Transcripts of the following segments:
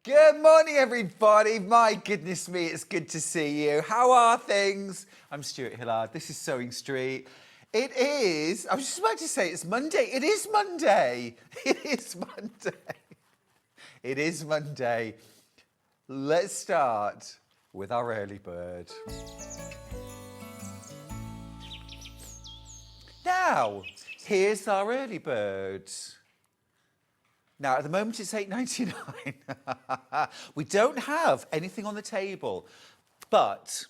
Good morning, everybody. My goodness me, it's good to see you. How are things? I'm Stuart Hillard. This is Sewing Street. It is, I was just about to say it's Monday. It is Monday. It is Monday. It is Monday. Let's start with our early bird. Now, here's our early bird. Now, at the moment, it's $8.99. We don't have anything on the table, but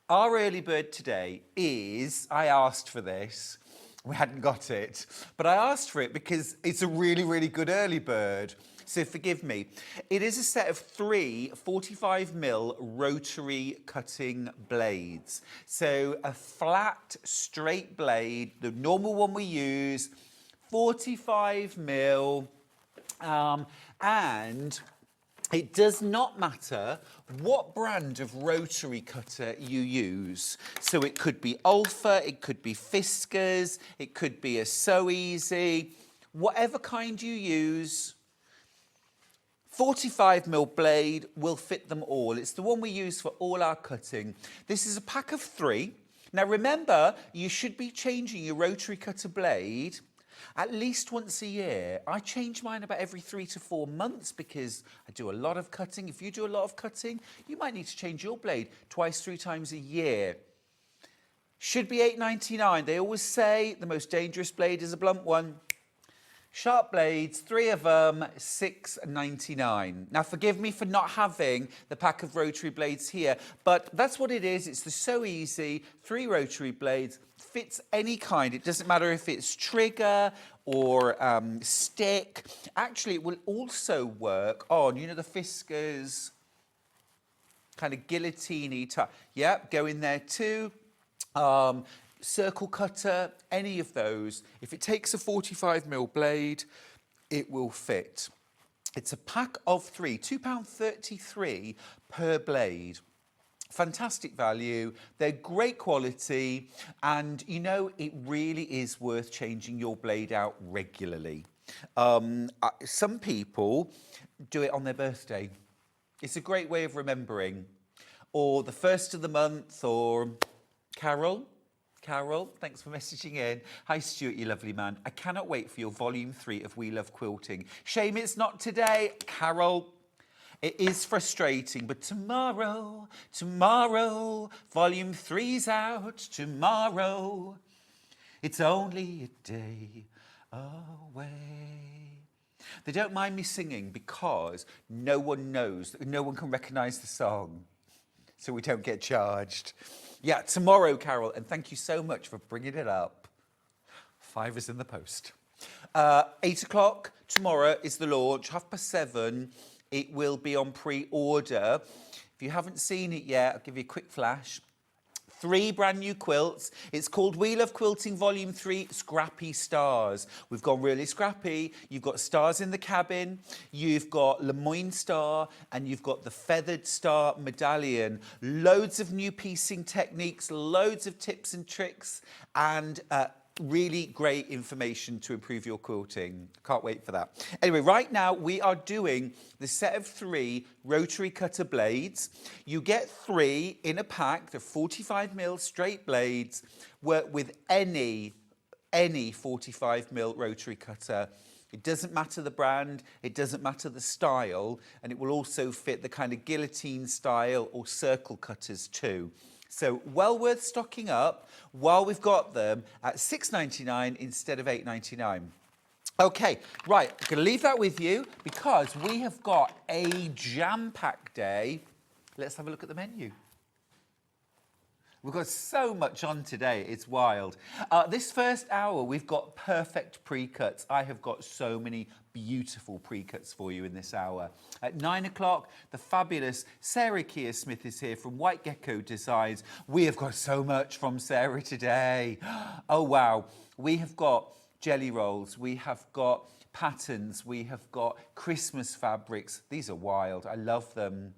our early bird today is, I asked for this, we hadn't got it, but I asked for it because it's a really, really good early bird, so forgive me. It is a set of 3 45mm rotary cutting blades. So a flat, straight blade, the normal one we use, 45mm, and it does not matter what brand of rotary cutter you use. So it could be Alpha, it could be Fiskars, it could be a So Easy, whatever kind you use, 45mm blade will fit them all. It's the one we use for all our cutting. This is a pack of 3. Now remember, you should be changing your rotary cutter blade at least once a year. I change mine about every 3 to 4 months because I do a lot of cutting. If you do a lot of cutting, you might need to change your blade 2, 3 times a year. Should be $8.99. They always say the most dangerous blade is a blunt one. Sharp blades, 3 of them, $6.99. Now, forgive me for not having the pack of rotary blades here, but that's what it is. It's the So Easy 3 rotary blades. Fits any kind. It doesn't matter if it's trigger or stick. Actually, it will also work on, you know, the Fiskars kind of guillotine-y type. Yep, go in there too. Circle cutter, any of those. If it takes a 45mm blade, it will fit. It's a pack of 3, £2.33 per blade. Fantastic value, they're great quality, and you know, it really is worth changing your blade out regularly. Some people do it on their birthday. It's a great way of remembering. Or the first of the month, or Carol, thanks for messaging in. Hi, Stuart, you lovely man. I cannot wait for your volume 3 of We Love Quilting. Shame it's not today, Carol. It is frustrating, but tomorrow, volume 3's out tomorrow. It's only a day away. They don't mind me singing because no one knows, no one can recognise the song, so we don't get charged. Yeah, tomorrow, Carol, and thank you so much for bringing it up. 5 is in the post. 8 o'clock tomorrow is the launch, 7:30. It will be on pre-order. If you haven't seen it yet, I'll give you a quick flash. 3 brand new quilts. It's called We Love Quilting Volume 3 Scrappy Stars. We've gone really scrappy. You've got stars in the cabin, you've got Lemoyne star, and you've got the feathered star medallion. Loads of new piecing techniques, loads of tips and tricks, and really great information to improve your quilting. Can't wait for that. Anyway, right now we are doing the set of 3 rotary cutter blades. You get 3 in a pack. They're 45mm straight blades. Work with any 45mm rotary cutter. It doesn't matter the brand, it doesn't matter the style, and it will also fit the kind of guillotine style or circle cutters too. So well worth stocking up while we've got them at $6.99 instead of $8.99. Okay, right, I'm going to leave that with you because we have got a jam-packed day. Let's have a look at the menu. We've got so much on today, it's wild. This first hour, we've got perfect pre-cuts. I have got so many beautiful pre-cuts for you in this hour. At 9 o'clock, the fabulous Sara Kear-Smith is here from White Gecko Designs. We have got so much from Sara today. Oh, wow. We have got jelly rolls. We have got patterns. We have got Christmas fabrics. These are wild. I love them.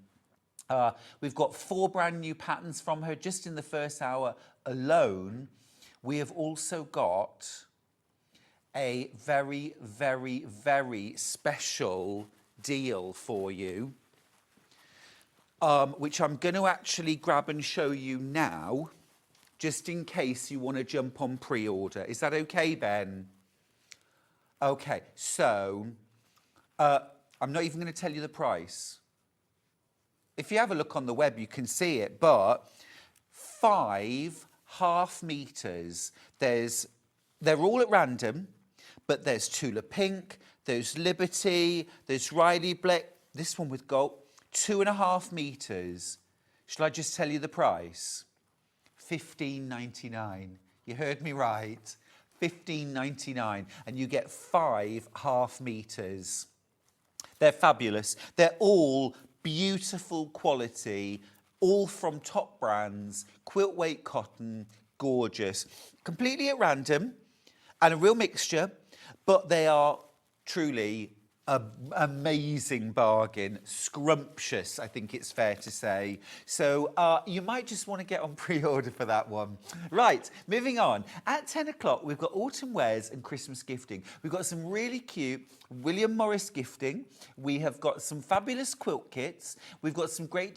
We've got 4 brand new patterns from her just in the first hour alone. We have also got a very, very, very special deal for you. which I'm going to actually grab and show you now, just in case you want to jump on pre-order. Is that okay, Ben? Okay, so I'm not even going to tell you the price. If you have a look on the web, you can see it, but 5 half meters. They're all at random, but there's Tula Pink, there's Liberty, there's Riley Black, this one with gold, 2.5 meters. Shall I just tell you the price? $15.99. You heard me right. $15.99, and you get 5 half meters. They're fabulous. They're all beautiful quality, all from top brands, quilt weight cotton, gorgeous. Completely at random and a real mixture, but they are truly an amazing bargain, scrumptious, I think it's fair to say. So you might just want to get on pre-order for that one. Right, moving on. At 10 o'clock, we've got autumn wares and Christmas gifting. We've got some really cute William Morris gifting. We have got some fabulous quilt kits. We've got some great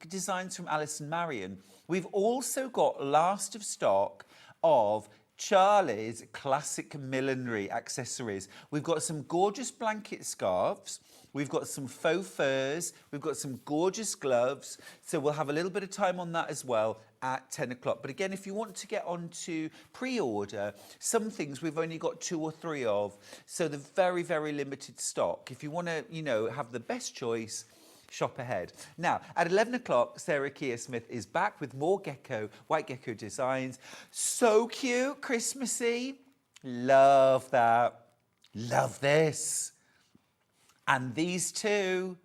designs from Alison Marion. We've also got last of stock of Charlie's classic millinery accessories. We've got some gorgeous blanket scarves. We've got some faux furs. We've got some gorgeous gloves. So we'll have a little bit of time on that as well at 10 o'clock. But again, if you want to get on to pre-order, some things we've only got 2 or 3 of. So they're very, very limited stock. If you want to, you know, have the best choice, shop ahead. Now, at 11 o'clock, Sara Kear-Smith is back with more Gecko, white Gecko designs. So cute, Christmassy. Love that. Love this. And these two.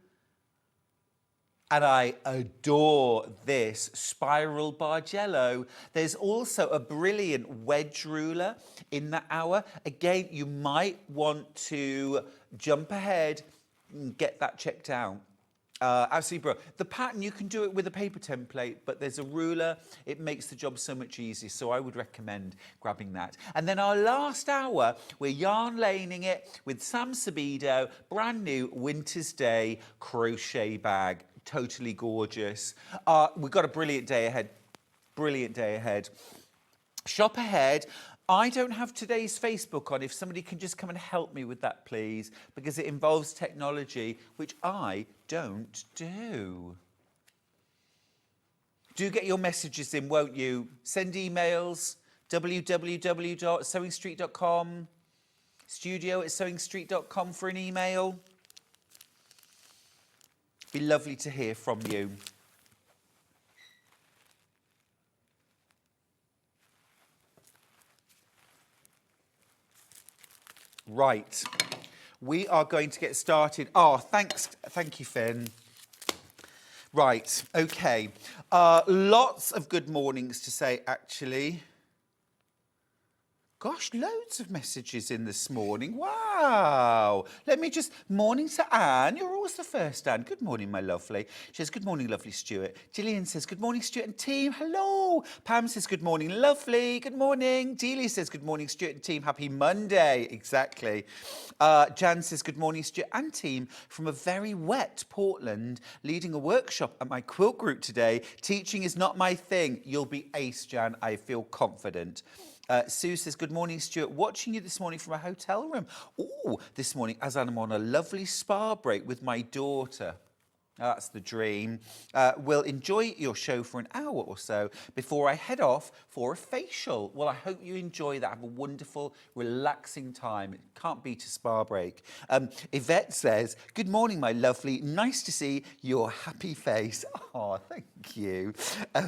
And I adore this spiral Bargello. There's also a brilliant wedge ruler in that hour. Again, you might want to jump ahead and get that checked out. Absolutely brilliant. The pattern, you can do it with a paper template, but there's a ruler. It makes the job so much easier, so I would recommend grabbing that. And then our last hour, we're yarn laning it with Sam Sabido, brand new Winter's Day crochet bag. Totally gorgeous. We've got a brilliant day ahead. Brilliant day ahead. Shop ahead. I don't have today's Facebook on. If somebody can just come and help me with that, please, because it involves technology, which I don't do. Do get your messages in, won't you? Send emails, www.sewingstreet.com, studio@sewingstreet.com for an email. Be lovely to hear from you. Right, we are going to get started. Oh, thank you, Finn. Right, okay. Lots of good mornings to say, actually. Gosh, loads of messages in this morning. Wow. Let me just... Morning to Anne. You're always the first, Anne. Good morning, my lovely. She says, good morning, lovely Stuart. Gillian says, good morning, Stuart and team. Hello. Pam says, good morning, lovely. Good morning. Dealey says, good morning, Stuart and team. Happy Monday. Exactly. Jan says, good morning, Stuart and team. From a very wet Portland, leading a workshop at my quilt group today. Teaching is not my thing. You'll be ace, Jan. I feel confident. Sue says, good morning, Stuart. Watching you this morning from a hotel room. Oh, this morning as I'm on a lovely spa break with my daughter. That's the dream. We'll enjoy your show for an hour or so before I head off for a facial. Well, I hope you enjoy that. Have a wonderful, relaxing time. It can't beat a spa break. Yvette says, good morning, my lovely. Nice to see your happy face. Oh, thank you.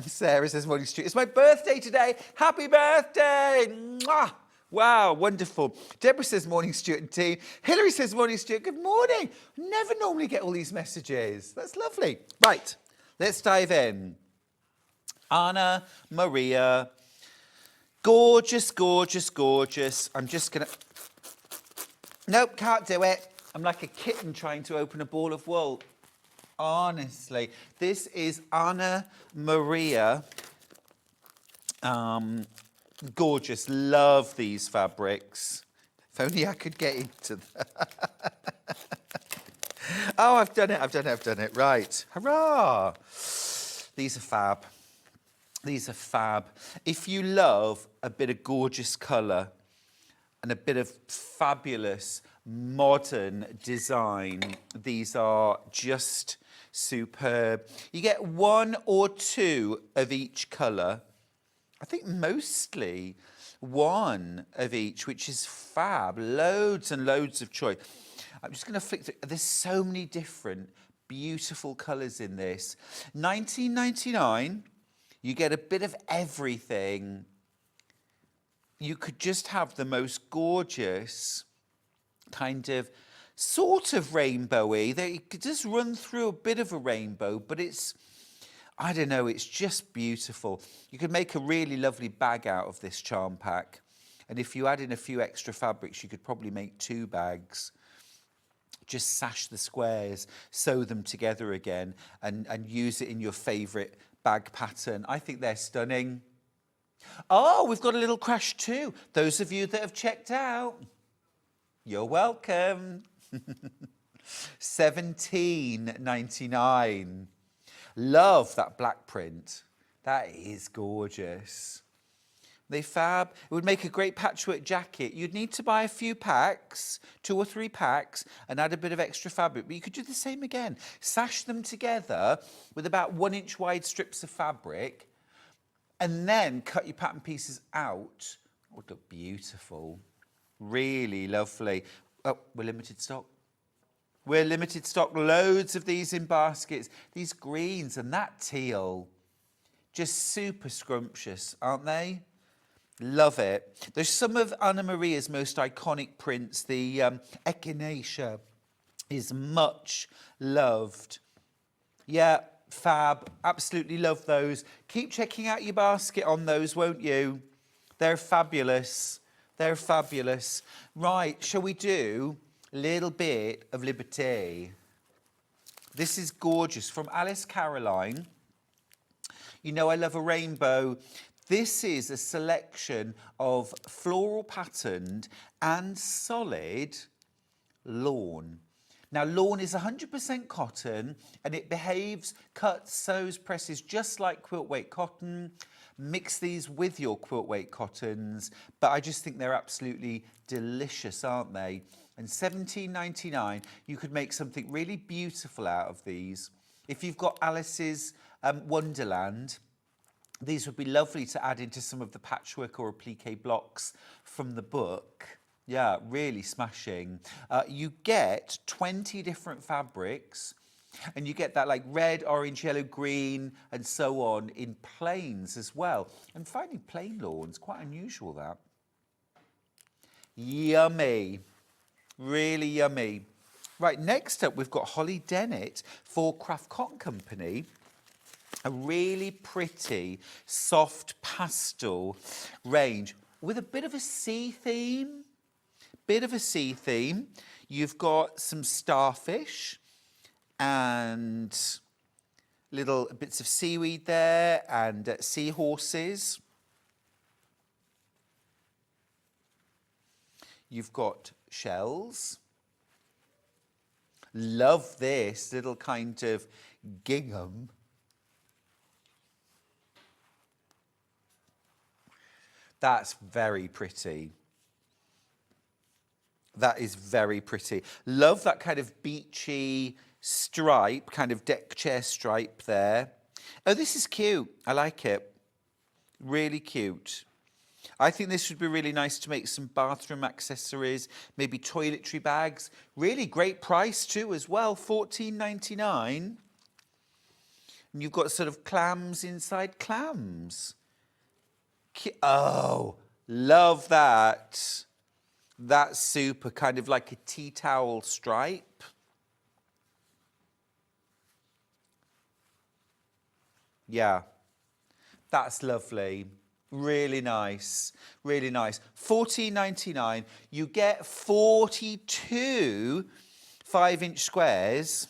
Sarah says, morning, Stuart. It's my birthday today. Happy birthday. Mwah! Wow, wonderful. Deborah says, morning, Stuart and team. Hilary says, morning, Stuart. Good morning. Never normally get all these messages. That's lovely. Right, let's dive in. Anna Maria. Gorgeous, gorgeous, gorgeous. I'm just going to... Nope, can't do it. I'm like a kitten trying to open a ball of wool. Honestly. This is Anna Maria. Gorgeous. Love these fabrics. If only I could get into them. Oh, I've done it. Right. Hurrah. These are fab. These are fab. If you love a bit of gorgeous colour and a bit of fabulous modern design, these are just superb. You get one or two of each colour. I think mostly one of each, which is fab. Loads and loads of choice. I'm just going to flick through. There's so many different beautiful colours in this. $19.99. You get a bit of everything. You could just have the most gorgeous kind of sort of rainbowy. It could just run through a bit of a rainbow, but it's, I don't know, it's just beautiful. You could make a really lovely bag out of this charm pack. And if you add in a few extra fabrics, you could probably make 2 bags. Just sash the squares, sew them together again, and use it in your favourite bag pattern. I think they're stunning. Oh, we've got a little crash too. Those of you that have checked out, you're welcome. $17.99. Love that black print. That is gorgeous. They fab. It would make a great patchwork jacket. You'd need to buy a few packs, 2 or 3 packs, and add a bit of extra fabric. But you could do the same again. Sash them together with about 1-inch wide strips of fabric, and then cut your pattern pieces out. It would look beautiful. Really lovely. Oh, we're limited stock. We're limited stock. Loads of these in baskets. These greens and that teal. Just super scrumptious, aren't they? Love it. There's some of Anna Maria's most iconic prints. The Echinacea is much loved. Yeah, fab. Absolutely love those. Keep checking out your basket on those, won't you? They're fabulous. They're fabulous. Right, shall we do a little bit of Liberté? This is gorgeous from Alice Caroline. You know I love a rainbow. This is a selection of floral patterned and solid lawn. Now, lawn is 100% cotton and it behaves, cuts, sews, presses just like quilt weight cotton. Mix these with your quilt weight cottons, but I just think they're absolutely delicious, aren't they? And $17.99, you could make something really beautiful out of these. If you've got Alice's Wonderland, these would be lovely to add into some of the patchwork or applique blocks from the book. Yeah, really smashing. You get 20 different fabrics, and you get that like red, orange, yellow, green, and so on in plains as well. And finding plain lawns, quite unusual that. Yummy. Really yummy. Right, next up we've got Holly Dennett for Craft Cotton Company. A really pretty, soft pastel range with a bit of a sea theme. You've got some starfish and little bits of seaweed there and seahorses. You've got shells. Love this little kind of gingham. That's very pretty. That is very pretty. Love that kind of beachy stripe, kind of deck chair stripe there. Oh, this is cute. I like it. Really cute. I think this would be really nice to make some bathroom accessories, maybe toiletry bags. Really great price too as well, $14.99. And you've got sort of clams inside clams. Oh, love that. That's super, kind of like a tea towel stripe. Yeah, that's lovely. Really nice, really nice. $14.99. You get 42 5-inch squares.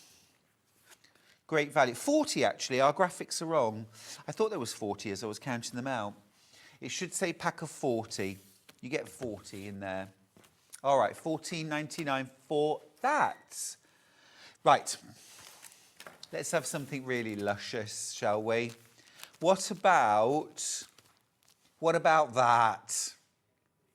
Great value. 40 actually, our graphics are wrong. I thought there was 40 as I was counting them out. It should say pack of 40. You get 40 in there. All right, $14.99 for that. Right, let's have something really luscious, shall we? What about that?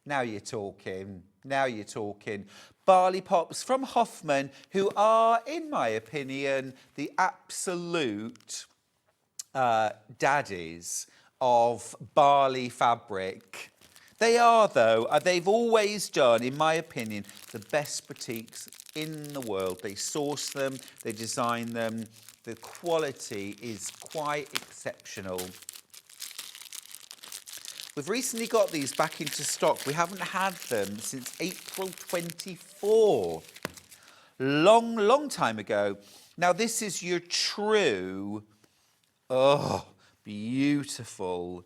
Now you're talking. Now you're talking. Barley pops from Hoffman, who are, in my opinion, the absolute daddies of barley fabric. They are, though. They've always done, in my opinion, the best boutiques in the world. They source them, they design them. The quality is quite exceptional. We've recently got these back into stock. We haven't had them since April 24. Long, long time ago. Now, this is your true, beautiful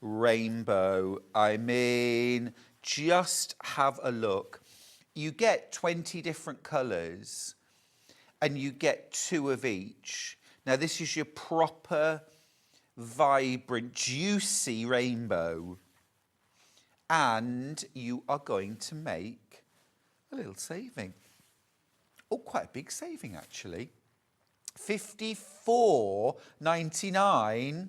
rainbow. I mean, just have a look. You get 20 different colours and you get 2 of each. Now, this is your proper, vibrant, juicy rainbow. And you are going to make a little saving. Oh, quite a big saving, actually. $54.99.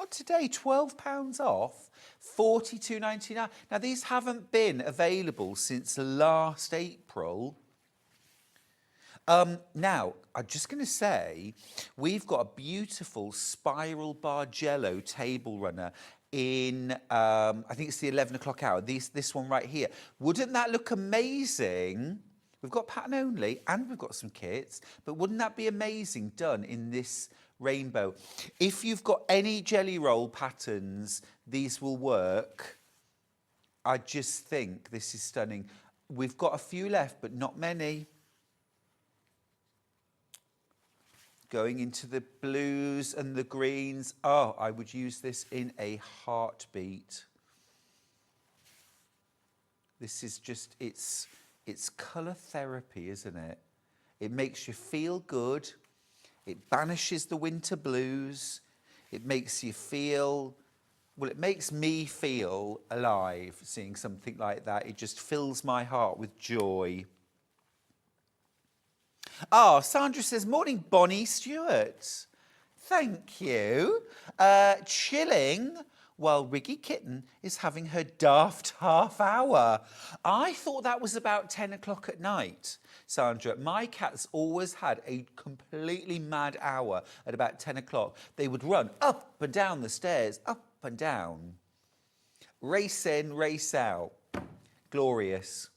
Oh, today, £12 off, $42.99. Now, these haven't been available since last April. Now, I'm just going to say, we've got a beautiful spiral Bargello table runner in, I think it's the 11 o'clock hour, this one right here. Wouldn't that look amazing? We've got pattern only and we've got some kits, but wouldn't that be amazing done in this rainbow? If you've got any jelly roll patterns, these will work. I just think this is stunning. We've got a few left, but not many. Going into the blues and the greens. Oh, I would use this in a heartbeat. This is just, it's colour therapy, isn't it? It makes you feel good. It banishes the winter blues. It makes you feel, well, it makes me feel alive seeing something like that. It just fills my heart with joy. Oh, Sandra says, morning, Bonnie Stuart. Thank you. Chilling while Riggy Kitten is having her daft half hour. I thought that was about 10 o'clock at night, Sandra. My cats always had a completely mad hour at about 10 o'clock. They would run up and down the stairs, up and down. Race in, race out. Glorious.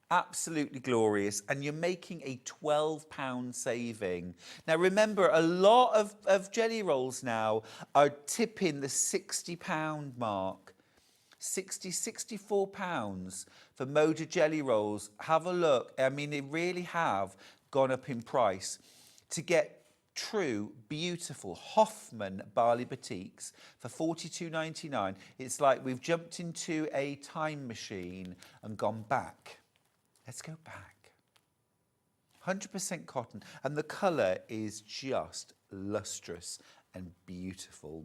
Absolutely glorious. And you're making a £12 saving. Now, remember, a lot of jelly rolls now are tipping the £60 mark. £64 for Moda jelly rolls. Have a look. I mean, they really have gone up in price. To get true, beautiful Hoffman barley batiks for $42.99, it's like we've jumped into a time machine and gone back. Let's go back. 100% cotton. And the colour is just lustrous and beautiful.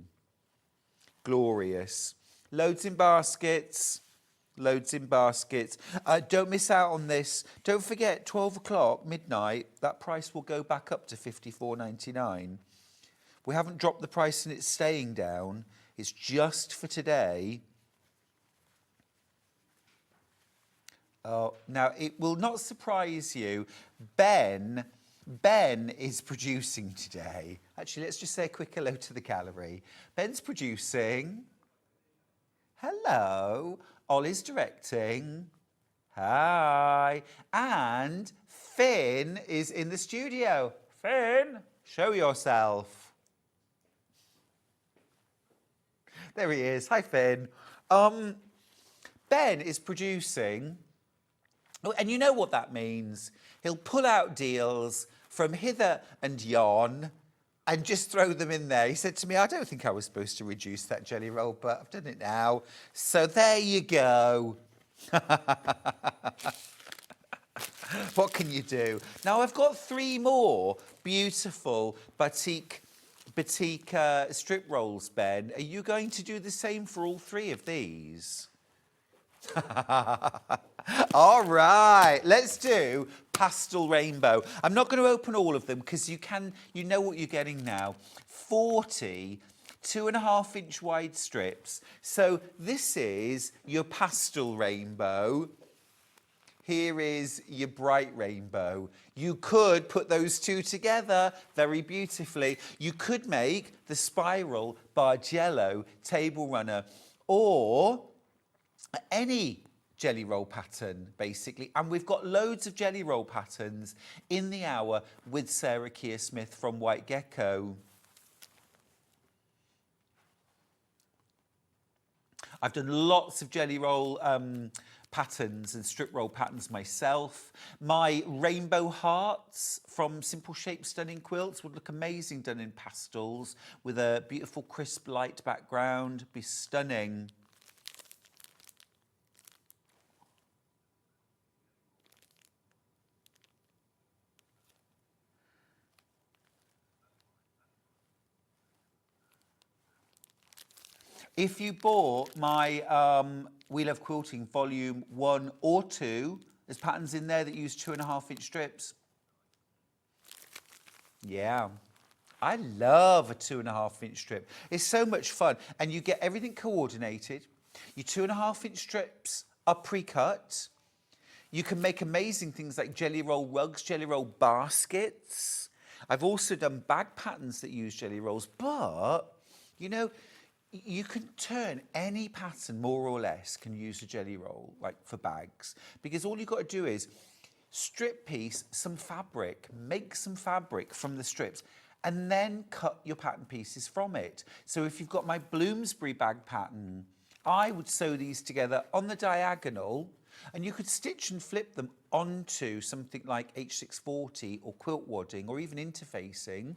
Glorious. Loads in baskets. Loads in baskets. Don't miss out on this. Don't forget, 12 o'clock, midnight, that price will go back up to $54.99. We haven't dropped the price and it's staying down. It's just for today. Oh, now, it will not surprise you. Ben is producing today. Actually, let's just say a quick hello to the gallery. Ben's producing. Hello. Ollie's directing. Hi. And Finn is in the studio. Finn, show yourself. There he is. Hi, Finn. Ben is producing. Oh, and you know what that means. He'll pull out deals from hither and yon and just throw them in there. He said to me, I don't think I was supposed to reduce that jelly roll, but I've done it now. So there you go. What can you do? Now, I've got 3 more beautiful batik strip rolls, Ben. Are you going to do the same for all 3 of these? All right, let's do pastel rainbow. I'm not going to open all of them because you know what you're getting now. 40 2.5-inch wide strips. So this is your pastel rainbow. Here is your bright rainbow. You could put those two together very beautifully. You could make the spiral Bargello Table Runner or any jelly roll pattern, basically. And we've got loads of jelly roll patterns in the hour with Sara Kear-Smith from White Gecko. I've done lots of jelly roll patterns and strip roll patterns myself. My rainbow hearts from Simple Shape Stunning Quilts would look amazing done in pastels with a beautiful crisp light background. Be stunning. If you bought my We Love Quilting Volume 1 or 2, there's patterns in there that use 2.5-inch strips. Yeah, I love a 2.5-inch strip. It's so much fun. And you get everything coordinated. Your 2.5-inch strips are pre-cut. You can make amazing things like jelly roll rugs, jelly roll baskets. I've also done bag patterns that use jelly rolls, but, you know, you can turn any pattern, more or less, can use a jelly roll, like for bags, because all you've got to do is strip piece some fabric, make some fabric from the strips, and then cut your pattern pieces from it. So if you've got my Bloomsbury bag pattern, I would sew these together on the diagonal, and you could stitch and flip them onto something like H640 or quilt wadding or even interfacing,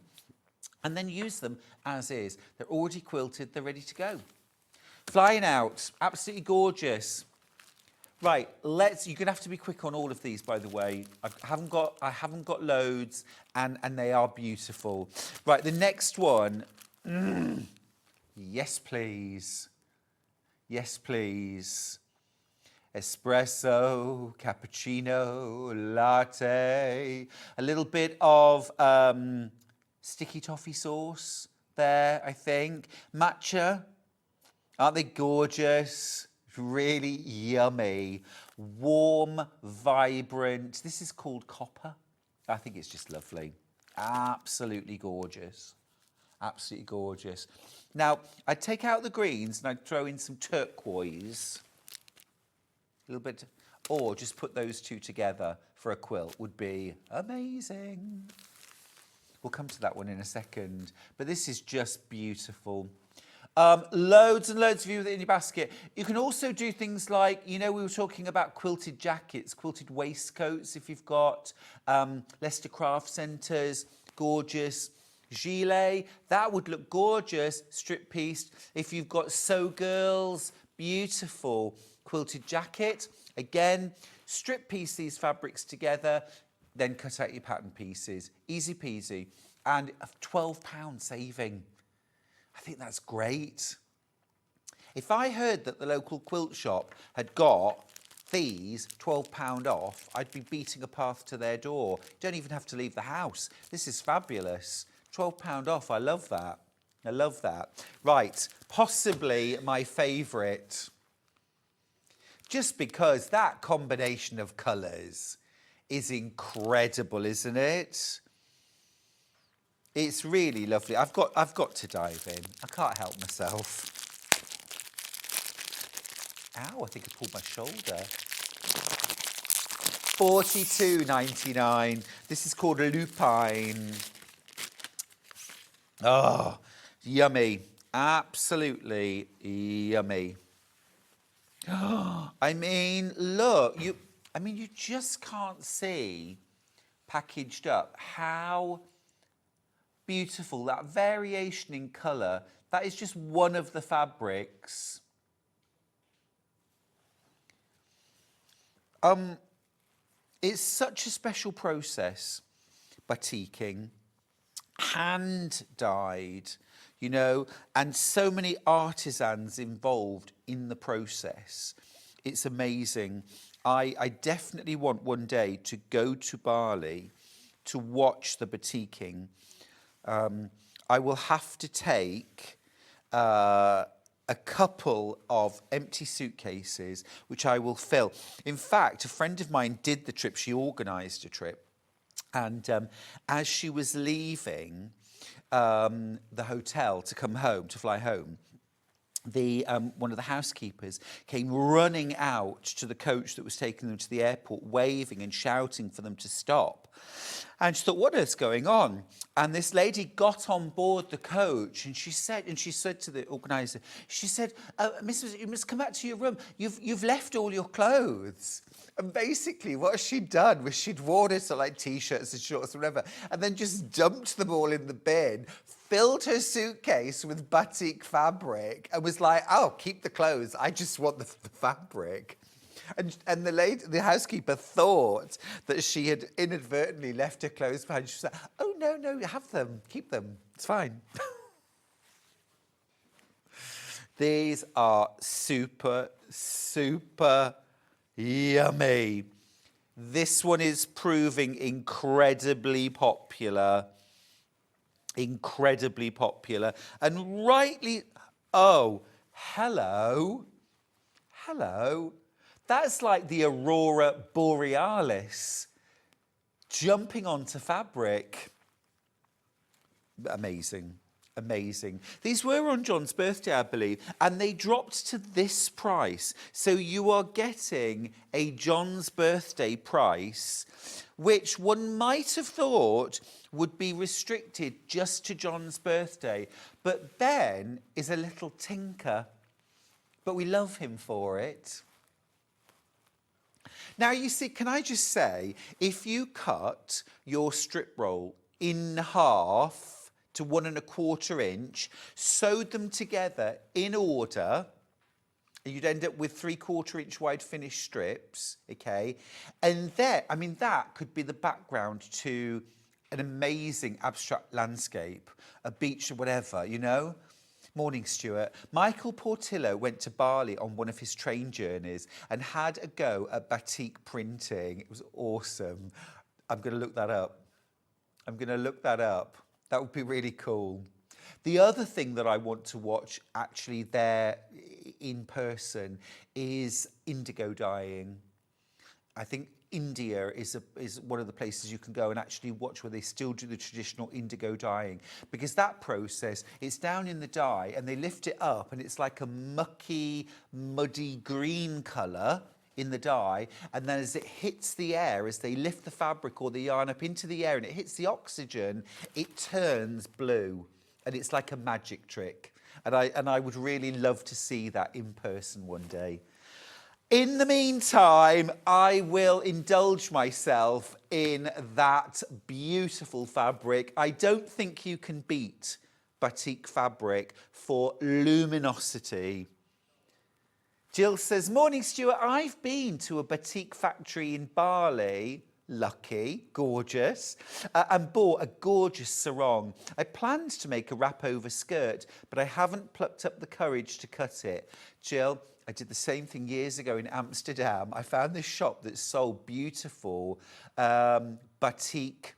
and then use them as is. They're already quilted, they're ready to go. Flying out, absolutely gorgeous. Right, you're gonna have to be quick on all of these, by the way. I haven't got loads, and they are beautiful. Right, the next one, yes please. Yes please. Espresso, cappuccino, latte, a little bit of sticky toffee sauce there, I think. Matcha, aren't they gorgeous? Really yummy. Warm, vibrant. This is called copper. I think it's just lovely. Absolutely gorgeous. Absolutely gorgeous. Now, I'd take out the greens and I'd throw in some turquoise. A little bit, or just put those two together for a quilt would be amazing. We'll come to that one in a second, but this is just beautiful. Loads and loads of you with it in your basket. You can also do things like, you know, we were talking about quilted jackets, quilted waistcoats. If you've got Leicester Craft Centres, gorgeous. Gilet, that would look gorgeous, strip pieced. If you've got Sew Girls, beautiful quilted jacket. Again, strip piece these fabrics together, then cut out your pattern pieces. Easy peasy. And a £12 saving. I think that's great. If I heard that the local quilt shop had got these £12 off, I'd be beating a path to their door. You don't even have to leave the house. This is fabulous. £12 off, I love that. I love that. Right, possibly my favourite. Just because that combination of colours is incredible, isn't it? It's really lovely. I've got to dive in. I can't help myself. Ow, I think I pulled my shoulder. $42.99. This is called a lupine. Oh, yummy. Absolutely yummy. I mean, look, you just can't see packaged up how beautiful that variation in colour. That is just one of the fabrics. It's such a special process, batiking, hand dyed, you know, and so many artisans involved in the process. It's amazing. I definitely want one day to go to Bali to watch the batiking. I will have to take a couple of empty suitcases, which I will fill. In fact, a friend of mine did the trip. She organised a trip. And as she was leaving the hotel to come home, to fly home, one of the housekeepers came running out to the coach that was taking them to the airport, waving and shouting for them to stop. And she thought, what is going on? And this lady got on board the coach, and she said to the organizer, she said, Mrs., you must come back to your room. You've left all your clothes. And basically what she'd done was she'd worn it to like T-shirts and shorts or whatever, and then just dumped them all in the bin, filled her suitcase with batik fabric, and was like, oh, keep the clothes. I just want the fabric. And the housekeeper thought that she had inadvertently left her clothes behind. She was like, oh, no, have them. Keep them. It's fine. These are super, super yummy. This one is proving incredibly popular. Incredibly popular. And rightly... Oh, hello. Hello. That's like the aurora borealis jumping onto fabric. Amazing, amazing. These were on John's birthday, I believe, and they dropped to this price. So you are getting a John's birthday price, which one might have thought would be restricted just to John's birthday. But Ben is a little tinker, but we love him for it. Now, you see, can I just say, if you cut your strip roll in half to 1 1/4 inch, sewed them together in order, you'd end up with 3/4 inch wide finished strips, okay? And there, I mean, that could be the background to an amazing abstract landscape, a beach or whatever, you know? Morning, Stuart. Michael Portillo went to Bali on one of his train journeys and had a go at batik printing. It was awesome. I'm going to look that up. That would be really cool. The other thing that I want to watch actually there in person is indigo dyeing. I think India is one of the places you can go and actually watch where they still do the traditional indigo dyeing, because that process, it's down in the dye and they lift it up and it's like a mucky, muddy green colour in the dye, and then as it hits the air, as they lift the fabric or the yarn up into the air and it hits the oxygen, it turns blue, and it's like a magic trick. And I would really love to see that in person one day. In the meantime, I will indulge myself in that beautiful fabric. I don't think you can beat batik fabric for luminosity. Jill says, morning, Stuart. I've been to a batik factory in Bali. Lucky, gorgeous, and bought a gorgeous sarong. I planned to make a wrap over skirt, but I haven't plucked up the courage to cut it. Jill, I did the same thing years ago in Amsterdam. I found this shop that sold beautiful batik,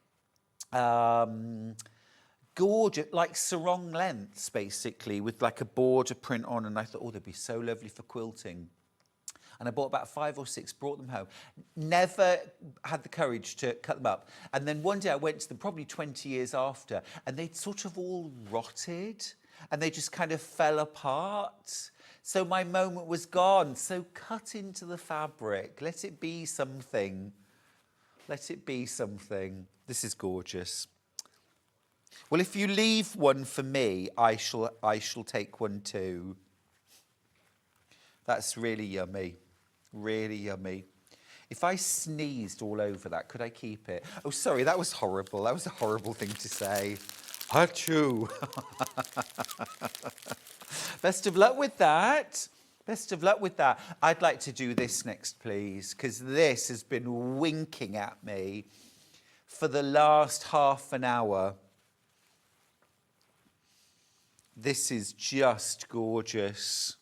gorgeous, like sarong lengths, basically, with like a border print on. And I thought, oh, they'd be so lovely for quilting. And I bought about 5 or 6, brought them home. Never had the courage to cut them up. And then one day I went to them, probably 20 years after, and they'd sort of all rotted and they just kind of fell apart. So my moment was gone. So cut into the fabric. Let it be something. Let it be something. This is gorgeous. Well, if you leave one for me, I shall take one too. That's really yummy. Really yummy. If I sneezed all over that, could I keep it? Oh, sorry, that was horrible. That was a horrible thing to say. Achoo. Best of luck with that. Best of luck with that. I'd like to do this next, please, because this has been winking at me for the last half an hour. This is just gorgeous.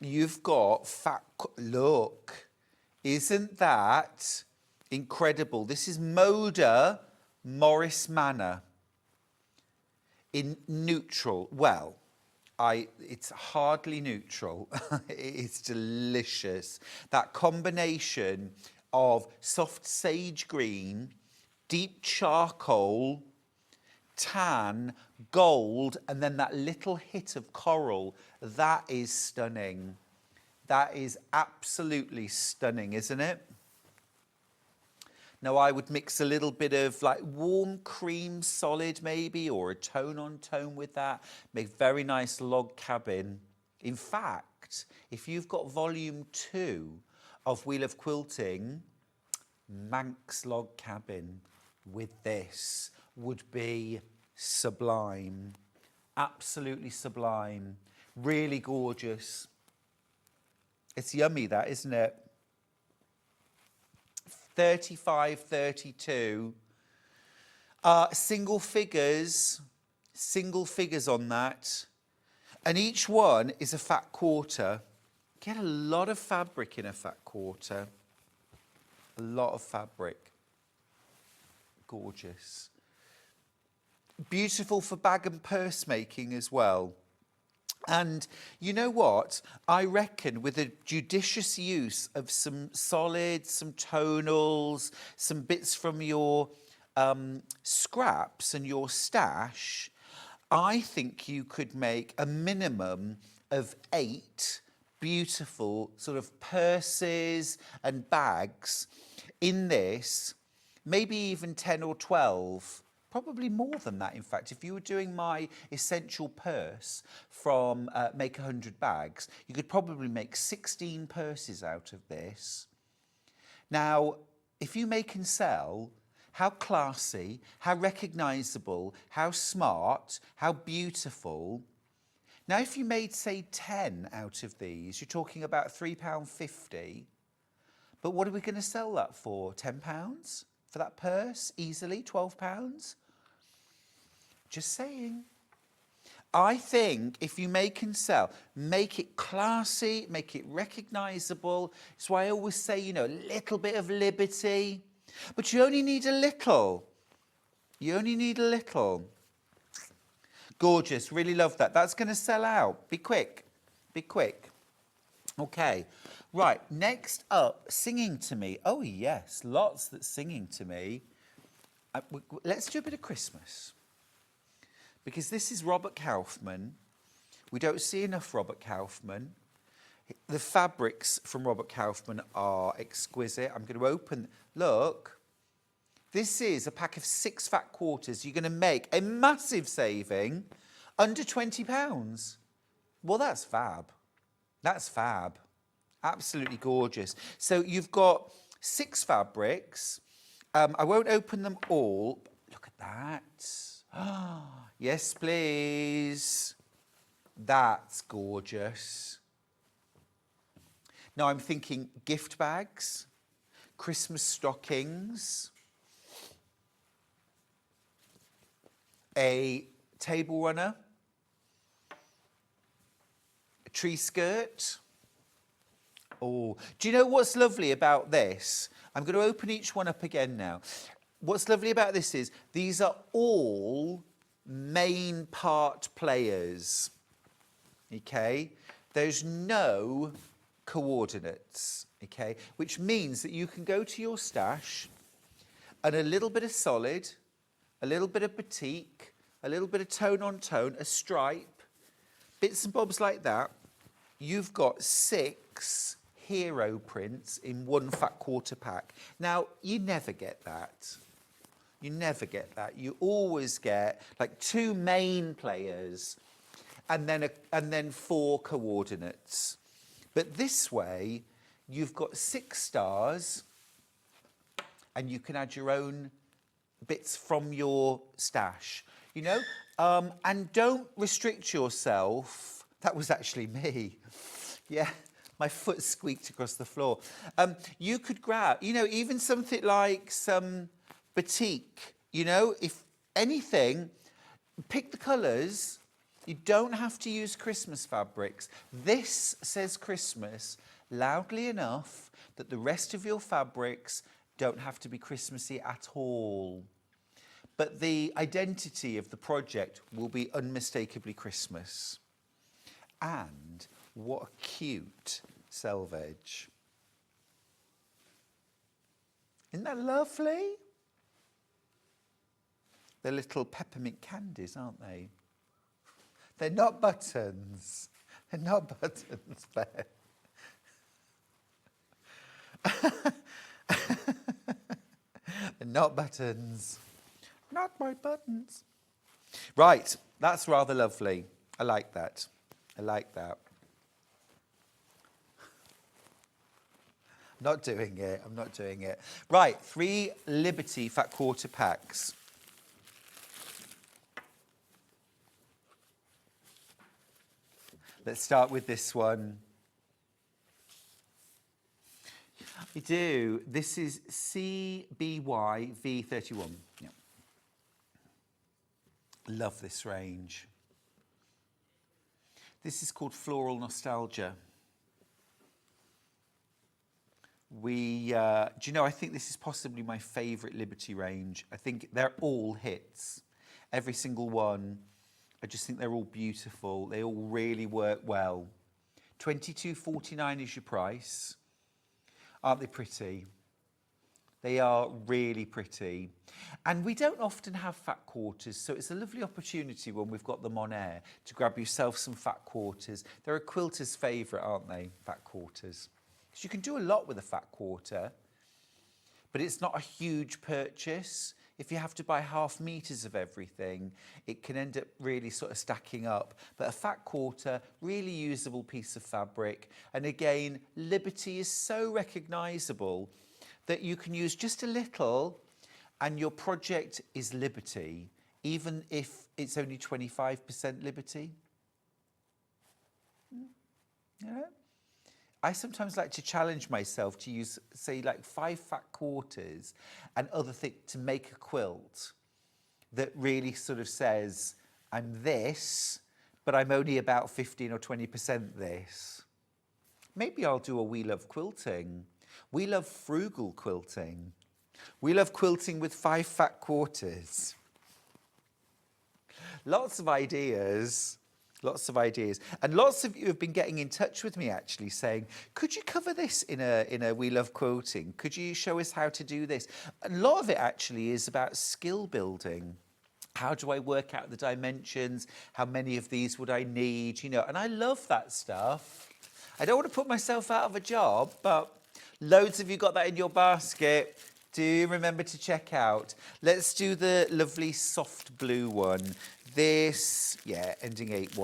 You've got look, Isn't that incredible? This is Moda Morris Manor in neutral. Well, it's hardly neutral. It's delicious. That combination of soft sage green, deep charcoal, tan, gold, and then that little hit of coral. That is stunning. That is absolutely stunning, isn't it? Now I would mix a little bit of like warm cream solid maybe, or a tone on tone with that. Make very nice log cabin. In fact, if you've got volume 2 of Wheel of Quilting, Manx log cabin with this would be sublime. Absolutely sublime. Really gorgeous. It's yummy, that, isn't it? 35, 32. Single figures on that. And each one is a fat quarter. Get a lot of fabric in a fat quarter. A lot of fabric. Gorgeous. Beautiful for bag and purse making as well. And you know what? I reckon with a judicious use of some solids, some tonals, some bits from your scraps and your stash, I think you could make a minimum of 8 beautiful sort of purses and bags in this, maybe even 10 or 12. Probably more than that, in fact. If you were doing my essential purse from Make 100 Bags, you could probably make 16 purses out of this. Now, if you make and sell, how classy, how recognisable, how smart, how beautiful. Now, if you made, say, 10 out of these, you're talking about £3.50. But what are we going to sell that for? £10 for that purse? Easily? £12? Just saying. I think if you make and sell, make it classy, make it recognisable. That's why I always say, you know, a little bit of liberty. But you only need a little. You only need a little. Gorgeous. Really love that. That's going to sell out. Be quick. Be quick. Okay. Right. Next up, singing to me. Oh, yes. Lots that's singing to me. Let's do a bit of Christmas. Because this is Robert Kaufman. We don't see enough Robert Kaufman. The fabrics from Robert Kaufman are exquisite. I'm going to open, look. This is a pack of 6 fat quarters. You're going to make a massive saving, under £20. Well, that's fab. That's fab. Absolutely gorgeous. So you've got 6 fabrics. I won't open them all. Look at that. Yes, please. That's gorgeous. Now I'm thinking gift bags, Christmas stockings, a table runner, a tree skirt. Oh, do you know what's lovely about this? I'm going to open each one up again now. What's lovely about this is these are all main part players, okay? There's no coordinates, okay? Which means that you can go to your stash and a little bit of solid, a little bit of batik, a little bit of tone on tone, a stripe, bits and bobs like that. You've got 6 hero prints in one fat quarter pack. Now, you never get that. You never get that. You always get like 2 main players and then 4 coordinates. But this way, you've got 6 stars and you can add your own bits from your stash, you know? And don't restrict yourself. That was actually me. Yeah, my foot squeaked across the floor. You could grab, you know, even something like some batik, you know, if anything, pick the colours. You don't have to use Christmas fabrics. This says Christmas loudly enough that the rest of your fabrics don't have to be Christmassy at all. But the identity of the project will be unmistakably Christmas. And what a cute selvage. Isn't that lovely? They're little peppermint candies, aren't they? They're not buttons. They're not buttons there. They're not buttons. Not my buttons. Right, that's rather lovely. I like that. I like that. Not doing it. I'm not doing it. Right, 3 Liberty fat quarter packs. Let's start with this one. We do. This is CBY V31. Yeah. Love this range. This is called Floral Nostalgia. Do you know, I think this is possibly my favourite Liberty range. I think they're all hits. Every single one. I just think they're all beautiful. They all really work well. $22.49 is your price. Aren't they pretty? They are really pretty. And we don't often have fat quarters, so it's a lovely opportunity when we've got them on air to grab yourself some fat quarters. They're a quilter's favourite, aren't they, fat quarters? Because you can do a lot with a fat quarter, but it's not a huge purchase. If you have to buy half meters of everything, it can end up really sort of stacking up. But a fat quarter, really usable piece of fabric. And again, Liberty is so recognisable that you can use just a little and your project is Liberty, even if it's only 25% Liberty. You know? I sometimes like to challenge myself to use, say, like 5 fat quarters and other things to make a quilt that really sort of says, I'm this, but I'm only about 15 or 20% this. Maybe I'll do a We Love Quilting. We love frugal quilting. We love quilting with 5 fat quarters. Lots of ideas. Lots of ideas. And lots of you have been getting in touch with me actually saying, could you cover this in a We Love Quilting? Could you show us how to do this? A lot of it actually is about skill building. How do I work out the dimensions? How many of these would I need? You know, and I love that stuff. I don't want to put myself out of a job, but loads of you got that in your basket. Do remember to check out. Let's do the lovely soft blue one. This, yeah, ending 8-1.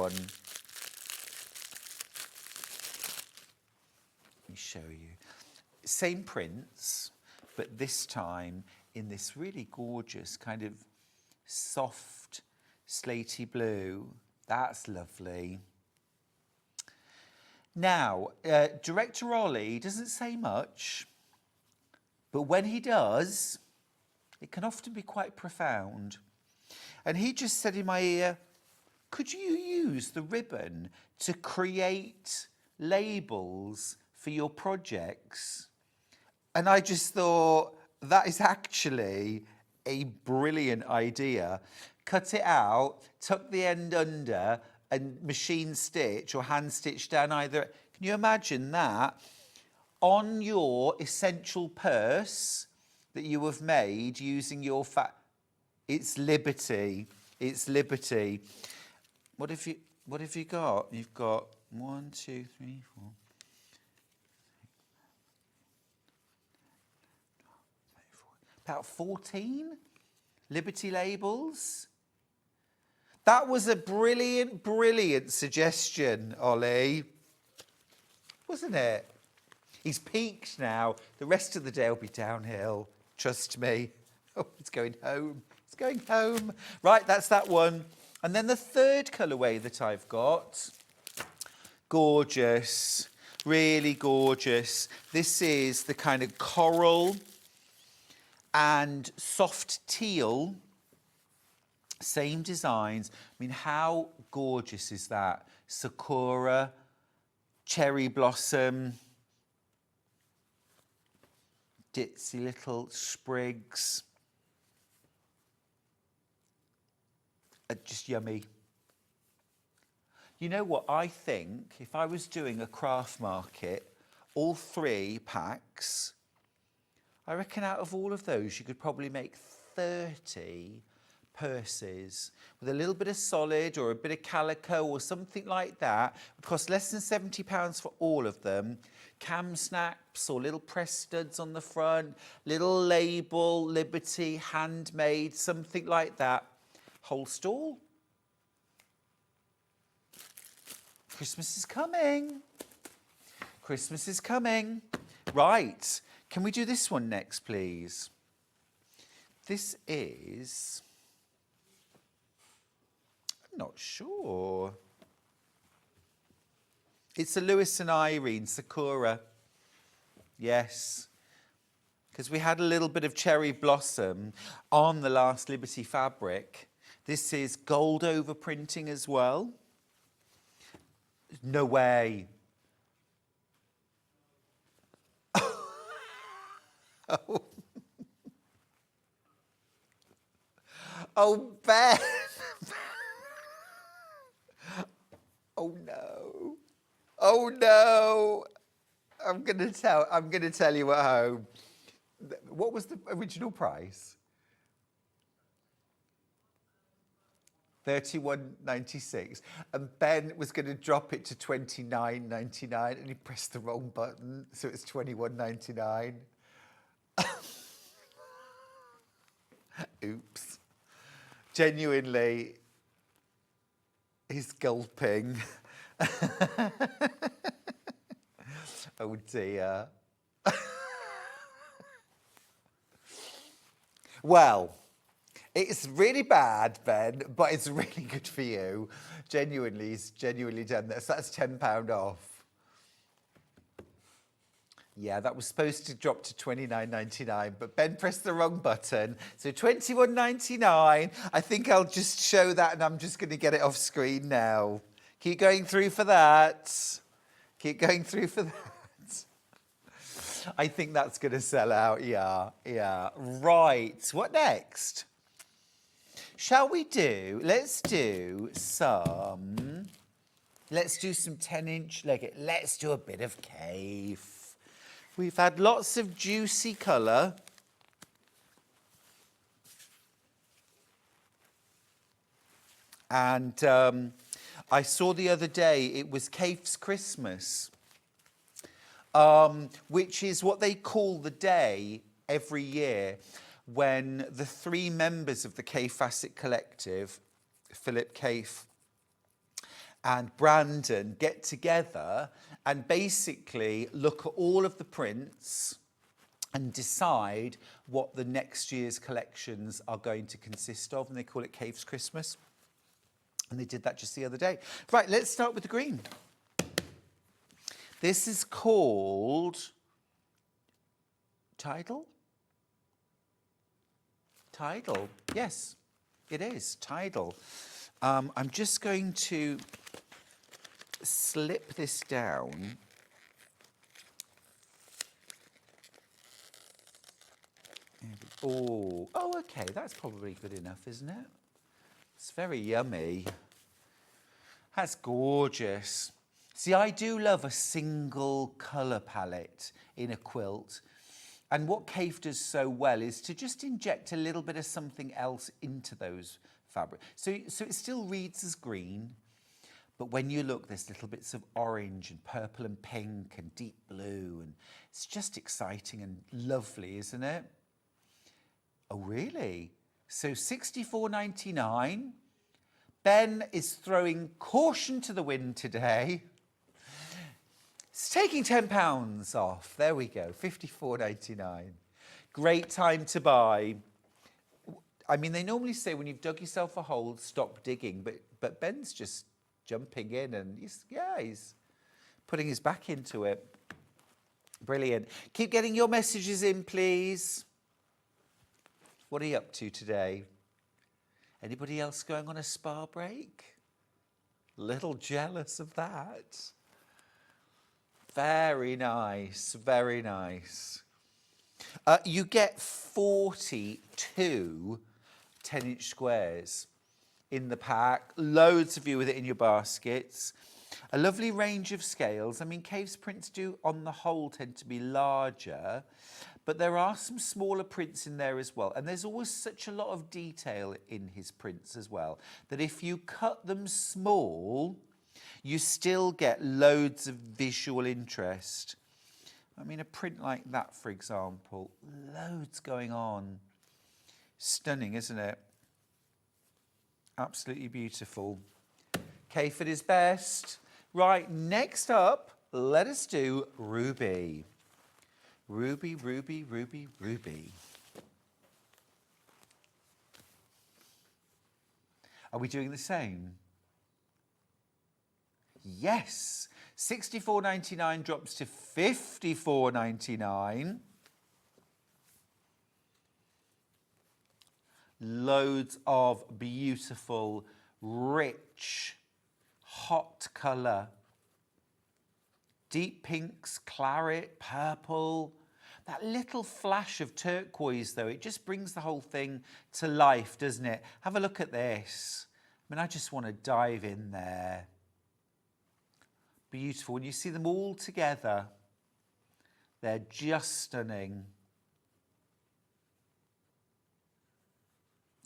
Let me show you. Same prints, but this time in this really gorgeous kind of soft slatey blue. That's lovely. Now, Director Ollie doesn't say much, but when he does, it can often be quite profound. And he just said in my ear, could you use the ribbon to create labels for your projects? And I just thought, that is actually a brilliant idea. Cut it out, tuck the end under, and machine stitch or hand stitch down either. Can you imagine that? On your essential purse that you have made using your fat, it's Liberty. It's Liberty. What have you got? You've got 1, 2, 3, 4. About 14 Liberty labels. That was a brilliant, brilliant suggestion, Ollie. Wasn't it? He's peaked now. The rest of the day will be downhill. Trust me. Oh, it's going home. It's going home. Right, that's that one. And then the third colourway that I've got. Gorgeous. Really gorgeous. This is the kind of coral and soft teal. Same designs. I mean, how gorgeous is that? Sakura, cherry blossom. ditzy little sprigs. Just yummy. You know what, I think if I was doing a craft market, all 3 packs, I reckon out of all of those you could probably make 30 purses with a little bit of solid or a bit of calico or something like that. It would cost less than £70 for all of them. Cam snaps or little press studs on the front, little label, Liberty, handmade, something like that. Whole stall. Christmas is coming. Christmas is coming. Right, can we do this one next, please? This is, I'm not sure. It's a Lewis and Irene Sakura. Yes, because we had a little bit of cherry blossom on the last Liberty fabric. This is gold over printing as well. No way. Oh. Oh, Ben. Oh no. Oh no. I'm gonna tell you at home. What was the original price? $31.96, and Ben was going to drop it to $29.99, and he pressed the wrong button, so it's $21.99. Oops. Genuinely, he's gulping. Oh dear. Well, it's really bad, Ben, but it's really good for you. Genuinely, he's genuinely done this. That's £10 off. Yeah, that was supposed to drop to $29.99, but Ben pressed the wrong button. So $21.99. I think I'll just show that, and I'm just going to get it off screen now. Keep going through for that. Keep going through for that. I think that's going to sell out. Yeah. Right. What next? Shall we do, let's do some 10-inch legged. Let's do a bit of cave. We've had lots of juicy colour. And I saw the other day, it was Caif's Christmas, which is what they call the day every year when the 3 members of the Caif Facet Collective, Philip Caif and Brandon, get together and basically look at all of the prints and decide what the next year's collections are going to consist of, and they call it Caif's Christmas. And they did that just the other day. Right, let's start with the green. This is called Tidal? Tidal, yes, it is, Tidal. I'm just going to slip this down. Oh, okay, that's probably good enough, isn't it? It's very yummy. That's gorgeous. See, I do love a single colour palette in a quilt. And what Caif does so well is to just inject a little bit of something else into those fabrics. So it still reads as green, but when you look, there's little bits of orange and purple and pink and deep blue, and it's just exciting and lovely, isn't it? Oh, really? So $64.99. Ben is throwing caution to the wind today. It's taking £10 off. There we go, $54.99. Great time to buy. I mean, they normally say when you've dug yourself a hole, stop digging, but Ben's just jumping in and he's putting his back into it. Brilliant. Keep getting your messages in, please. What are you up to today? Anybody else going on a spa break? Little jealous of that. Very nice, very nice. You get 42 10-inch squares in the pack. Loads of you with it in your baskets. A lovely range of scales. I mean, Cave's prints do, on the whole, tend to be larger, but there are some smaller prints in there as well. And there's always such a lot of detail in his prints as well, that if you cut them small, you still get loads of visual interest. I mean, a print like that, for example, loads going on. Stunning, isn't it? Absolutely beautiful. Cave at his best. Right, next up, let us do Ruby. Ruby, Ruby, Ruby, Ruby. Are we doing the same? Yes. $64.99 drops to $54.99. Loads of beautiful, rich, hot colour. Deep pinks, claret, purple. That little flash of turquoise, though, it just brings the whole thing to life, doesn't it? Have a look at this. I mean, I just want to dive in there. Beautiful. When you see them all together, they're just stunning.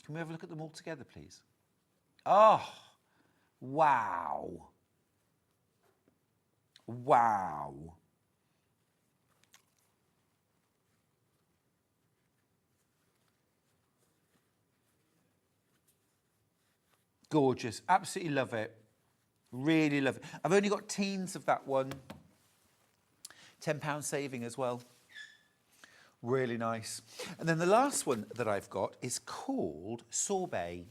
Can we have a look at them all together, please? Oh, wow. Wow. Gorgeous. Absolutely love it. Really love it. I've only got teens of that one. £10 saving as well. Really nice. And then the last one that I've got is called Sorbet.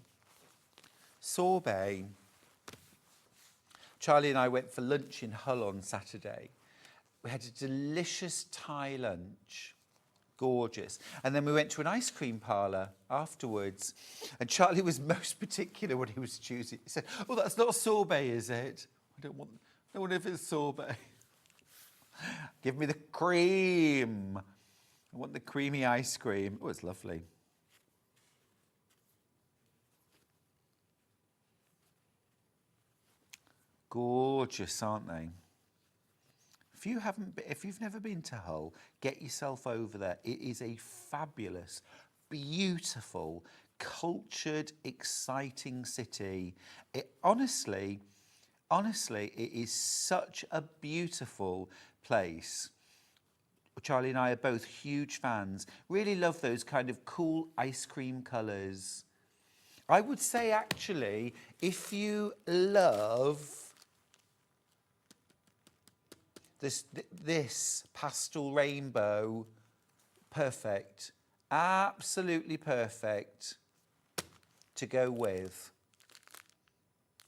Sorbet. Charlie and I went for lunch in Hull on Saturday. We had a delicious Thai lunch. Gorgeous. And then we went to an ice cream parlour afterwards. And Charlie was most particular when he was choosing. He said, "Oh, that's not sorbet, is it? I don't want if it's sorbet. Give me the cream. I want the creamy ice cream." Oh, it's lovely. Gorgeous, aren't they? If you've never been to Hull, get yourself over there. It is a fabulous, beautiful, cultured, exciting city. Honestly, it is such a beautiful place. Charlie and I are both huge fans. Really love those kind of cool ice cream colours. I would say, actually, if you love this pastel rainbow, perfect. Absolutely perfect to go with.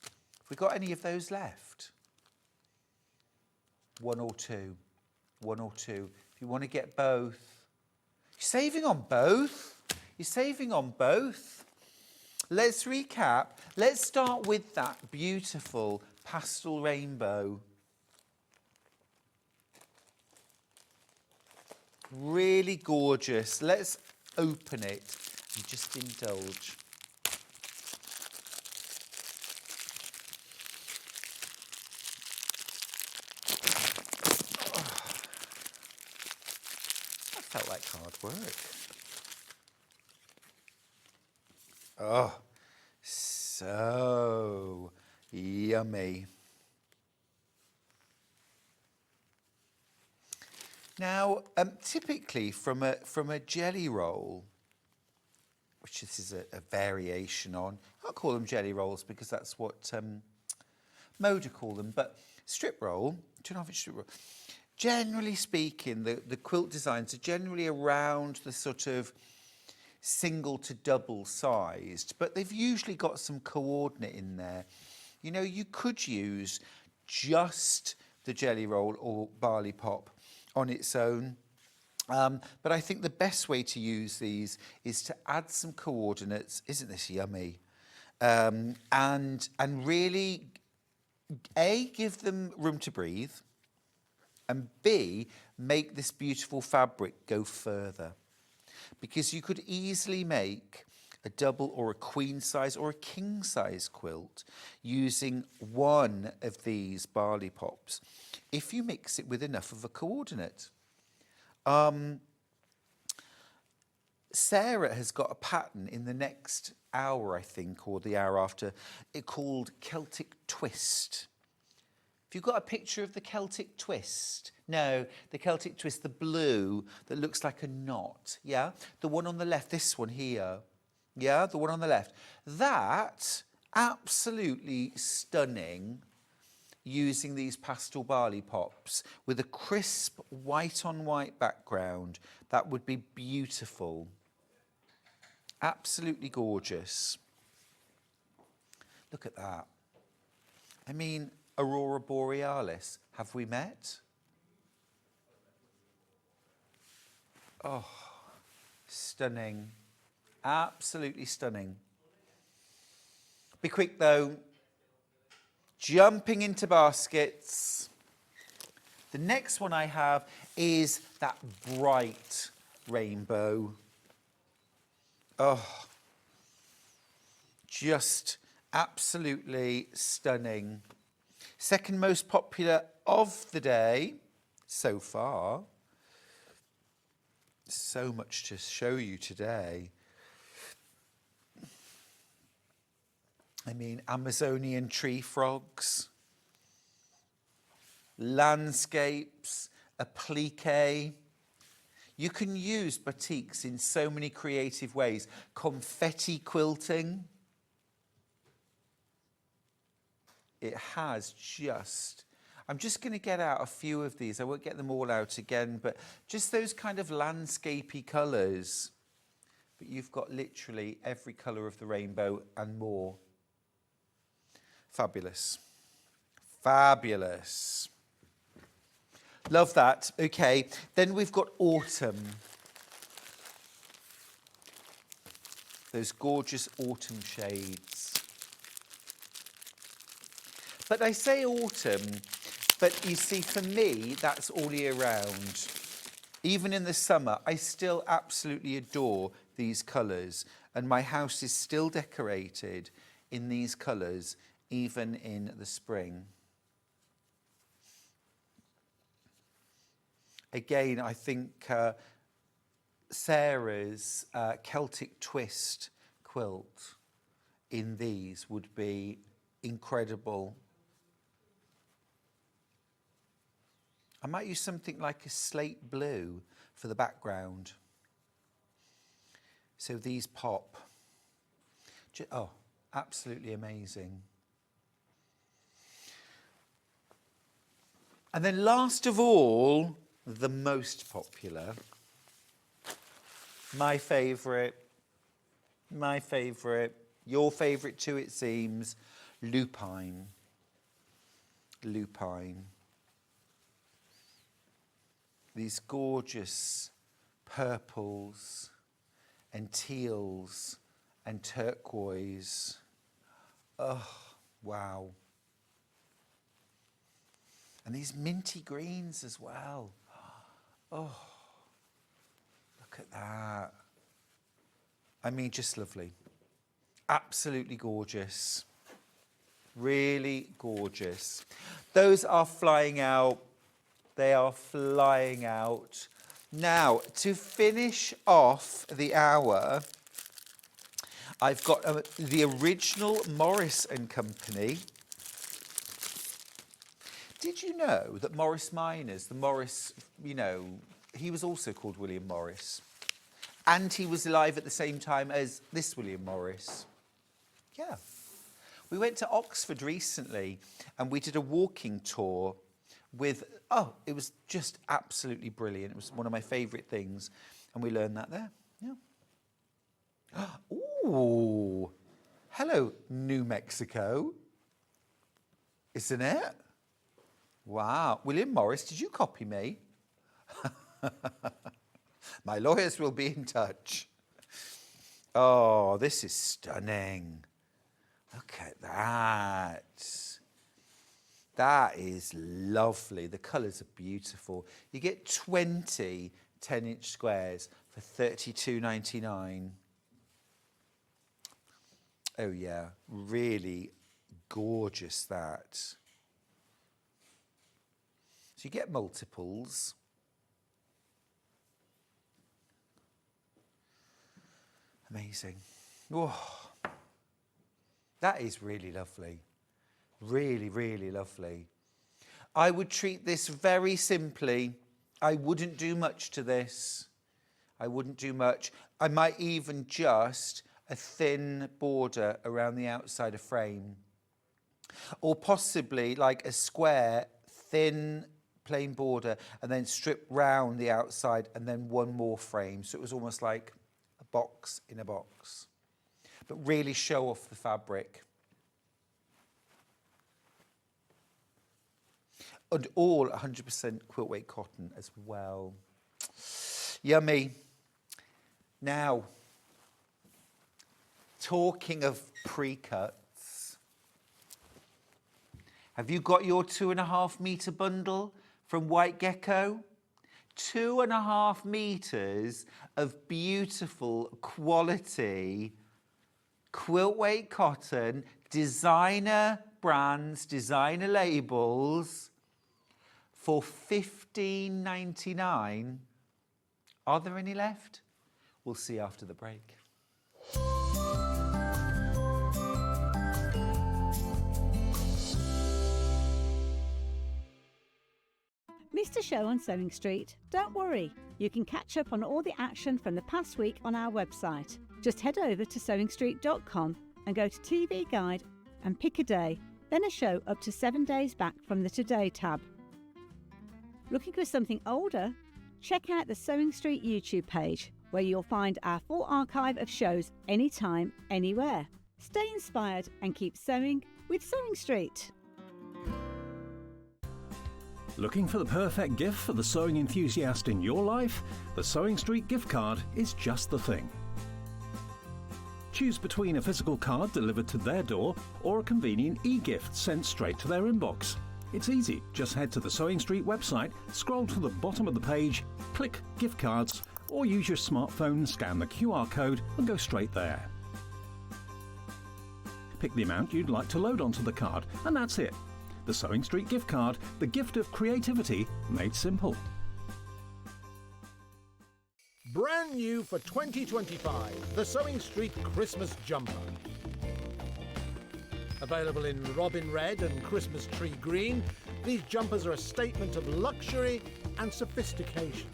Have we got any of those left? One or two. One or two. If you want to get both. You're saving on both. You're saving on both. Let's recap. Let's start with that beautiful pastel rainbow. Really gorgeous. Let's open it and just indulge. Oh, that felt like hard work. Oh, so yummy. Now, typically from a jelly roll, which this is a variation on, I'll call them jelly rolls because that's what Moda call them, but strip roll, 2.5-inch strip roll. Generally speaking, the quilt designs are generally around the sort of single to double sized, but they've usually got some coordinate in there. You know, you could use just the jelly roll or barley pop on its own. But I think the best way to use these is to add some coordinates. Isn't this yummy? And really, give them room to breathe. and B, make this beautiful fabric go further. Because you could easily make a double or a queen size or a king size quilt using one of these barley pops if you mix it with enough of a coordinate. Sarah has got a pattern in the next hour, I think, or the hour after, called Celtic Twist. Have you got a picture of the Celtic Twist? No, the Celtic Twist, the blue that looks like a knot, yeah? The one on the left, this one here, yeah? The one on the left. That, absolutely stunning, using these pastel barley pops with a crisp white on white background. That would be beautiful. Absolutely gorgeous. Look at that. I mean, Aurora Borealis, have we met? Oh, stunning. Absolutely stunning. Be quick though. Jumping into baskets. The next one I have is that bright rainbow. Oh, just absolutely stunning. Second most popular of the day so far. So much to show you today. I mean, Amazonian tree frogs, landscapes, applique. You can use batiks in so many creative ways. Confetti quilting. It has just, I'm just going to get out a few of these. I won't get them all out again, but just those kind of landscapey colours. But you've got literally every colour of the rainbow and more. Fabulous. Fabulous. Love that. Okay, then we've got autumn. Those gorgeous autumn shades. But I say autumn, but you see, for me, that's all year round. Even in the summer, I still absolutely adore these colours. And my house is still decorated in these colours, even in the spring. Again, I think Sarah's Celtic Twist quilt in these would be incredible. I might use something like a slate blue for the background. So these pop. Oh, absolutely amazing. And then last of all, the most popular, my favourite, your favourite too it seems, lupine. Lupine. These gorgeous purples and teals and turquoise. Oh, wow. And these minty greens as well. Oh, look at that. I mean, just lovely. Absolutely gorgeous. Really gorgeous. Those are flying out. They are flying out. Now, to finish off the hour, I've got the original Morris and Company. Did you know that Morris Miners, the Morris, you know, he was also called William Morris. And he was alive at the same time as this William Morris. Yeah. We went to Oxford recently and we did a walking tour with, oh, it was just absolutely brilliant. It was one of my favourite things. And we learned that there. Yeah. Ooh. Hello, New Mexico. Isn't it? Wow. William Morris, did you copy me? My lawyers will be in touch. Oh, this is stunning. Look at that. That is lovely. The colours are beautiful. You get 20 10-inch squares for $32.99. Oh yeah, really gorgeous that. So you get multiples. Amazing. Oh, that is really lovely. Really, really lovely. I would treat this very simply. I wouldn't do much to this. I wouldn't do much. I might even just a thin border around the outside of frame. Or possibly like a square, thin, plain border, and then strip round the outside and then one more frame. So it was almost like a box in a box. But really show off the fabric. And all 100% quilt weight cotton as well. Yummy. Now, talking of pre-cuts, have you got your 2.5 metre bundle from White Gecko? 2.5 metres of beautiful quality quilt weight cotton, designer brands, designer labels, for $15.99. Are there any left? We'll see after the break. Missed a show on Sewing Street? Don't worry, you can catch up on all the action from the past week on our website. Just head over to SewingStreet.com and go to TV Guide and pick a day, then a show up to 7 days back from the Today tab. Looking for something older? Check out the Sewing Street YouTube page, where you'll find our full archive of shows anytime, anywhere. Stay inspired and keep sewing with Sewing Street. Looking for the perfect gift for the sewing enthusiast in your life? The Sewing Street gift card is just the thing. Choose between a physical card delivered to their door or a convenient e-gift sent straight to their inbox. It's easy. Just head to the Sewing Street website, scroll to the bottom of the page, click Gift Cards, or use your smartphone, scan the QR code and go straight there. Pick the amount you'd like to load onto the card, and that's it. The Sewing Street gift card, the gift of creativity made simple. Brand new for 2025, the Sewing Street Christmas Jumper. Available in robin red and Christmas tree green, these jumpers are a statement of luxury and sophistication.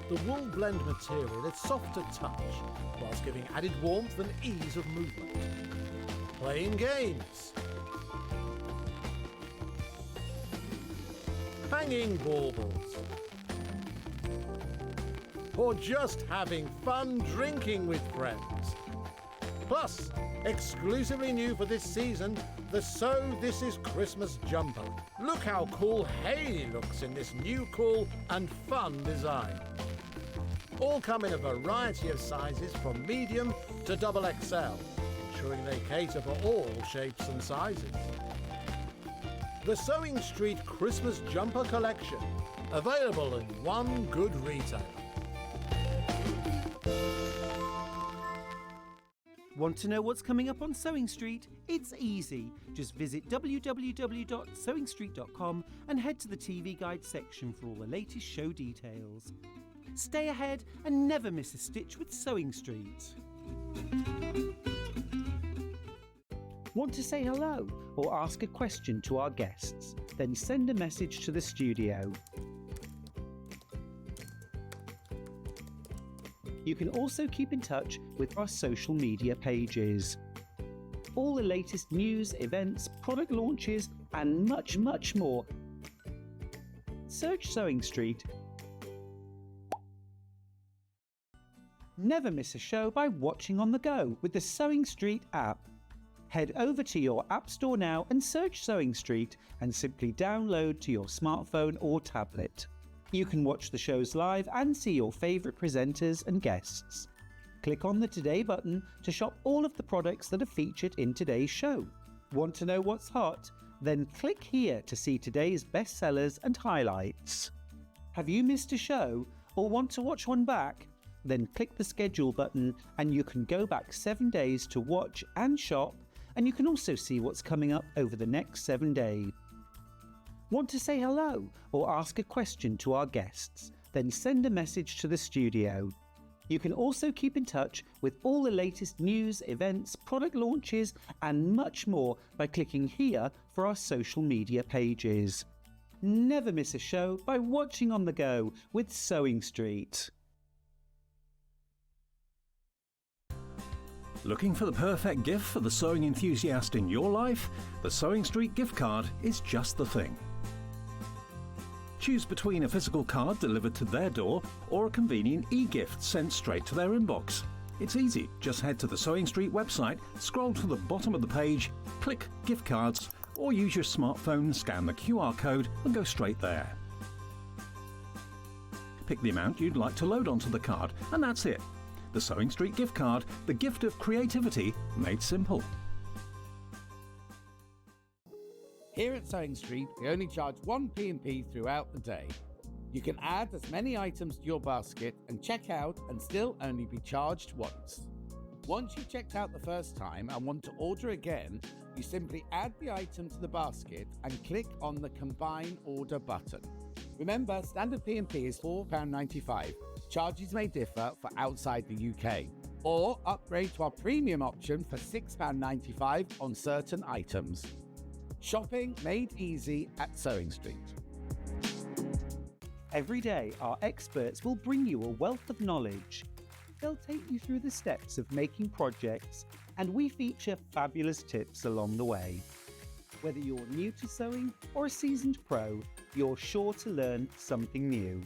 The wool blend material is soft to touch, whilst giving added warmth and ease of movement. Playing games, hanging baubles, or just having fun drinking with friends. Plus, exclusively new for this season, the Sew This Is Christmas Jumper. Look how cool Hayley looks in this new cool and fun design. All come in a variety of sizes from medium to XXL, ensuring they cater for all shapes and sizes. The Sewing Street Christmas Jumper Collection, available in one good retailer. Want to know what's coming up on Sewing Street? It's easy. Just visit www.sewingstreet.com and head to the TV Guide section for all the latest show details. Stay ahead and never miss a stitch with Sewing Street. Want to say hello or ask a question to our guests? Then send a message to the studio. You can also keep in touch with our social media pages. All the latest news, events, product launches, and much, much more. Search Sewing Street. Never miss a show by watching on the go with the Sewing Street app. Head over to your App Store now and search Sewing Street and simply download to your smartphone or tablet. You can watch the shows live and see your favourite presenters and guests. Click on the Today button to shop all of the products that are featured in today's show. Want to know what's hot? Then click here to see today's bestsellers and highlights. Have you missed a show or want to watch one back? Then click the schedule button and you can go back 7 days to watch and shop, and you can also see what's coming up over the next 7 days. Want to say hello or ask a question to our guests? Then send a message to the studio. You can also keep in touch with all the latest news, events, product launches and much more by clicking here for our social media pages. Never miss a show by watching on the go with SewingStreet. Looking for the perfect gift for the sewing enthusiast in your life? The SewingStreet gift card is just the thing. Choose between a physical card delivered to their door or a convenient e-gift sent straight to their inbox. It's easy, just head to the SewingStreet website, scroll to the bottom of the page, click gift cards, or use your smartphone, scan the QR code and go straight there. Pick the amount you'd like to load onto the card and that's it. The SewingStreet gift card, the gift of creativity made simple. Here at SewingStreet, we only charge one P&P throughout the day. You can add as many items to your basket and check out and still only be charged once. Once you've checked out the first time and want to order again, you simply add the item to the basket and click on the Combine Order button. Remember, standard P&P is £4.95. Charges may differ for outside the UK. Or upgrade to our premium option for £6.95 on certain items. Shopping made easy at SewingStreet. Every day, our experts will bring you a wealth of knowledge. They'll take you through the steps of making projects, and we feature fabulous tips along the way. Whether you're new to sewing or a seasoned pro, you're sure to learn something new.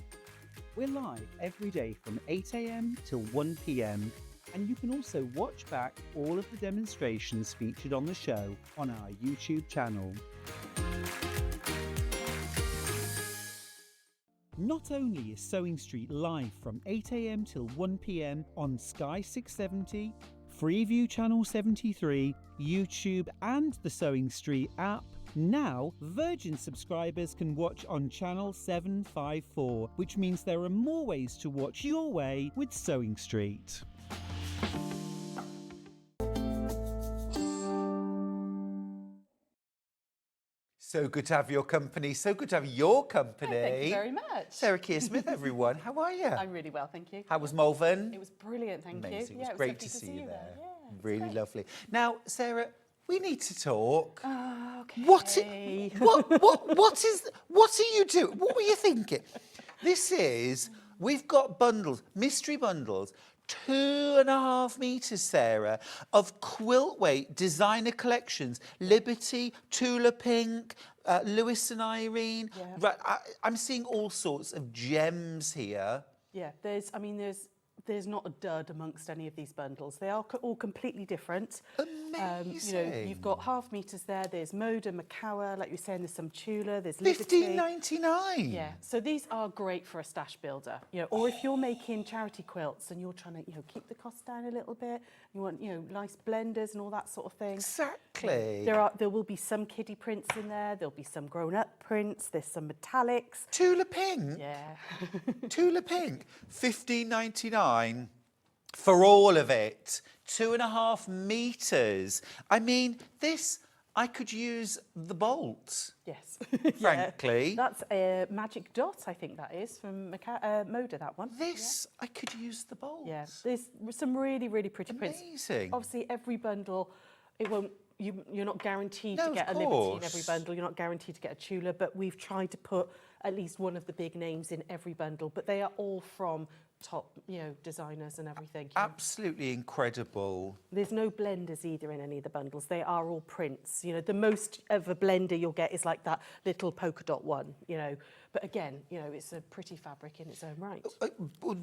We're live every day from 8 a.m. till 1 p.m. and you can also watch back all of the demonstrations featured on the show on our YouTube channel. Not only is SewingStreet live from 8 a.m. till 1 p.m. on Sky 670, Freeview Channel 73, YouTube and the SewingStreet app, now Virgin subscribers can watch on Channel 754, which means there are more ways to watch your way with SewingStreet. So good to have your company. So good to have your company. Thank you very much. Sara Kear-Smith, everyone. How are you? I'm really well, thank you. How was Malvern? It was brilliant, thank Amazing. you. It was great to see you there. Yeah, it was Really great. lovely. Now, Sarah, we need to talk. Oh, okay. What are you doing? What were you thinking? We've got bundles, mystery bundles, 2.5 meters, Sarah, of quilt weight designer collections. Liberty, Tula Pink, Lewis and Irene. Yeah. Right, I'm seeing all sorts of gems here. Yeah, there's not a dud amongst any of these bundles. They are all completely different. Amazing. You've got half meters there. There's Moda, Macawa, like you're saying. There's some Tula. There's Liberty. $15.99. Yeah, so these are great for a stash builder, or if you're making charity quilts and you're trying to, keep the cost down a little bit. You want, nice blenders and all that sort of thing. Exactly. There will be some kiddie prints in there. There'll be some grown-up prints. There's some metallics. Tula Pink. Yeah. Tula Pink, $15.99 for all of it. 2.5 meters. I mean, I could use the bolt. Yes. Frankly. Yeah. That's a Magic Dot, I think that is, from Moda, that one. I could use the bolt. Yeah. There's some really, really pretty prints. Amazing. Obviously, every bundle, you're not guaranteed No, to get a of Liberty in course. every bundle. You're not guaranteed to get a Tula, but we've tried to put at least one of the big names in every bundle. But they are all from top, designers and everything. Absolutely incredible. There's no blenders either in any of the bundles. They are all prints. The most of a blender you'll get is like that little polka dot one, But again, it's a pretty fabric in its own right.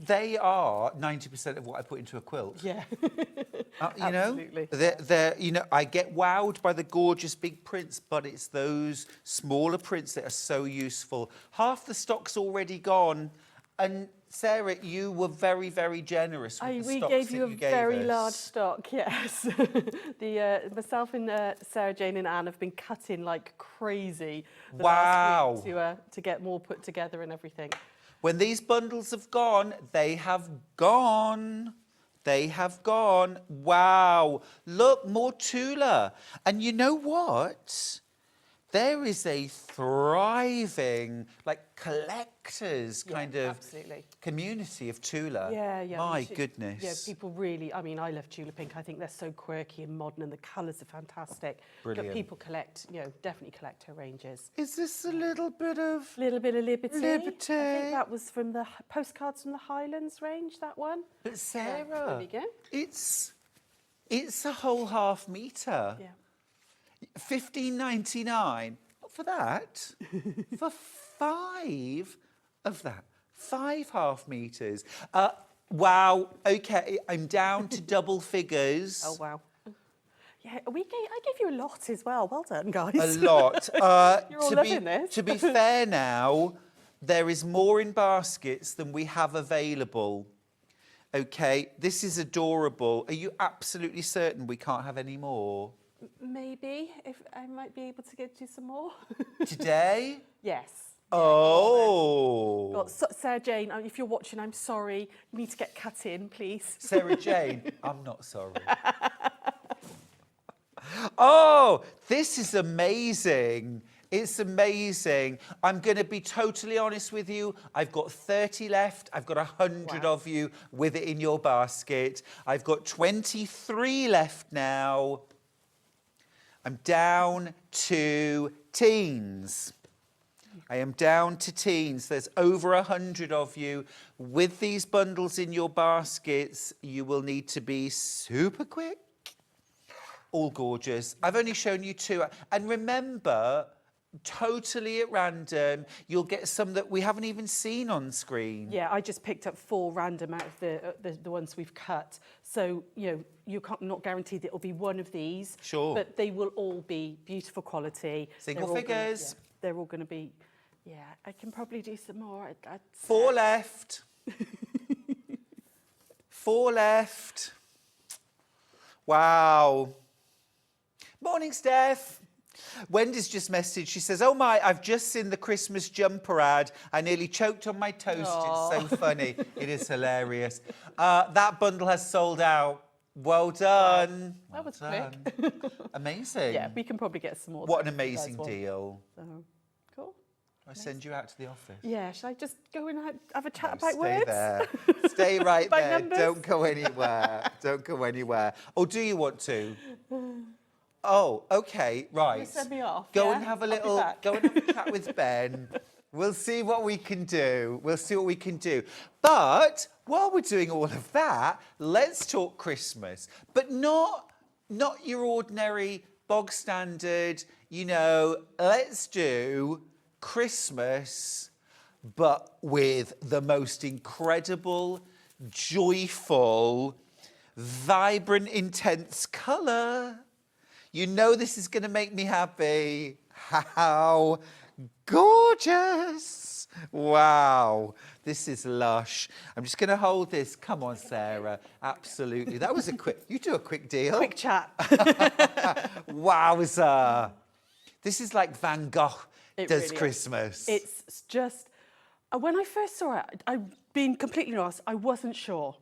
They are 90% of what I put into a quilt. Yeah. Absolutely. They're, I get wowed by the gorgeous big prints, but it's those smaller prints that are so useful. Half the stock's already gone. And Sarah, you were very, very generous with the We stocks gave that you a gave very us. large stock, yes. Myself and Sarah Jane and Anne have been cutting like crazy the last week to get more put together and everything. When these bundles have gone, they have gone. They have gone. Wow. Look, more Tula. And you know what? There is a thriving, like, collectors kind of absolutely. community of Tula. Yeah. My goodness. Yeah, people really, I mean, I love Tula Pink. I think they're so quirky and modern and the colours are fantastic. Brilliant. But people collect, definitely collect her ranges. Is this a little bit of... Little bit of Liberty. I Liberty. think that was from the Postcards from the Highlands range, that one. But Sarah, there we go. it's a whole half metre. Yeah. $15.99. Not for that. For 5 of that. 5 half meters. Wow. Okay, I'm down to double figures. Oh, wow. Yeah, I gave you a lot as well. Well done, guys. A lot. You're all loving this. To be fair now, there is more in baskets than we have available. Okay, this is adorable. Are you absolutely certain we can't have any more? Maybe, if I might be able to get you some more. Today? Yes. Oh. Got Sarah Jane, if you're watching, I'm sorry. You need to get cut in, please. Sarah Jane, I'm not sorry. Oh, this is amazing. It's amazing. I'm going to be totally honest with you. I've got 30 left. I've got 100 of you with it in your basket. I've got 23 left now. I'm down to teens. I am down to teens. There's over 100 of you. With these bundles in your baskets, you will need to be super quick. All gorgeous. I've only shown you 2. And remember, totally at random, you'll get some that we haven't even seen on screen. Yeah, I just picked up 4 random out of the ones we've cut. So, you can't not guaranteed that it'll be one of these. Sure. But they will all be beautiful quality. Single figures. They're all going to be, I can probably do some more. 4 left. 4 left. Wow. Morning, Steph. Wendy's just messaged. She says, oh my, I've just seen the Christmas jumper ad. I nearly choked on my toast. Aww. It's so funny. It is hilarious. That bundle has sold out. Well done. That was Well quick. done. Amazing. Yeah, we can probably get some more. What an if you guys amazing want. deal. So, cool. I send you out to the office. Yeah, should I just go and have a chat No, about stay words? there. Stay right About there. numbers? Don't go anywhere. Don't go anywhere. Or do you want to? Oh, okay, right. You send me off, Go yeah? and have a I'll be little. back. Go and have a chat with Ben. We'll see what we can do. We'll see what we can do. But while we're doing all of that, let's talk Christmas. But not your ordinary bog standard. Let's do Christmas, but with the most incredible, joyful, vibrant, intense colour. This is going to make me happy. How gorgeous. Wow. This is lush. I'm just going to hold this. Come on, Sarah. Absolutely. That was you do a quick deal. Quick chat. Wowza. This is like Van Gogh does really is. Christmas. It's just, when I first saw it, I've been completely honest, I wasn't sure.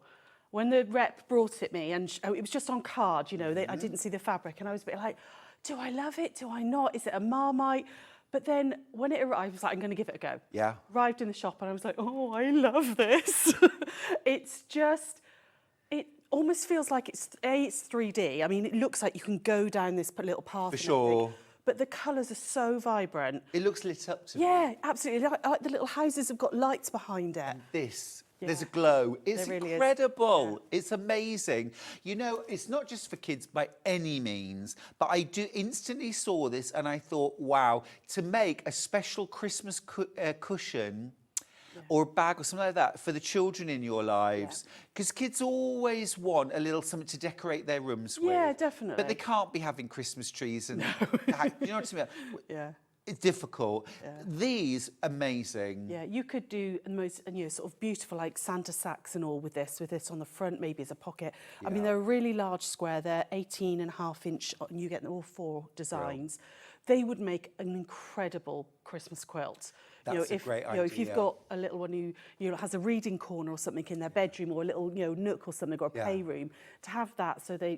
When the rep brought it me, and it was just on card, I didn't see the fabric, and I was a bit like, do I love it? Do I not? Is it a Marmite? But then when it arrived, I was like, I'm going to give it a go. Yeah. Arrived in the shop, and I was like, oh, I love this. It's just, it almost feels like it's 3D. I mean, it looks like you can go down this little path. For sure. But the colours are so vibrant. It looks lit up to me. Yeah, absolutely. Like the little houses have got lights behind it. There's a glow. It's There really is. incredible. Yeah. It's amazing. It's not just for kids by any means, but I instantly saw this and I thought, wow, to make a special Christmas cushion or a bag or something like that for the children in your lives. Because kids always want a little something to decorate their rooms with. Yeah, definitely. But they can't be having Christmas trees and, you know what I mean? Yeah. It's difficult. These, amazing. Yeah, you could do the most, sort of beautiful, like Santa sacks and all with this on the front, maybe as a pocket. I mean, they're a really large square. They're 18.5 inch, and you get all 4 designs. They would make an incredible Christmas quilt. That's a great idea. If you've got a little one who has a reading corner or something in their bedroom, or a little nook or something, or a playroom, to have that, so they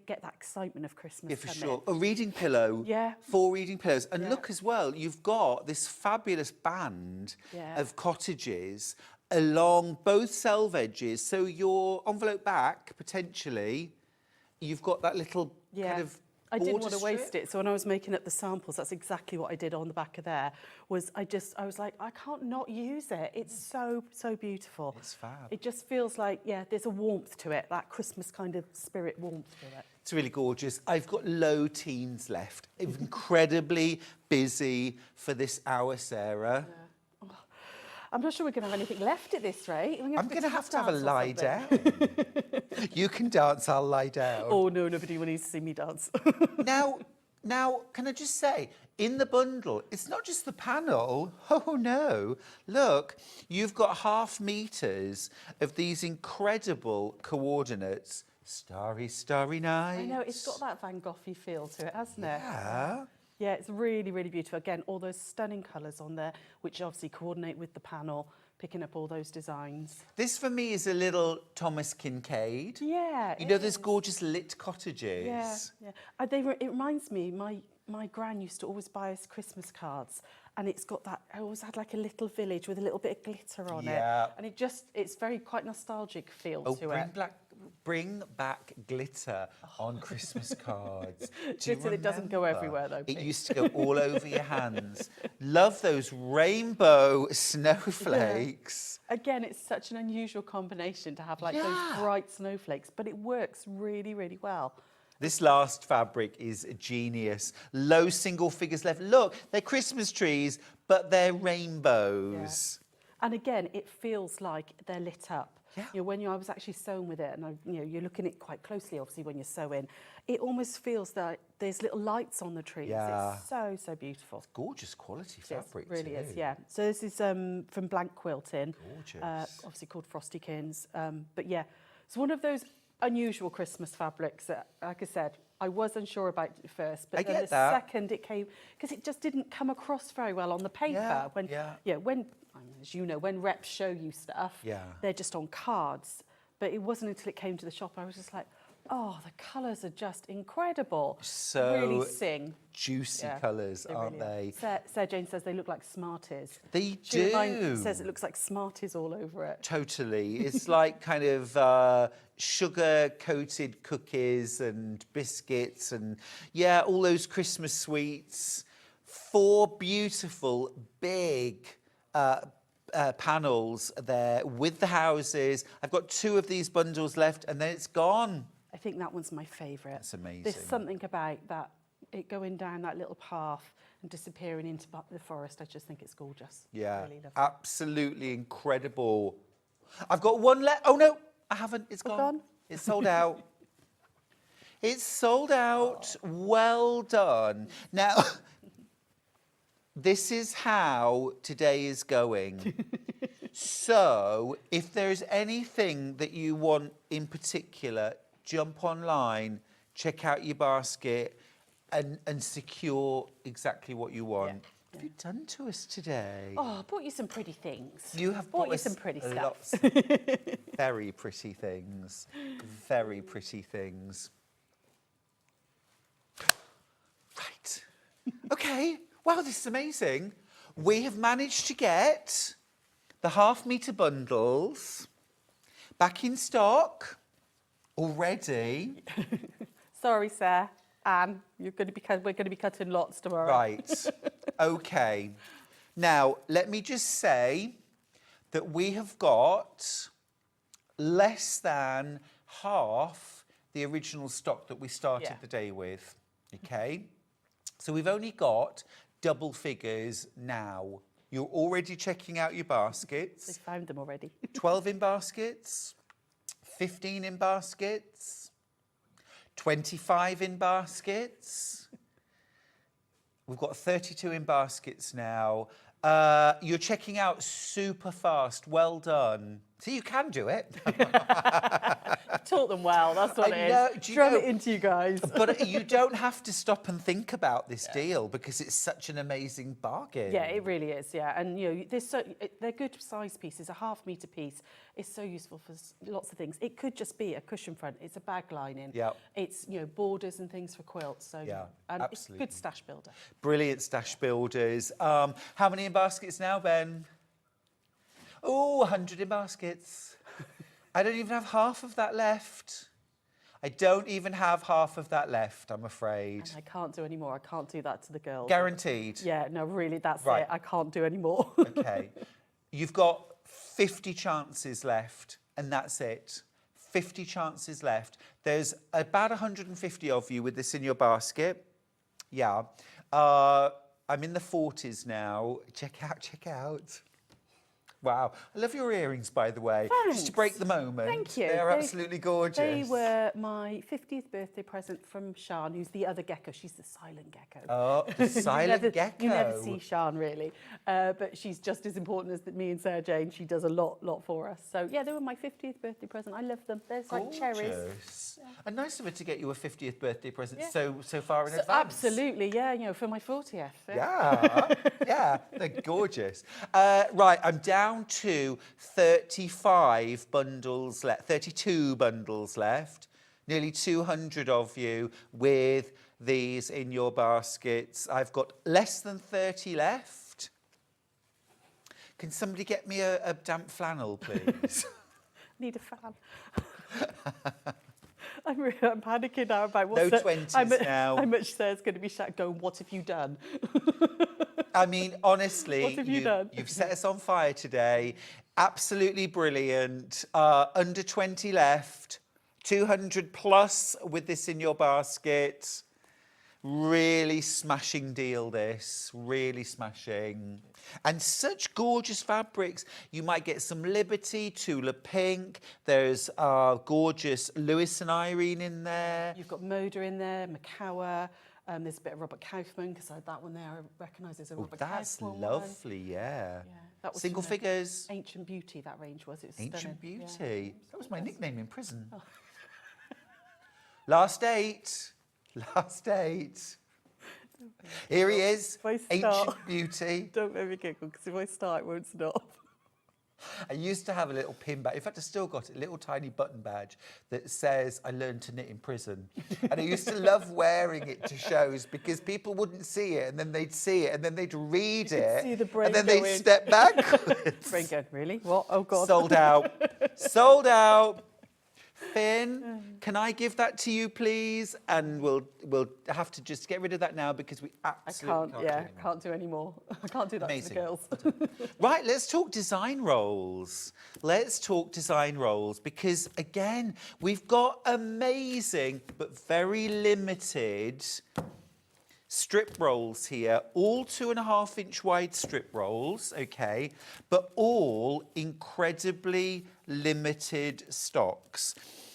get that excitement of Christmas. Yeah, for sure. A reading pillow. Yeah. 4 reading pillows. And look as well, you've got this fabulous band of cottages along both selvage edges. So your envelope back, potentially, you've got that little kind of I didn't border want to strip. waste it, so when I was making up the samples, that's exactly what I did on the back of there. I was like, I can't not use it. It's so beautiful. It's fab. It just feels like, there's a warmth to it, that Christmas kind of spirit warmth to it. It's really gorgeous. I've got low teens left. Incredibly busy for this hour, Sarah. Yeah. Oh, I'm not sure we're going to have anything left at this rate. I'm going to have to have a dance or lie something. down. You can dance, I'll lie down. Oh, no, nobody will need to see me dance. Now, can I just say, in the bundle, it's not just the panel. Oh, no. Look, you've got 0.5 meters of these incredible coordinates. Starry, starry night. I know, it's got that Van Gogh-y feel to it, hasn't it? Yeah. Yeah, it's really beautiful. Again, all those stunning colours on there, which obviously coordinate with the panel, picking up all those designs. This, for me, is a little Thomas Kincaid. Yeah. You know those gorgeous lit cottages? Yeah. It reminds me, my gran used to always buy us Christmas cards, and it's got that, I always had like a little village with a little bit of glitter on it. And it's very quite nostalgic feel to it. Bring back glitter on Christmas cards. Glitter that doesn't go everywhere, though, It please. used to go all over your hands. Love those rainbow snowflakes. Again, it's such an unusual combination to have like those bright snowflakes, but it works really well. This last fabric is genius. Low single figures left. Look, they're Christmas trees, but they're rainbows. Yeah. And again, it feels like they're lit up. Yeah. When I was actually sewing with it, and you're looking at it quite closely, obviously, when you're sewing, it almost feels that there's little lights on the trees. Yeah. It's so beautiful. It's gorgeous quality fabric, It really too. is, yeah. So this is from Blank Quilting. Gorgeous. Obviously called Frostykins. But yeah, it's one of those unusual Christmas fabrics that, like I said, I was unsure about it first, but then the second it came, because it just didn't come across very well on the paper. When as you know, when reps show you stuff, they're just on cards. But it wasn't until it came to the shop I was just like, oh, the colours are just incredible. So really sing. Juicy colours, aren't they? Sarah Jane says they look like Smarties. They She do. says it looks like Smarties all over it. Totally. It's like kind of sugar-coated cookies and biscuits and, all those Christmas sweets. 4 beautiful, big panels there with the houses. I've got 2 of these bundles left and then it's gone. I think that one's my favourite. That's amazing. There's something about that, it going down that little path and disappearing into the forest. I just think it's gorgeous. Yeah, Really lovely. absolutely incredible. I've got one left. Oh, no, I haven't. It's gone. It's sold out. It's sold out. Oh. Well done. Now, this is how today is going. So, if there's anything that you want in particular, jump online, check out your basket, and secure exactly what you want. Yeah. What have you done to us today? Oh, I bought you some pretty things. You have bought bought you us some pretty stuff. lots of very pretty things. Very pretty things. Right. Okay. Wow, this is amazing. We have managed to get the 1/2 meter bundles back in stock already. Sorry, Sarah. Anne, we're going to be cutting lots tomorrow. Right. Okay. Now, let me just say that we have got less than half the original stock that we started the day with. Okay? So we've only got double figures now. You're already checking out your baskets. We found them already. 12 in baskets, 15 in baskets, 25 in baskets. We've got 32 in baskets now. You're checking out super fast. Well done. So you can do it. Taught them well, that's what I it know, is. do you Drum know- it into you guys. But you don't have to stop and think about this deal because it's such an amazing bargain. Yeah, it really is, yeah. And, you know, they're good size pieces, a ½ metre piece. It's so useful for lots of things. It could just be a cushion front. It's a bag lining. Yeah. It's, you know, borders and things for quilts. So, Yeah, and it's a absolutely. good stash builder. Brilliant stash builders. How many in baskets now, Ben? Oh, 100 in baskets. I don't even have half of that left. I don't even have half of that left, I'm afraid. And I can't do any more. I can't do that to the girls. Guaranteed. Yeah, no, really, that's Right. it. I can't do any more. Okay. You've got 50 chances left, and that's it. 50 chances left. There's about 150 of you with this in your basket. Yeah. I'm in the 40s now. Check out, check out. Wow. I love your earrings, by the way. Just to Thanks. break the moment. Thank you. They're absolutely gorgeous. They were my 50th birthday present from Sian, who's the other gecko. She's the silent gecko. Oh, the silent gecko. You never see Sian, really. But she's just as important as me and Sarah Jane. She does a lot for us. So, yeah, they were my 50th birthday present. I love them. They're like cherries. Gorgeous. And nice of her to get you a 50th birthday present Yeah. so far in advance. Absolutely, yeah, you know, for my 40th. Yeah, yeah, they're gorgeous. Right, I'm down to 35 bundles left, 32 bundles left. Nearly 200 of you with these in your baskets. I've got less than 30 left. Can somebody get me a damp flannel, please? Need a fan. I'm panicking now about No 20s now. How much Sarah's going to be going, what have you done? I mean, honestly, What have you done? You've set us on fire today. Absolutely brilliant. Under 20 left. 200 plus with this in your basket. Really smashing deal, this. Really smashing. And such gorgeous fabrics. You might get some Liberty, Tula Pink. There's gorgeous Lewis and Irene in there. You've got Moda in there, Macawa. There's a bit of Robert Kaufman, because that one there I recognise as a Robert That's Kaufman lovely, yeah. one. Yeah, that was Single from figures. Ancient Beauty, that range was. It was Ancient stunning. Beauty. Yeah. That was my nickname in prison. Last eight. Last eight. Here he is. If I Ancient start- Beauty. Don't make me giggle, because if I start, it won't stop. I used to have a little pin badge. In fact, I still got it, a little tiny button badge that says, I learned to knit in prison. And I used to love wearing it to shows because people wouldn't see it and then they'd see it and then they'd read it. see the brain and then go they'd in. step backwards. Brain going, really? What? Oh, God. Sold out. Sold out. Finn, can I give that to you, please? And we'll have to just get rid of that now because we I absolutely can't do any more. I can't do that Amazing. to the girls. Right, let's talk design rolls. Let's talk design rolls because, again, we've got amazing but very limited strip rolls here, all 2.5 inch wide strip rolls, okay, but all incredibly limited stocks.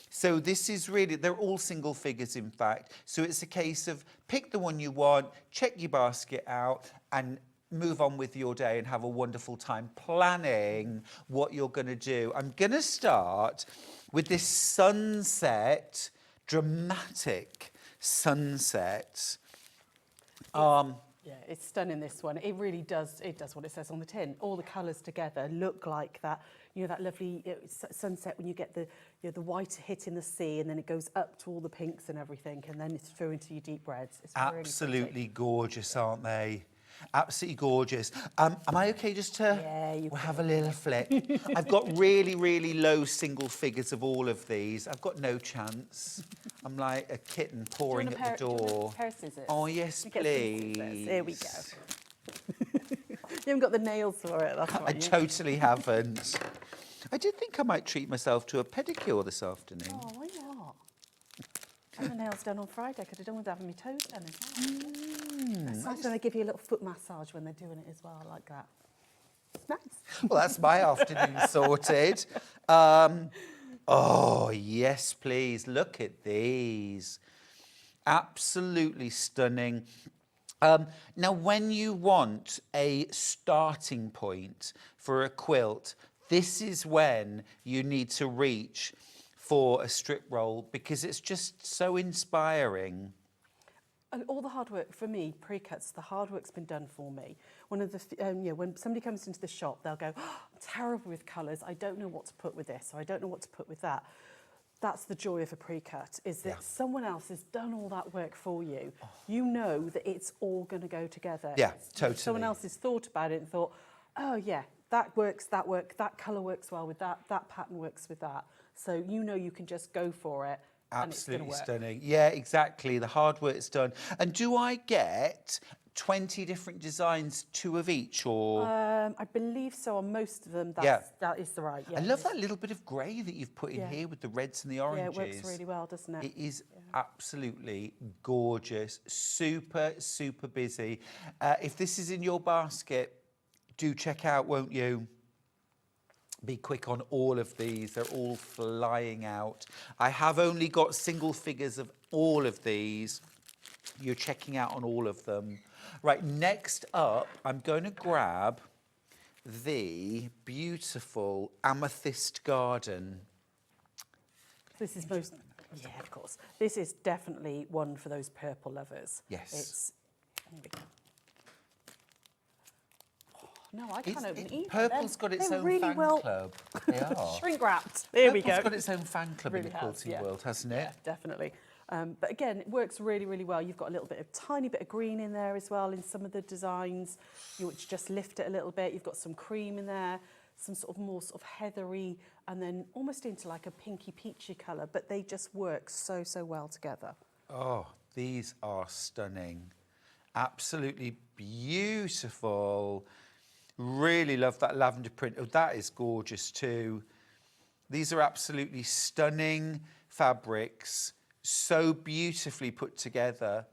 So this is really, they're all single figures in fact. So it's a case of pick the one you want, check your basket out and move on with your day and have a wonderful time planning what you're going to do. I'm going to start with this sunset, dramatic sunset. Yeah, it's stunning, this one. It really does. It does what it says on the tin. All the colours together look like that. You know, that lovely sunset when you get the the white hitting the sea, and then it goes up to all the pinks and everything, and then it's through into your deep reds. It's really Absolutely pretty. gorgeous, aren't they? Absolutely gorgeous. Am I okay just to Yeah, you we'll have a little flick? I've got really, really low single figures of all of these. I've got no chance. I'm like a kitten Do you pouring want at the do you want door. a pair of scissors? Oh, yes, You get some scissors. please. Here we go. You haven't got the nails for it, that's I right. totally haven't. I did think I might treat myself to a pedicure this afternoon. Oh, why not? I had my nails done on Friday. Could have done with having my toes done as well. It's nice when they give you a little foot massage when they're doing it as well, like that. It's nice. Well, that's my afternoon sorted. Oh, yes, please. Look at these. Absolutely stunning. Now, when you want a starting point for a quilt, this is when you need to reach for a strip roll because it's just so inspiring. And all the hard work, for me, pre-cuts, the hard work's been done for me. One of the, when somebody comes into the shop, they'll go, oh, I'm terrible with colours, I don't know what to put with this, or I don't know what to put with that. That's the joy of a pre-cut, is that someone else has done all that work for you. You know that it's all going to go together. Yeah, totally. Someone else has thought about it and thought, oh yeah, that colour works well with that pattern works with that. So you know you can just go for it. Absolutely stunning. Yeah, exactly. The hard work's done. And do I get 20 different designs, 2 of each, or? I believe so on most of them. That is the right. Yeah, I love that little bit of grey that you've put in here with the reds and the oranges. Yeah, it works really well, doesn't it? It is absolutely gorgeous. Super, super busy. If this is in your basket, do check out, won't you? Be quick on all of these. They're all flying out. I have only got single figures of all of these. You're checking out on all of them. Right, next up, I'm going to grab the beautiful Amethyst Garden. This is most, yeah, of course. This is definitely one for those purple lovers. Yes. Here we go. No, I can't open either. Purple's got its own really fan club. They are. Shrink wrapped. There we go. Purple's got its own fan club in the Really quilting has, world, hasn't it? Yeah, definitely. But again, it works really, really well. You've got a little bit of tiny bit of green in there as well in some of the designs, which just lift it a little bit. You've got some cream in there, some sort of more sort of heathery, and then almost into like a pinky peachy colour. But they just work so, so well together. Oh, these are stunning. Absolutely beautiful. Really love that lavender print. Oh, that is gorgeous too. These are absolutely stunning fabrics, so beautifully put together.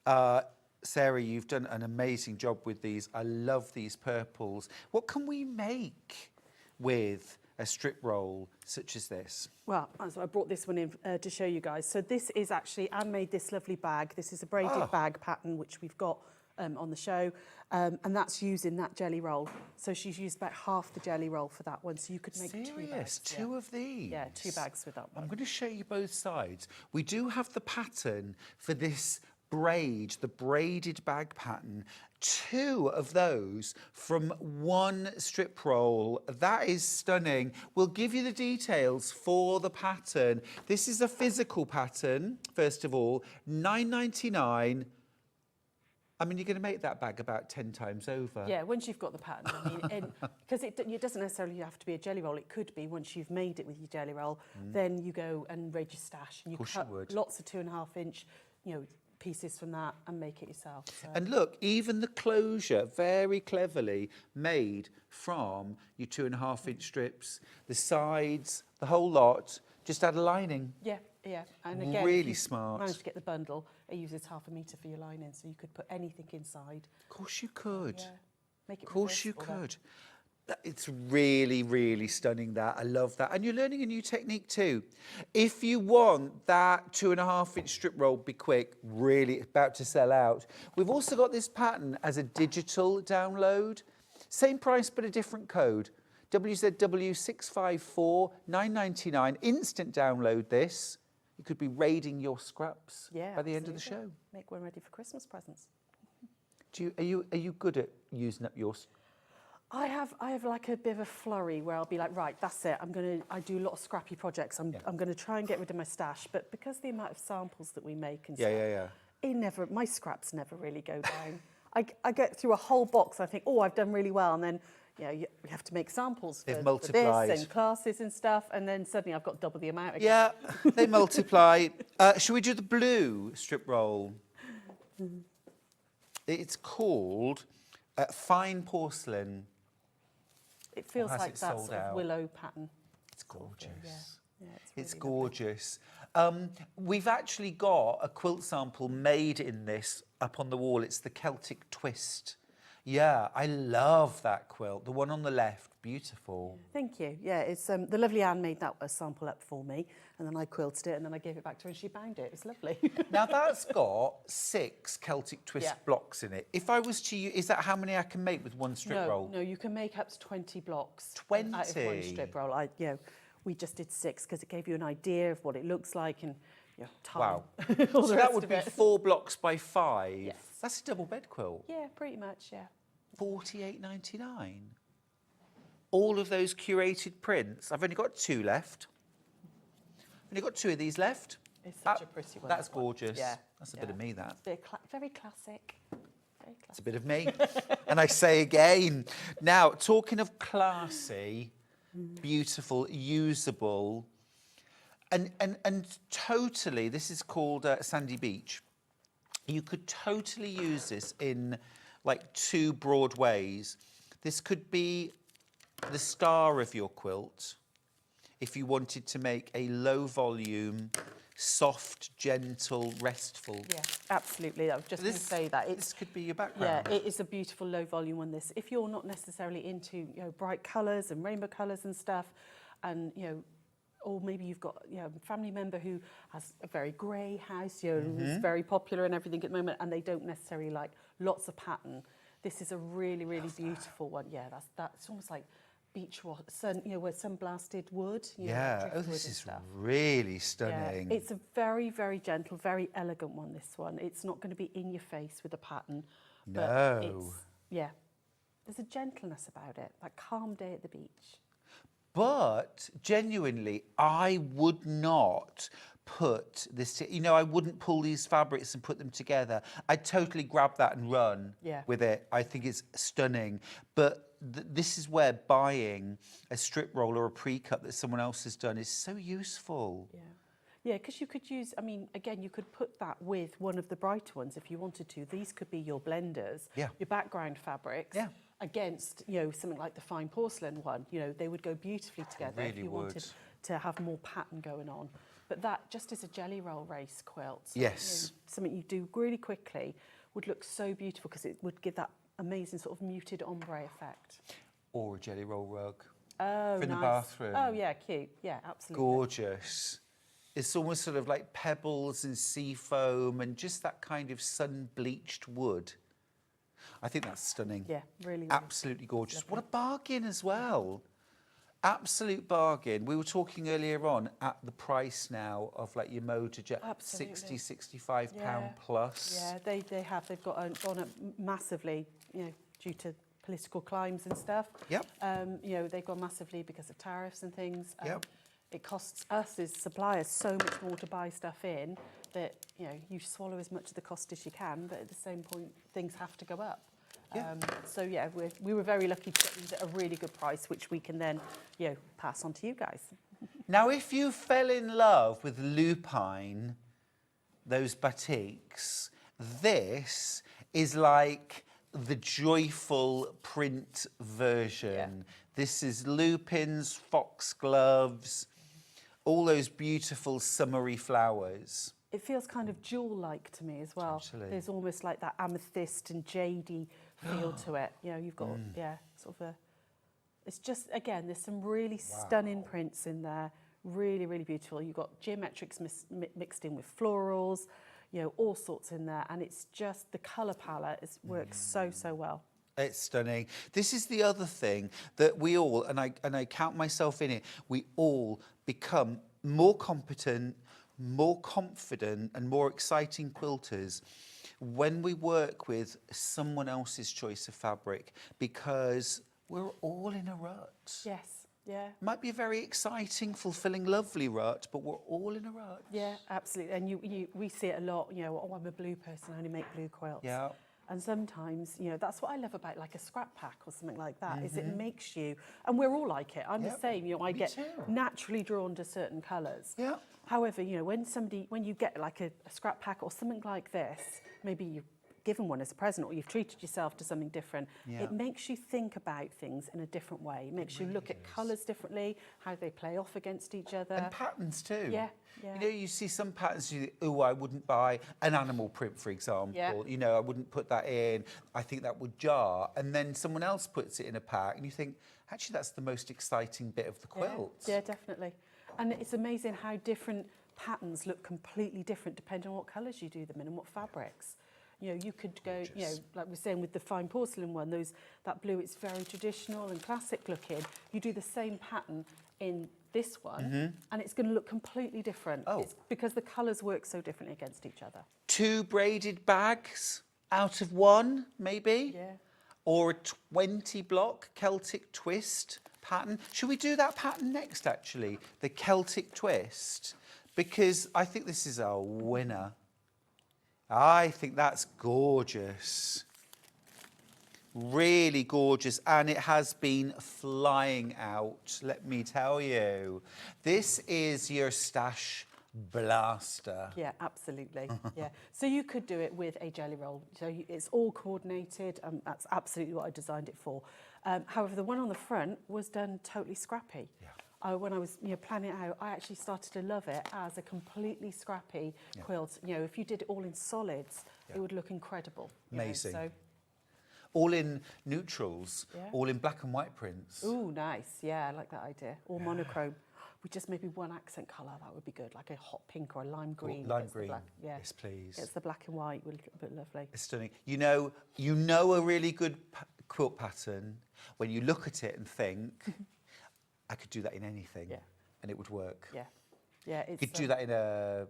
Sarah, you've done an amazing job with these. I love these purples. What can we make with a strip roll such as this? Well, so I brought this one in to show you guys. So this is actually, Anne made this lovely bag. This is a braided bag pattern, which we've got on the show, and that's using that jelly roll. So she's used about half the jelly roll for that one, so you could make 2 bags. Two of these? Yeah, 2 bags with that one. I'm going to show you both sides. We do have the pattern for this braid, the braided bag pattern. 2 of those from 1 strip roll. That is stunning. We'll give you the details for the pattern. This is a physical pattern, first of all, £9.99. I mean, you're going to make that bag about 10 times over. Yeah, once you've got the pattern. I mean, because it doesn't necessarily have to be a jelly roll. It could be once you've made it with your jelly roll, then you go and raid your stash and you cut lots of 2.5 inch, pieces from that and make it yourself. So. And look, even the closure, very cleverly made from your 2.5 inch strips, the sides, the whole lot. Just add a lining. Yeah. And again, really smart. Managed to get the bundle. It uses 1/2 metre for your lining, so you could put anything inside. Of course you could. Yeah. Make it of course you reversible, could. It's really, really stunning, that. I love that. And you're learning a new technique too. If you want that 2.5 inch strip roll, be quick, really about to sell out. We've also got this pattern as a digital download. Same price, but a different code. WZW654 999. Instant download this. You could be raiding your scraps by the end of the show. Make one ready for Christmas presents. Are you good at using up your? I have like a bit of a flurry where I'll be like, right, that's it. I do a lot of scrappy projects. I'm going to try and get rid of my stash, but because the amount of samples that we make and stuff, my scraps never really go down. I get through a whole box. I think, I've done really well, and then you have to make samples for this and classes and stuff, and then suddenly I've got double the amount again. Yeah, they multiply. Shall we do the blue strip roll? It's called Fine Porcelain. It feels like that sort of willow pattern. It's gorgeous. Yeah, it's really gorgeous. We've actually got a quilt sample made in this up on the wall. It's the Celtic Twist. Yeah, I love that quilt. The one on the left, beautiful. Thank you. Yeah, it's the lovely Anne made that a sample up for me, and then I quilted it, and then I gave it back to her, and she bound it. It was lovely. Now that's got 6 Celtic twist Yeah. blocks in it. If I was to use, is that how many I can make with one strip roll? No, you can make up to 20 blocks. 20? Out of one strip roll. We just did 6 because it gave you an idea of what it looks like and time. Wow. All So the that rest would of be it. 4 blocks by 5. Yes. That's a double bed quilt. Yeah, pretty much, yeah. $48.99. All of those curated prints. I've only got 2 left. Only got 2 of these left. It's such a pretty one. That's that one. gorgeous. Yeah. That's a bit of me, that. Very classic. Very It's a classic. bit of me. And I say again. Now, talking of classy, beautiful, usable, and totally, this is called Sandy Beach. You could totally use this in like 2 broad ways. This could be the star of your quilt if you wanted to make a low volume, soft, gentle, restful. Yeah, absolutely. I was just going to say that. This could be your background. Yeah, it is a beautiful low volume one. This, if you're not necessarily into bright colours and rainbow colours and stuff, and or maybe you've got a family member who has a very grey house, who's very popular and everything at the moment, and they don't necessarily like lots of pattern. This is a really, really beautiful one. Yeah, that's almost like beach sun, where sun blasted wood. Yeah. Oh, this is really stunning. Yeah. It's a very, very gentle, very elegant one. This one. It's not going to be in your face with a pattern. No. But there's a gentleness about it, like calm day at the beach. But genuinely, I would not put this, I wouldn't pull these fabrics and put them together. I'd totally grab that and run with it. I think it's stunning. But this is where buying a strip roll or a pre-cut that someone else has done is so useful. Yeah. Yeah, because you could use, again, you could put that with one of the brighter ones if you wanted to. These could be your blenders, your background fabrics, against, something like the fine porcelain one. They would go beautifully together if you wanted to have more pattern going on. But that, just as a jelly roll race quilt, something you do really quickly, would look so beautiful because it would give that amazing sort of muted ombre effect. Or a jelly roll rug. Oh, for in nice. the bathroom. Oh, yeah, cute. Yeah, absolutely. Gorgeous. It's almost sort of like pebbles and sea foam and just that kind of sun-bleached wood. I think that's stunning. Yeah, really, really. Absolutely gorgeous. What a bargain as well. Absolute bargain. We were talking earlier on at the price now of like your motor jet, Absolutely. £60, £65 plus. Yeah, they've gone up massively, due to political climes and stuff. Yep. They've gone massively because of tariffs and things. Yep. It costs us as suppliers so much more to buy stuff in that, you swallow as much of the cost as you can, but at the same point, things have to go up. Yeah. We were very lucky to get these at a really good price, which we can then, pass on to you guys. Now, if you fell in love with lupine, those batiks, this is like the joyful print version. Yeah. This is lupins, foxgloves, all those beautiful summery flowers. It feels kind of jewel-like to me as well. Totally. There's almost like that amethyst and jadey feel to it. You've got, sort of a... It's just, again, there's some really stunning prints in there. Really, really beautiful. You've got geometrics mixed in with florals, all sorts in there. And it's just, the colour palette works so, so well. It's stunning. This is the other thing that we all, and I count myself in it, we all become more competent, more confident and more exciting quilters when we work with someone else's choice of fabric, because we're all in a rut. Yes, yeah. Might be a very exciting, fulfilling, lovely rut, but we're all in a rut. Yeah, absolutely. And we see it a lot, I'm a blue person, I only make blue quilts. Yeah. And sometimes, that's what I love about like a scrap pack or something like that, is it makes you, and we're all like it, I'm the same, I get naturally drawn to certain colours. Yeah. However, when you get like a scrap pack or something like this, maybe you given one as a present or you've treated yourself to something different, Yeah. it makes you think about things in a different way. It makes you look at colours differently, how they play off against each other. And patterns too. Yeah, yeah. You know, you see some patterns, you think, oh, I wouldn't buy an animal print, for example. Yeah. You know, I wouldn't put that in. I think that would jar. And then someone else puts it in a pack and you think, actually, that's the most exciting bit of the quilt. Yeah, definitely. And it's amazing how different patterns look completely different depending on what colours you do them in and what fabrics. You know, you could go, you know, like we're saying with the fine porcelain one, that blue, it's very traditional and classic looking. You do the same pattern in this one and it's going to look completely different. Oh. It's because the colours work so differently against each other. 2 braided bags out of 1, maybe? Yeah. Or a 20 block Celtic twist pattern. Should we do that pattern next, actually? The Celtic twist? Because I think this is our winner. I think that's gorgeous. Really gorgeous. And it has been flying out, let me tell you. This is your stash blaster. Yeah, absolutely. Yeah. So you could do it with a jelly roll. So it's all coordinated. That's absolutely what I designed it for. However, the one on the front was done totally scrappy. Yeah. When I was planning it out, I actually started to love it as a completely scrappy quilt. You know, if you did it all in solids, it would look incredible. Amazing. So, All in neutrals, all in black and white prints. ooh, nice. Yeah, I like that idea. Or monochrome. With just maybe one accent colour, that would be good, like a hot pink or a lime green. Lime Gets the green, black, yes please. It's the black and white, would look a bit lovely. It's stunning. You know a really good quilt pattern when you look at it and think, I could do that in anything, and it would work. Yeah, yeah. You could do that in a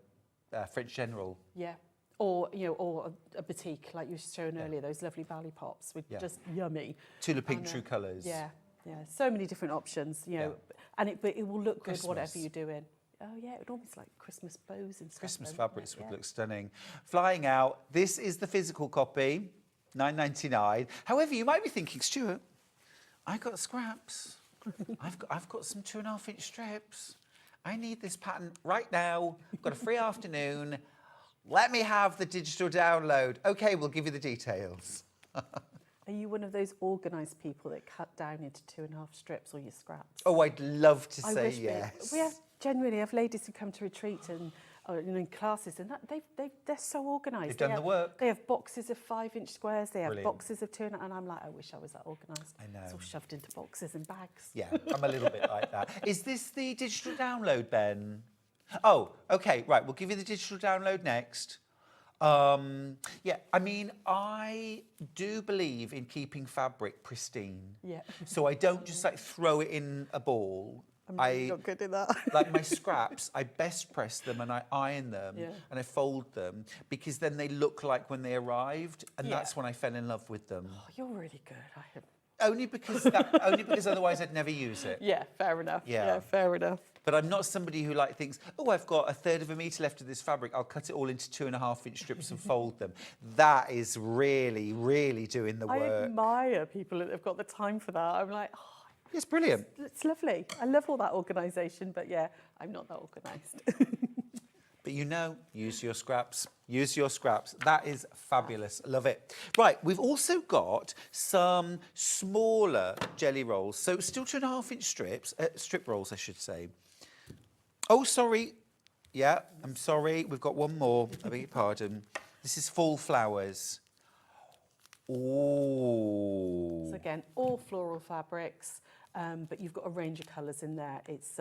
French General. Yeah, or or a boutique like you were showing earlier. Those lovely valley pops with just yummy. Tula Pink And, True Colours. Yeah, yeah. So many different options. You know, and it will look good whatever Christmas. you're doing. Oh yeah, it would almost like Christmas bows and stuff. Christmas wouldn't fabrics it? would look stunning. Flying out. This is the physical copy, £9.99. However, you might be thinking, Stuart, I got scraps. I've got some 2.5-inch strips. I need this pattern right now. I've got a free afternoon. Let me have the digital download. Okay, we'll give you the details. Are you one of those organised people that cut down into 2.5 strips or your scraps? Oh, I'd love to I say wish yes. we have genuinely have ladies who come to retreat and in classes, and that they're so organised. They've done the work. They have boxes of 5-inch squares. They have Brilliant. boxes of 2.5, and I'm like, I wish I was that organised. I know. It's all shoved into boxes and bags. Yeah, I'm a little bit like that. Is this the digital download, Ben? Oh, okay, right. We'll give you the digital download next. Yeah, I mean, I do believe in keeping fabric pristine. Yeah. So I don't just like throw it in a ball. I'm not good at that. Like my scraps, I best press them and I iron them and I fold them because then they look like when they arrived, and that's when I fell in love with them. Oh, you're really good. I am. Only because otherwise I'd never use it. Yeah, fair enough. Yeah. Fair enough. But I'm not somebody who like thinks, oh, I've got 1/3 of a metre left of this fabric. I'll cut it all into 2.5-inch strips and fold them. That is really, really doing the I work. admire people that have got the time for that. I'm like, oh, It's brilliant. it's lovely. I love all that organisation, but yeah, I'm not that organised. But use your scraps. Use your scraps. That is fabulous. Love it. Right, we've also got some smaller jelly rolls. So still 2.5-inch strips, strip rolls, I should say. Oh, sorry. Yeah, I'm sorry. We've got one more. I beg your pardon. This is fall flowers. Oh. So again, all floral fabrics, but you've got a range of colours in there. It's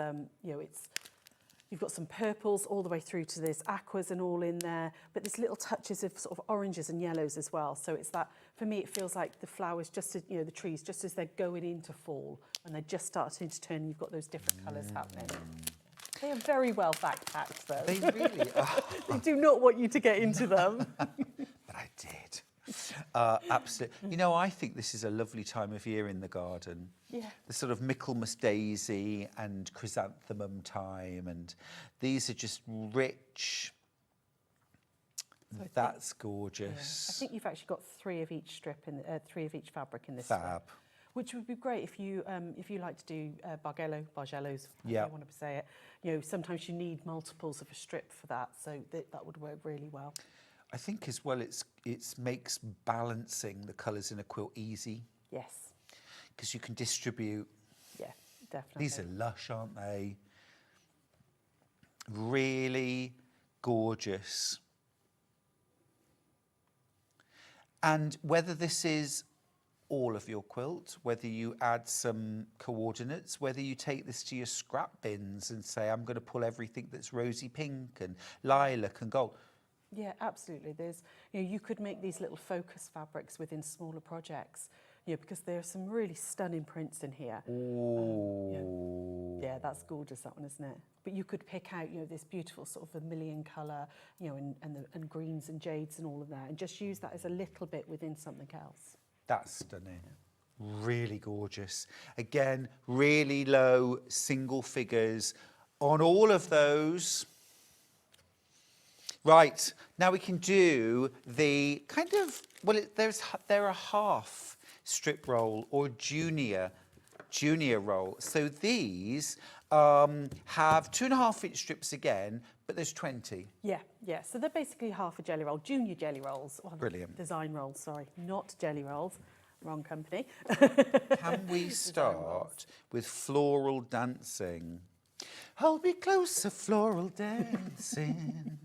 you've got some purples all the way through to this aquas and all in there, but there's little touches of sort of oranges and yellows as well. So it's that, for me, it feels like the flowers, just as, the trees, just as they're going into fall and they're just starting to turn, you've got those different colours happening. They are very well backpacked, though. They really are. They do not want you to get into them. But I did. Absolutely. I think this is a lovely time of year in the garden. Yeah. The sort of Michaelmas daisy and chrysanthemum time, and these are just rich. So That's gorgeous. I think you've actually got 3 of each strip in 3 of each fabric in this Fab. strip, which would be great if you like to do Bargellos, Yeah. I want to say it. Sometimes you need multiples of a strip for that, so that would work really well. I think as well it makes balancing the colours in a quilt easy Yes. because you can distribute. Yeah, definitely. These are lush, aren't they? Really gorgeous. And whether this is all of your quilt, whether you add some coordinates, whether you take this to your scrap bins and say, I'm going to pull everything that's rosy pink and lilac and gold. Yeah, absolutely. There's, you could make these little focus fabrics within smaller projects, because there are some really stunning prints in here. Yeah, that's gorgeous, that one, isn't it? But you could pick out, this beautiful sort of vermilion colour, and greens and jades and all of that, and just use that as a little bit within something else. That's stunning. Really gorgeous. Again, really low single figures on all of those. Right, now we can do the kind of, they're a half strip roll or junior roll. So these have 2.5 inch strips again, but there's 20. Yeah. So they're basically half a jelly roll, junior jelly rolls. Or Brilliant. Design rolls, sorry, not jelly rolls. Wrong company. Can we start with floral dancing? Hold me closer, floral dancing.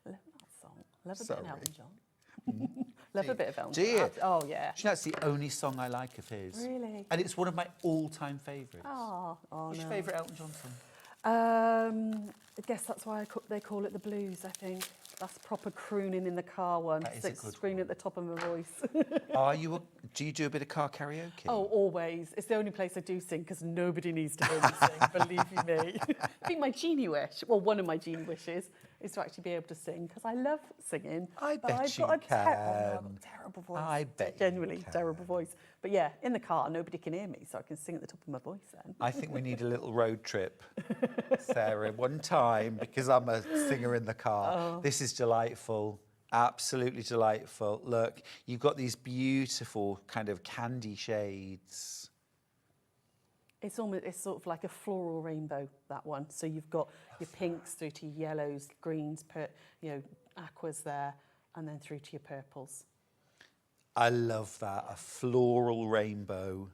Love that song. Love a bit Sorry. of Elton John. Love a bit of Elton Do you? John. Oh, yeah. Do you know, that's the only song I like of his. Really? And it's one of my all-time favourites. Oh, What's your no. favourite Elton John song? I guess that's why they call it the blues, I think. That's proper crooning in the car one. That is a good screaming at the top of my voice. Do you do a bit of car karaoke? Oh, always. It's the only place I do sing because nobody needs to hear me sing, believe you me. I think my genie wish, well, one of my genie wishes, is to actually be able to sing because I love singing. I but bet I've you got a can. I've got a terrible voice. I bet you Genuinely can. terrible voice. But yeah, in the car, nobody can hear me, so I can sing at the top of my voice then. I think we need a little road trip, Sarah, one time, because I'm a singer in the car. Oh. This is delightful, absolutely delightful. Look, you've got these beautiful kind of candy shades. It's sort of like a floral rainbow, that one. So you've got your pinks through to your yellows, greens, aquas there, and then through to your purples. I love that, a floral rainbow.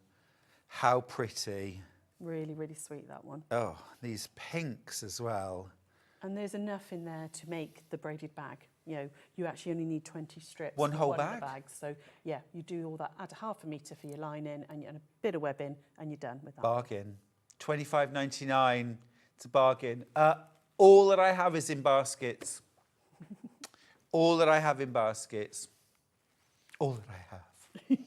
How pretty. Really, really sweet, that one. Oh, these pinks as well. And there's enough in there to make the braided bag. You actually only need 20 strips. One for whole one of the bag? bags. So yeah, you do all that, add 1/2 metre for your lining and a bit of webbing, and you're done with that. Bargain. $25.99. It's a bargain. All that I have is in baskets. All that I have in baskets. All that I have.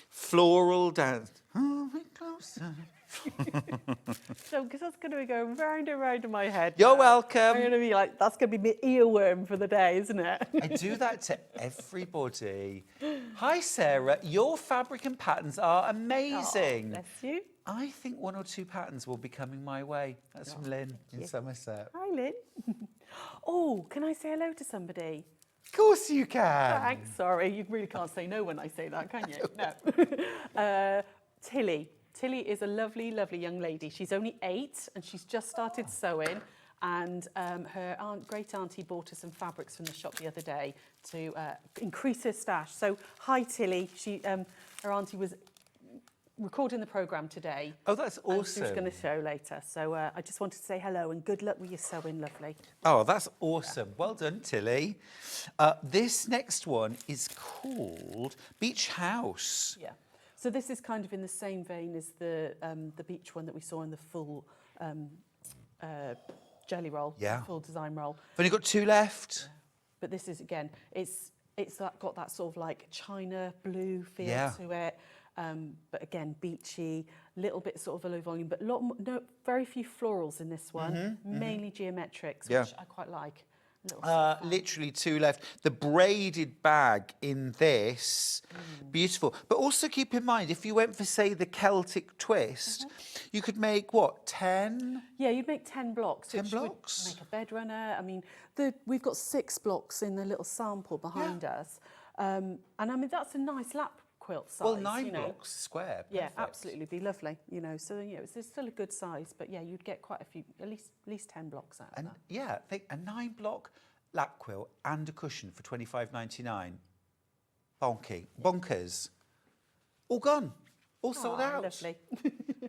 Floral dance. Oh, we're closer. So, because that's going to be going round and round in my head. You're now. welcome. I'm going to be like, that's going to be my earworm for the day, isn't it? I do that to everybody. Hi, Sarah. Your fabric and patterns are amazing. Oh, bless you. I think 1 or 2 patterns will be coming my way. That's from Lynn in Somerset. Hi, Lynn. Oh, can I say hello to somebody? Of course you can. Thanks. Sorry, you really can't say no when I say that, can you? No. Tilly. Tilly is a lovely, lovely young lady. She's only 8 and she's just started sewing. And her great auntie bought her some fabrics from the shop the other day to increase her stash. So, hi, Tilly. Her auntie was recording the programme today. Oh, that's awesome. She's going to show later. So I just wanted to say hello and good luck with your sewing, lovely. Oh, that's awesome. Well done, Tilly. This next one is called Beach House. Yeah. So this is kind of in the same vein as the beach one that we saw in the full jelly roll, full design roll. I've only got 2 left. But this is, again, it's got that sort of like china blue feel to it. But again, beachy, little bit sort of a low volume, but very few florals in this one, mainly geometrics, which I quite like. Literally 2 left. The braided bag in this, beautiful. But also keep in mind, if you went for, say, the Celtic twist, you could make, what, 10? Yeah, you'd make 10 blocks. 10 which blocks? would make a bed runner. I mean, we've got 6 blocks in the little sample behind us. And I mean, that's a nice lap quilt size. Well, 9 blocks square. Yeah, perfect. absolutely, be lovely. So it's still a good size, but yeah, you'd get quite a few, at least 10 blocks out of And that. yeah, I think a 9 block lap quilt and a cushion for $25.99. Bonkers. All gone. All sold out. Lovely.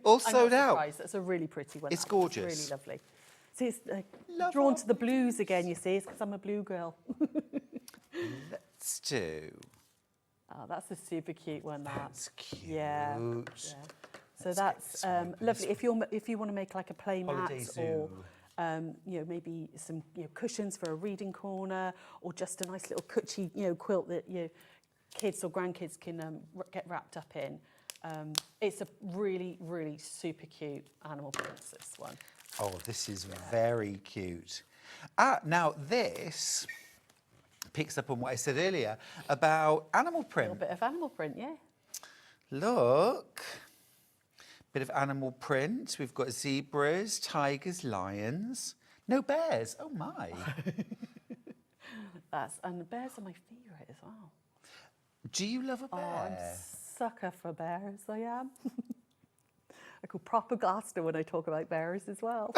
All I'm sold not out. surprised. That's a really pretty one. It's that. gorgeous. It's really lovely. See, it's Love drawn our to the blues again, you see. It's because I'm a blue girl. Let's do. Oh, that's a super cute one, that. That's cute. Yeah. So Let's that's get this one lovely. If you want to make like a play Holiday mat or Zoo. maybe some cushions for a reading corner or just a nice little cutchy quilt that kids or grandkids can get wrapped up in. It's a really, really super cute animal prints, this one. Oh, this is very cute. Now this picks up on what I said earlier about animal A print. little bit of animal print, yeah. Look, bit of animal print. We've got zebras, tigers, lions. No bears. Oh my. And the bears are my favourite as well. Do you love a bear? Oh, I'm a sucker for bears, I am. I go proper Gloucester when I talk about bears as well.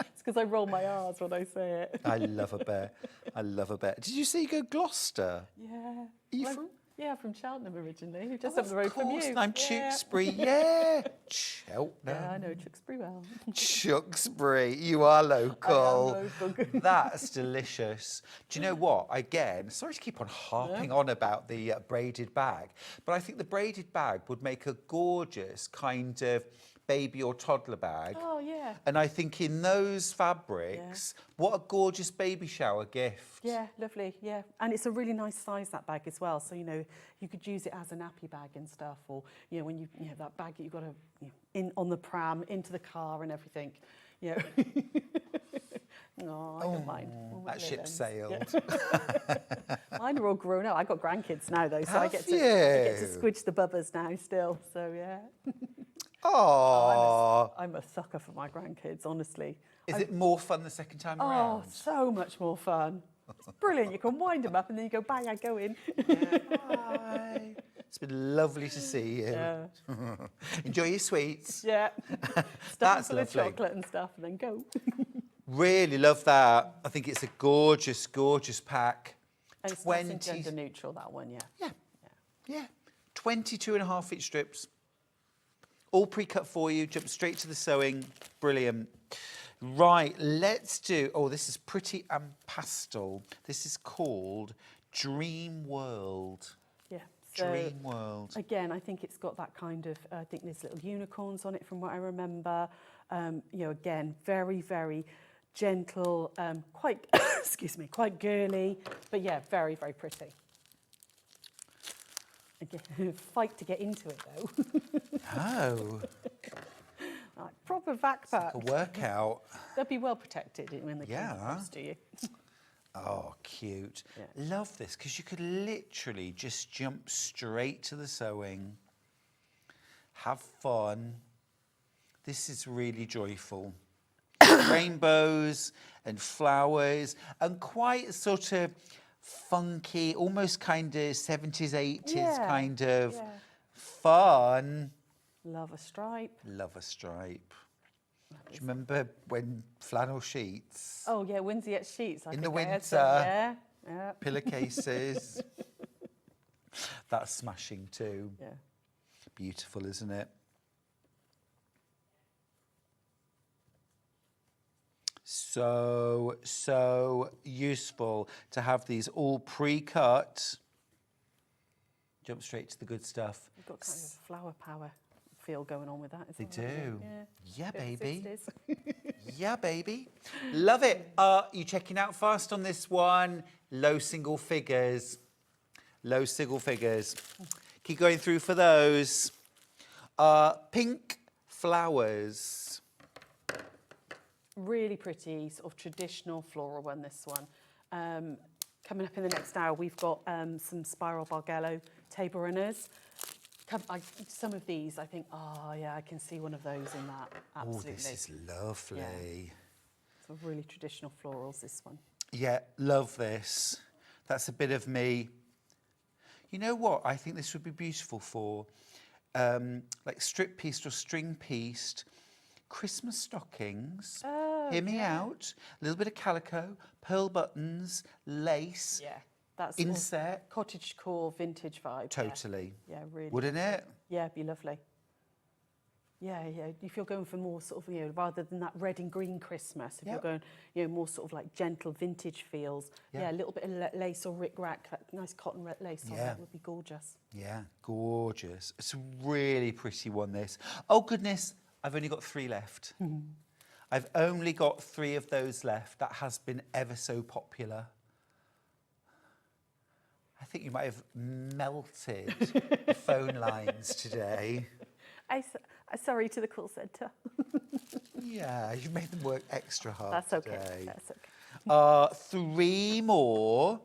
It's because I roll my R's when I say it. I love a bear. I love a bear. Did you say you go Gloucester? Yeah. Are you Well, from? Yeah, from Cheltenham originally, just up the road from you. I'm Tewkesbury, yeah. Cheltenham. Yeah, I know Tewkesbury well. Tewkesbury, you are local. I am local. That's delicious. Do you know what? Again, sorry to keep on harping on about the braided bag, but I think the braided bag would make a gorgeous kind of baby or toddler bag. Oh, yeah. And I think in those fabrics, what a gorgeous baby shower gift. Yeah, lovely, yeah. And it's a really nice size, that bag as well. So, you could use it as a nappy bag and stuff, or, when that bag that you've got to, in on the pram, into the car and everything, No, I don't mind. All my That ship little ones. sailed. Yeah. Mine are all grown up. I've got grandkids now, though, so I get to you? squidge the bubbers now still. So, yeah. Oh, I'm a sucker for my grandkids, honestly. is it more fun the second time Oh, around? so much more fun. It's brilliant. You can wind them up and then you go, bang, I go in. Hi. It's been lovely to see you. Yeah. Enjoy your sweets. Yeah. That's Stuff full of lovely. chocolate and stuff and then go. Really love that. I think it's a gorgeous, gorgeous pack. And it's nice and gender neutral, that one, yeah. Yeah. 22.5 inch strips. All pre-cut for you, jump straight to the sewing. Brilliant. Right, let's do, this is pretty and pastel. This is called Dream World. Yeah. So, Dream World. again, I think it's got that kind of, I think there's little unicorns on it from what I remember. Again, very, very gentle, quite, excuse me, quite girly, but yeah, very, very pretty. Again, fight to get into it though. Oh, Like, proper backpack. a workout. They'll be well protected when they come across to you. Oh, cute. Yeah. Love this, because you could literally just jump straight to the sewing. Have fun. This is really joyful. Rainbows and flowers and quite sort of funky, almost kind of 70s, 80s kind of fun. Love a stripe. Love a stripe. Do you remember when flannel sheets? Oh yeah, Windsor sheets. In the I had winter. some, yeah. Pillowcases. That's smashing too. Yeah. Beautiful, isn't it? So useful to have these all pre-cut. Jump straight to the good stuff. You've got kind of flower power feel going on with that. They do. Yeah, Bit of baby. 60s. Yeah, baby. Love it. You checking out fast on this one? Low single figures. Low single figures. Keep going through for those. Pink flowers. Really pretty, sort of traditional floral one, this one. Coming up in the next hour, we've got some spiral Bargello Table Runners. Some of these, I think, I can see one of those in that, absolutely. Oh, this is lovely. Yeah. So really traditional florals, this one. Yeah, love this. That's a bit of me. You know what? I think this would be beautiful for like strip pieced or string pieced Christmas stockings. Hear me out. A little bit of calico, pearl buttons, lace, Yeah, that's all inset. cottage core vintage vibe. Totally. Yeah, really. Wouldn't it? Yeah, it'd be lovely. Yeah, yeah. If you're going for more sort of, rather than that red and green Christmas, if you're going, more sort of like gentle vintage feels, a little bit of lace or rick-rack, that nice cotton lace on that would be gorgeous. Yeah, gorgeous. It's a really pretty one, this. Oh, goodness, I've only got 3 left. I've only got 3 of those left. That has been ever so popular. I think you might have melted the phone lines today. Sorry to the call centre. Yeah, you've made them work extra hard That's okay. today. That's okay. 3 more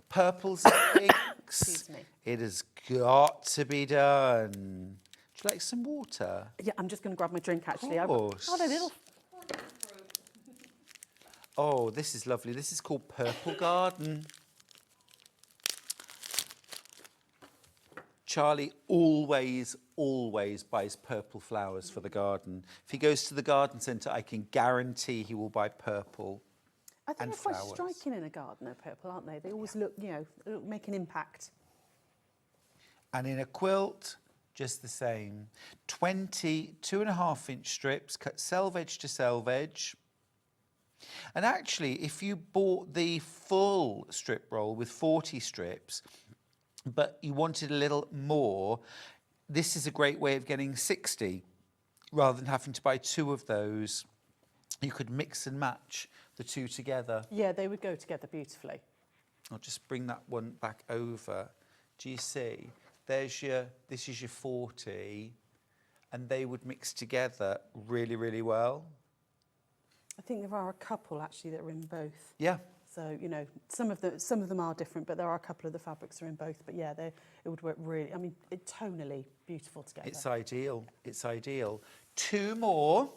purples and pinks. Excuse me. It has got to be done. Would you like some water? Yeah, I'm just going to grab my drink actually. Of course. Oh, they're little. Oh, this is lovely. This is called Purple Garden. Charlie always buys purple flowers for the garden. If he goes to the garden centre, I can guarantee he will buy purple I think and they're quite flowers. striking in a garden, they're purple, aren't they? They always look, make an impact. And in a quilt, just the same. 20 2.5-inch strips, cut selvage to selvage. And actually, if you bought the full strip roll with 40 strips, but you wanted a little more, this is a great way of getting 60 rather than having to buy 2 of those. You could mix and match the 2 together. Yeah, they would go together beautifully. I'll just bring that one back over. Do you see? This is your 40, and they would mix together really, really well. I think there are a couple actually that are in both. Yeah. So, some of them are different, but there are a couple of the fabrics are in both. But yeah, it would work really, tonally beautiful together. It's ideal. It's ideal. 2 more.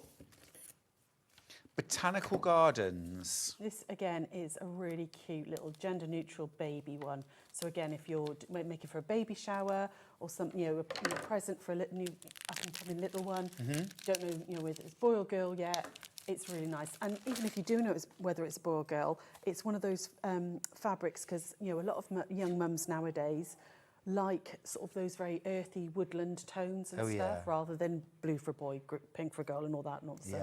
Botanical Gardens. This again is a really cute little gender-neutral baby one. So again, if you're making for a baby shower or something, a present for a new up-and-coming little one, don't know, whether it's boy or girl yet. It's really nice. And even if you do know whether it's a boy or girl, it's one of those fabrics because, a lot of young mums nowadays like sort of those very earthy woodland tones and stuff rather than blue for a boy, pink for a girl and all that nonsense.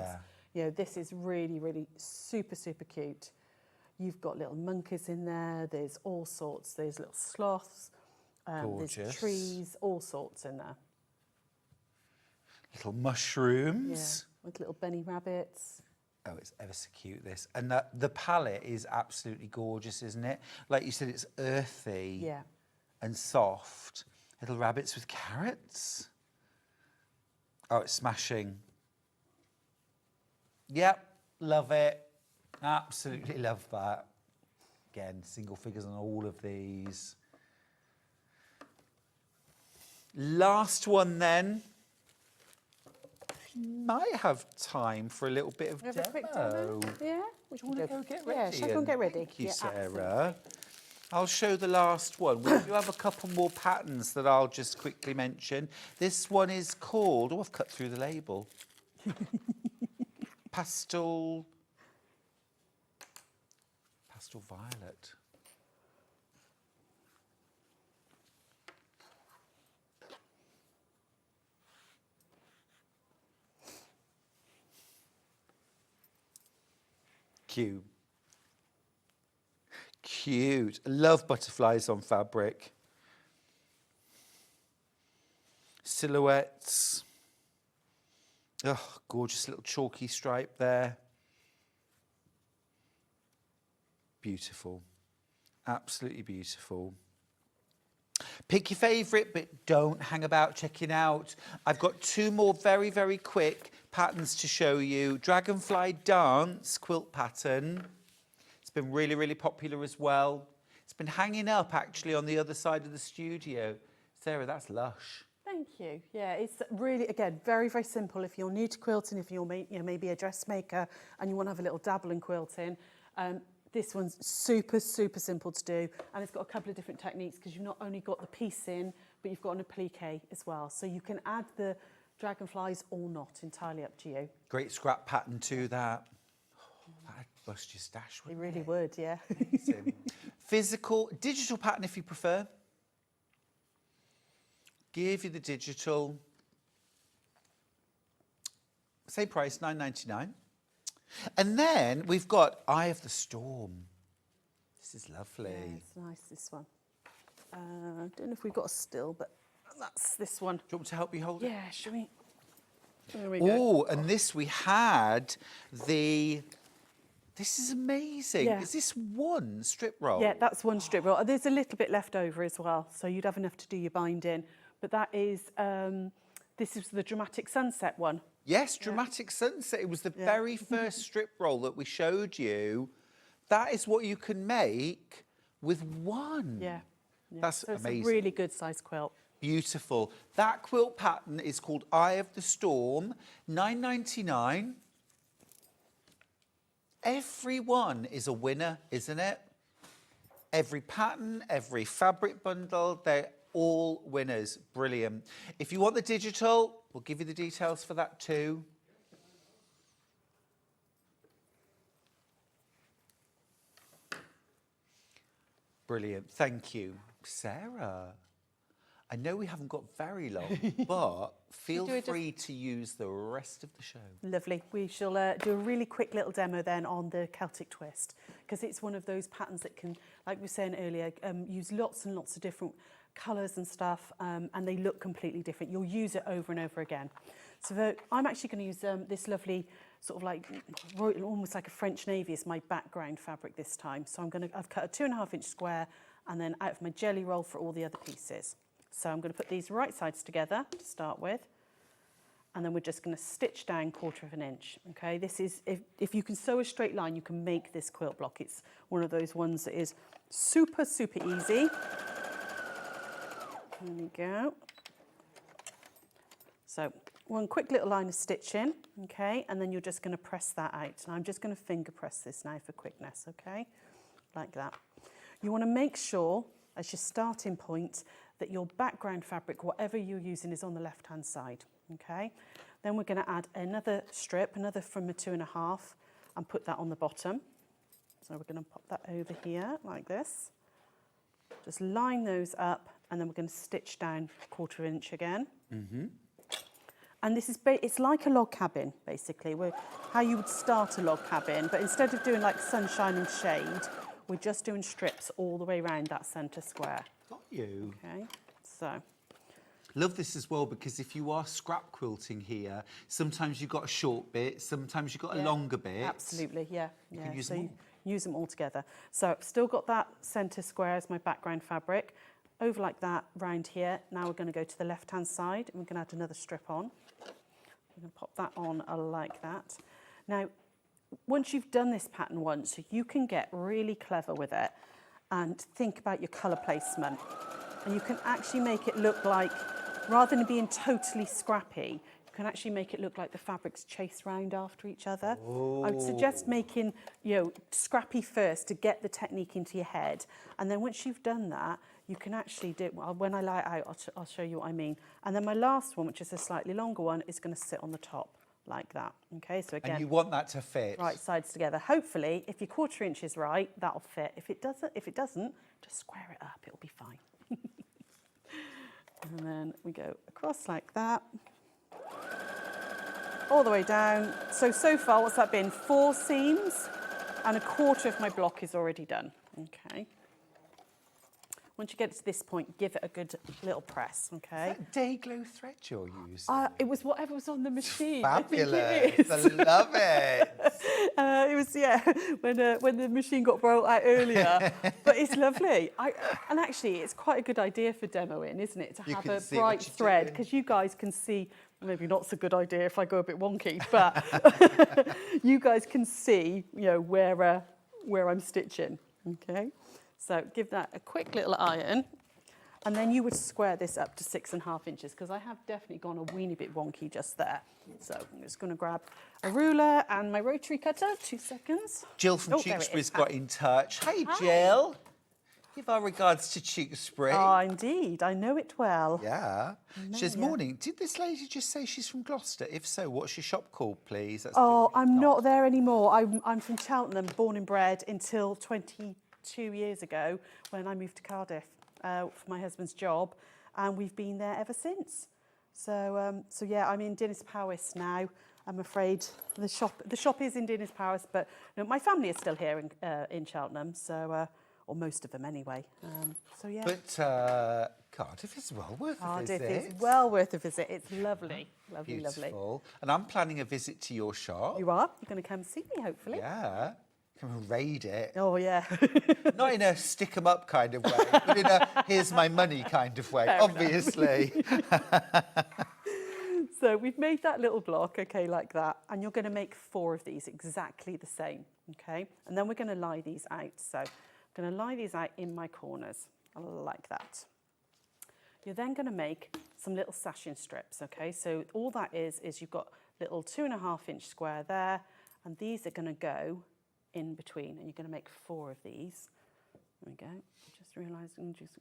Yeah. This is really, really super, super cute. You've got little monkeys in there. There's all sorts. There's little sloths. Gorgeous. There's trees, all sorts in there. Little mushrooms. Yeah, with little bunny rabbits. Oh, it's ever so cute, this. And the palette is absolutely gorgeous, isn't it? Like you said, it's earthy and soft. Little rabbits with carrots. Oh, it's smashing. Yep, love it. Absolutely love that. Again, single figures on all of these. Last one then. Might have time for a little bit of Have demo. a quick demo? Yeah? Do you want to go get ready? Yeah, shall I go and get ready? Thank you, Yeah, Sarah. absolutely. I'll show the last one. We do have a couple more patterns that I'll just quickly mention. This one is called, I've cut through the label. Pastel Violet. Cute. Cute. Love butterflies on fabric. Silhouettes. Oh, gorgeous little chalky stripe there. Beautiful. Absolutely beautiful. Pick your favourite, but don't hang about checking out. I've got 2 more very, very quick patterns to show you. Dragonfly Dance quilt pattern. It's been really, really popular as well. It's been hanging up actually on the other side of the studio. Sarah, that's lush. Thank you. Yeah, it's really, again, very, very simple. If you're new to quilting, if you're maybe a dressmaker and you want to have a little dabble in quilting, this one's super, super simple to do. And it's got a couple of different techniques because you've not only got the piece in, but you've got an applique as well. So you can add the dragonflies or not, entirely up to you. Great scrap pattern to that. bust your stash, They wouldn't really it? would, yeah. Amazing. Physical, digital pattern if you prefer. Give you the digital. Same price, $9.99. And then we've got Eye of the Storm. This is lovely. Yeah, it's nice, this one. I don't know if we've got a still, but that's this one. Do you want me to help you hold it? Yeah, shall we? There we go. Oh, and this we had the... This is amazing. Yeah. Is this one strip roll? Yeah, that's one strip roll. There's a little bit left over as well, so you'd have enough to do your binding. But that is, this is the Dramatic Sunset one. Yes, Dramatic Sunset. It was the very first strip roll that we showed you. That is what you can make with one. Yeah. That's so it's amazing. a really good size quilt. Beautiful. That quilt pattern is called Eye of the Storm, $9.99. Every one is a winner, isn't it? Every pattern, every fabric bundle, they're all winners. Brilliant. If you want the digital, we'll give you the details for that too. Brilliant. Thank you. Sarah, I know we haven't got very long, but feel free to use the rest of the show. Lovely. We shall do a really quick little demo then on the Celtic twist, because it's one of those patterns that can, like we were saying earlier, use lots and lots of different colours and stuff, and they look completely different. You'll use it over and over again. So I'm actually going to use this lovely sort of like almost like a French navy as my background fabric this time. So I've cut a 2.5-inch square and then out of my jelly roll for all the other pieces. So I'm going to put these right sides together to start with, and then we're just going to stitch down 1/4 inch. Okay, this is, if you can sew a straight line, you can make this quilt block. It's one of those ones that is super, super easy. There we go. So one quick little line of stitching, okay, and then you're just going to press that out. And I'm just going to finger press this now for quickness, okay, like that. You want to make sure, as your starting point, that your background fabric, whatever you're using, is on the left-hand side, okay? Then we're going to add another strip, another from a 2.5, and put that on the bottom. So we're going to pop that over here like this. Just line those up, and then we're going to stitch down 1/4 inch again. And this is, it's like a log cabin, basically, how you would start a log cabin, but instead of doing like sunshine and shade, we're just doing strips all the way around that centre square. Got you. Okay, so. Love this as well, because if you are scrap quilting here, sometimes you've got a short bit, sometimes you've got a longer bit. Absolutely, yeah. You can use so them all. you use them all together. So I've still got that centre square as my background fabric. Over like that, round here. Now we're going to go to the left-hand side, and we're going to add another strip on. We're going to pop that on like that. Now, once you've done this pattern once, you can get really clever with it and think about your colour placement. And you can actually make it look like, rather than being totally scrappy, you can actually make it look like the fabrics chase round after each other. I would suggest making, scrappy first to get the technique into your head. And then once you've done that, you can actually do, well, when I lay it out, I'll show you what I mean. And then my last one, which is a slightly longer one, is going to sit on the top like that. Okay, so again. And you want that to fit. Right sides together. Hopefully, if your 1/4 inch is right, that'll fit. If it doesn't, just square it up. It'll be fine. And then we go across like that. All the way down. So far, what's that been? 4 seams, and 1/4 of my block is already done. Okay. Once you get to this point, give it a good little press, okay? Is that day glow thread you're using? It was whatever was on the machine. Fabulous. I think it is. I love it. It was, when the machine got brought out earlier. But it's lovely. And actually, it's quite a good idea for demoing, isn't it? To have a bright thread, because you guys can see, maybe not so good idea if I go a bit wonky, but you guys can see, where I'm stitching, okay? So give that a quick little iron, and then you would square this up to 6.5 inches, because I have definitely gone a weeny bit wonky just there. So I'm just going to grab a ruler and my rotary cutter. 2 seconds. Jill from there it Tewkesbury's is. got in touch. Hey, Jill. Give our regards to Tewkesbury. Ah, indeed. I know it well. Yeah. She says, yeah. morning. Did this lady just say she's from Gloucester? If so, what's your shop called, please? That's Oh, I'm not there anymore. I'm from Cheltenham, born and bred until 22 years ago when I moved to Cardiff for my husband's job, and we've been there ever since. So yeah, I'm in Dinas Powys now. I'm afraid the shop is in Dinas Powys, but no, my family is still here in Cheltenham, so or most of them anyway. So yeah. But Cardiff is well worth a visit. Cardiff is well worth a visit. It's lovely, lovely, Beautiful. lovely. And I'm planning a visit to your shop. You are? You're going to come see me, hopefully. Yeah. Come and raid it. Oh, yeah. Not in a stick 'em up kind of way, but in a here's my money kind of way, Fair obviously. So we've made that little block, okay, like that. And you're going to make 4 of these exactly the same, okay? And then we're going to lie these out. So I'm going to lie these out in my corners, like that. You're then going to make some little sashing strips, okay? So all that is you've got little 2.5-inch square there, and these are going to go in between, and you're going to make 4 of these. There we go. Just realising, just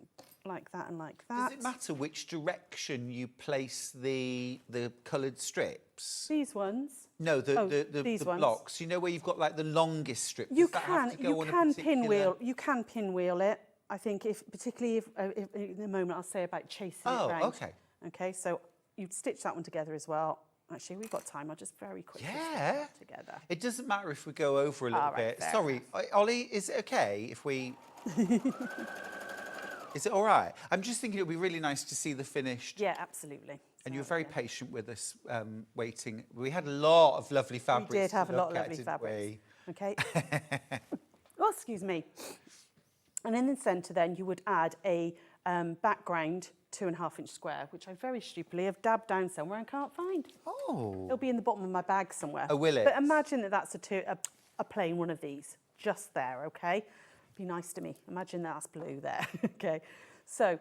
like that and like that. Does it matter which direction you place the coloured strips? These ones. No, the these ones. blocks. You know where you've got like the longest strip. You Does that have to go on a particular... pinwheel. You can pinwheel it. I think particularly if in the moment I'll say about chasing it round. Oh, okay. Okay, so you'd stitch that one together as well. Actually, we've got time. I'll just very quickly Yeah. stitch it together. It doesn't matter if we go over a little right, bit. fair Sorry, Ollie, is it okay if we... Is it all right? I'm just thinking it would be really nice to see the finished... Yeah, absolutely. And you were very patient with us waiting. We had a lot of lovely fabrics. We did have a to lot of look at, lovely didn't fabrics. we? Okay. Oh, excuse me. And in the centre then you would add a background 2.5-inch square, which I very stupidly have dabbed down somewhere and can't find. Oh. It'll be in the bottom of my bag somewhere. Oh, will it? But imagine that that's a plain one of these, just there, okay? Be nice to me. Imagine that's blue there, okay? So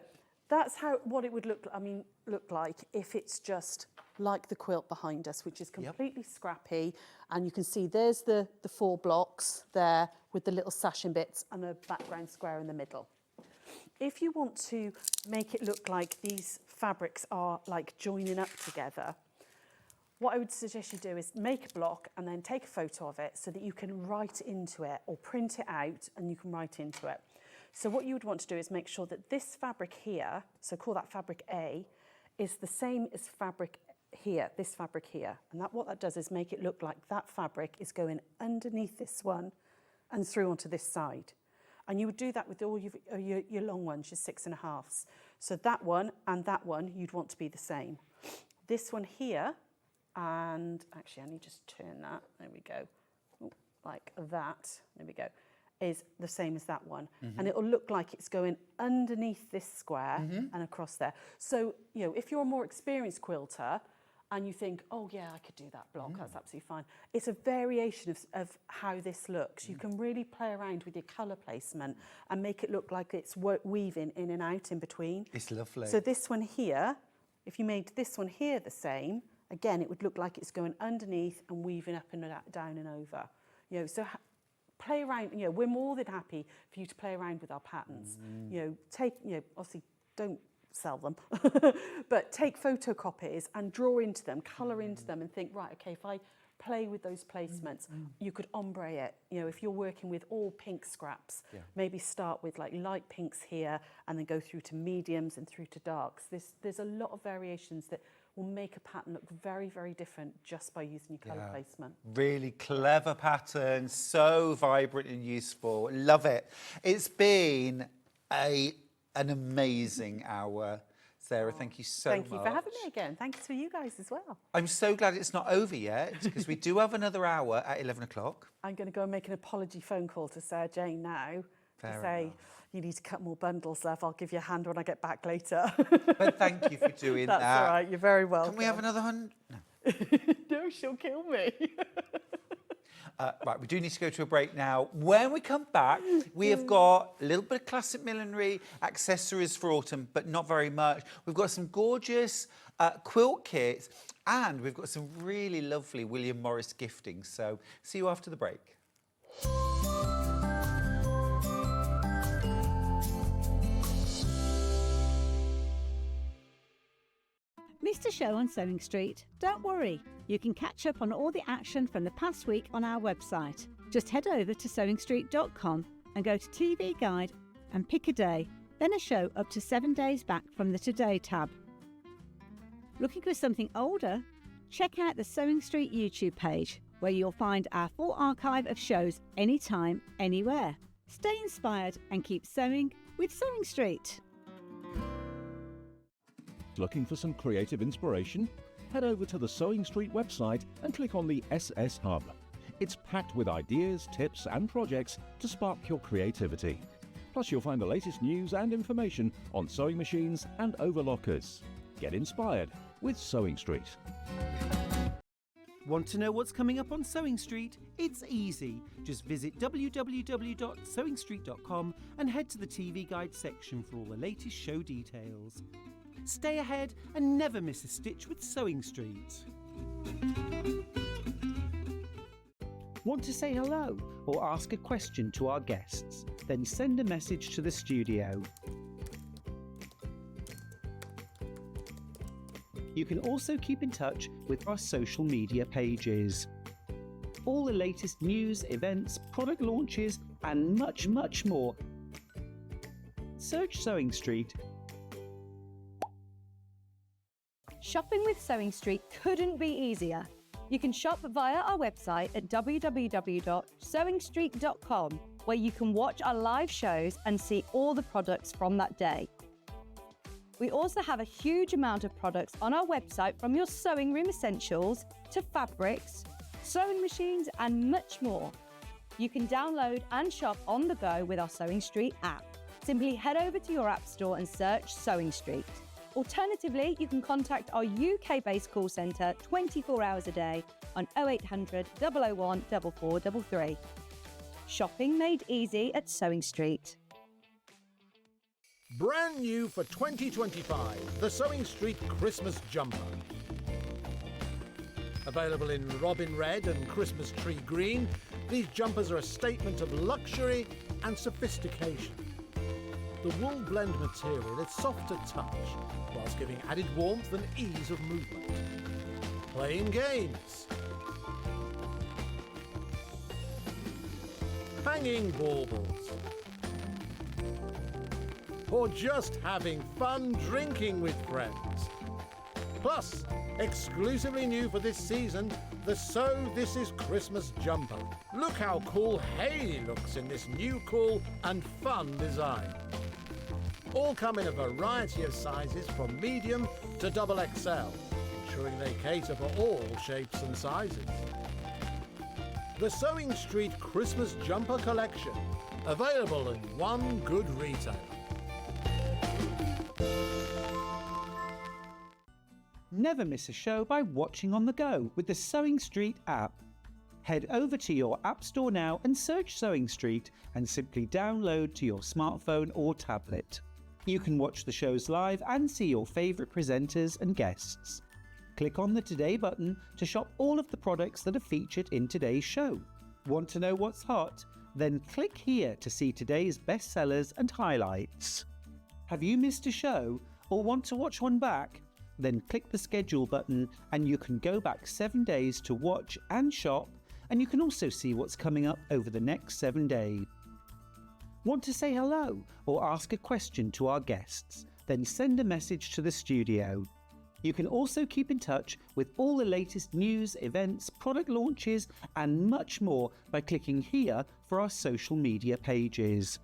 that's what it would look like if it's just like the quilt behind us, which is completely scrappy. And you can see there's the 4 blocks there with the little sashing bits and a background square in the middle. If you want to make it look like these fabrics are like joining up together, what I would suggest you do is make a block and then take a photo of it so that you can write into it or print it out and you can write into it. So what you would want to do is make sure that this fabric here, so call that fabric A, is the same as fabric here, this fabric here. And what that does is make it look like that fabric is going underneath this one and through onto this side. And you would do that with all your long ones, your 6.5s. So that one and that one, you'd want to be the same. This one here, and actually I need to just turn that, there we go, ooh, like that, there we go, is the same as that one. And it'll look like it's going underneath this square and across there. So, you know, if you're a more experienced quilter, and you think, oh yeah, I could do that block, that's absolutely fine. It's a variation of how this looks. You can really play around with your colour placement and make it look like it's weaving in and out in between. It's lovely. So this one here, if you made this one here the same, again, it would look like it's going underneath and weaving up and down and over. You know, so play around, you know, we're more than happy for you to play around with our patterns. You know, obviously don't sell them, but take photocopies and draw into them, colour into them and think, right, okay, if I play with those placements, you could ombre it. You know, if you're working with all pink scraps, maybe start with like light pinks here and then go through to mediums and through to darks. There's a lot of variations that will make a pattern look very, very different just by using your colour placement. Really clever pattern, so vibrant and useful. Love it. It's been an amazing hour. Sarah, thank you so much. Thank you for having me again. Thanks for you guys as well. I'm so glad it's not over yet, because we do have another hour at 11 o'clock. I'm going to go and make an apology phone call to Sarah Jane now Fair to say, enough. you need to cut more bundles, love. I'll give you a hand when I get back later. But thank you for doing that. That's all right. You're very welcome. Can we have another 100? No. No, she'll kill me. Right, we do need to go to a break now. When we come back, we have got a little bit of classic millinery, accessories for autumn, but not very much. We've got some gorgeous quilt kits, and we've got some really lovely William Morris gifting. So see you after the break. Missed a show on Sewing Street? Don't worry, you can catch up on all the action from the past week on our website. Just head over to SewingStreet.com and go to TV Guide and pick a day, then a show up to 7 days back from the Today tab. Looking for something older? Check out the Sewing Street YouTube page, where you'll find our full archive of shows anytime, anywhere. Stay inspired and keep sewing with Sewing Street. Looking for some creative inspiration? Head over to the Sewing Street website and click on the SS Hub. It's packed with ideas, tips and projects to spark your creativity. Plus you'll find the latest news and information on sewing machines and overlockers. Get inspired with Sewing Street. Want to know what's coming up on Sewing Street? It's easy. Just visit www.sewingstreet.com and head to the TV Guide section for all the latest show details. Stay ahead and never miss a stitch with Sewing Street. Want to say hello or ask a question to our guests? Then send a message to the studio. You can also keep in touch with our social media pages. All the latest news, events, product launches and much, much more. Search Sewing Street. Shopping with Sewing Street couldn't be easier. You can shop via our website at www.sewingstreet.com, where you can watch our live shows and see all the products from that day. We also have a huge amount of products on our website, from your sewing room essentials to fabrics, sewing machines and much more. You can download and shop on the go with our Sewing Street app. Simply head over to your app store and search Sewing Street. Alternatively, you can contact our UK-based call centre 24 hours a day on 0800 001 4433. Shopping made easy at Sewing Street. Brand new for 2025, the Sewing Street Christmas Jumper. Available in robin red and Christmas tree green, these jumpers are a statement of luxury and sophistication. The wool blend material is soft to touch, whilst giving added warmth and ease of movement. Playing games. Hanging baubles. Or just having fun drinking with friends. Plus, exclusively new for this season, the So This Is Christmas Jumper. Look how cool Hayley looks in this new cool and fun design. All come in a variety of sizes from medium to XXL, ensuring they cater for all shapes and sizes. The Sewing Street Christmas Jumper Collection, available in one good retailer. Never miss a show by watching on the go with the Sewing Street app. Head over to your app store now and search Sewing Street and simply download to your smartphone or tablet. You can watch the shows live and see your favourite presenters and guests. Click on the Today button to shop all of the products that are featured in today's show. Want to know what's hot? Then click here to see today's bestsellers and highlights. Have you missed a show or want to watch one back? Then click the schedule button and you can go back 7 days to watch and shop, and you can also see what's coming up over the next 7 days. Want to say hello or ask a question to our guests? Then send a message to the studio. You can also keep in touch with all the latest news, events, product launches and much more by clicking here for our social media pages.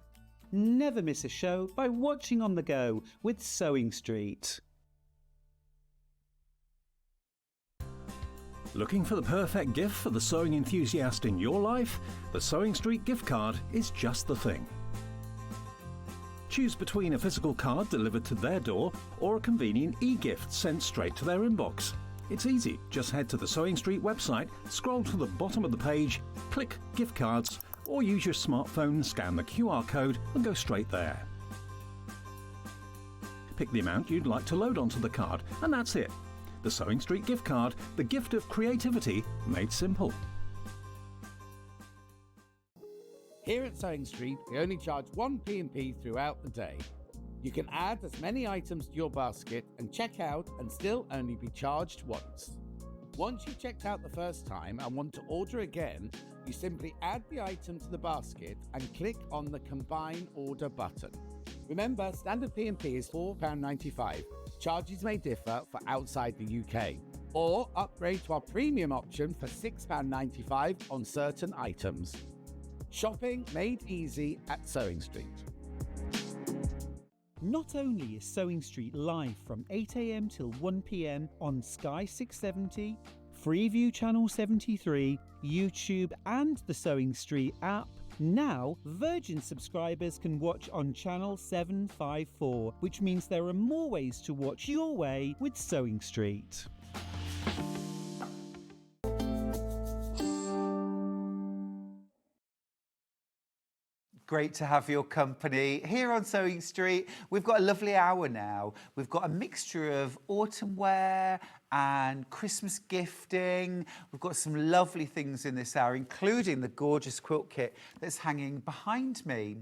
Never miss a show by watching on the go with Sewing Street. Looking for the perfect gift for the sewing enthusiast in your life? The Sewing Street gift card is just the thing. Choose between a physical card delivered to their door or a convenient e-gift sent straight to their inbox. It's easy. Just head to the Sewing Street website, scroll to the bottom of the page, click Gift Cards, or use your smartphone, scan the QR code and go straight there. Pick the amount you'd like to load onto the card, and that's it. The Sewing Street gift card, the gift of creativity made simple. Here at Sewing Street, we only charge 1p&p throughout the day. You can add as many items to your basket and check out and still only be charged once. Once you've checked out the first time and want to order again, you simply add the item to the basket and click on the Combine Order button. Remember, standard P&P is £4.95. Charges may differ for outside the UK. Or upgrade to our premium option for £6.95 on certain items. Shopping made easy at SewingStreet. Not only is Sewing Street live from 8 AM till 1 PM on Sky 670, Freeview Channel 73, YouTube and the Sewing Street app, now Virgin subscribers can watch on Channel 754, which means there are more ways to watch your way with Sewing Street. Great to have your company here on Sewing Street. We've got a lovely hour now. We've got a mixture of autumn wear and Christmas gifting. We've got some lovely things in this hour, including the gorgeous quilt kit that's hanging behind me.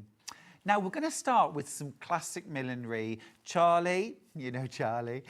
Now, we're going to start with some classic millinery. Charlie, you know Charlie,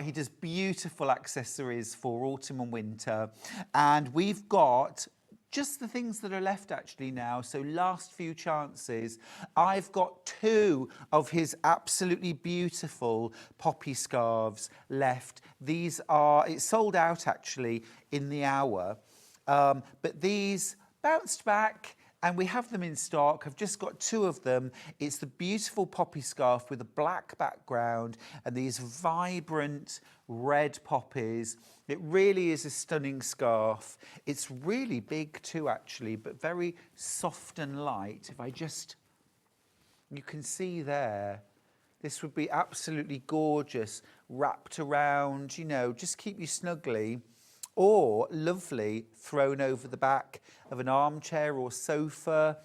he does beautiful accessories for autumn and winter. And we've got just the things that are left actually now, so last few chances. I've got 2 of his absolutely beautiful poppy scarves left. These are, it's sold out actually in the hour, but these bounced back and we have them in stock. I've just got 2 of them. It's the beautiful poppy scarf with a black background and these vibrant red poppies. It really is a stunning scarf. It's really big too actually, but very soft and light. If I just, you can see there, this would be absolutely gorgeous, wrapped around, you know, just keep you snugly, or lovely thrown over the back of an armchair or sofa.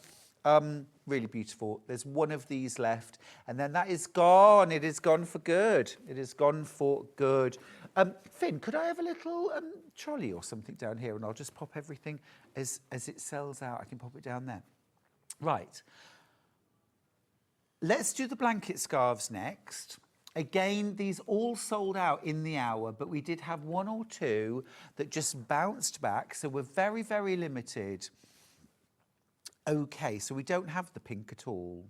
Really beautiful. There's 1 of these left and then that is gone. It is gone for good. It is gone for good. Finn, could I have a little trolley or something down here and I'll just pop everything as it sells out. I can pop it down there. Right. Let's do the blanket scarves next. Again, these all sold out in the hour, but we did have 1 or 2 that just bounced back. So we're very, very limited. Okay, so we don't have the pink at all.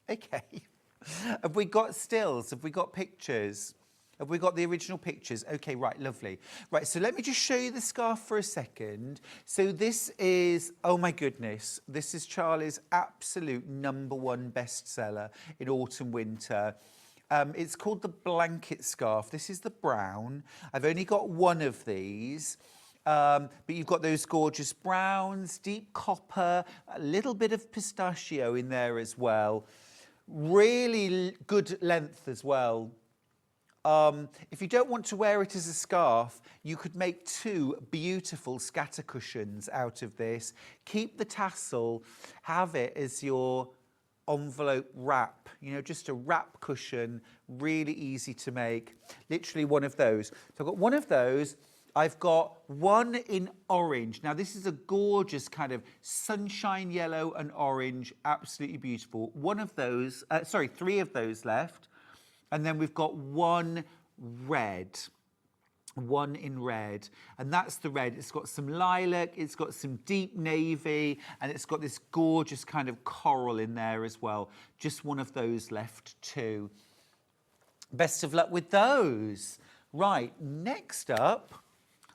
Okay. Have we got stills? Have we got pictures? Have we got the original pictures? Okay, right, lovely. Right, so let me just show you the scarf for a second. So this is, oh my goodness, this is Charlie's absolute #1 bestseller in autumn winter. It's called the blanket scarf. This is the brown. I've only got 1 of these. But you've got those gorgeous browns, deep copper, a little bit of pistachio in there as well. Really good length as well. If you don't want to wear it as a scarf, you could make 2 beautiful scatter cushions out of this. Keep the tassel, have it as your envelope wrap, you know, just a wrap cushion, really easy to make. Literally 1 of those. So I've got 1 of those. I've got 1 in orange. Now this is a gorgeous kind of sunshine yellow and orange, absolutely beautiful. 1 of those, 3 of those left. And then we've got 1 red. 1 in red, and that's the red. It's got some lilac, it's got some deep navy, and it's got this gorgeous kind of coral in there as well. Just 1 of those left too. Best of luck with those. Right, next up,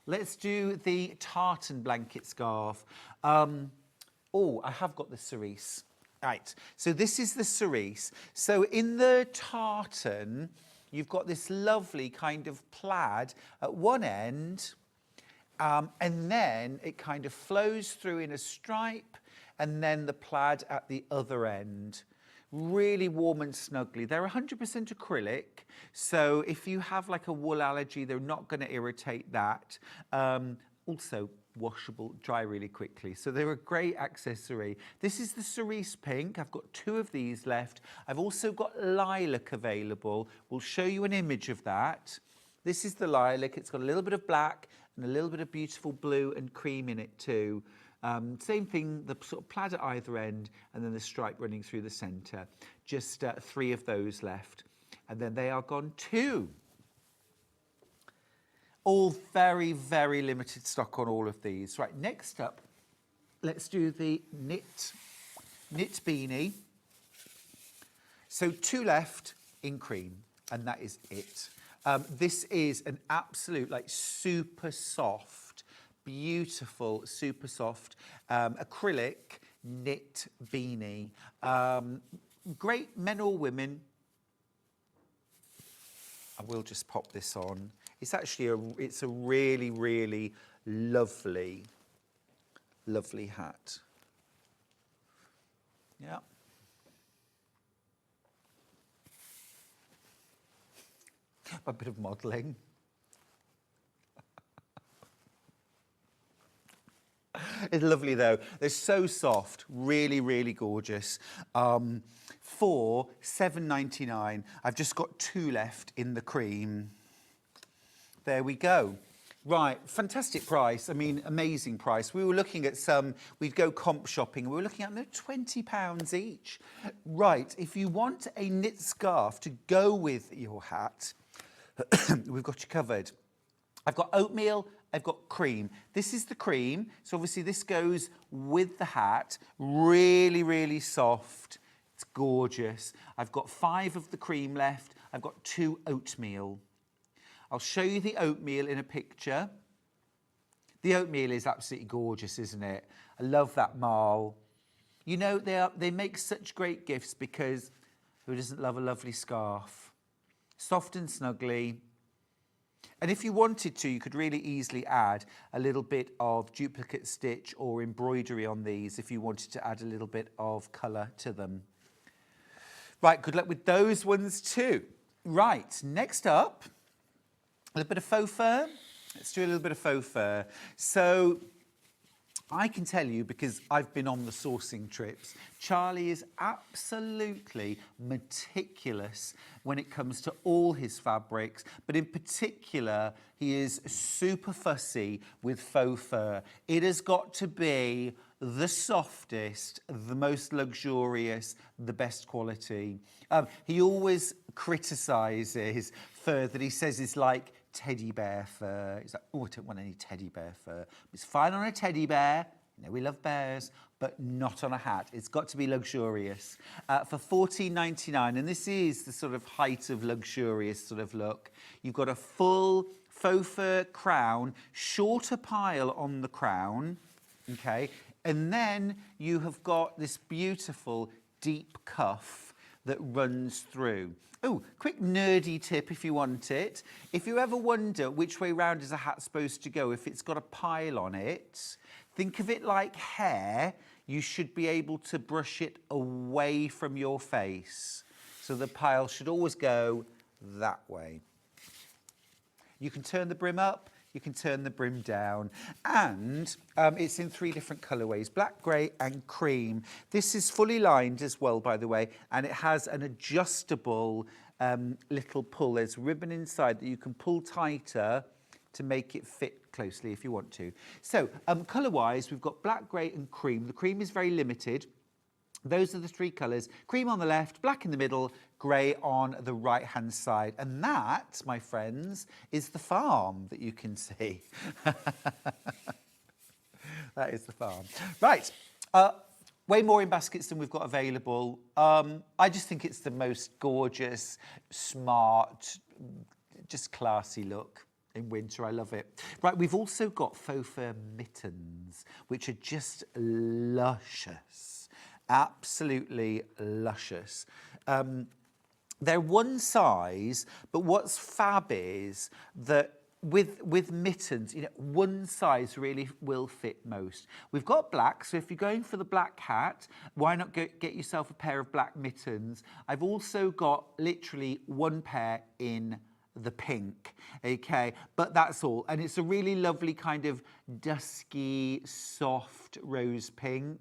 let's do the tartan blanket scarf. Oh, I have got the cerise. Right, so this is the cerise. So in the tartan, you've got this lovely kind of plaid at one end, and then it kind of flows through in a stripe, and then the plaid at the other end. Really warm and snuggly. They're 100% acrylic, so if you have like a wool allergy, they're not going to irritate that. Also washable, dry really quickly. So they're a great accessory. This is the cerise pink. I've got 2 of these left. I've also got lilac available. We'll show you an image of that. This is the lilac. It's got a little bit of black and a little bit of beautiful blue and cream in it too. Same thing, the sort of plaid at either end and then the stripe running through the centre. Just 3 of those left. And then they are gone too. All very, very limited stock on all of these. Right, next up, let's do the knit beanie. So 2 left in cream, and that is it. This is an absolute, like, super soft, beautiful, super soft acrylic knit beanie. Great men or women. I will just pop this on. It's actually it's a really, really lovely, lovely hat. Yeah. A bit of modelling. It's lovely though. They're so soft, really, really gorgeous. For £7.99, I've just got 2 left in the cream. There we go. Right, fantastic price. I mean, amazing price. We were looking at we'd go comp shopping. We were looking at £20 each. Right, if you want a knit scarf to go with your hat, we've got you covered. I've got oatmeal, I've got cream. This is the cream, so obviously this goes with the hat. Really, really soft. It's gorgeous. I've got 5 of the cream left. I've got 2 oatmeal. I'll show you the oatmeal in a picture. The oatmeal is absolutely gorgeous, isn't it? I love that marl. You know, they make such great gifts because who doesn't love a lovely scarf? Soft and snuggly. And if you wanted to, you could really easily add a little bit of duplicate stitch or embroidery on these if you wanted to add a little bit of colour to them. Right, good luck with those ones too. Right, next up, a little bit of faux fur. Let's do a little bit of faux fur. So I can tell you, because I've been on the sourcing trips, Charlie is absolutely meticulous when it comes to all his fabrics, but in particular, he is super fussy with faux fur. It has got to be the softest, the most luxurious, the best quality. He always criticises fur that he says is like teddy bear fur. He's like, oh, I don't want any teddy bear fur. It's fine on a teddy bear. You know, we love bears, but not on a hat. It's got to be luxurious. For £14.99, and this is the sort of height of luxurious sort of look. You've got a full faux fur crown, shorter pile on the crown, okay? And then you have got this beautiful deep cuff that runs through. Oh, quick nerdy tip if you want it. If you ever wonder which way round is a hat supposed to go, if it's got a pile on it, think of it like hair. You should be able to brush it away from your face. So the pile should always go that way. You can turn the brim up, you can turn the brim down, and it's in 3 different colourways, black, grey and cream. This is fully lined as well, by the way, and it has an adjustable little pull. There's ribbon inside that you can pull tighter to make it fit closely if you want to. So colour-wise, we've got black, grey and cream. The cream is very limited. Those are the 3 colours. Cream on the left, black in the middle, grey on the right-hand side. And that, my friends, is the farm that you can see. That is the farm. Right. Way more in baskets than we've got available. I just think it's the most gorgeous, smart, just classy look in winter. I love it. Right, we've also got faux fur mittens, which are just luscious. Absolutely luscious. They're one size, but what's fab is that with mittens, you know, one size really will fit most. We've got black, so if you're going for the black hat, why not get yourself a pair of black mittens? I've also got literally 1 pair in the pink, okay, but that's all. And it's a really lovely kind of dusky, soft rose pink.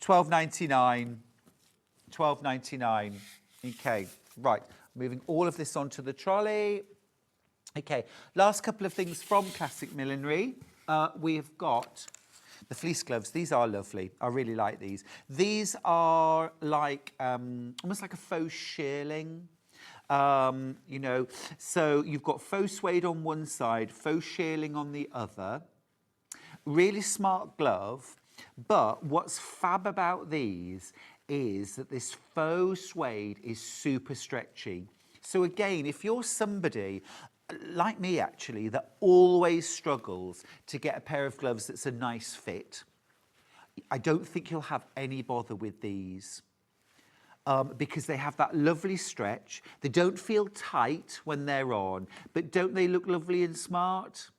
£12.99, £12.99, okay, right, moving all of this onto the trolley. Okay, last couple of things from Classic Millinery. We have got the fleece gloves. These are lovely. I really like these. These are like almost like a faux shearling. You know, so you've got faux suede on one side, faux shearling on the other. Really smart glove. But what's fab about these is that this faux suede is super stretchy. So again, if you're somebody like me actually that always struggles to get a pair of gloves that's a nice fit, I don't think you'll have any bother with these. Because they have that lovely stretch. They don't feel tight when they're on, but don't they look lovely and smart?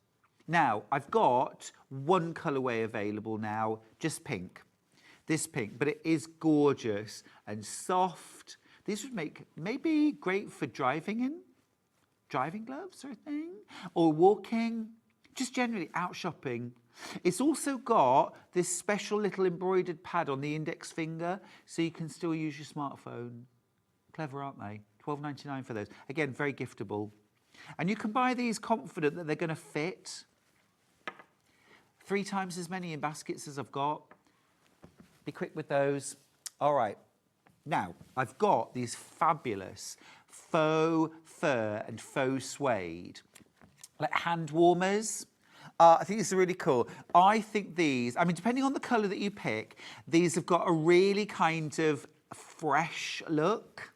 Now, I've got one colourway available now, just pink. This pink, but it is gorgeous and soft. These would make maybe great for driving gloves sort of thing, or walking, just generally out shopping. It's also got this special little embroidered pad on the index finger, so you can still use your smartphone. Clever, aren't they? £12.99 for those. Again, very giftable. And you can buy these confident that they're going to fit. 3 times as many in baskets as I've got. Be quick with those. All right. Now, I've got these fabulous faux fur and faux suede, like hand warmers. I think these are really cool. I think these, I mean, depending on the colour that you pick, these have got a really kind of fresh look.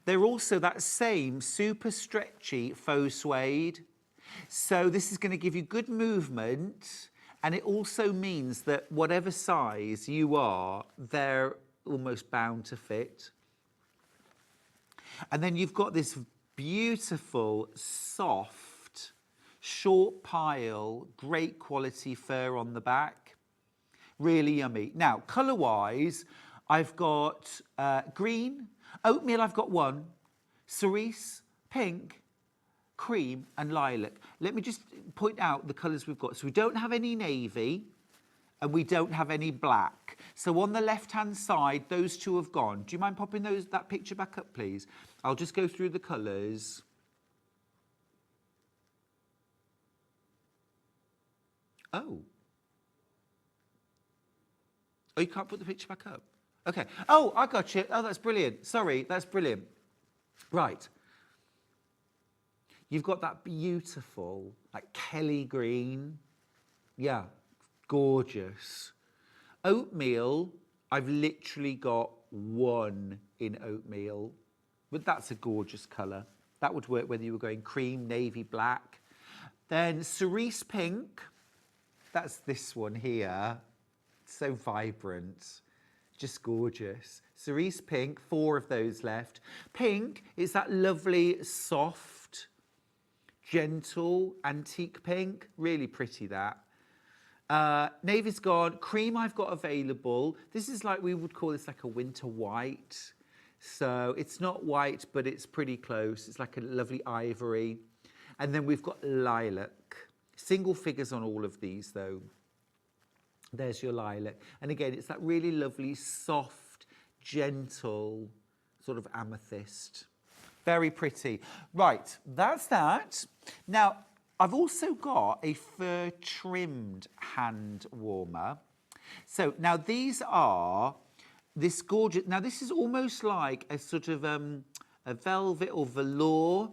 They're also that same super stretchy faux suede. So this is going to give you good movement. And it also means that whatever size you are, they're almost bound to fit. And then you've got this beautiful, soft, short pile, great quality fur on the back. Really yummy. Now, colour-wise, I've got green, oatmeal I've got one, cerise, pink, cream and lilac. Let me just point out the colours we've got. So we don't have any navy and we don't have any black. So on the left-hand side, those two have gone. Do you mind popping that picture back up, please? I'll just go through the colours. Oh, you can't put the picture back up? Okay. Oh, I got you. Oh, that's brilliant. Sorry, that's brilliant. Right. You've got that beautiful, like Kelly green. Yeah, gorgeous. Oatmeal, I've literally got one in oatmeal, but that's a gorgeous colour. That would work whether you were going cream, navy, black. Then cerise pink, that's this one here. So vibrant, just gorgeous. Cerise pink, 4 of those left. Pink is that lovely, soft, gentle, antique pink. Really pretty, that. Navy's gone. Cream I've got available. This is like, we would call this like a winter white. So it's not white, but it's pretty close. It's like a lovely ivory. And then we've got lilac. Single figures on all of these, though. There's your lilac. And again, it's that really lovely, soft, gentle sort of amethyst. Very pretty. Right, that's that. Now, I've also got a fur trimmed hand warmer. So now these are this gorgeous, now this is almost like a sort of a velvet or velour,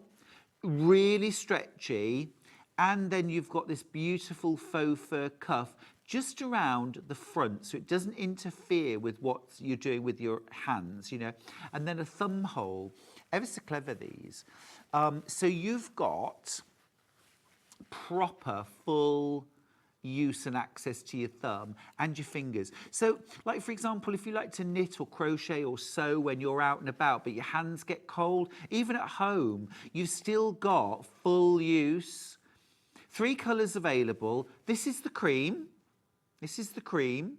really stretchy. And then you've got this beautiful faux fur cuff just around the front, so it doesn't interfere with what you're doing with your hands, you know. And then a thumb hole. Ever so clever, these. So you've got proper full use and access to your thumb and your fingers. So, like, for example, if you like to knit or crochet or sew when you're out and about, but your hands get cold, even at home, you've still got full use. 3 colours available. This is the cream. This is the cream.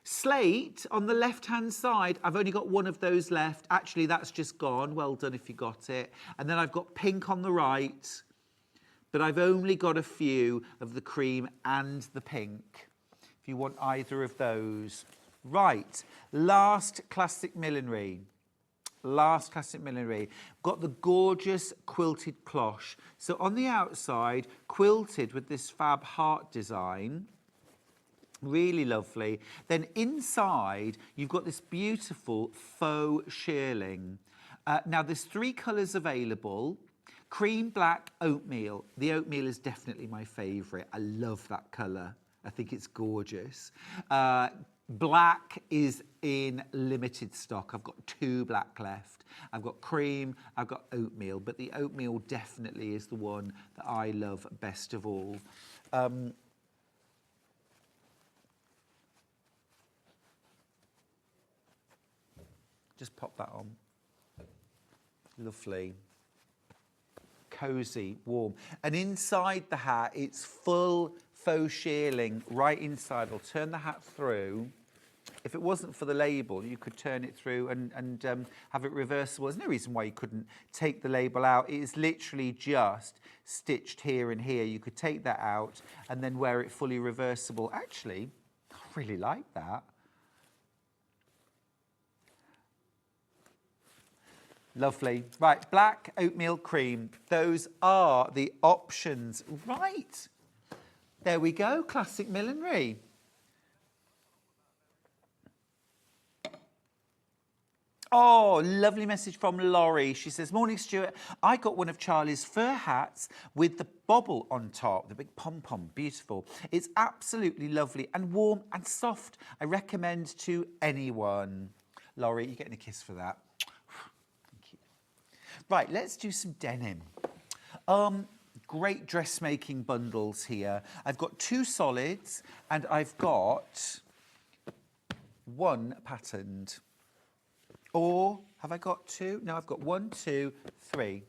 Slate on the left-hand side, I've only got one of those left. Actually, that's just gone. Well done if you got it. And then I've got pink on the right, but I've only got a few of the cream and the pink, if you want either of those. Right, last classic millinery. Last classic millinery. Got the gorgeous quilted cloche. So on the outside, quilted with this fab heart design. Really lovely. Then inside, you've got this beautiful faux shearling. Now, there's 3 colours available. Cream, black, oatmeal. The oatmeal is definitely my favourite. I love that colour. I think it's gorgeous. Black is in limited stock. I've got 2 black left. I've got cream, I've got oatmeal, but the oatmeal definitely is the one that I love best of all. Just pop that on. Lovely. Cosy, warm. And inside the hat, it's full faux shearling right inside. I'll turn the hat through. If it wasn't for the label, you could turn it through and have it reversible. There's no reason why you couldn't take the label out. It is literally just stitched here and here. You could take that out and then wear it fully reversible. Actually, I really like that. Lovely. Right, black, oatmeal, cream. Those are the options. Right. There we go, classic millinery. Oh, lovely message from Laurie. She says, morning, Stuart. I got one of Charlie's fur hats with the bobble on top, the big pom-pom. Beautiful. It's absolutely lovely and warm and soft. I recommend to anyone. Laurie, you're getting a kiss for that. Right, let's do some denim. Great dressmaking bundles here. I've got 2 solids and I've got 1 patterned. Or have I got 2? No, I've got 1, 2, 3.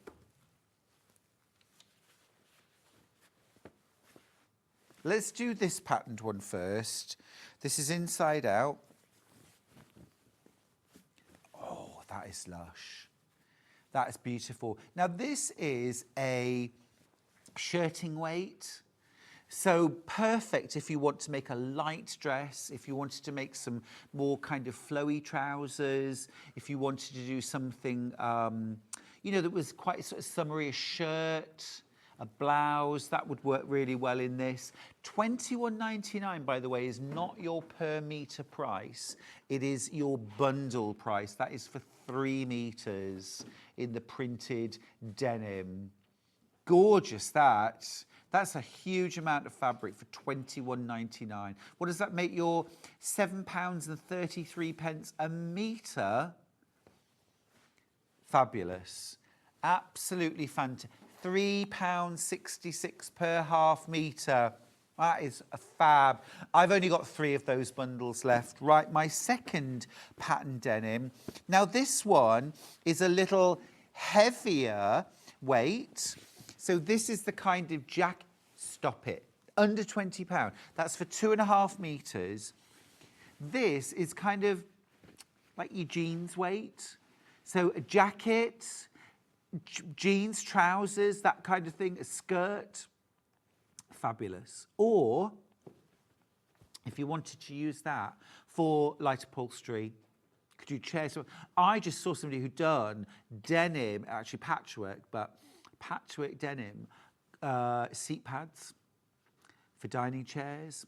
Let's do this patterned one first. This is inside out. Oh, that is lush. That is beautiful. Now, this is a shirting weight. So perfect if you want to make a light dress, if you wanted to make some more kind of flowy trousers, if you wanted to do something, you know, that was quite sort of summery, a shirt, a blouse, that would work really well in this. $21.99, by the way, is not your per metre price. It is your bundle price. That is for 3 meters in the printed denim. Gorgeous, that. That's a huge amount of fabric for £21.99. What does that make your £7.33 a metre? Fabulous. Absolutely fantastic. £3.66 per half metre. That is a fab. I've only got 3 of those bundles left. Right, my second pattern denim. Now this one is a little heavier weight. So this is the kind of jacket, stop it, under £20. That's for 2.5 meters. This is kind of like your jeans weight. So a jacket, jeans, trousers, that kind of thing, a skirt. Fabulous. Or if you wanted to use that for light upholstery, could you chairs? I just saw somebody who'd done denim, actually patchwork, but patchwork denim seat pads for dining chairs.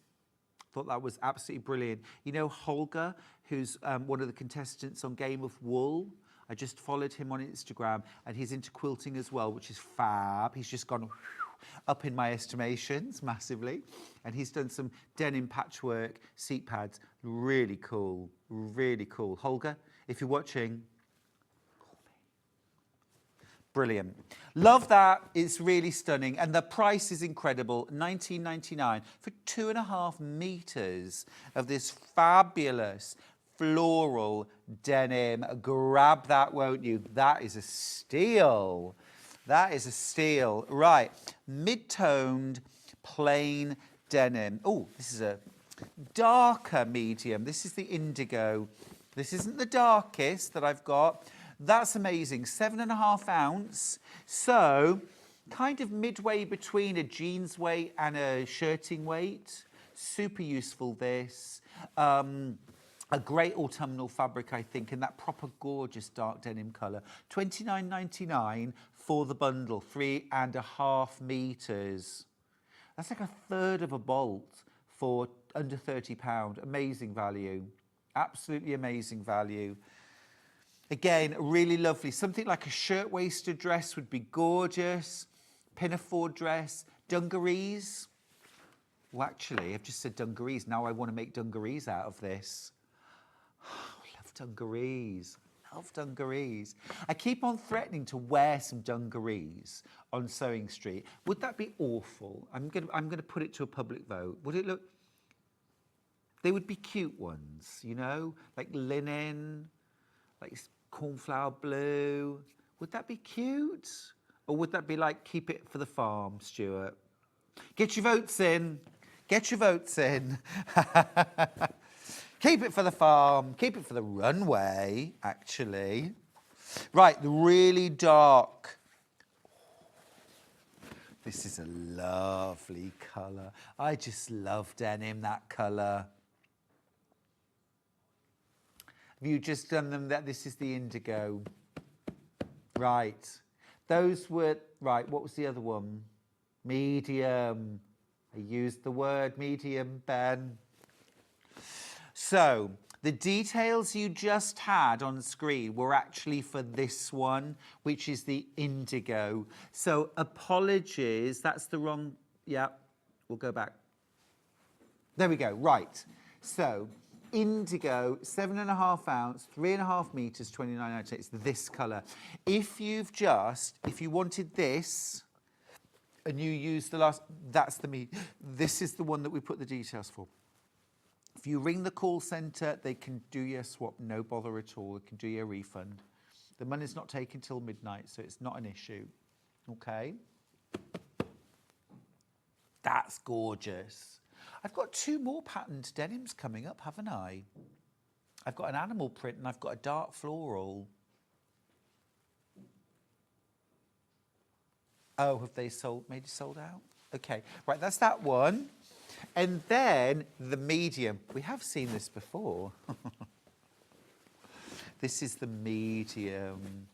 Thought that was absolutely brilliant. You know Holger, who's one of the contestants on Game of Wool? I just followed him on Instagram and he's into quilting as well, which is fab. He's just gone up in my estimations massively. And he's done some denim patchwork seat pads. Really cool, really cool. Holger, if you're watching, call me. Brilliant. Love that. It's really stunning. And the price is incredible. $19.99 for 2.5 meters of this fabulous floral denim. Grab that, won't you? That is a steal. That is a steal. Right, mid-toned, plain denim. Oh, this is a darker medium. This is the indigo. This isn't the darkest that I've got. That's amazing. 7.5 ounce. So, kind of midway between a jeans weight and a shirting weight. Super useful, this. A great autumnal fabric, I think, in that proper gorgeous dark denim colour. $29.99 for the bundle, 3.5 metres. That's like a third of a bolt for under £30. Amazing value. Absolutely amazing value. Again, really lovely. Something like a shirt-waisted dress would be gorgeous. Pinafore dress, dungarees. Well, actually, I've just said dungarees. Now I want to make dungarees out of this. Oh, I love dungarees. Love dungarees. I keep on threatening to wear some dungarees on SewingStreet. Would that be awful? I'm gonna put it to a public vote. Would it look? They would be cute ones, you know, like linen, like cornflower blue. Would that be cute? Or would that be like keep it for the farm, Stuart? Get your votes in. Get your votes in. Keep it for the farm. Keep it for the runway, actually. Right, the really dark. This is a lovely colour. I just love denim, that colour. Have you just done them that this is the indigo? Right. Those were, right, what was the other one? Medium. I used the word medium, Ben. So, the details you just had on screen were actually for this one, which is the indigo. So, apologies, that's the wrong, yeah, we'll go back. There we go, right. So, indigo, 7.5 ounce, 3.5 meters, 29.98. It's this colour. If you wanted this, and you use the last, that's the this is the one that we put the details for. If you ring the call centre, they can do your swap, no bother at all. They can do your refund. The money's not taken till midnight, so it's not an issue. Okay? That's gorgeous. I've got 2 more patterned denims coming up, haven't I? I've got an animal print and I've got a dark floral. Oh, have they made it sold out? Okay, right, that's that one. And then the medium. We have seen this before. This is the medium.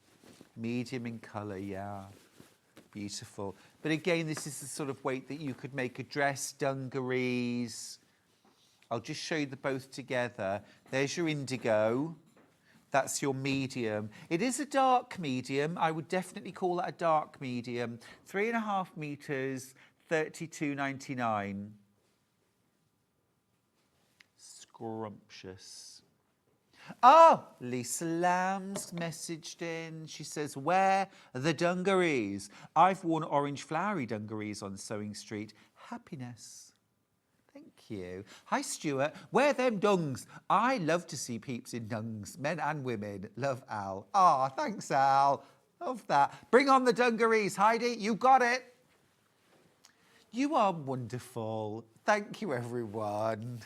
Medium in colour, yeah. Beautiful. But again, this is the sort of weight that you could make a dress, dungarees. I'll just show you the both together. There's your indigo. That's your medium. It is a dark medium. I would definitely call that a dark medium. 3.5 meters, $32.99. Scrumptious. Oh, Lisa Lamb's messaged in. She says, wear the dungarees. I've worn orange flowery dungarees on SewingStreet. Happiness. Thank you. Hi, Stuart. Wear them dungs. I love to see peeps in dungs, men and women. Love, Al. Ah, thanks, Al. Love that. Bring on the dungarees, Heidi. You got it. You are wonderful. Thank you, everyone.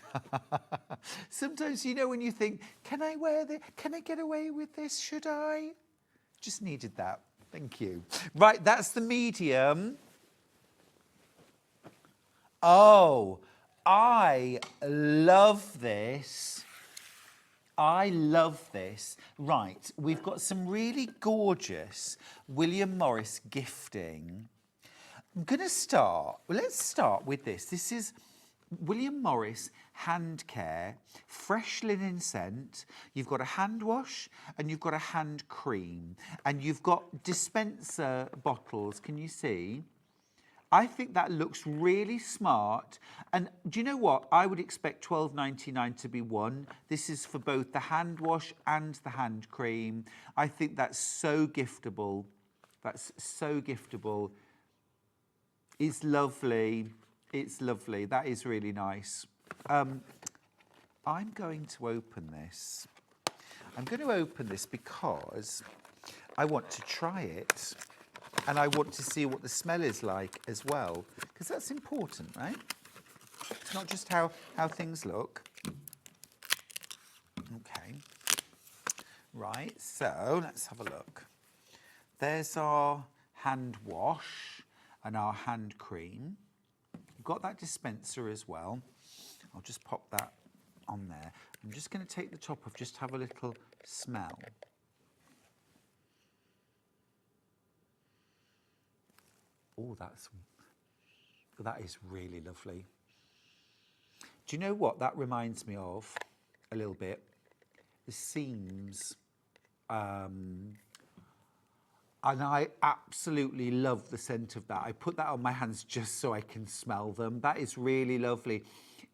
Sometimes, you know, when you think, can I wear this? Can I get away with this? Should I? Just needed that. Thank you. Right, that's the medium. Oh, I love this. I love this. Right, we've got some really gorgeous William Morris gifting. I'm going to start, let's start with this. This is William Morris Hand Care, fresh linen scent. You've got a hand wash and you've got a hand cream. And you've got dispenser bottles, can you see? I think that looks really smart. And do you know what? I would expect $12.99 to be one. This is for both the hand wash and the hand cream. I think that's so giftable. That's so giftable. It's lovely. It's lovely. That is really nice. I'm going to open this. I'm going to open this because I want to try it. And I want to see what the smell is like as well. Because that's important, right? It's not just how things look. Okay. Right, so let's have a look. There's our hand wash and our hand cream. We've got that dispenser as well. I'll just pop that on there. I'm just going to take the top off, just have a little smell. Oh, that is really lovely. Do you know what that reminds me of a little bit? The seams. And I absolutely love the scent of that. I put that on my hands just so I can smell them. That is really lovely.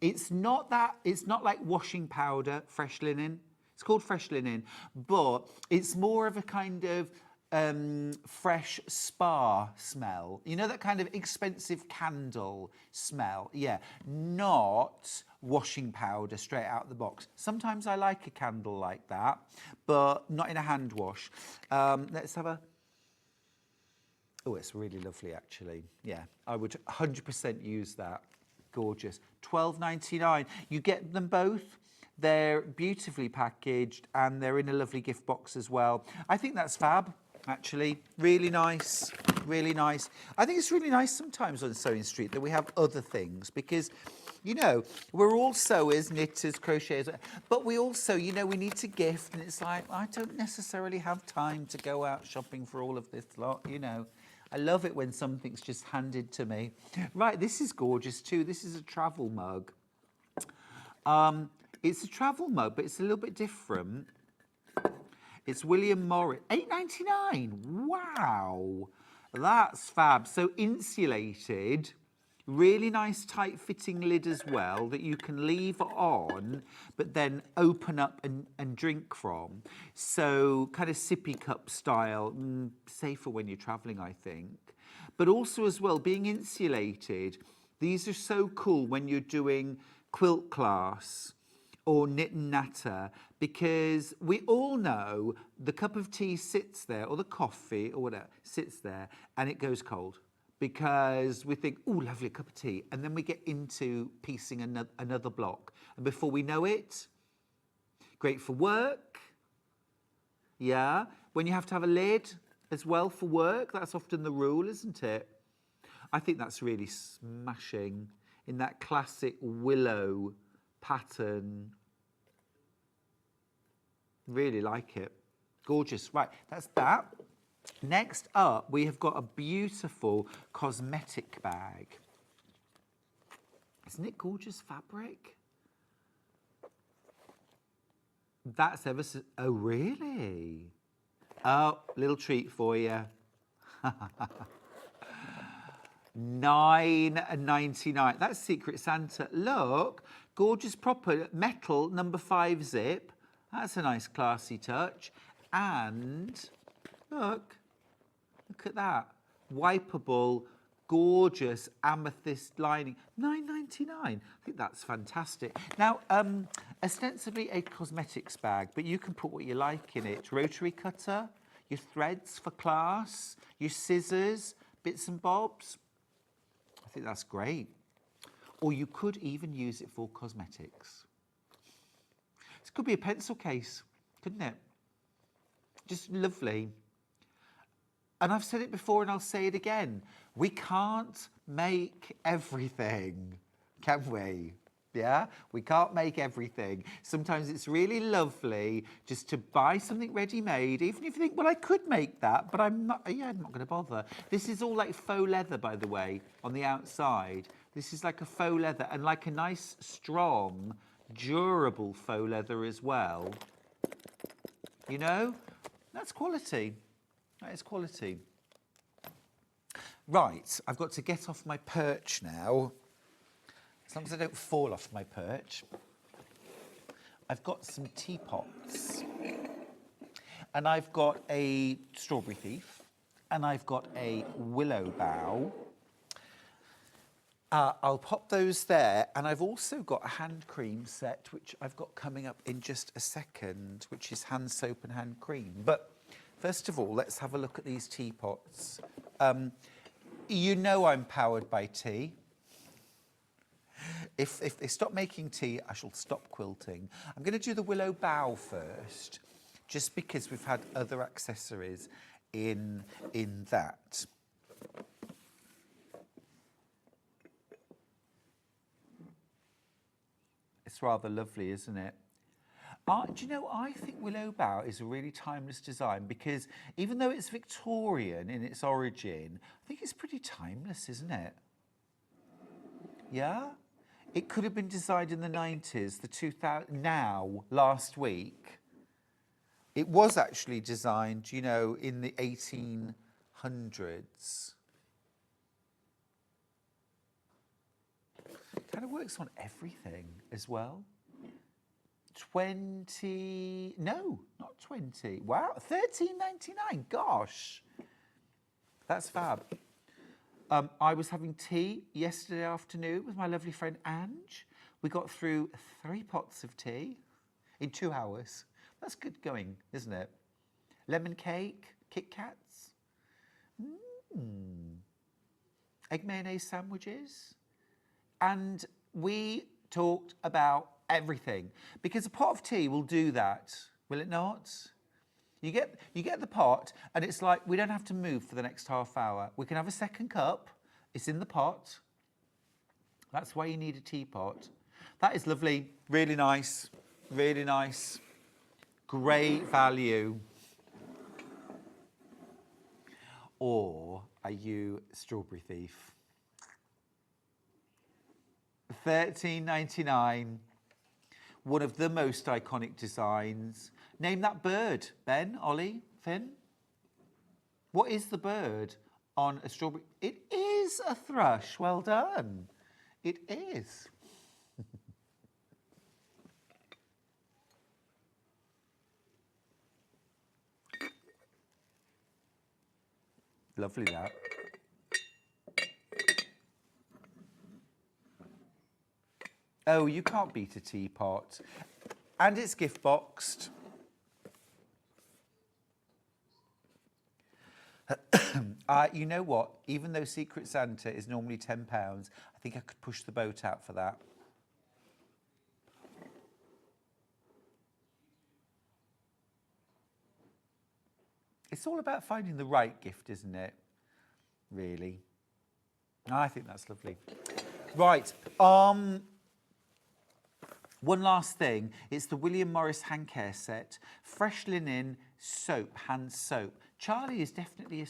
It's not like washing powder, fresh linen. It's called fresh linen, but it's more of a kind of fresh spa smell. You know, that kind of expensive candle smell? Yeah, not washing powder straight out the box. Sometimes I like a candle like that, but not in a hand wash. Let's have a... Oh, it's really lovely, actually. Yeah, I would 100% use that. Gorgeous. $12.99. You get them both. They're beautifully packaged and they're in a lovely gift box as well. I think that's fab, actually. Really nice, really nice. I think it's really nice sometimes on SewingStreet that we have other things because, you know, we're all sewers, knitters, crocheters, but we also, you know, we need to gift and it's like, I don't necessarily have time to go out shopping for all of this lot, you know. I love it when something's just handed to me. Right, this is gorgeous too. This is a travel mug. It's a travel mug, but it's a little bit different. It's William Morris, $8.99. Wow, that's fab. So insulated, really nice tight fitting lid as well that you can leave on, but then open up and drink from. So kind of sippy cup style, safer when you're traveling, I think. But also as well, being insulated, these are so cool when you're doing quilt class or knit and natter, because we all know the cup of tea sits there, or the coffee, or whatever, sits there, and it goes cold. Because we think, oh, lovely cup of tea. And then we get into piecing another block. And before we know it, great for work. Yeah. When you have to have a lid as well for work, that's often the rule, isn't it? I think that's really smashing in that classic willow pattern. Really like it. Gorgeous. Right, that's that. Next up, we have got a beautiful cosmetic bag. Isn't it gorgeous fabric? That's ever so... Oh, really? Oh, little treat for you. $9.99. That's Secret Santa. Look, gorgeous proper metal number 5 zip. That's a nice classy touch. And... Look at that. Wipeable, gorgeous amethyst lining. $9.99. I think that's fantastic. Now, ostensibly a cosmetics bag, but you can put what you like in it. Rotary cutter, your threads for class, your scissors, bits and bobs. I think that's great. Or you could even use it for cosmetics. This could be a pencil case, couldn't it? Just lovely. And I've said it before and I'll say it again. We can't make everything, can we? Yeah? We can't make everything. Sometimes it's really lovely just to buy something ready-made, even if you think, well, I could make that, but I'm not going to bother. This is all like faux leather, by the way, on the outside. This is like a faux leather and like a nice, strong, durable faux leather as well. You know? That's quality. That is quality. Right, I've got to get off my perch now. As long as I don't fall off my perch. I've got some teapots. And I've got a strawberry thief. And I've got a willow bough. I'll pop those there. And I've also got a hand cream set, which I've got coming up in just a second, which is hand soap and hand cream. But first of all, let's have a look at these teapots. You know I'm powered by tea. If they stop making tea, I shall stop quilting. I'm going to do the willow bough first, just because we've had other accessories in that. It's rather lovely, isn't it? Do you know, I think Willow Bough is a really timeless design because even though it's Victorian in its origin, I think it's pretty timeless, isn't it? Yeah? It could have been designed in the 90s, the 2000, last week. It was actually designed, you know, in the 1800s. Kind of works on everything as well. 20, no, not 20. Wow, $13.99, gosh. That's fab. I was having tea yesterday afternoon with my lovely friend Ange. We got through 3 pots of tea in 2 hours. That's good going, isn't it? Lemon cake, Kit Kats. Egg mayonnaise sandwiches. And we talked about everything because a pot of tea will do that, will it not? You get the pot and it's like we don't have to move for the next half hour. We can have a second cup. It's in the pot. That's why you need a teapot. That is lovely. Really nice. Really nice. Great value. Or are you strawberry thief? $13.99. One of the most iconic designs. Name that bird, Ben, Ollie, Finn. What is the bird on a strawberry? It is a thrush. Well done. It is. Lovely that. Oh, you can't beat a teapot. And it's gift boxed. You know what? Even though Secret Santa is normally £10, I think I could push the boat out for that. It's all about finding the right gift, isn't it? Really. I think that's lovely. Right. One last thing, it's the William Morris hand care set. Fresh linen, soap, hand soap. Charlie is definitely a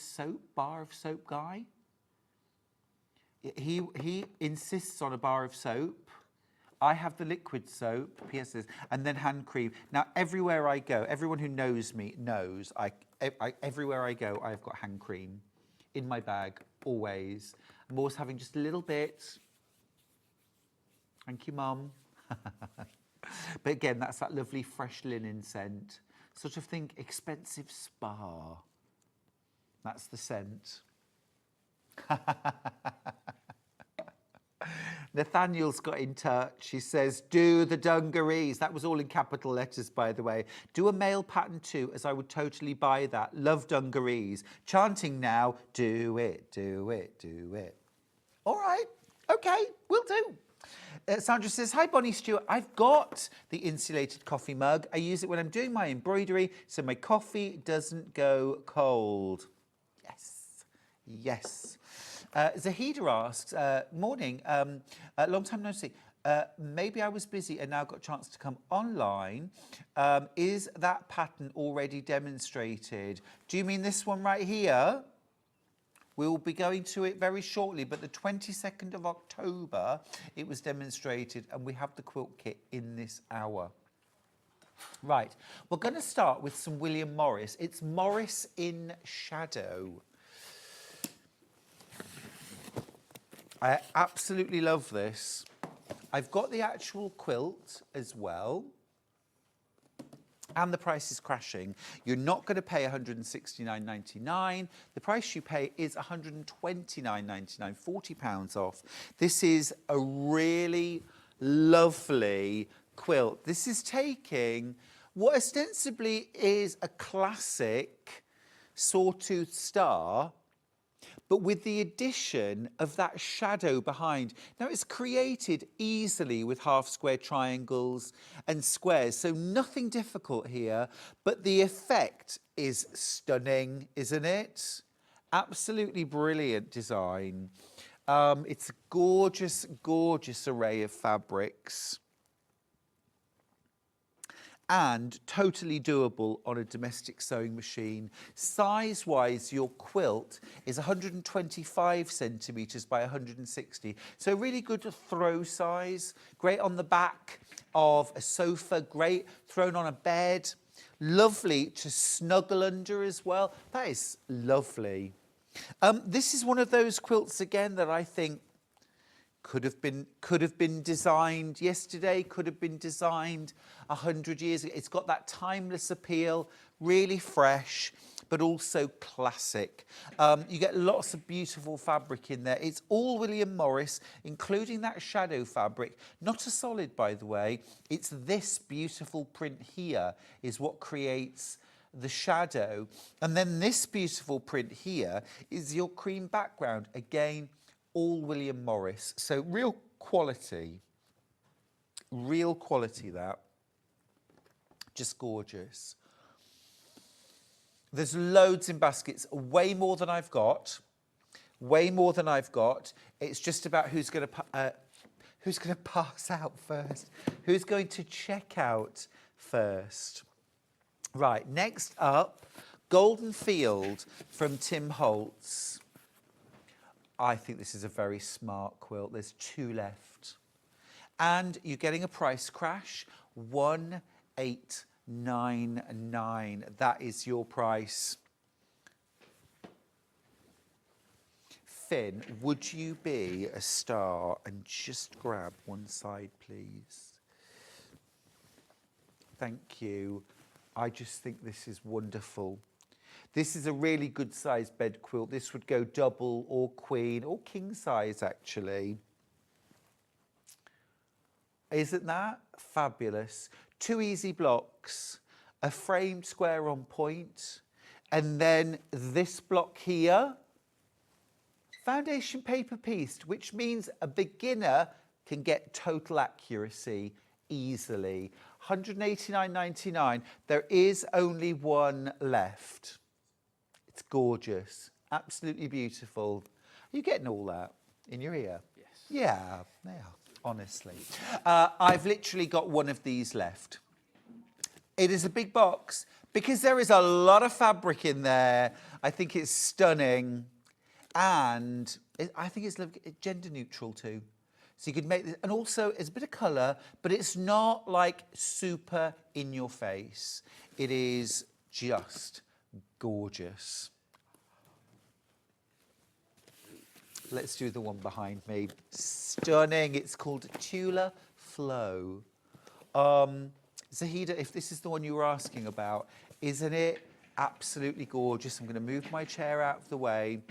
bar of soap guy. He insists on a bar of soap. I have the liquid soap, PSs, and then hand cream. Now, everywhere I go, everyone who knows me knows, everywhere I go, I've got hand cream in my bag, always. I'm always having just a little bit. Thank you, Mum. But again, that's that lovely fresh linen scent. Sort of think expensive spa. That's the scent. Nathaniel's got in touch. He says, do the dungarees. That was all in capital letters, by the way. Do a male pattern too, as I would totally buy that. Love dungarees. Chanting now, do it, do it, do it. All right. Okay, will do. Sandra says, hi, Bonnie Stuart. I've got the insulated coffee mug. I use it when I'm doing my embroidery, so my coffee doesn't go cold. Yes, yes. Zahida asks, morning, long time no see. Maybe I was busy and now got a chance to come online. Is that pattern already demonstrated? Do you mean this one right here? We'll be going to it very shortly, but the 22nd of October, it was demonstrated, and we have the quilt kit in this hour. Right, we're going to start with some William Morris. It's Morris in Shadow. I absolutely love this. I've got the actual quilt as well. And the price is crashing. You're not going to pay £169.99. The price you pay is £129.99, £40 off. This is a really lovely quilt. This is taking what ostensibly is a classic sawtooth star, but with the addition of that shadow behind. Now, it's created easily with half square triangles and squares, so nothing difficult here, but the effect is stunning, isn't it? Absolutely brilliant design. It's a gorgeous, gorgeous array of fabrics. and totally doable on a domestic sewing machine. Size-wise, your quilt is 125 centimetres by 160. So really good throw size, great on the back of a sofa, great thrown on a bed, lovely to snuggle under as well. That is lovely. This is one of those quilts again that I think could have been designed yesterday, could have been designed 100 years ago. It's got that timeless appeal, really fresh, but also classic. You get lots of beautiful fabric in there. It's all William Morris, including that shadow fabric. Not a solid, by the way. It's this beautiful print here is what creates the shadow. And then this beautiful print here is your cream background. Again, all William Morris. So real quality that. Just gorgeous. There's loads in baskets, way more than I've got. It's just about who's going to pass out first, who's going to check out first. Right, next up, Golden Field from Tim Holtz. I think this is a very smart quilt. There's 2 left. And you're getting a price crash, 1899. That is your price. Finn, would you be a star and just grab one side, please? Thank you. I just think this is wonderful. This is a really good size bed quilt. This would go double or queen or king size, actually. Isn't that fabulous? 2 easy blocks, a framed square on point, and then this block here, foundation paper pieced, which means a beginner can get total accuracy easily. 189.99. There is only one left. It's gorgeous, absolutely beautiful. Are you getting all that in your ear? Yes. Yeah, honestly. I've literally got one of these left. It is a big box because there is a lot of fabric in there. I think it's stunning, and I think it's gender neutral too. So you could make this, and also it's a bit of colour, but it's not like super in your face. It is just gorgeous. Let's do the one behind me. Stunning. It's called Tula Flow. Zahida, if this is the one you were asking about, isn't it absolutely gorgeous? I'm going to move my chair out of the way.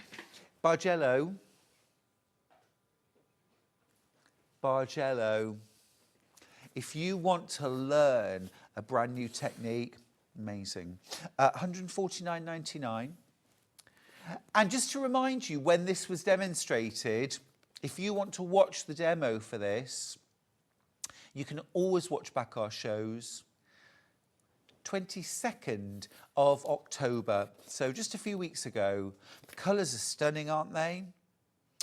Bargello. If you want to learn a brand new technique, amazing. 149.99. And just to remind you, when this was demonstrated, if you want to watch the demo for this, you can always watch back our shows. 22nd of October, so just a few weeks ago. The colours are stunning, aren't they?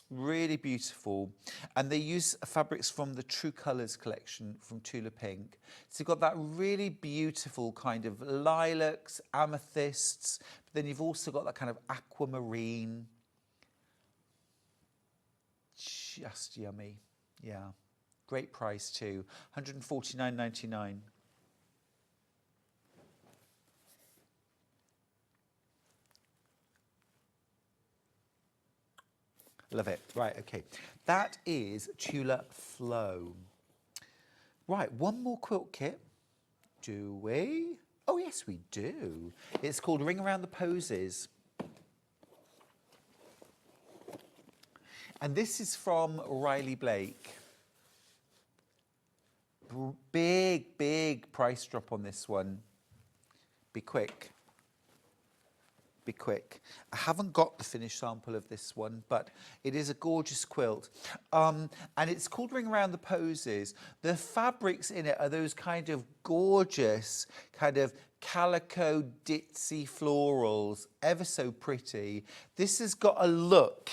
Really beautiful. And they use fabrics from the True Colours collection from Tula Pink. So you've got that really beautiful kind of lilacs, amethysts, but then you've also got that kind of aquamarine. Just yummy. Yeah. Great price too. 149.99. Love it. Right, okay. That is Tula Flow. Right, one more quilt kit. Do we? Oh, yes, we do. It's called Ring Around the Posies. And this is from Riley Blake. Big, big price drop on this one. Be quick. Be quick. I haven't got the finished sample of this one, but it is a gorgeous quilt. And it's called Ring Around the Posies. The fabrics in it are those kind of gorgeous, kind of calico ditzy florals, ever so pretty. This has got a look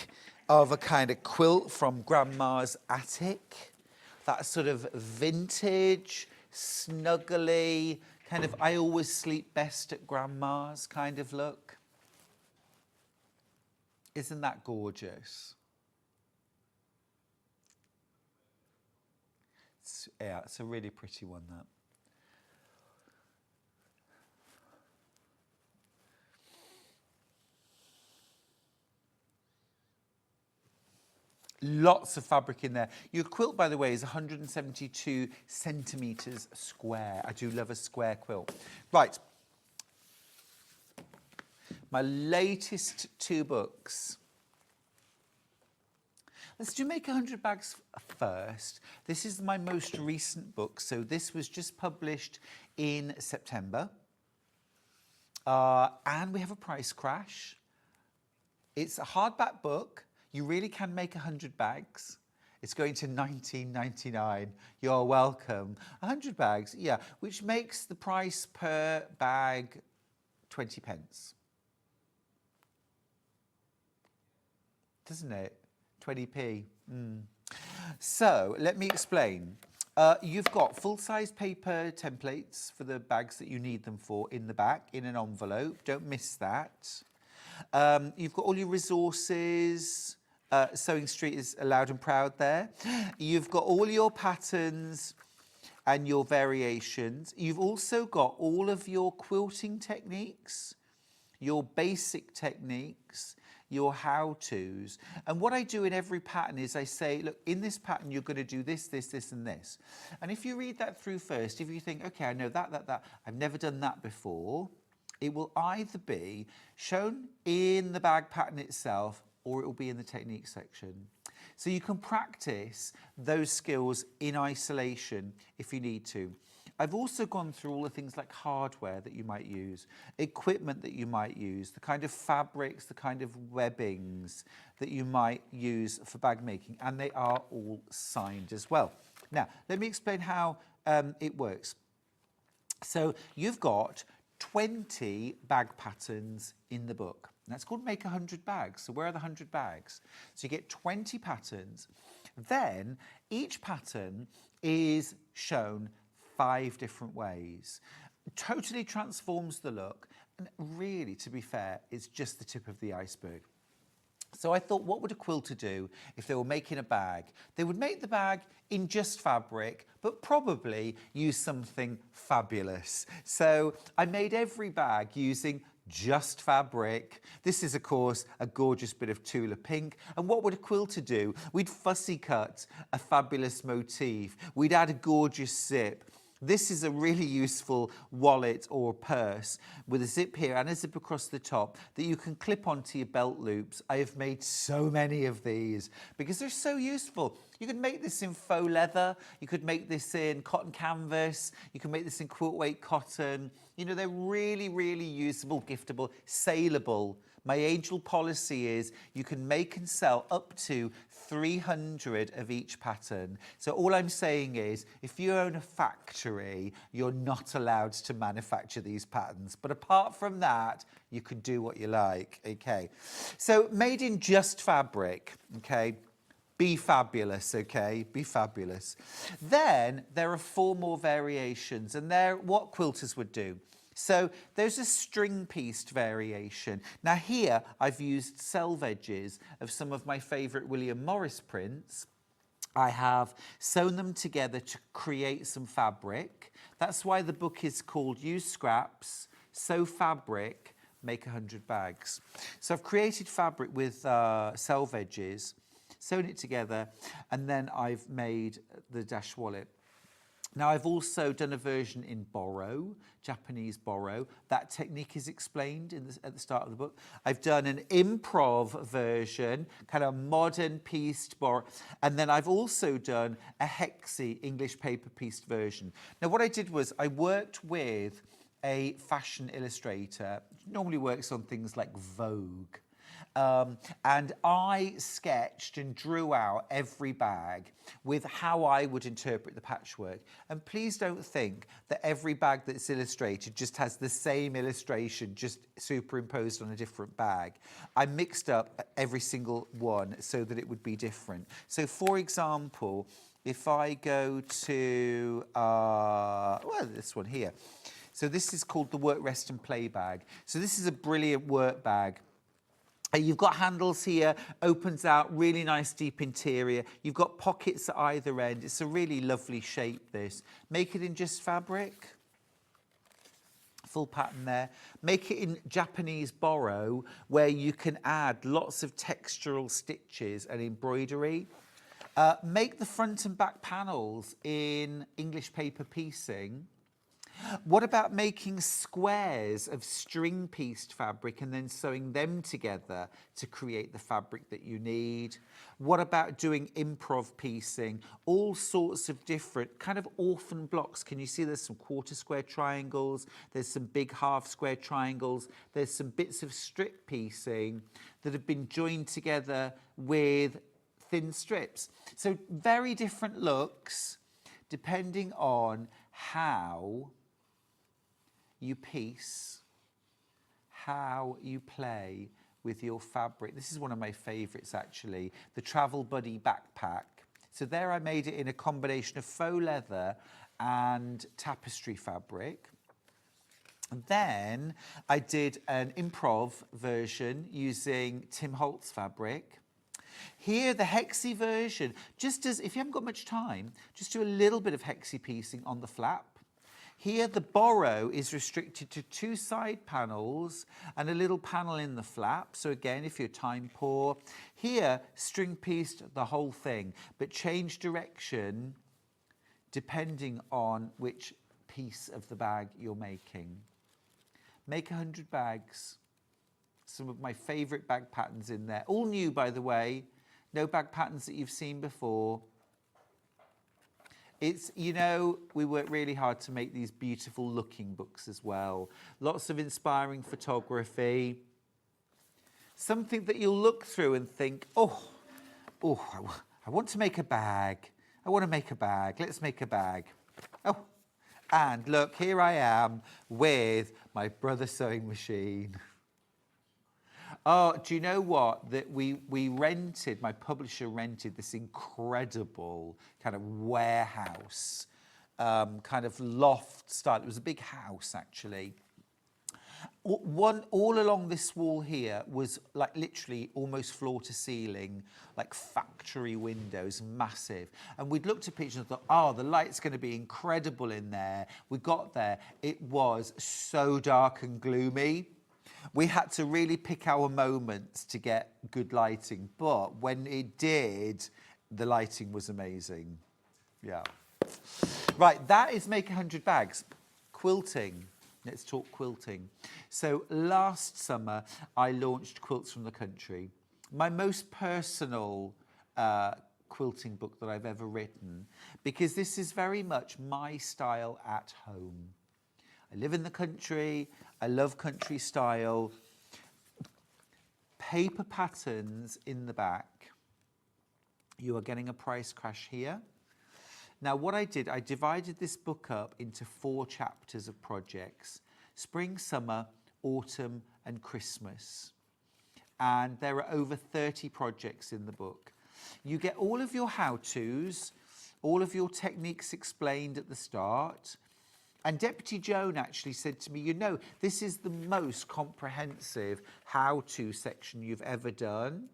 of a kind of quilt from Grandma's attic. That sort of vintage, snuggly, kind of I always sleep best at grandma's kind of look. Isn't that gorgeous? Yeah, it's a really pretty one, that. Lots of fabric in there. Your quilt, by the way, is 172 centimetres square. I do love a square quilt. Right. My latest 2 books. Let's do Make 100 Bags first. This is my most recent book. So this was just published in September. And we have a price crash. It's a hardback book. You really can make 100 bags. It's going to $19.99. You're welcome. 100 bags, yeah, which makes the price per bag 20 pence. Doesn't it? 20p. So let me explain. You've got full-size paper templates for the bags that you need them for in the back, in an envelope. Don't miss that. You've got all your resources. SewingStreet is loud and proud there. You've got all your patterns and your variations. You've also got all of your quilting techniques, your basic techniques, your how-tos. And what I do in every pattern is I say, look, in this pattern, you're going to do this, this, this, and this. And if you read that through first, if you think, okay, I know that, I've never done that before, it will either be shown in the bag pattern itself or it will be in the technique section. So you can practice those skills in isolation if you need to. I've also gone through all the things like hardware that you might use, equipment that you might use, the kind of fabrics, the kind of webbings that you might use for bag making, and they are all signed as well. Now, let me explain how it works. So you've got 20 bag patterns in the book. That's called Make 100 Bags. So where are the 100 bags? So you get 20 patterns. Then each pattern is shown 5 different ways. Totally transforms the look. And really, to be fair, it's just the tip of the iceberg. So I thought, what would a quilter do if they were making a bag? They would make the bag in just fabric, but probably use something fabulous. So I made every bag using just fabric. This is, of course, a gorgeous bit of Tula pink. And what would a quilter do? We'd fussy cut a fabulous motif. We'd add a gorgeous zip. This is a really useful wallet or purse with a zip here and a zip across the top that you can clip onto your belt loops. I have made so many of these because they're so useful. You could make this in faux leather. You could make this in cotton canvas. You can make this in quilt weight cotton. You know, they're really, really usable, giftable, saleable. My angel policy is you can make and sell up to 300 of each pattern. So all I'm saying is, if you own a factory, you're not allowed to manufacture these patterns. But apart from that, you can do what you like, okay? So made in just fabric, okay? Be fabulous, okay? Be fabulous. Then there are 4 more variations, and they're what quilters would do. So there's a string-pieced variation. Now here I've used selve edges of some of my favourite William Morris prints. I have sewn them together to create some fabric. That's why the book is called Use Scraps, Sew Fabric, Make 100 Bags. So I've created fabric with selve edges, sewn it together, and then I've made the dash wallet. Now, I've also done a version in borrow, Japanese borrow. That technique is explained at the start of the book. I've done an improv version, kind of modern pieced borrow. And then I've also done a hexy English paper pieced version. Now, what I did was I worked with a fashion illustrator, normally works on things like Vogue. And I sketched and drew out every bag with how I would interpret the patchwork. And please don't think that every bag that's illustrated just has the same illustration, just superimposed on a different bag. I mixed up every single one so that it would be different. So, for example, if I go to, well, this one here. So this is called the Work, Rest and Play bag. So this is a brilliant work bag. You've got handles here, opens out, really nice deep interior. You've got pockets at either end. It's a really lovely shape, this. Make it in just fabric. Full pattern there. Make it in Japanese borrow, where you can add lots of textural stitches and embroidery. Make the front and back panels in English paper piecing. What about making squares of string pieced fabric and then sewing them together to create the fabric that you need? What about doing improv piecing? All sorts of different kind of orphan blocks. Can you see there's some quarter square triangles, there's some big half square triangles, there's some bits of strip piecing that have been joined together with thin strips. So very different looks depending on how you piece, how you play with your fabric. This is one of my favorites actually, the Travel Buddy backpack. So there I made it in a combination of faux leather and tapestry fabric. And then I did an improv version using Tim Holtz fabric. Here, the hexie version, just as, if you haven't got much time, just do a little bit of hexie piecing on the flap. Here, the borrow is restricted to 2 side panels and a little panel in the flap. So again, if you're time poor. Here, string pieced the whole thing, but change direction depending on which piece of the bag you're making. Make 100 bags. Some of my favorite bag patterns in there. All new, by the way. No bag patterns that you've seen before. It's, you know, we work really hard to make these beautiful looking books as well. Lots of inspiring photography. Something that you'll look through and think, I want to make a bag. I want to make a bag. Let's make a bag. Oh, and look, here I am with my brother's sewing machine. Oh, do you know what? That we rented, my publisher rented this incredible kind of warehouse, kind of loft style. It was a big house, actually. All along this wall here was like literally almost floor to ceiling, like factory windows, massive. And we'd looked at pictures and thought, oh, the light's going to be incredible in there. We got there. It was so dark and gloomy. We had to really pick our moments to get good lighting, but when it did, the lighting was amazing. Yeah. Right, that is Make 100 Bags. Quilting. Let's talk quilting. So last summer, I launched Quilts from the Country, my most personal quilting book that I've ever written, because this is very much my style at home. I live in the country. I love country style. Paper patterns in the back. You are getting a price crash here. Now, what I did, I divided this book up into 4 chapters of projects: spring, summer, autumn, and Christmas. And there are over 30 projects in the book. You get all of your how-tos, all of your techniques explained at the start. And Deputy Joan actually said to me, you know, this is the most comprehensive how-to section you've ever done.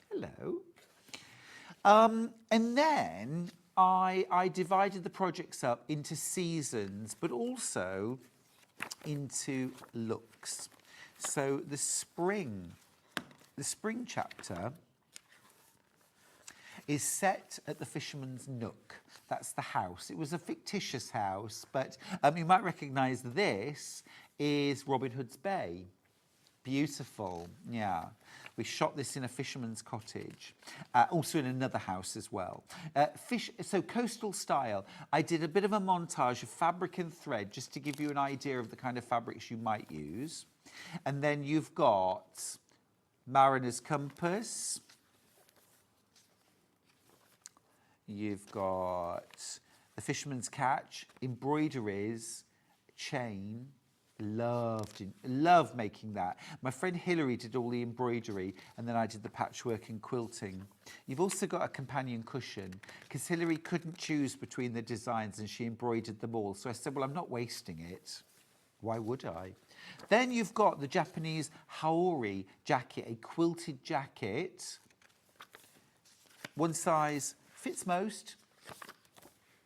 Hello. And then I divided the projects up into seasons, but also into looks. So the spring chapter is set at the Fisherman's Nook. That's the house. It was a fictitious house, but you might recognise this is Robin Hood's Bay. Beautiful, yeah. We shot this in a fisherman's cottage, also in another house as well. So coastal style. I did a bit of a montage of fabric and thread just to give you an idea of the kind of fabrics you might use. And then you've got Mariner's Compass. You've got the Fisherman's Catch, embroideries, chain. Loved making that. My friend Hillary did all the embroidery, and then I did the patchwork and quilting. You've also got a companion cushion, because Hillary couldn't choose between the designs and she embroidered them all. So I said, well, I'm not wasting it. Why would I? Then you've got the Japanese haori jacket, a quilted jacket. One size fits most.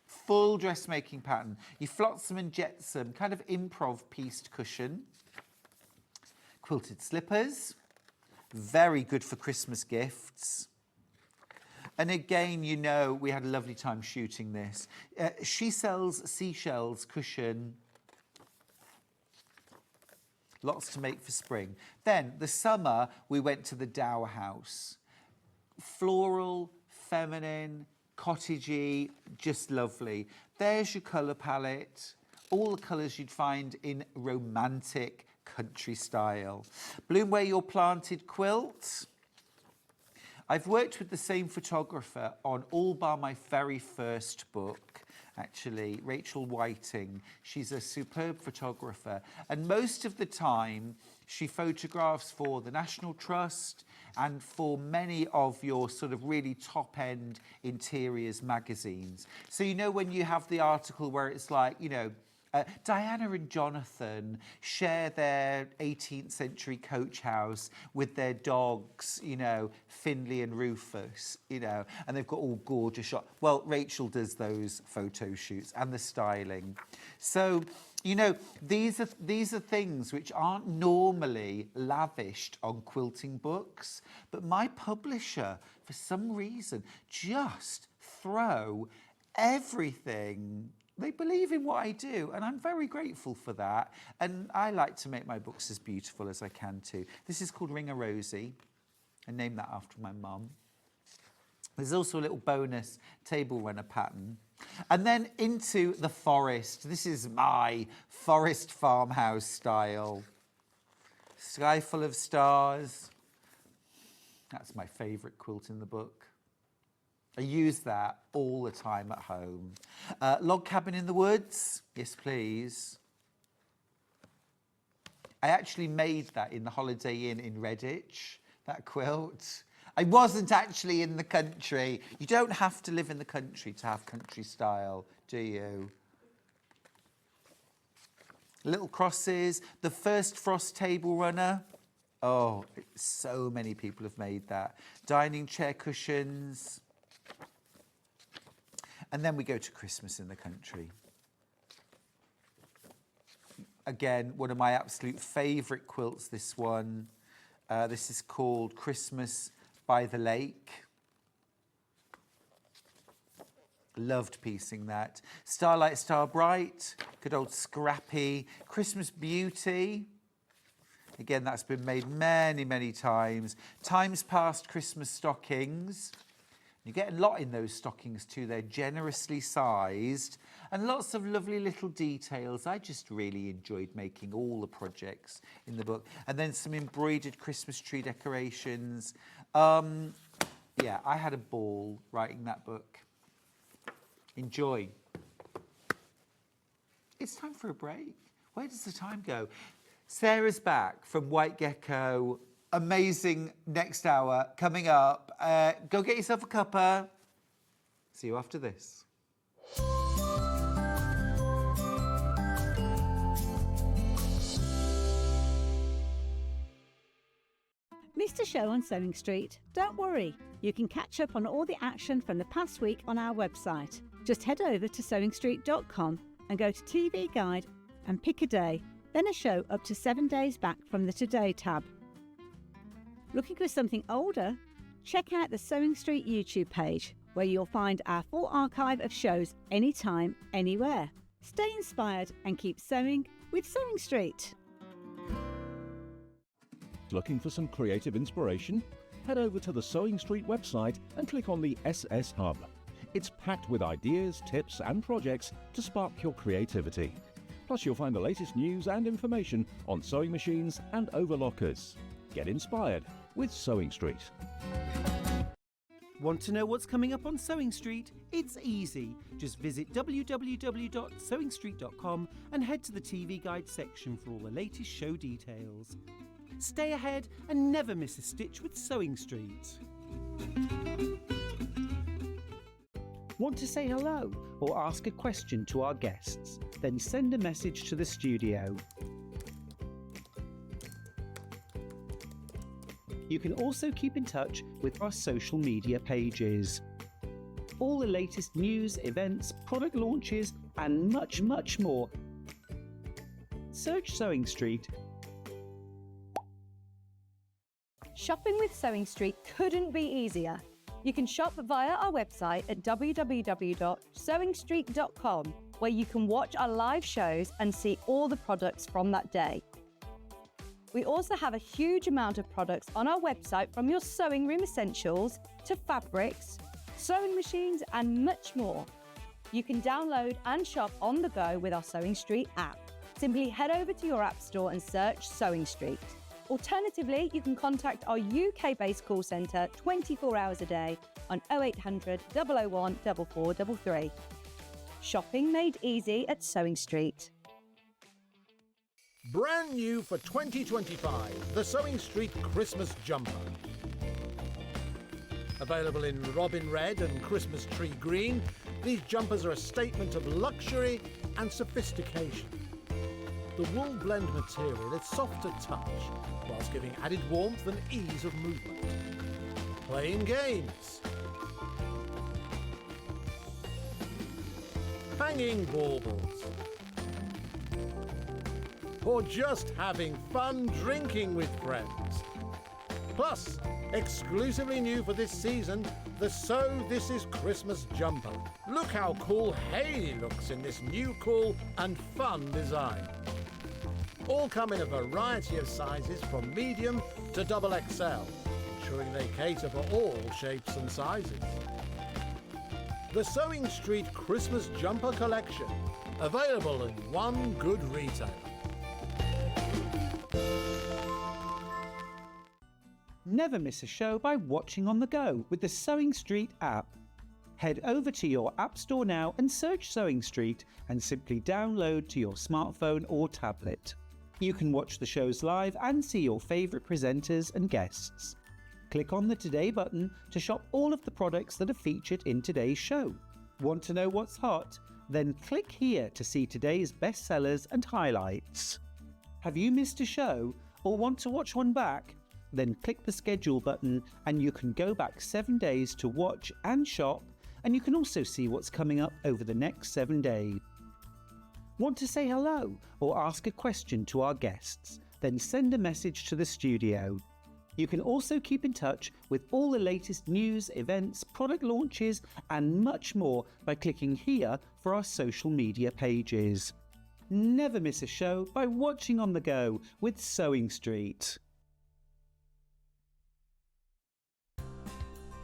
Full dressmaking pattern. You flotsam and jetsam, kind of improv pieced cushion. Quilted slippers. Very good for Christmas gifts. And again, you know, we had a lovely time shooting this. She sells seashells cushion. Lots to make for spring. Then, the summer, we went to the Dower House. Floral, feminine, cottagey, just lovely. There's your colour palette. All the colours you'd find in romantic country style. Bloom Where You're Planted quilt. I've worked with the same photographer on all bar my very first book, actually, Rachel Whiting. She's a superb photographer, and most of the time she photographs for the National Trust and for many of your sort of really top-end interiors magazines. So you know when you have the article where it's like, you know, Diana and Jonathan share their 18th century coach house with their dogs, you know, Finley and Rufus, you know, and they've got all gorgeous shots. Well, Rachel does those photo shoots and the styling. So, you know, these are things which aren't normally lavished on quilting books, but my publisher, for some reason, just throw everything. They believe in what I do, and I'm very grateful for that. And I like to make my books as beautiful as I can too. This is called Ring a Rosie. I named that after my mum. There's also a little bonus table runner pattern. And then into the forest. This is my forest farmhouse style. Sky full of stars. That's my favourite quilt in the book. I use that all the time at home. Log cabin in the woods. Yes, please. I actually made that in the Holiday Inn in Redditch, that quilt. I wasn't actually in the country. You don't have to live in the country to have country style, do you? Little crosses. The first frost table runner. Oh, so many people have made that. Dining chair cushions. And then we go to Christmas in the country. Again, one of my absolute favourite quilts, this one. This is called Christmas by the Lake. Loved piecing that. Starlight, Star Bright. Good old scrappy. Christmas Beauty. Again, that's been made many, many times. Times Past Christmas stockings. You get a lot in those stockings too. They're generously sized and lots of lovely little details. I just really enjoyed making all the projects in the book. And then some embroidered Christmas tree decorations. Yeah, I had a ball writing that book. Enjoy. It's time for a break. Where does the time go? Sarah's back from White Gecko. Amazing next hour coming up. Go get yourself a cuppa. See you after this. Missed a show on Sewing Street? Don't worry. You can catch up on all the action from the past week on our website. Just head over to SewingStreet.com and go to TV Guide and pick a day, then a show up to 7 days back from the Today tab. Looking for something older? Check out the Sewing Street YouTube page, where you'll find our full archive of shows anytime, anywhere. Stay inspired and keep sewing with Sewing Street. Looking for some creative inspiration? Head over to the Sewing Street website and click on the SS Hub. It's packed with ideas, tips and projects to spark your creativity. Plus you'll find the latest news and information on sewing machines and overlockers. Get inspired with Sewing Street. Want to know what's coming up on Sewing Street? It's easy. Just visit www.sewingstreet.com and head to the TV Guide section for all the latest show details. Stay ahead and never miss a stitch with Sewing Street. Want to say hello or ask a question to our guests? Then send a message to the studio. You can also keep in touch with our social media pages. All the latest news, events, product launches, and much, much more. Search SewingStreet. Shopping with SewingStreet couldn't be easier. You can shop via our website at www.sewingstreet.com, where you can watch our live shows and see all the products from that day. We also have a huge amount of products on our website, from your sewing room essentials to fabrics, sewing machines, and much more. You can download and shop on the go with our SewingStreet app. Simply head over to your app store and search SewingStreet. Alternatively, you can contact our UK-based call centre 24 hours a day on 0800 001 4433. Shopping made easy at SewingStreet. Brand new for 2025, the SewingStreet Christmas Jumper. Available in Robin Red and Christmas Tree Green, these jumpers are a statement of luxury and sophistication. The wool blend material is soft to touch, whilst giving added warmth and ease of movement. Playing games. Hanging baubles. Or just having fun drinking with friends. Plus, exclusively new for this season, the So This Is Christmas Jumper. Look how cool Hayley looks in this new cool and fun design. All come in a variety of sizes from medium to XXL, ensuring they cater for all shapes and sizes. The SewingStreet Christmas Jumper Collection, available in one good retailer. Never miss a show by watching on the go with the SewingStreet app. Head over to your app store now and search SewingStreet and simply download to your smartphone or tablet. You can watch the shows live and see your favourite presenters and guests. Click on the Today button to shop all of the products that are featured in today's show. Want to know what's hot? Then click here to see today's bestsellers and highlights. Have you missed a show or want to watch one back? Then click the schedule button and you can go back 7 days to watch and shop, and you can also see what's coming up over the next 7 days. Want to say hello or ask a question to our guests? Then send a message to the studio. You can also keep in touch with all the latest news, events, product launches, and much more by clicking here for our social media pages. Never miss a show by watching on the go with SewingStreet.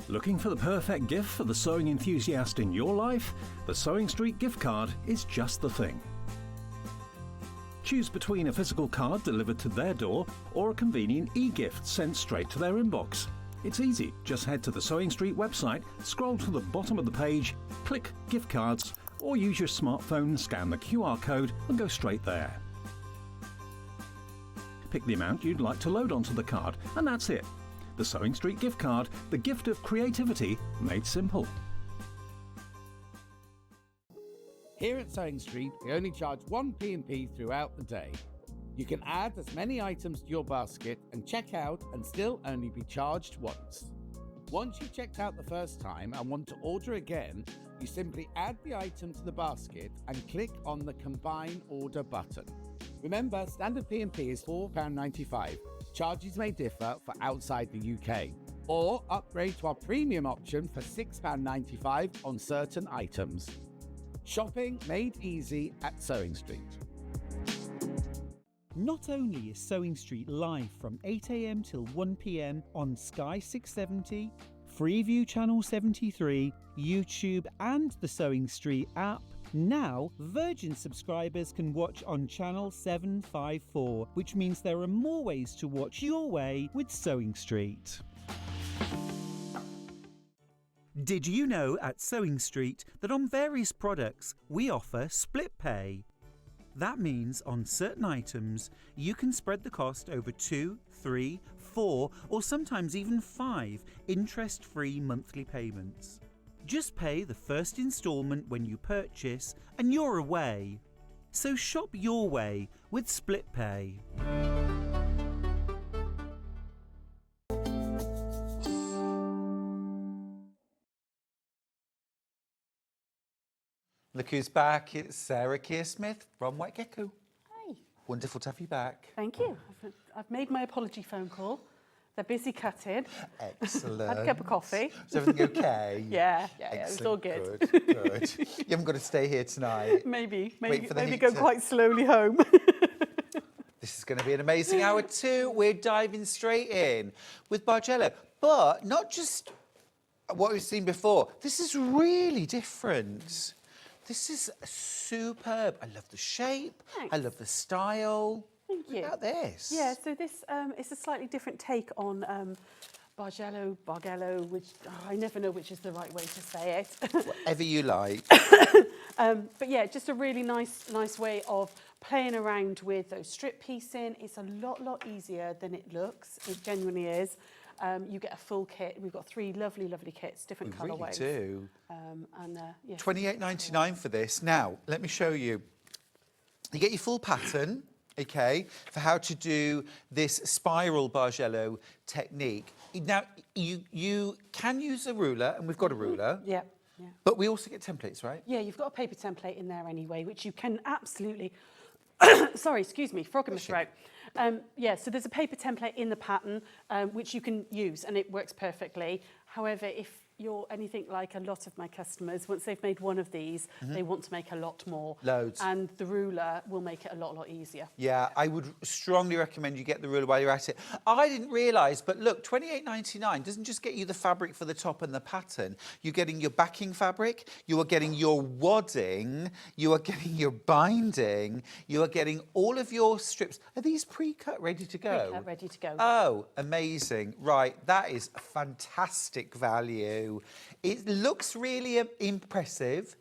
Looking for the perfect gift for the sewing enthusiast in your life? The SewingStreet gift card is just the thing. Choose between a physical card delivered to their door or a convenient e-gift sent straight to their inbox. It's easy, just head to the SewingStreet website, scroll to the bottom of the page, click gift cards, or use your smartphone, scan the QR code and go straight there. Pick the amount you'd like to load onto the card, and that's it. The SewingStreet gift card, the gift of creativity made simple. Here at SewingStreet, we only charge one P&P throughout the day. You can add as many items to your basket and check out and still only be charged once. Once you've checked out the first time and want to order again, you simply add the item to the basket and click on the Combine Order button. Remember, standard P&P is £4.95. Charges may differ for outside the UK. Or upgrade to our premium option for £6.95 on certain items. Shopping made easy at SewingStreet. Not only is SewingStreet live from 8 AM till 1 PM on Sky 670, Freeview Channel 73, YouTube and the SewingStreet app, now Virgin subscribers can watch on Channel 754, which means there are more ways to watch your way with SewingStreet. Did you know at SewingStreet that on various products we offer split pay? That means on certain items you can spread the cost over 2, 3, 4 or sometimes even 5 interest-free monthly payments. Just pay the first instalment when you purchase and you're away. So shop your way with Split Pay. Look who's back. It's Sara Kear-Smith from White Gecko. Hi. Wonderful to have you back. Thank you. I've made my apology phone call. They're busy cutting. Excellent. Had a cup of coffee. Is everything okay? Yeah, it was all good. Good. You haven't got to stay here tonight. Maybe for the heat go to- quite slowly home. This is going to be an amazing hour too. We're diving straight in with Bargello. But not just what we've seen before. This is really different. This is superb. I love the shape. Thanks. I love the style. Thank you. Look at this. Yeah, so this is a slightly different take on Bargello, which I never know which is the right way to say it. Whatever you like. But yeah, just a really nice way of playing around with those strip piecing. It's a lot easier than it looks. It genuinely is. You get a full kit. We've got 3 lovely kits, different We colourways. really do. Yeah. $28.99 for this. Now, let me show you. You get your full pattern, okay, for how to do this spiral Bargello technique. Now, you can use a ruler, and we've got a ruler, Yeah. but we also get templates, right? Yeah, you've got a paper template in there anyway, which you can absolutely... Sorry, excuse me, frog in my throat. Yeah, so there's a paper template in the pattern which you can use, and it works perfectly. However, if you're anything like a lot of my customers, once they've made one of these, they want to make a lot more. Loads. And the ruler will make it a lot easier. Yeah, I would strongly recommend you get the ruler while you're at it. I didn't realise, but look, $28.99 doesn't just get you the fabric for the top and the pattern. You're getting your backing fabric, you are getting your wadding, you are getting your binding, you are getting all of your strips. Are these pre-cut, ready to go? Pre-cut, ready to go. Oh, amazing. Right, that is fantastic value. It looks really impressive.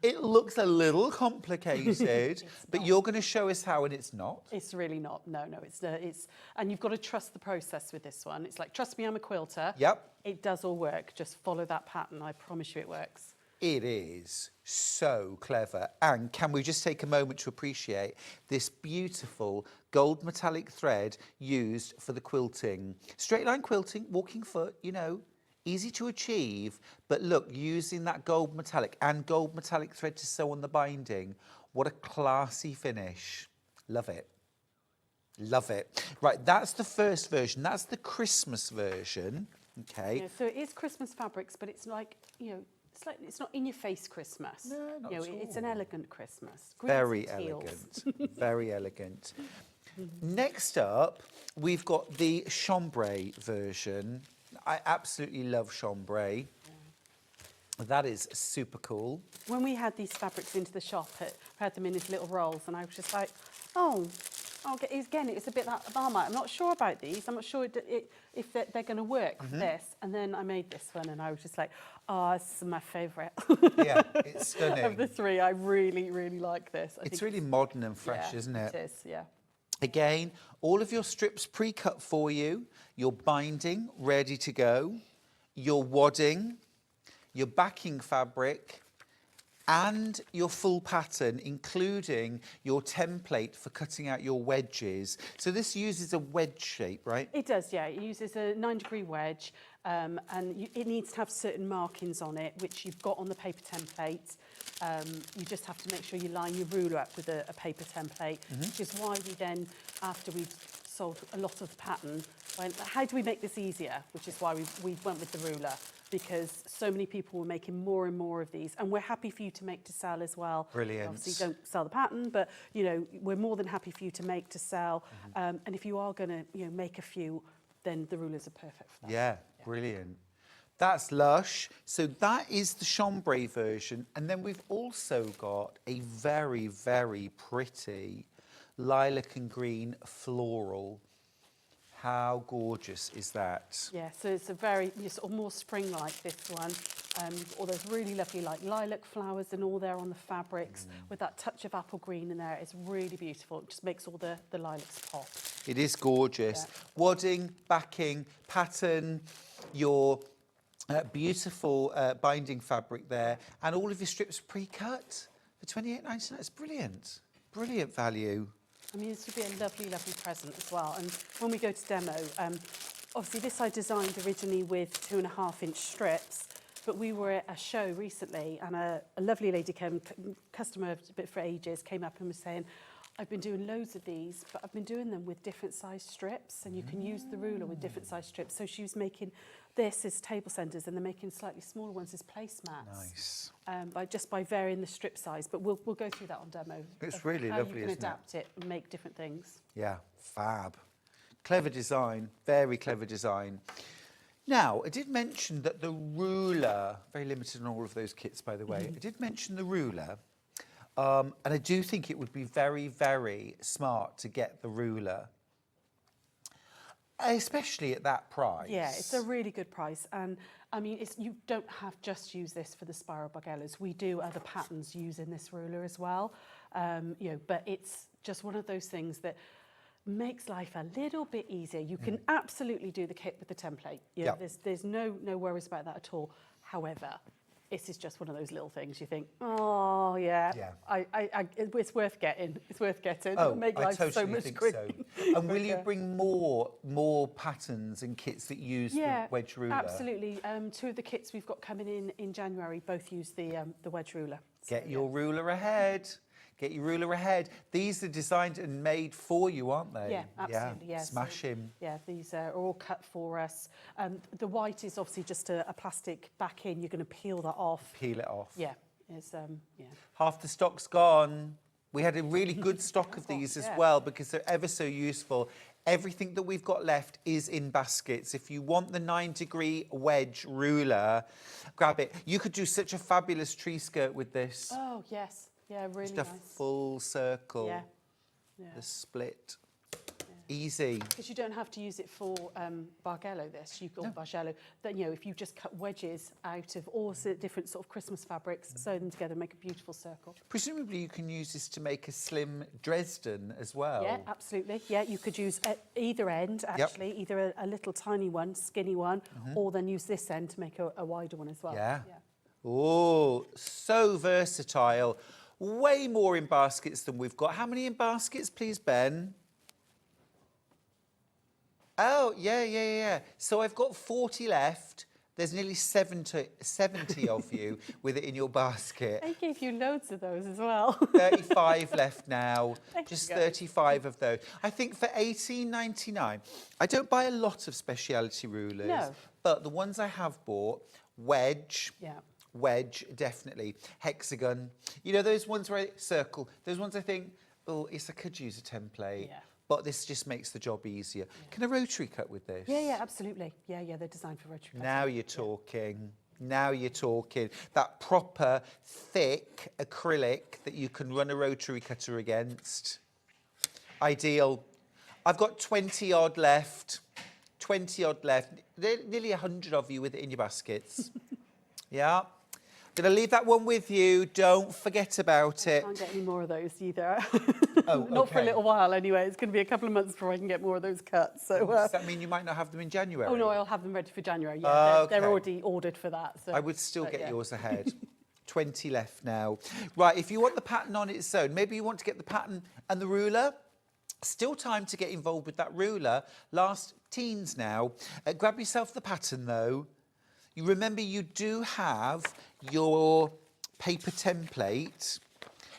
It looks a little complicated, but you're going to show us how, and it's not. It's really not. No, it's and you've got to trust the process with this one. It's like, trust me, I'm a quilter. Yep. It does all work. Just follow that pattern. I promise you it works. It is so clever. And can we just take a moment to appreciate this beautiful gold metallic thread used for the quilting? Straight line quilting, walking foot, you know, easy to achieve, but look, using that gold metallic thread to sew on the binding, what a classy finish. Love it. Love it. Right, that's the first version. That's the Christmas version. Okay. Yeah, so it is Christmas fabrics, but it's like, you know, it's not in your face Christmas. No, not you know, at it's an all. elegant Christmas. Greens Very and teals. elegant. Very elegant. Next up, we've got the chambray version. I absolutely love chambray. Yeah. That is super cool. When we had these fabrics into the shop, we had them in these little rolls, and I was just like, oh, again, it's a bit like Marmite. I'm not sure about these. I'm not sure if they're going to work for this. And then I made this one, and I was just like, oh, this is my favourite. Yeah, it's stunning. Of the 3, I really like this. I It's think really modern and fresh, isn't it? It is, yeah. Again, all of your strips pre-cut for you, your binding ready to go, your wadding, your backing fabric, and your full pattern, including your template for cutting out your wedges. So this uses a wedge shape, right? It does, yeah. It uses a 9-degree wedge, and it needs to have certain markings on it, which you've got on the paper template. You just have to make sure you line your ruler up with a paper template, which is why we then, after we've sold a lot of the pattern, went, how do we make this easier? Which is why we went with the ruler, because so many people were making more and more of these, and we're happy for you to make to sell as well. Brilliant. Obviously, don't sell the pattern, but you know, we're more than happy for you to make to sell. And if you are going to, make a few, then the rulers are perfect for that. Yeah, brilliant. That's lush. So that is the chambray version. And then we've also got a very, very pretty lilac and green floral. How gorgeous is that? Yeah, so it's a very sort of more spring-like, this one. All those really lovely like lilac flowers and all there on the fabrics with that touch of apple green in there. It's really beautiful. It just makes all the lilacs pop. It is gorgeous. Yeah. Wadding, backing, pattern, your Beautiful binding fabric there, and all of your strips pre-cut for £28.99. It's brilliant. Brilliant value. I mean, this would be a lovely, lovely present as well. And when we go to demo, obviously this I designed originally with 2.5-inch strips, but we were at a show recently and a lovely lady came, customer for ages, came up and was saying, I've been doing loads of these, but I've been doing them with different size strips, and you can use the ruler with different size strips. So she was making this as table centres, and they're making slightly smaller ones as placemats. Nice. By varying the strip size, but we'll go through that on demo. It's really lovely, you can isn't adapt it and make different things. Yeah, fab. Clever design, very clever design. Now, I did mention that the ruler, very limited on all of those kits, by the way. I did mention the ruler. And I do think it would be very, very smart to get the ruler, especially at that price. Yeah, it's a really good price. And I mean, you don't have just use this for the spiral bargellos. We do other patterns using this ruler as well. You know, but it's just one of those things that makes life a little bit easier. You can absolutely do the kit with the template. You know, there's no worries about that at all. However, this is just one of those little things you think, oh yeah, it's worth getting. It's worth getting. Oh, It'll make life I totally so much think quicker. so. And will you bring more patterns and kits that use the wedge ruler? Absolutely. 2 of the kits we've got coming in January both use the wedge ruler. Get your ruler ahead. Get your ruler ahead. These are designed and made for you, aren't they? Yeah, absolutely. Yeah. Smash him. Yeah, these are all cut for us. The white is obviously just a plastic backing. You're going to peel that off. Peel it off. Yeah, it's yeah. Half the stock's gone. We had a really good stock of these as well because they're ever so useful. Everything that we've got left is in baskets. If you want the 9-degree wedge ruler, grab it. You could do such a fabulous tree skirt with this. Oh, yes. Yeah, really Just a full circle. Yeah. Yeah. The split. Easy. Because you don't have to use it for Bargello, this. You've got Bargello. Then, you know, if you just cut wedges out of all the different sort of Christmas fabrics, sew them together, make a beautiful circle. Presumably you can use this to make a slim Dresden as well. Yeah, absolutely. Yeah, you could use either end, actually, either a little tiny one, skinny one, or then use this end to make a wider one as well. Yeah. Oh, so versatile. Way more in baskets than we've got. How many in baskets, please, Ben? Oh, yeah. So I've got 40 left. There's nearly 70 of you with it in your basket. I gave you loads of those as well. 35 left now. Just 35 of those. I think for $18.99, I don't buy a lot of speciality rulers, but the ones I have bought, wedge, definitely, hexagon. You know, those ones where I circle, those ones I think, oh, yes, I could use a template. Yeah. But this just makes the job easier. Yeah. Can a rotary cut with this? Yeah, absolutely. Yeah, they're designed for rotary cutting. Now you're talking. Now you're talking. That proper, thick acrylic that you can run a rotary cutter against. Ideal. I've got 20-odd left. 20-odd left. Nearly 100 of you with it in your baskets. Yeah. Going to leave that one with you. Don't forget about it. I can't get any more of those either. Oh, Not for a little while anyway. It's going to be a couple of months before I can get more of those cuts. So does that mean you might not have them in January? Oh no, I'll have them ready for January. Yeah, they're already ordered for that. So, I would still get yours ahead. 20 left now. Right, if you want the pattern on its own, maybe you want to get the pattern and the ruler. Still time to get involved with that ruler. Last teens now. Grab yourself the pattern though. You remember you do have your paper template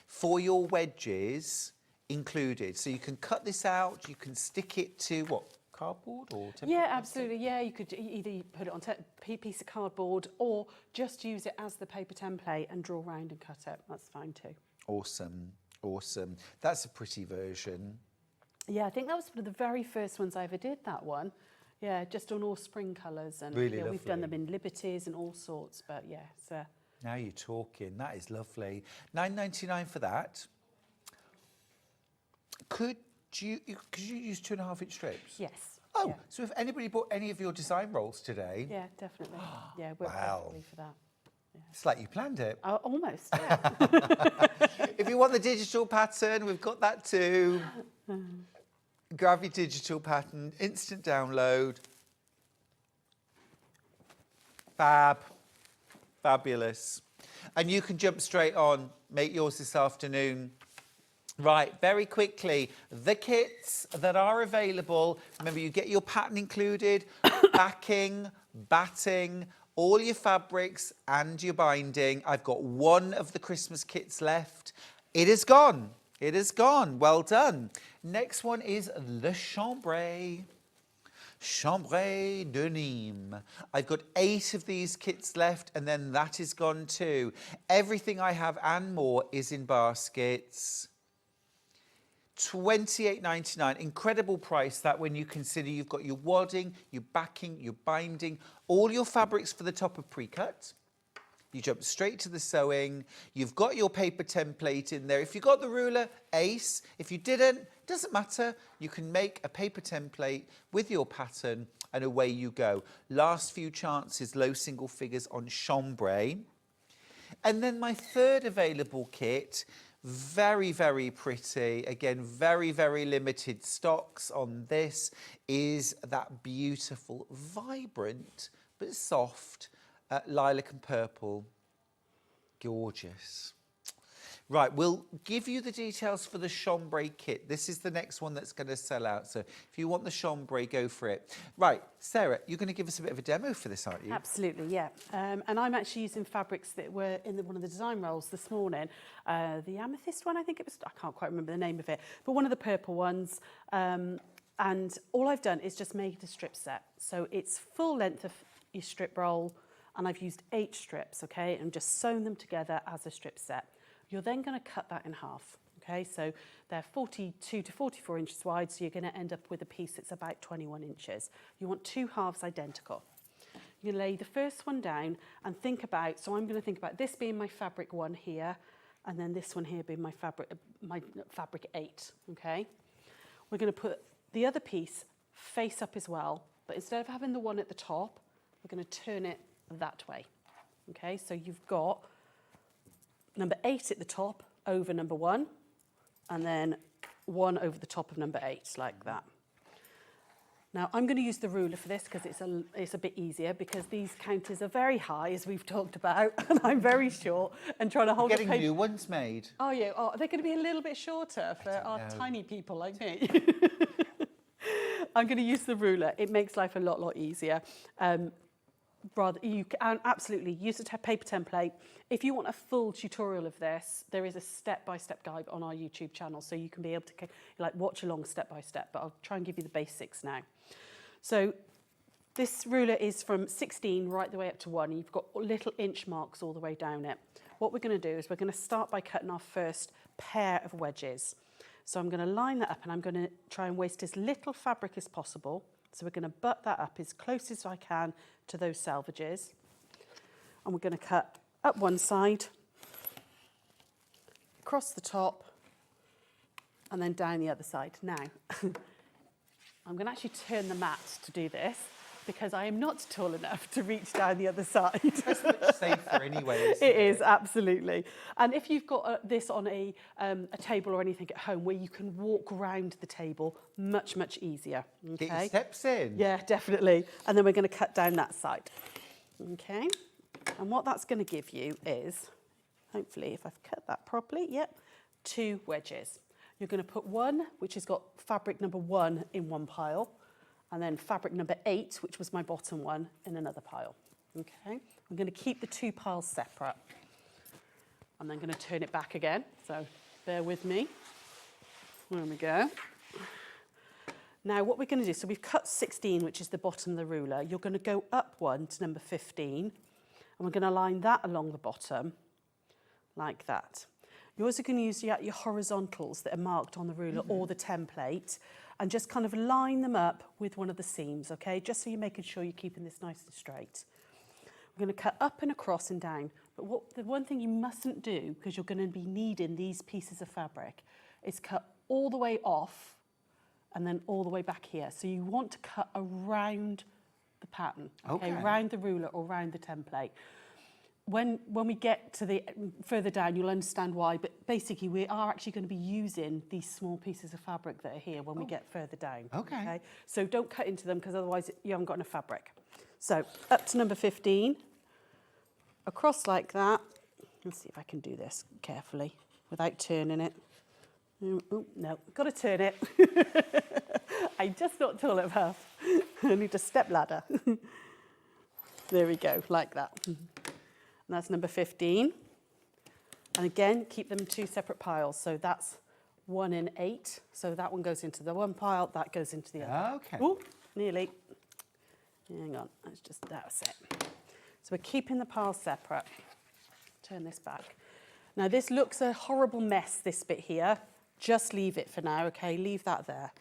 for your wedges included. So you can cut this out, you can stick it to what, cardboard or template? Yeah, absolutely. Yeah, you could either put it on a piece of cardboard or just use it as the paper template and draw around and cut it. That's fine too. Awesome, awesome. That's a pretty version. Yeah, I think that was one of the very first ones I ever did, that one. Yeah, just on all spring colours. And really we've done them in Liberties and all sorts, but yeah. So. Now you're talking. That is lovely. $9.99 for that. Could you use 2.5-inch strips? Yes. Oh, yeah. so if anybody bought any of your design rolls today... Yeah, definitely. Yeah, we're perfectly for that. Yeah. It's like you planned it. Almost, yeah. If you want the digital pattern, we've got that too. Grab your digital pattern, instant download. Fabulous. And you can jump straight on, make yours this afternoon. Right, very quickly, the kits that are available. Remember, you get your pattern included, backing, batting, all your fabrics and your binding. I've got one of the Christmas kits left. It is gone. It is gone. Well done. Next one is the chambray. Chambray de Nîmes. I've got 8 of these kits left, and then that is gone too. Everything I have and more is in baskets. $28.99, incredible price that when you consider you've got your wadding, your backing, your binding, all your fabrics for the top are pre-cut. You jump straight to the sewing. You've got your paper template in there. If you got the ruler, ace. If you didn't, doesn't matter. You can make a paper template with your pattern and away you go. Last few chances, low single figures on chambray. And then my third available kit, very, very pretty. Again, very, very limited stocks on this, is that beautiful, vibrant, but soft lilac and purple. Gorgeous. Right, we'll give you the details for the chambray kit. This is the next one that's going to sell out. So if you want the chambray, go for it. Right, Sarah, you're going to give us a bit of a demo for this, aren't you? Absolutely, yeah. And I'm actually using fabrics that were in one of the design rolls this morning. The amethyst one, I think it was. I can't quite remember the name of it, but one of the purple ones. And all I've done is just made a strip set. So it's full length of your strip roll, and I've used 8 strips, okay, and just sewn them together as a strip set. You're then going to cut that in half, okay? So they're 42 to 44 inches wide, so you're going to end up with a piece that's about 21 inches. You want 2 halves identical. You're going to lay the first one down and think about, so I'm going to think about this being my fabric 1 here, and then this one here being my fabric 8, okay? We're going to put the other piece face up as well, but instead of having the one at the top, we're going to turn it that way, okay? So you've got number 8 at the top over number 1, and then 1 over the top of number 8, like that. Now, I'm going to use the ruler for this because it's a bit easier, because these counters are very high, as we've talked about, and I'm very short and trying to hold Getting new ones made. Oh, yeah. Oh, they're going to be a little bit shorter for our tiny people like me. I'm going to use the ruler. It makes life a lot easier. You can absolutely use a paper template. If you want a full tutorial of this, there is a step-by-step guide on our YouTube channel, so you can be able to watch along step-by-step, but I'll try and give you the basics now. So this ruler is from 16 right the way up to 1, and you've got little inch marks all the way down it. What we're going to do is we're going to start by cutting our first pair of wedges. So I'm going to line that up, and I'm going to try and waste as little fabric as possible. So we're going to butt that up as close as I can to those selvages. And we're going to cut up one side, across the top, and then down the other side. Now, I'm going to actually turn the mat to do this, because I am not tall enough to reach down the other side. That's much safer anyway, isn't it is, absolutely. And if you've got this on a table or anything at home where you can walk around the table, much easier. Okay? Get your steps in. Yeah, definitely. And then we're going to cut down that side. Okay. And what that's going to give you is, hopefully, if I've cut that properly, yep, 2 wedges. You're going to put one, which has got fabric number 1 in one pile, and then fabric number 8, which was my bottom one, in another pile. Okay, I'm going to keep the 2 piles separate. I'm then going to turn it back again, so bear with me. There we go. Now what we're going to do, so we've cut 16, which is the bottom of the ruler. You're going to go up 1 to number 15, and we're going to line that along the bottom, like that. You're also going to use your horizontals that are marked on the ruler or the template, and just kind of line them up with one of the seams, okay? Just so you're making sure you're keeping this nice and straight. We're going to cut up and across and down, but the one thing you mustn't do, because you're going to be needing these pieces of fabric, is cut all the way off and then all the way back here. So you want to cut around the pattern, okay? Around the ruler or around the template. When we get to the further down, you'll understand why, but basically we are actually going to be using these small pieces of fabric that are here when we get further down. Okay. So don't cut into them, because otherwise you haven't got enough fabric. So up to number 15, across like that. Let's see if I can do this carefully without turning it. Oh, no, got to turn it. I'm just not tall enough. I need a step ladder. There we go, like that. And that's number 15. And again, keep them in 2 separate piles. So that's 1 in 8. So that one goes into the one pile, that goes into the other. Okay. Oh, nearly. Hang on, that's it. So we're keeping the piles separate. Turn this back. Now this looks a horrible mess, this bit here. Just leave it for now, okay? Leave that there.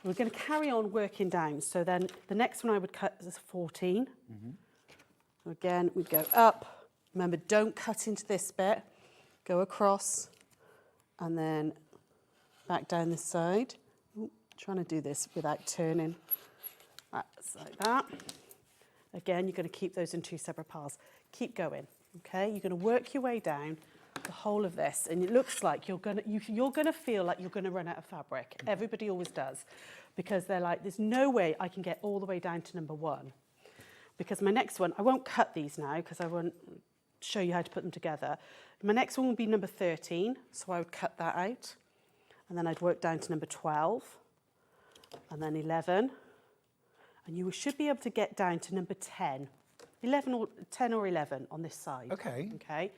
We're going to carry on working down. So then the next one I would cut is 14. So again, we go up. Remember, don't cut into this bit. Go across and then back down this side. Ooh, trying to do this without turning. That's like that. Again, you're going to keep those in 2 separate piles. Keep going, okay? You're going to work your way down the whole of this, and it looks like you're going to feel like you're going to run out of fabric. Everybody always does, because they're like, there's no way I can get all the way down to number 1. Because my next one, I won't cut these now because I won't show you how to put them together. My next one will be number 13, so I would cut that out, and then I'd work down to number 12, and then 11, and you should be able to get down to number 10. 10 or 11 on this side. Okay. Okay.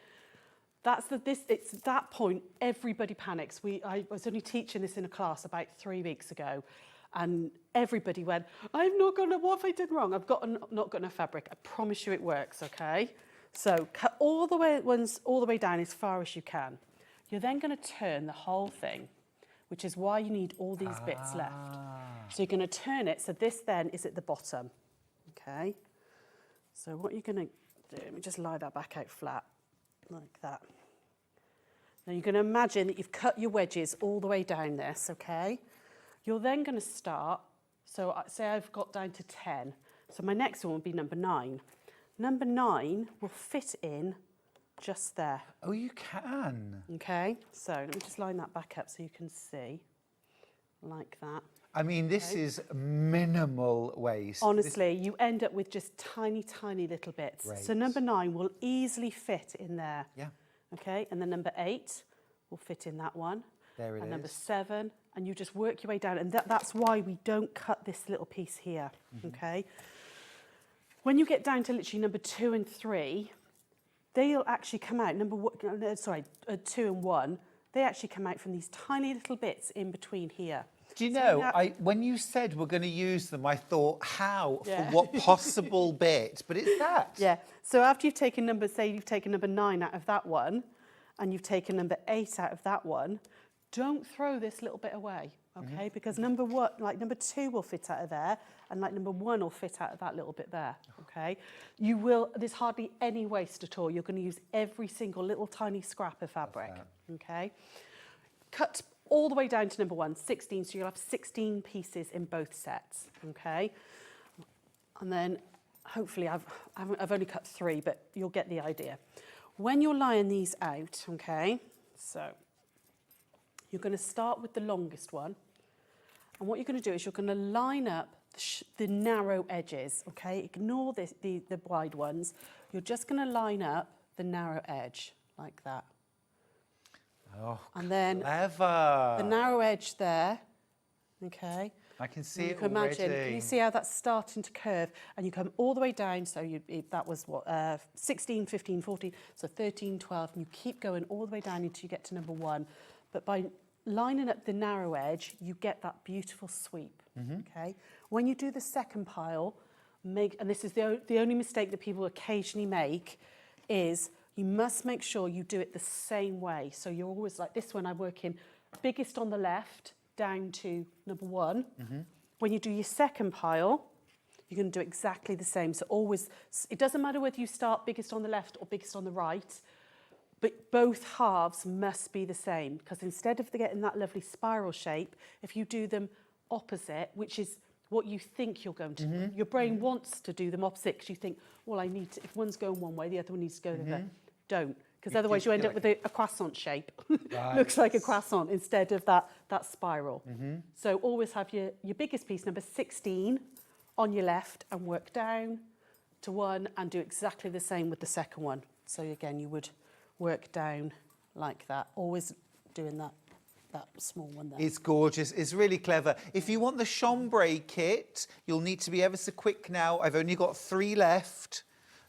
It's that point, everybody panics. I was only teaching this in a class about 3 weeks ago, and everybody went, what have I done wrong? Not got enough fabric. I promise you it works, okay? So cut all the way down as far as you can. You're then going to turn the whole thing, which is why you need all these bits left. So you're going to turn it, so this then is at the bottom, okay? So what you're going to do, let me just lie that back out flat, like that. Now you're going to imagine that you've cut your wedges all the way down this, okay? You're then going to start, so say I've got down to 10. So my next one will be number 9. Number 9 will fit in just there. Oh, you can. Okay, so let me just line that back up so you can see, like that. I mean, this is minimal waste. Honestly, you end up with just tiny, tiny little bits. Great. So number 9 will easily fit in there. Yeah. Okay, and then number 8 will fit in that one. There it is. And number 7, and you just work your way down. And that's why we don't cut this little piece here, okay? When you get down to literally number 2 and 3, they'll actually come out, 2 and 1, they actually come out from these tiny little bits in between here. Do you know, when you said we're going to use them, I thought, how? Yeah. For what possible bit? But it's that. Yeah. So after you've taken number 9 out of that one, and you've taken number 8 out of that one, don't throw this little bit away, okay? Because number 2 will fit out of there, and number 1 will fit out of that little bit there, okay? There's hardly any waste at all. You're going to use every single little tiny scrap of fabric, okay? Cut all the way down to number 1, 16, so you'll have 16 pieces in both sets, okay? And then hopefully I've only cut 3, but you'll get the idea. When you're laying these out, okay, so you're going to start with the longest one, and what you're going to do is you're going to line up the narrow edges, okay? Ignore the wide ones. You're just going to line up the narrow edge like that. Oh, and then clever. The narrow edge there, okay? I can see it already. Imagine, can you see how that's starting to curve? And you come all the way down, so that was what, 16, 15, 14, so 13, 12, and you keep going all the way down until you get to number 1. But by lining up the narrow edge, you get that beautiful sweep, okay? When you do the second pile, and this is the only mistake that people occasionally make, is you must make sure you do it the same way. So you're always like this one, I'm working biggest on the left, down to number 1. When you do your second pile, you're going to do exactly the same. So always, it doesn't matter whether you start biggest on the left or biggest on the right, but both halves must be the same, because instead of getting that lovely spiral shape, if you do them opposite, which is what you think you're going to do, your brain wants to do them opposite because you think, well, I need to, if one's going one way, the other one needs to go the other. Don't. Because otherwise you end up with a croissant shape. Right. Looks like a croissant instead of that spiral. So always have your biggest piece, number 16, on your left, and work down to one and do exactly the same with the second one. So again, you would work down like that, always doing that small one there. It's gorgeous. It's really clever. If you want the chambray kit, you'll need to be ever so quick now. I've only got 3 left.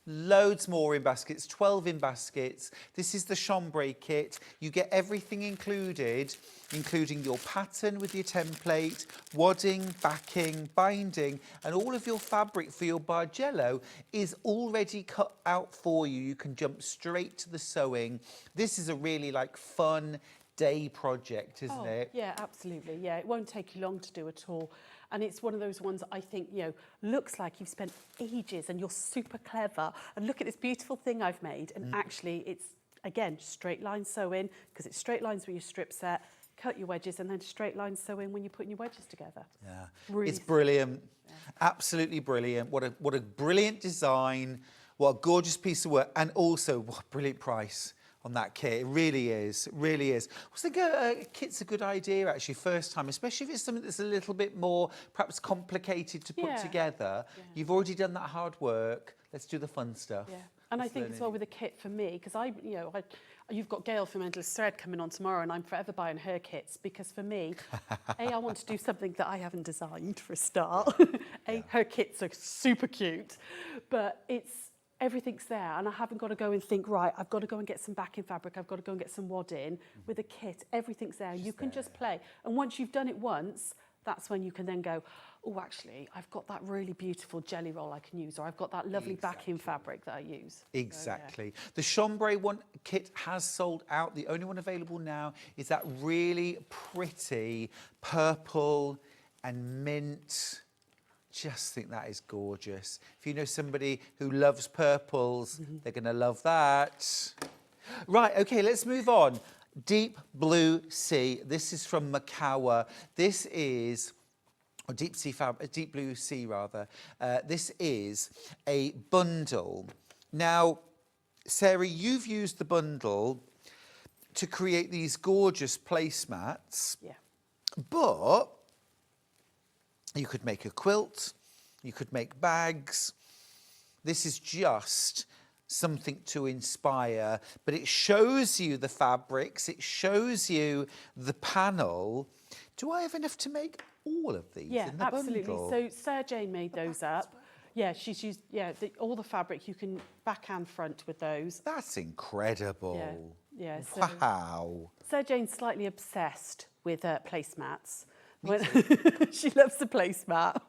Loads more in baskets, 12 in baskets. This is the chambray kit. You get everything included, including your pattern with your template, wadding, backing, binding, and all of your fabric for your Bargello is already cut out for you. You can jump straight to the sewing. This is a really fun day project, isn't it? Yeah, absolutely. Yeah, it won't take you long to do at all. And it's one of those ones I think, looks like you've spent ages and you're super clever. And look at this beautiful thing I've made. And actually, it's, again, straight line sewing, because it's straight lines with your strip set, cut your wedges, and then straight line sewing when you're putting your wedges together. Yeah, Really it's brilliant. Yeah. Absolutely brilliant. What a brilliant design. What a gorgeous piece of work. And also, what a brilliant price on that kit. It really is. It really is. I think a kit's a good idea, actually, first time, especially if it's something that's a little bit more, perhaps complicated to put together. Yeah. You've already done that hard work. Let's do the fun stuff. Yeah. And I think as well with a kit for me, because you've got Gail from Endless Thread coming on tomorrow, and I'm forever buying her kits, because for me, I want to do something that I haven't designed for a start. Her kits are super cute, but everything's there, and I haven't got to go and think, right, I've got to go and get some backing fabric, I've got to go and get some wadding. With a kit, everything's there. You can just play. And once you've done it once, that's when you can then go, oh, actually, I've got that really beautiful jelly roll I can use, or I've got that lovely backing fabric that I use. Exactly. So, yeah. The chambray kit has sold out. The only one available now is that really pretty purple and mint. Just think that is gorgeous. If you know somebody who loves purples, they're going to love that. Right, okay, let's move on. Deep Blue Sea. This is from Makawa. This is Deep Blue Sea rather. This is a bundle. Now, Sarah, you've used the bundle to create these gorgeous placemats. Yeah. But you could make a quilt, you could make bags. This is just something to inspire, but it shows you the fabrics, it shows you the panel. Do I have enough to make all of these in the absolutely. bundle? So Sarah Jane made those up. Yeah, she's used all the fabric. You can back and front with those. That's incredible. Yeah. Wow. Sarah Jane's slightly obsessed with placemats. She loves the placemat.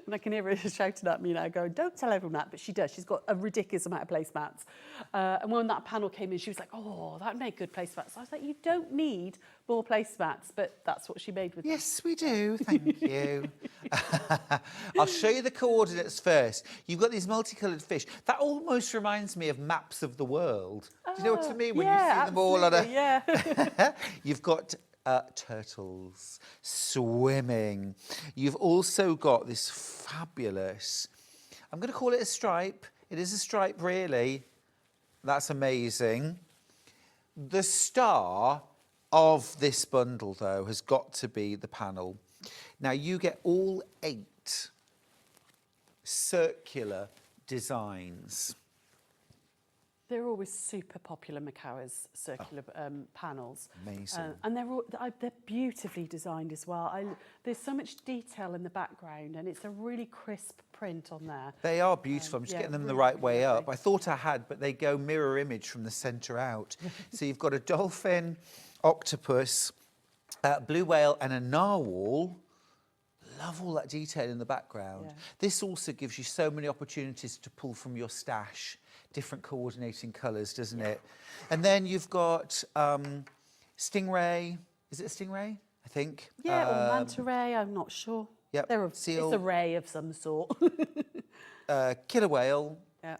And I can hear her shouting at me now, going, don't tell everyone that, but she does. She's got a ridiculous amount of placemats. And when that panel came in, she was like, oh, that would make good placemats. So I was like, you don't need more placemats, but that's what she made with them. Yes, we do. Thank you. I'll show you the coordinates first. You've got these multicoloured fish. That almost reminds me of maps of the world. Do you know what I mean? When you see them all on a... Yeah. You've got... turtles swimming. You've also got this fabulous, I'm going to call it a stripe. It is a stripe, really. That's amazing. The star of this bundle, though, has got to be the panel. Now, you get all 8 circular designs. They're always super popular, Makawa's circular panels. Amazing. And they're beautifully designed as well. There's so much detail in the background, and it's a really crisp print on there. They are beautiful. I'm just getting them the right way up. I thought I had, but they go mirror image from the centre out. So you've got a dolphin, octopus, blue whale and a narwhal. Love all that detail in the background. Yeah. This also gives you so many opportunities to pull from your stash. Different coordinating colours, doesn't it? And then you've got stingray. Is it a stingray? I think. Yeah, or manta ray. I'm not sure. Yep. Seal. It's a ray of some sort. Killer whale. Yeah.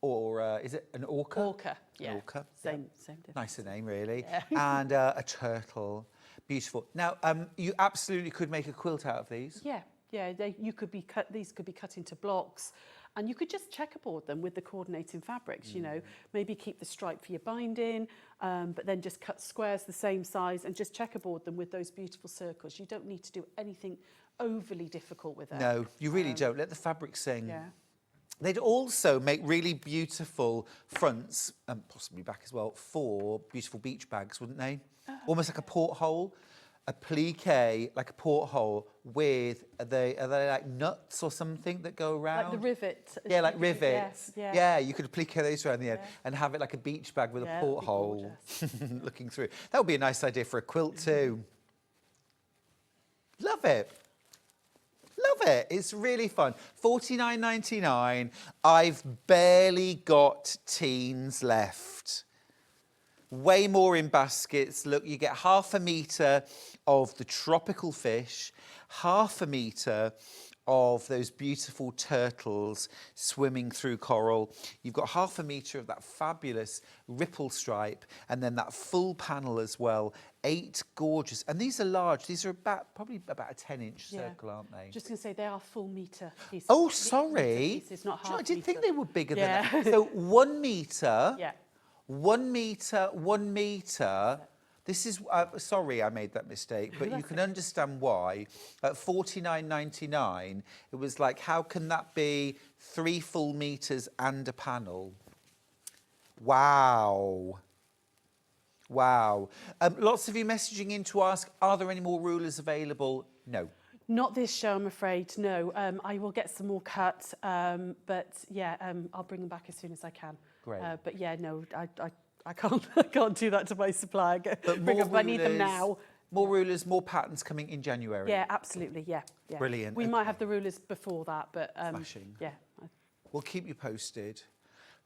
Or is it an orca? Orca. Yeah. An orca. Same difference. Nicer name, really. Yeah. And a turtle. Beautiful. Now, you absolutely could make a quilt out of these. Yeah. Yeah. These could be cut into blocks. And you could just checkerboard them with the coordinating fabrics, you know, maybe keep the stripe for your binding, but then just cut squares the same size and just checkerboard them with those beautiful circles. You don't need to do anything overly difficult with it. No, you really don't. Let the fabric sing. Yeah. They'd also make really beautiful fronts, and possibly back as well, for beautiful beach bags, wouldn't they? Almost like a porthole, a plique, like a porthole with, are they like nuts or something that go around? Like the rivet. Yeah, like rivets. Yes, Yeah, you could plique those around the end and have it like a beach bag with a that'd be porthole gorgeous. looking through. That would be a nice idea for a quilt too. Love it. Love it. It's really fun. $49.99. I've barely got teens left. Way more in baskets. Look, you get 1/2 metre of the tropical fish, 1/2 metre of those beautiful turtles swimming through coral. You've got 1/2 metre of that fabulous ripple stripe, and then that full panel as well. 8 gorgeous, and these are large. These are probably about a 10-inch circle, aren't they? Just going to say they are full metre pieces. Oh, sorry. Pieces, not Do you know, half I did think metre. they were bigger than that. So 1 metre. Yeah. 1 metre, 1 metre. This is, sorry I made that mistake, but you can understand why. At $49.99, it was like, how can that be 3 full metres and a panel? Wow. Wow. Lots of you messaging in to ask, are there any more rulers available? No. Not this show, I'm afraid, no. I will get some more cut, but yeah, I'll bring them back as soon as I can. Great. But yeah, no, I can't do that to my supplier. I need them now. More rulers, more patterns coming in January. Yeah, absolutely, yeah. Brilliant. We might have the rulers before that, but Smashing. yeah. We'll keep you posted.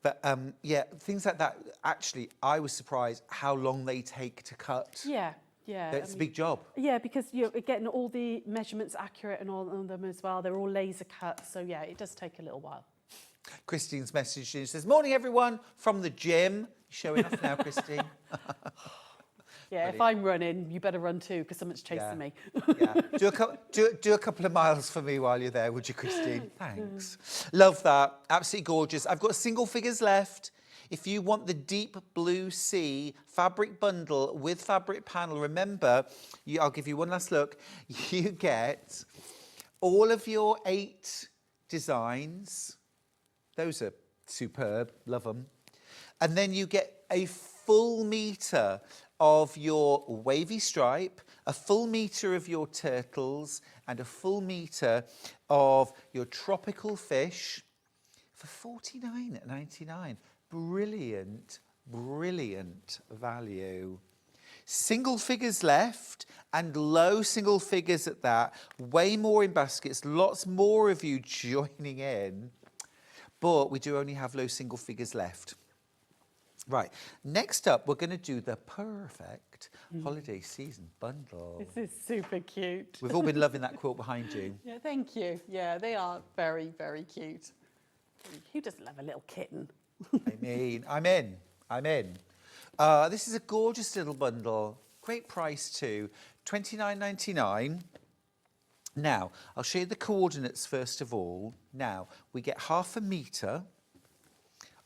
But yeah, things like that, actually, I was surprised how long they take to cut. Yeah. Yeah, It's a big job. Yeah, because you're getting all the measurements accurate and all of them as well. They're all laser cut, so yeah, it does take a little while. Christine's messaged in, says, morning everyone from the gym. Showing off now, Christine. Yeah, if I'm running, you better run too, because someone's chasing me. Yeah. Do a couple of miles for me while you're there, would you, Christine? Thanks. Love that. Absolutely gorgeous. I've got single figures left. If you want the deep blue sea fabric bundle with fabric panel, remember, I'll give you one last look. You get all of your 8 designs. Those are superb. Love them. And then you get a full metre of your wavy stripe, a full metre of your turtles, and a full metre of your tropical fish for $49.99. Brilliant, brilliant value. Single figures left, and low single figures at that. Way more in baskets, lots more of you joining in. But we do only have low single figures left. Right, next up, we're going to do the perfect holiday season bundle. This is super cute. We've all been loving that quilt behind you. Yeah, thank you. Yeah, they are very, very cute. Who doesn't love a little kitten? I'm in. This is a gorgeous little bundle. Great price too, $29.99. Now, I'll show you the coordinates first of all. Now, we get 1/2 metre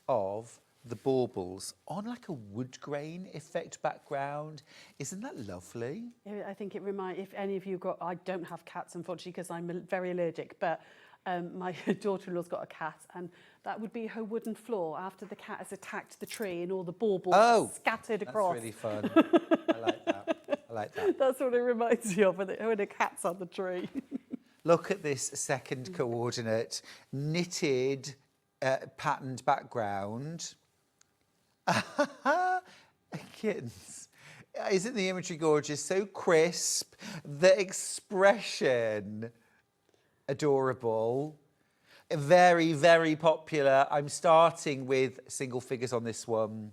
of the baubles on like a wood grain effect background. Isn't that lovely? I think it reminds, if any of you I don't have cats, unfortunately, because I'm very allergic, but my daughter-in-law's got a cat, and that would be her wooden floor after the cat has attacked the tree and all the baubles scattered across. That's really fun. I like that. That's what it reminds me of when the cat's on the tree. Look at this second coordinate, knitted, patterned background. Kittens. Isn't the imagery gorgeous? So crisp. The expression, adorable. Very, very popular. I'm starting with single figures on this one.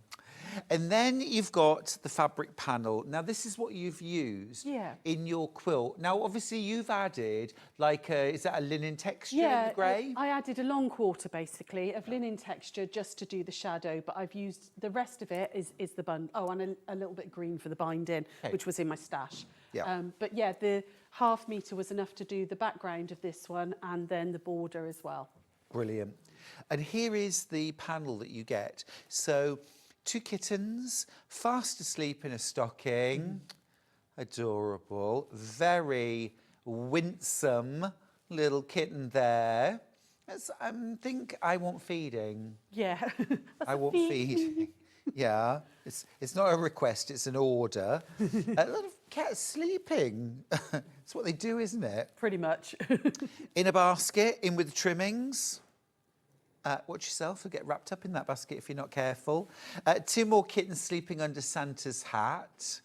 And then you've got the fabric panel. Now, this is what you've used in your quilt. Now, obviously, you've added, like, is that a linen texture in the grey? I added a long quarter, basically, of linen texture just to do the shadow, but I've used, the rest of it is the bun. Oh, and a little bit green for the binding, which was in my stash. Yeah. But yeah, the 1/2 metre was enough to do the background of this one and then the border as well. Brilliant. And here is the panel that you get. So, 2 kittens, fast asleep in a stocking. Adorable. Very winsome little kitten there. Think I want feeding. Yeah. I want feeding. Yeah, it's not a request, it's an order. A lot of cats sleeping. It's what they do, isn't it? Pretty much. In a basket, in with the trimmings. Watch yourself, you'll get wrapped up in that basket if you're not careful. 2 more kittens sleeping under Santa's hat.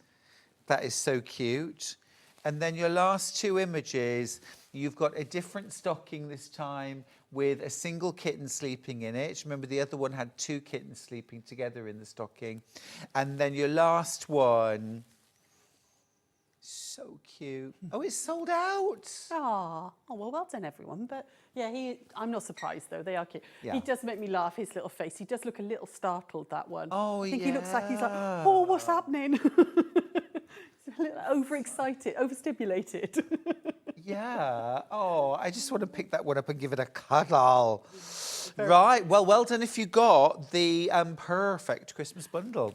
That is so cute. And then your last 2 images, you've got a different stocking this time with a single kitten sleeping in it. Remember, the other one had 2 kittens sleeping together in the stocking. And then your last one, so cute. Oh, it's sold out. Oh, well done, everyone. But yeah, I'm not surprised, though. They are cute. Yeah. He does make me laugh, his little face. He does look a little startled, that one. Oh, I think he looks like he's like, oh, what's happening? He's a little overexcited, overstimulated. Yeah. Oh, I just want to pick that one up and give it a cuddle. Right. Well done if you got the perfect Christmas bundle.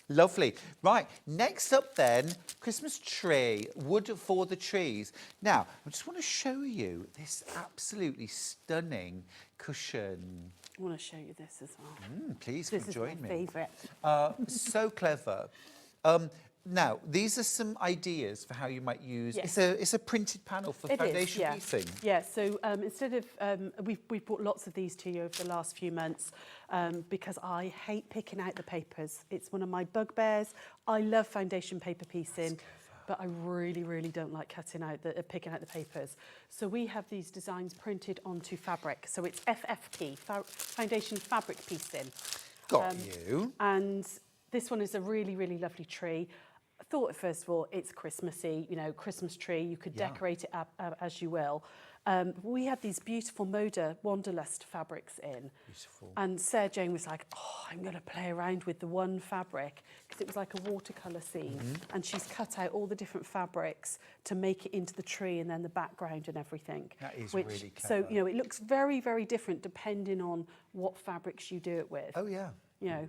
Lovely. Right. Next up then, Christmas tree, wood for the trees. Now, I just want to show you this absolutely stunning cushion. I want to show you this as well. Please This come is join my me. favourite. So clever. Now, these are some ideas for how you might use. Yes. It's a printed panel for foundation yeah. piecing. Yeah, so instead of, we've brought lots of these to you over the last few months because I hate picking out the papers. It's one of my bugbears. I love foundation paper piecing, but I really, really don't like picking out the papers. So we have these designs printed onto fabric. So it's FFP, foundation fabric piecing. Got you. And this one is a really, really lovely tree. I thought, first of all, it's Christmassy, you know, Christmas tree. You could decorate it as you will. We had these beautiful Moda Wanderlust fabrics in. Beautiful. And Sarah Jane was like, oh, I'm going to play around with the one fabric because it was like a watercolour scene. And she's cut out all the different fabrics to make it into the tree and then the background and everything. That is which, really so, clever. you know, it looks very, very different depending on what fabrics you do it with. Oh, yeah. You know.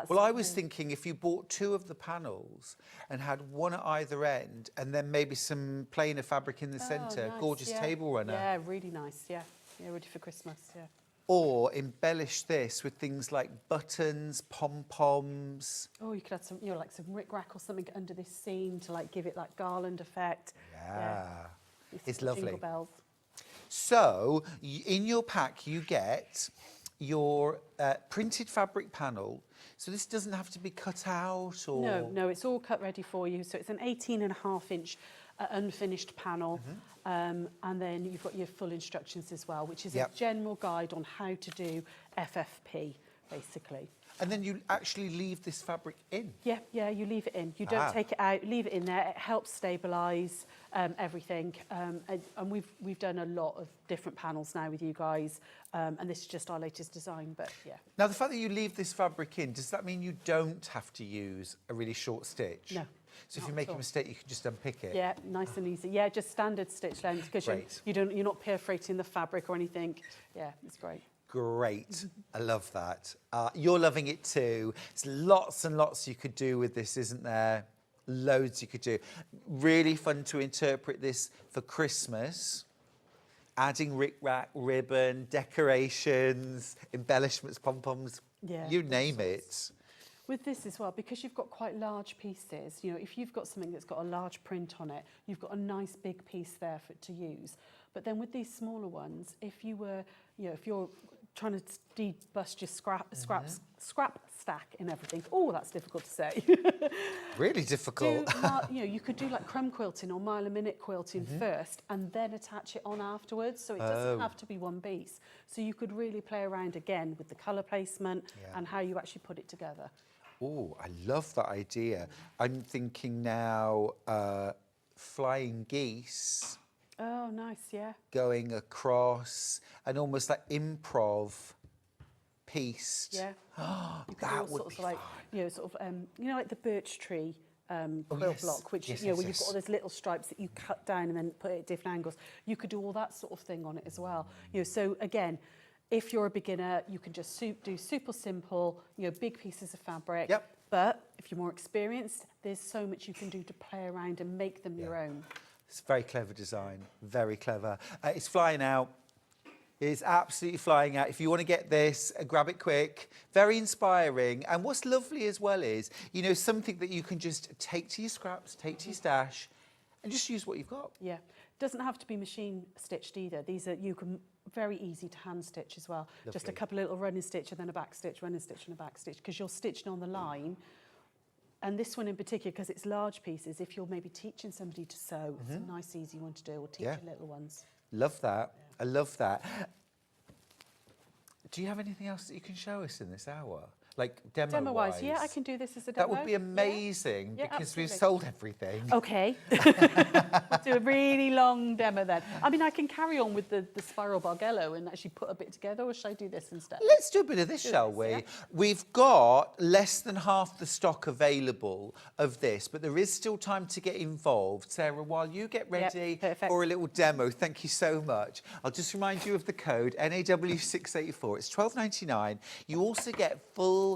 Well, I was thinking if you bought 2 of the panels and had one at either end and then maybe some plainer fabric in the centre, nice, gorgeous table runner. Yeah, really nice, yeah. Yeah, ready for Christmas, yeah. Or embellish this with things like buttons, pom-poms. Oh, you could add some, you know, like some rickrack or something under this scene to like give it like garland effect. Yeah. It's Some lovely. Jingle bells. So, in your pack, you get your printed fabric panel. So this doesn't have to be cut out or... No, it's all cut ready for you. So it's an 18.5-inch unfinished panel. And then you've got your full instructions as well, which is a general guide on how to do FFP, basically. And then you actually leave this fabric in? Yeah, you leave it in. You don't take it out, leave it in there. It helps stabilise everything. And we've done a lot of different panels now with you guys. And this is just our latest design, but yeah. Now, the fact that you leave this fabric in, does that mean you don't have to use a really short stitch? No. So if you make a mistake, you can just unpick it? Yeah, nice and easy. Yeah, just standard stitch length because you're not perforating the fabric or anything. Yeah, it's great. Great. I love that. You're loving it too. There's lots and lots you could do with this, isn't there? Loads you could do. Really fun to interpret this for Christmas. Adding rickrack, ribbon, decorations, embellishments, pom-poms, you name it. With this as well, because you've got quite large pieces, you know, if you've got something that's got a large print on it, you've got a nice big piece there for it to use. But then with these smaller ones, if you were, you know, if you're trying to debust your scrap stack and everything, oh, that's difficult to say. Really difficult. You know, you could do like crumb quilting or mile a minute quilting first and then attach it on afterwards. So it doesn't have to be one piece. So you could really play around again with the colour placement and how you actually put it together. Oh, I love that idea. I'm thinking now flying geese. Oh, nice, yeah. Going across and almost like improv pieced. Yeah. You could do all That would sorts be of like, fun. you know, sort of, you know, like the birch tree quilt block, which, you know, where you've got all those little stripes that you cut down and then put it at different angles. You could do all that sort of thing on it as well. You know, so again, if you're a beginner, you can just do super simple, you know, big pieces of fabric. Yep. But if you're more experienced, there's so much you can do to play around and make them your own. It's a very clever design, very clever. It's flying out. is absolutely flying out. If you want to get this, grab it quick. Very inspiring. And what's lovely as well is, you know, something that you can just take to your scraps, take to your stash, and just use what you've got. Yeah, doesn't have to be machine stitched either. These are, you can, very easy to hand stitch as well. Lovely. Just a couple of little running stitch and then a back stitch, running stitch and a back stitch, because you're stitching on the line. And this one in particular, because it's large pieces, if you're maybe teaching somebody to sew, it's a nice, easy one to do, or teach your little ones. Love that. I love that. Do you have anything else that you can show us in this hour? Like demo-wise? Yeah, I can do this as a demo. That would be amazing, Yeah, because we've absolutely. sold everything. Okay. We'll do a really long demo then. I mean, I can carry on with the spiral Bargello and actually put a bit together, or should I do this instead? Let's do a bit of this, shall we? yeah. We've got less than half the stock available of this, but there is still time to get involved. Sarah, while you get ready perfect. for a little demo, thank you so much. I'll just remind you of the code, NAW684. It's $12.99. You also get full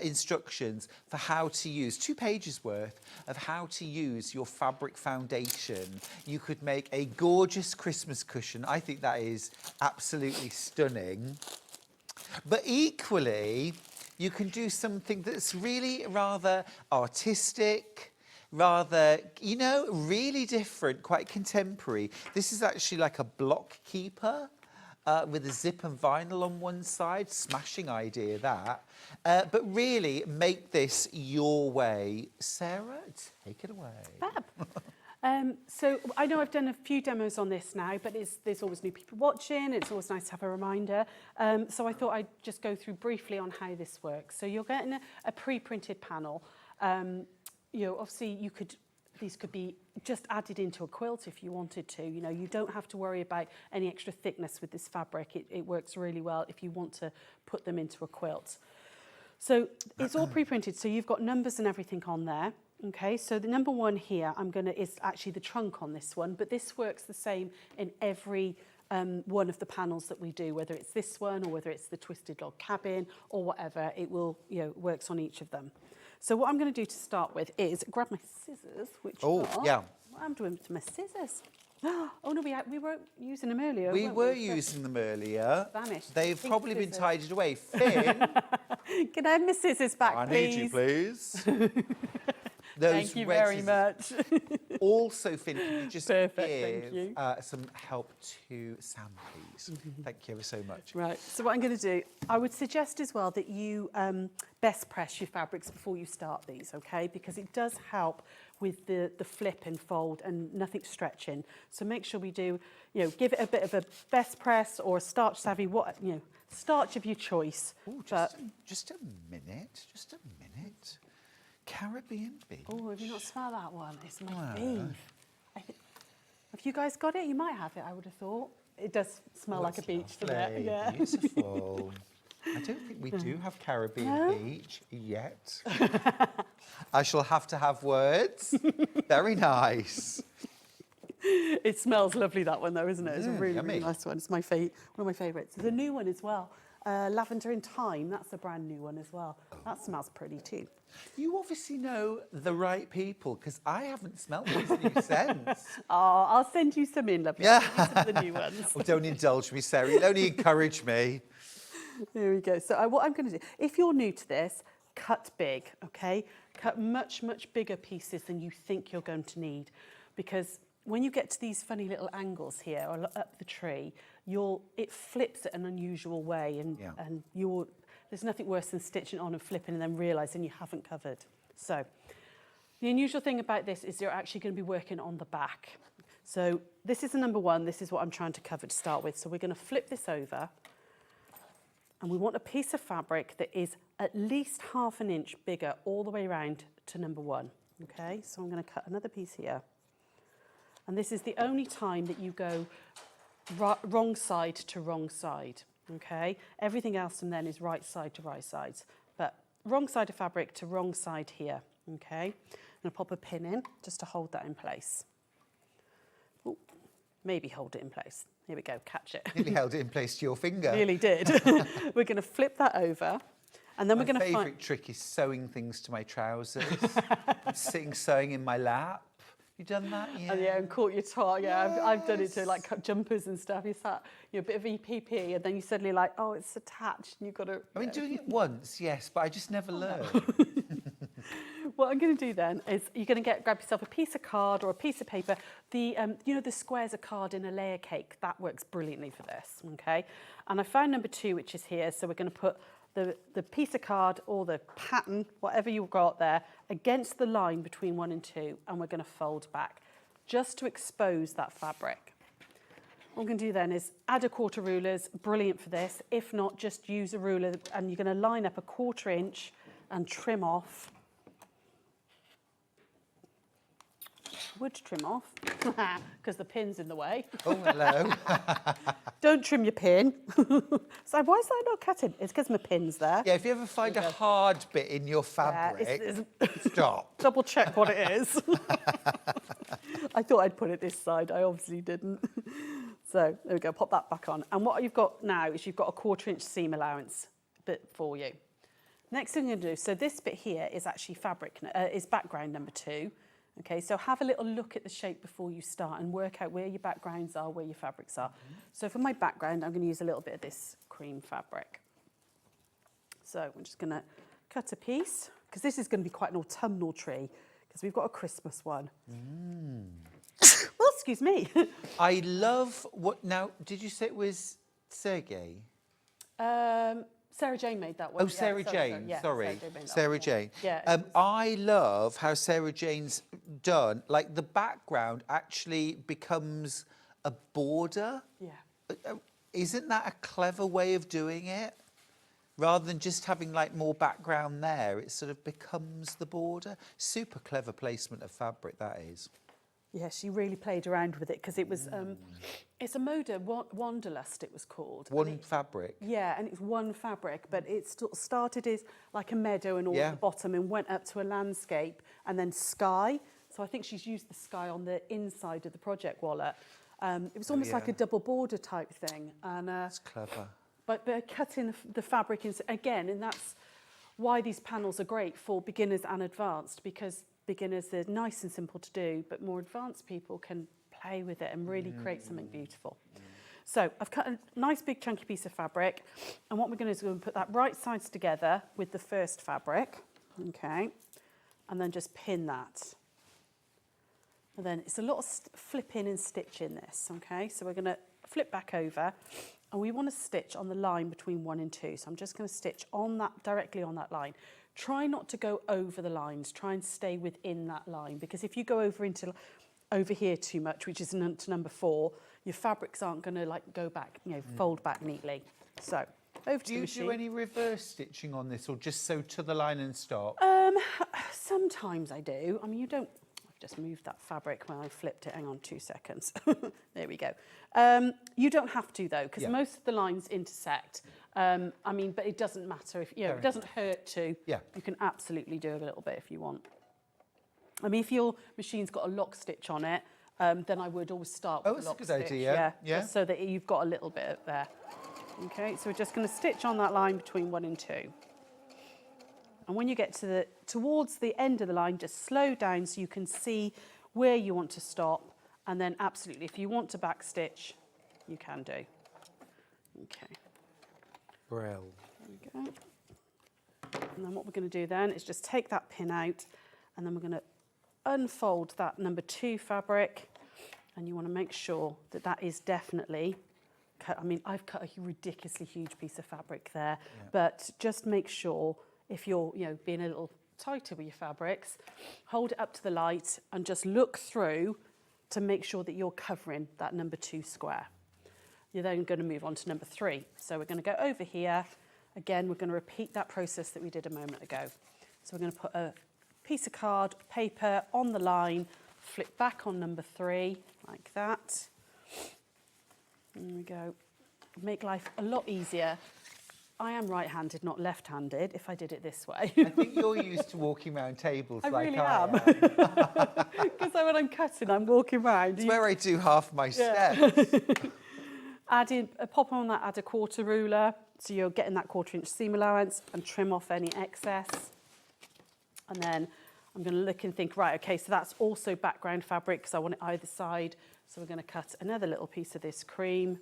instructions for how to use, 2 pages worth of how to use your fabric foundation. You could make a gorgeous Christmas cushion. I think that is absolutely stunning. But equally, you can do something that's really rather artistic, rather, you know, really different, quite contemporary. This is actually like a block keeper. With a zip and vinyl on one side, smashing idea that. But really make this your way. Sarah, take it away. Fab. So I know I've done a few demos on this now, but there's always new people watching. It's always nice to have a reminder. So I thought I'd just go through briefly on how this works. So you're getting a pre-printed panel. You know, obviously these could be just added into a quilt if you wanted to. You know, you don't have to worry about any extra thickness with this fabric. It works really well if you want to put them into a quilt. So it's all pre-printed, so you've got numbers and everything on there. Okay, so the number 1 here is actually the trunk on this one, but this works the same in every one of the panels that we do, whether it's this one or whether it's the twisted log cabin or whatever. It will, you know, works on each of them. So what I'm going to do to start with is grab my scissors, which Oh, yeah. What I'm doing to my scissors. Oh no, we weren't using them earlier. We weren't were we? using them earlier. Vanished. They've Pink probably been scissors. tidied away. Finn, Can I have my scissors back, I please? need you, please. Thank you very much. Also, Finn, can you just Perfect, thank give you. some help to Sam, please? Thank you ever so much. Right, so what I'm going to do, I would suggest as well that you best press your fabrics before you start these, okay? Because it does help with the flip and fold and nothing stretching. So make sure we do, you know, give it a bit of a best press or a starch savvy, starch of your choice. Ooh, just a minute, Caribbean beef. Oh, have you not smelled that one? It's my beef. Have you guys got it? You might have it, I would have thought. It does smell like a beach, doesn't it? Yeah. Beautiful. I don't think we do have Caribbean beach yet. I shall have to have words. Very nice. It smells lovely, that one, though, isn't it? It's a really, yummy. really nice one. It's one of my favourites. There's a new one as well. Lavender in Thyme. That's a brand new one as well. That smells pretty too. You obviously know the right people, because I haven't smelled these new scents. Oh, I'll send you some in, lovely. Yeah. I'll send you some of the new ones. Oh, don't indulge me, Sarah. You'll only encourage me. There we go. So what I'm going to do, if you're new to this, cut big, okay? Cut much, much bigger pieces than you think you're going to need, because when you get to these funny little angles here or up the tree, it flips it an unusual way, and there's nothing worse than stitching on and flipping and then realising you haven't covered. So the unusual thing about this is you're actually going to be working on the back. So this is the number 1. This is what I'm trying to cover to start with. So we're going to flip this over, and we want a piece of fabric that is at least ½ an inch bigger all the way around to number 1. Okay, so I'm going to cut another piece here. And this is the only time that you go wrong side to wrong side, okay? Everything else from then is right side to right side. But wrong side of fabric to wrong side here, okay? I'm going to pop a pin in just to hold that in place. Ooh, maybe hold it in place. Here we go, catch it. Nearly held it in place to your finger. Nearly did. We're going to flip that over. And then we're going to My favourite trick is sewing things to my trousers. I'm sitting sewing in my lap, You done that? Yeah. And and caught your top. Yeah, I've done it to like cut jumpers and stuff. You sat, a bit of EPP, and then you suddenly like, oh, it's attached, and you've got to. I mean, doing it once, yes, but I just never learned. What I'm going to do then is you're going to grab yourself a piece of card or a piece of paper. The the squares of card in a layer cake, that works brilliantly for this. Okay, and I found number 2, which is here. So we're going to put the piece of card or the pattern, whatever you've got there, against the line between 1 and 2, and we're going to fold back just to expose that fabric. What I'm going to do then is add a 1/4 rulers, brilliant for this. If not, just use a ruler, and you're going to line up a 1/4 inch and trim off. Would trim off because the pin's in the way. Oh, hello. Don't trim your pin. So why is that not cutting? It's because my pin's there. Yeah, if you ever find a hard bit in your fabric, stop. Double check what it is. I thought I'd put it this side. I obviously didn't. So there we go. Pop that back on. And what you've got now is you've got a 1/4 inch seam allowance bit for you. Next thing I'm going to do. So this bit here is actually is background number 2. Okay, so have a little look at the shape before you start and work out where your backgrounds are, where your fabrics are. So for my background, I'm going to use a little bit of this cream fabric. So I'm just going to cut a piece, because this is going to be quite an autumnal tree, because we've got a Christmas one. Oh, excuse me. I love what, now, did you say it was Sergey? Sarah Jane made that one. Oh, Sarah Jane, sorry. Sarah Jane. Yeah. I love how Sarah Jane's done, like the background actually becomes a border. Yeah. Isn't that a clever way of doing it? Rather than just having like more background there, it sort of becomes the border. Super clever placement of fabric, that is. Yeah, she really played around with it, because it was, it's a Moda Wanderlust, it was called. One fabric. Yeah, and it's one fabric, but it started as like a meadow and all at the bottom, and went up to a landscape and then sky. So I think she's used the sky on the inside of the project wallet. It was almost like a double border type thing. And that's clever. But cutting the fabric in, again, and that's why these panels are great for beginners and advanced, because beginners, they're nice and simple to do, but more advanced people can play with it and really create something beautiful. So I've cut a nice big chunky piece of fabric, and what we're going to do is we're going to put that right sides together with the first fabric, okay, and then just pin that. And then it's a lot of flipping and stitching this, okay, so we're going to flip back over, and we want to stitch on the line between 1 and 2. So I'm just going to stitch on that, directly on that line. Try not to go over the lines. Try and stay within that line, because if you go over here too much, which is to number 4, your fabrics aren't going to like go back, fold back neatly. So over to the machine. Do you do any reverse stitching on this, or just sew to the line and stop? Sometimes I do. I mean, you don't. I've just moved that fabric when I flipped it. Hang on 2 seconds. There we go. You don't have to though, because most of the lines intersect. I mean, but it doesn't matter if it doesn't hurt to. Yeah. You can absolutely do a little bit if you want. I mean, if your machine's got a lock stitch on it, then I would always start with a lock stitch. Oh, that's a good idea. Yeah. Just so that you've got a little bit there. Okay, so we're just going to stitch on that line between 1 and 2. And when you get to towards the end of the line, just slow down so you can see where you want to stop. And then absolutely, if you want to back stitch, you can do. Okay. Brill. There we go. And then what we're going to do then is just take that pin out, and then we're going to unfold that number 2 fabric, and you want to make sure that that is definitely cut. I mean, I've cut a ridiculously huge piece of fabric there, but just make sure, if you're being a little tighter with your fabrics, hold it up to the light and just look through to make sure that you're covering that number 2 square. You're then going to move on to number 3. So we're going to go over here. Again, we're going to repeat that process that we did a moment ago. So we're going to put a piece of card, paper on the line, flip back on number 3, like that. There we go. Make life a lot easier. I am right-handed, not left-handed, if I did it this way. I think you're used to walking around tables I like really I am. Because when I'm cutting, I'm walking around. It's where I do half my steps. Pop on that, add a 1/4 ruler, so you're getting that 1/4 inch seam allowance, and trim off any excess. And then I'm going to look and think, right, okay, so that's also background fabric because I want it either side. So we're going to cut another little piece of this cream,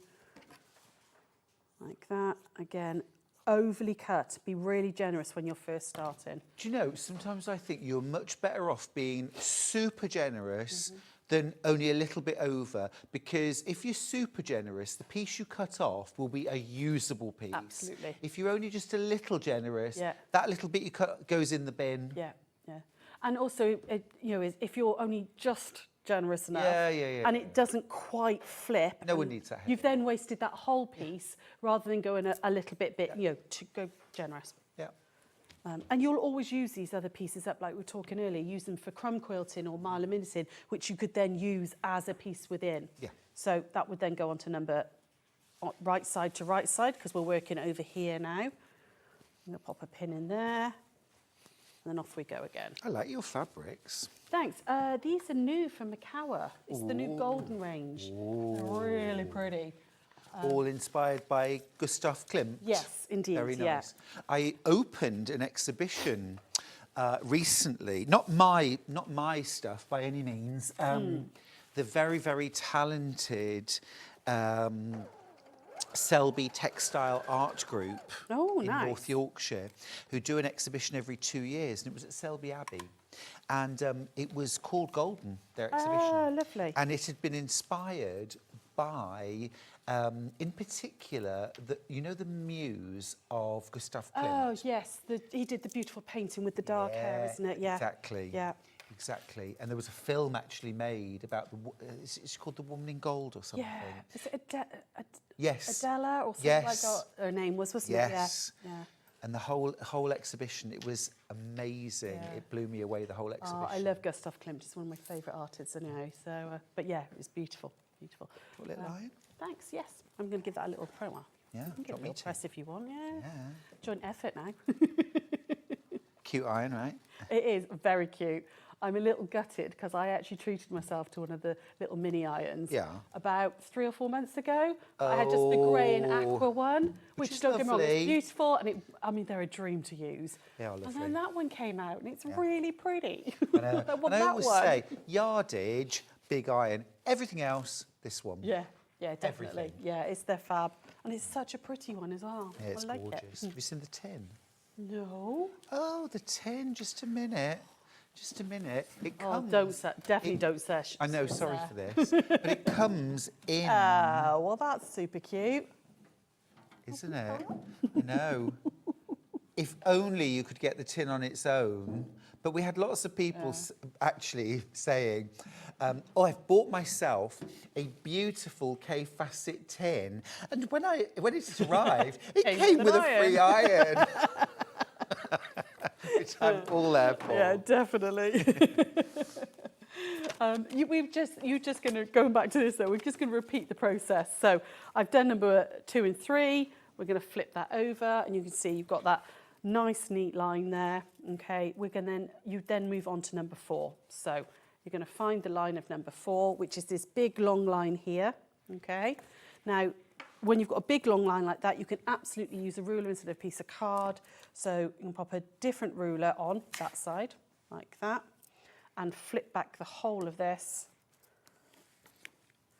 like that. Again, overly cut. Be really generous when you're first starting. Do you know, sometimes I think you're much better off being super generous than only a little bit over, because if you're super generous, the piece you cut off will be a usable piece. Absolutely. If you're only just a little generous, Yeah. that little bit you cut goes in the bin. Yeah, yeah. And also, you know, if you're only just generous enough and it doesn't quite flip, No one needs that heavy. you've then wasted that whole piece rather than going a little bit, you know, to go generous. Yeah. And you'll always use these other pieces up, like we were talking earlier, use them for crumb quilting or marla mincing, which you could then use as a piece within. Yeah. So that would then go on to number right side to right side, because we're working over here now. I'm going to pop a pin in there, and then off we go again. I like your fabrics. Thanks. These are new from Makawa. It's the new golden range. They're really pretty. All inspired by Gustav Klimt. Yes, indeed. Very yeah. nice. I opened an exhibition recently. Not my stuff by any means. The very, very talented Selby Textile Art Group in nice. North Yorkshire, who do an exhibition every 2 years, and it was at Selby Abbey. And it was called Golden, their exhibition. Oh, lovely. And it had been inspired by, in particular, the muse of Gustav Klimt. Oh, yes. He did the beautiful painting with the dark hair, isn't it? Yeah. Exactly. Yeah. Exactly. And there was a film actually made about it's called The Woman in Gold or something. Yeah. Is it Yes. Adela or something Yes. like that? Her name wasn't Yes. it? Yeah. And the whole exhibition, it was amazing. Yeah. It blew me away, the whole exhibition. Oh, I love Gustav Klimt. He's one of my favourite artists anyhow. So, but yeah, it was beautiful. Beautiful. Got a little iron? Thanks, yes. I'm going to give that a little press. Yeah, You can give drop it a me little too. press if you want, yeah. Yeah. Joint effort now. Cute iron, right? It is very cute. I'm a little gutted because I actually treated myself to one of the little mini irons about 3 or 4 months ago. I had just the grey and aqua one, which is don't get me wrong, it's lovely. beautiful, and they're a dream to use. They are And lovely. then that one came out, and it's really pretty. I know. I want And I that always one. say, yardage, big iron. Everything else, this one. Yeah, definitely. Everything. Yeah, it's their fab, and it's such a pretty one as well. Yeah, it's I like gorgeous. it. Have you seen the tin? No. Oh, the tin. Just a minute. Just a minute. It Oh, comes. definitely don't sesh. I know. Sorry for this, but it comes in, Well, that's super cute. isn't it? I know. If only you could get the tin on its own. But we had lots of people actually saying, "Oh, I've bought myself a beautiful K-facet tin, and when it arrived, it came with a free iron." Which I'm all there for. Yeah, definitely. Going back to this though, we're just going to repeat the process. So I've done number 2 and 3. We're going to flip that over, and you can see you've got that nice, neat line there. Okay, you then move on to number 4. So you're going to find the line of number 4, which is this big long line here. Okay, now when you've got a big long line like that, you can absolutely use a ruler instead of a piece of card. So you can pop a different ruler on that side, like that, and flip back the whole of this.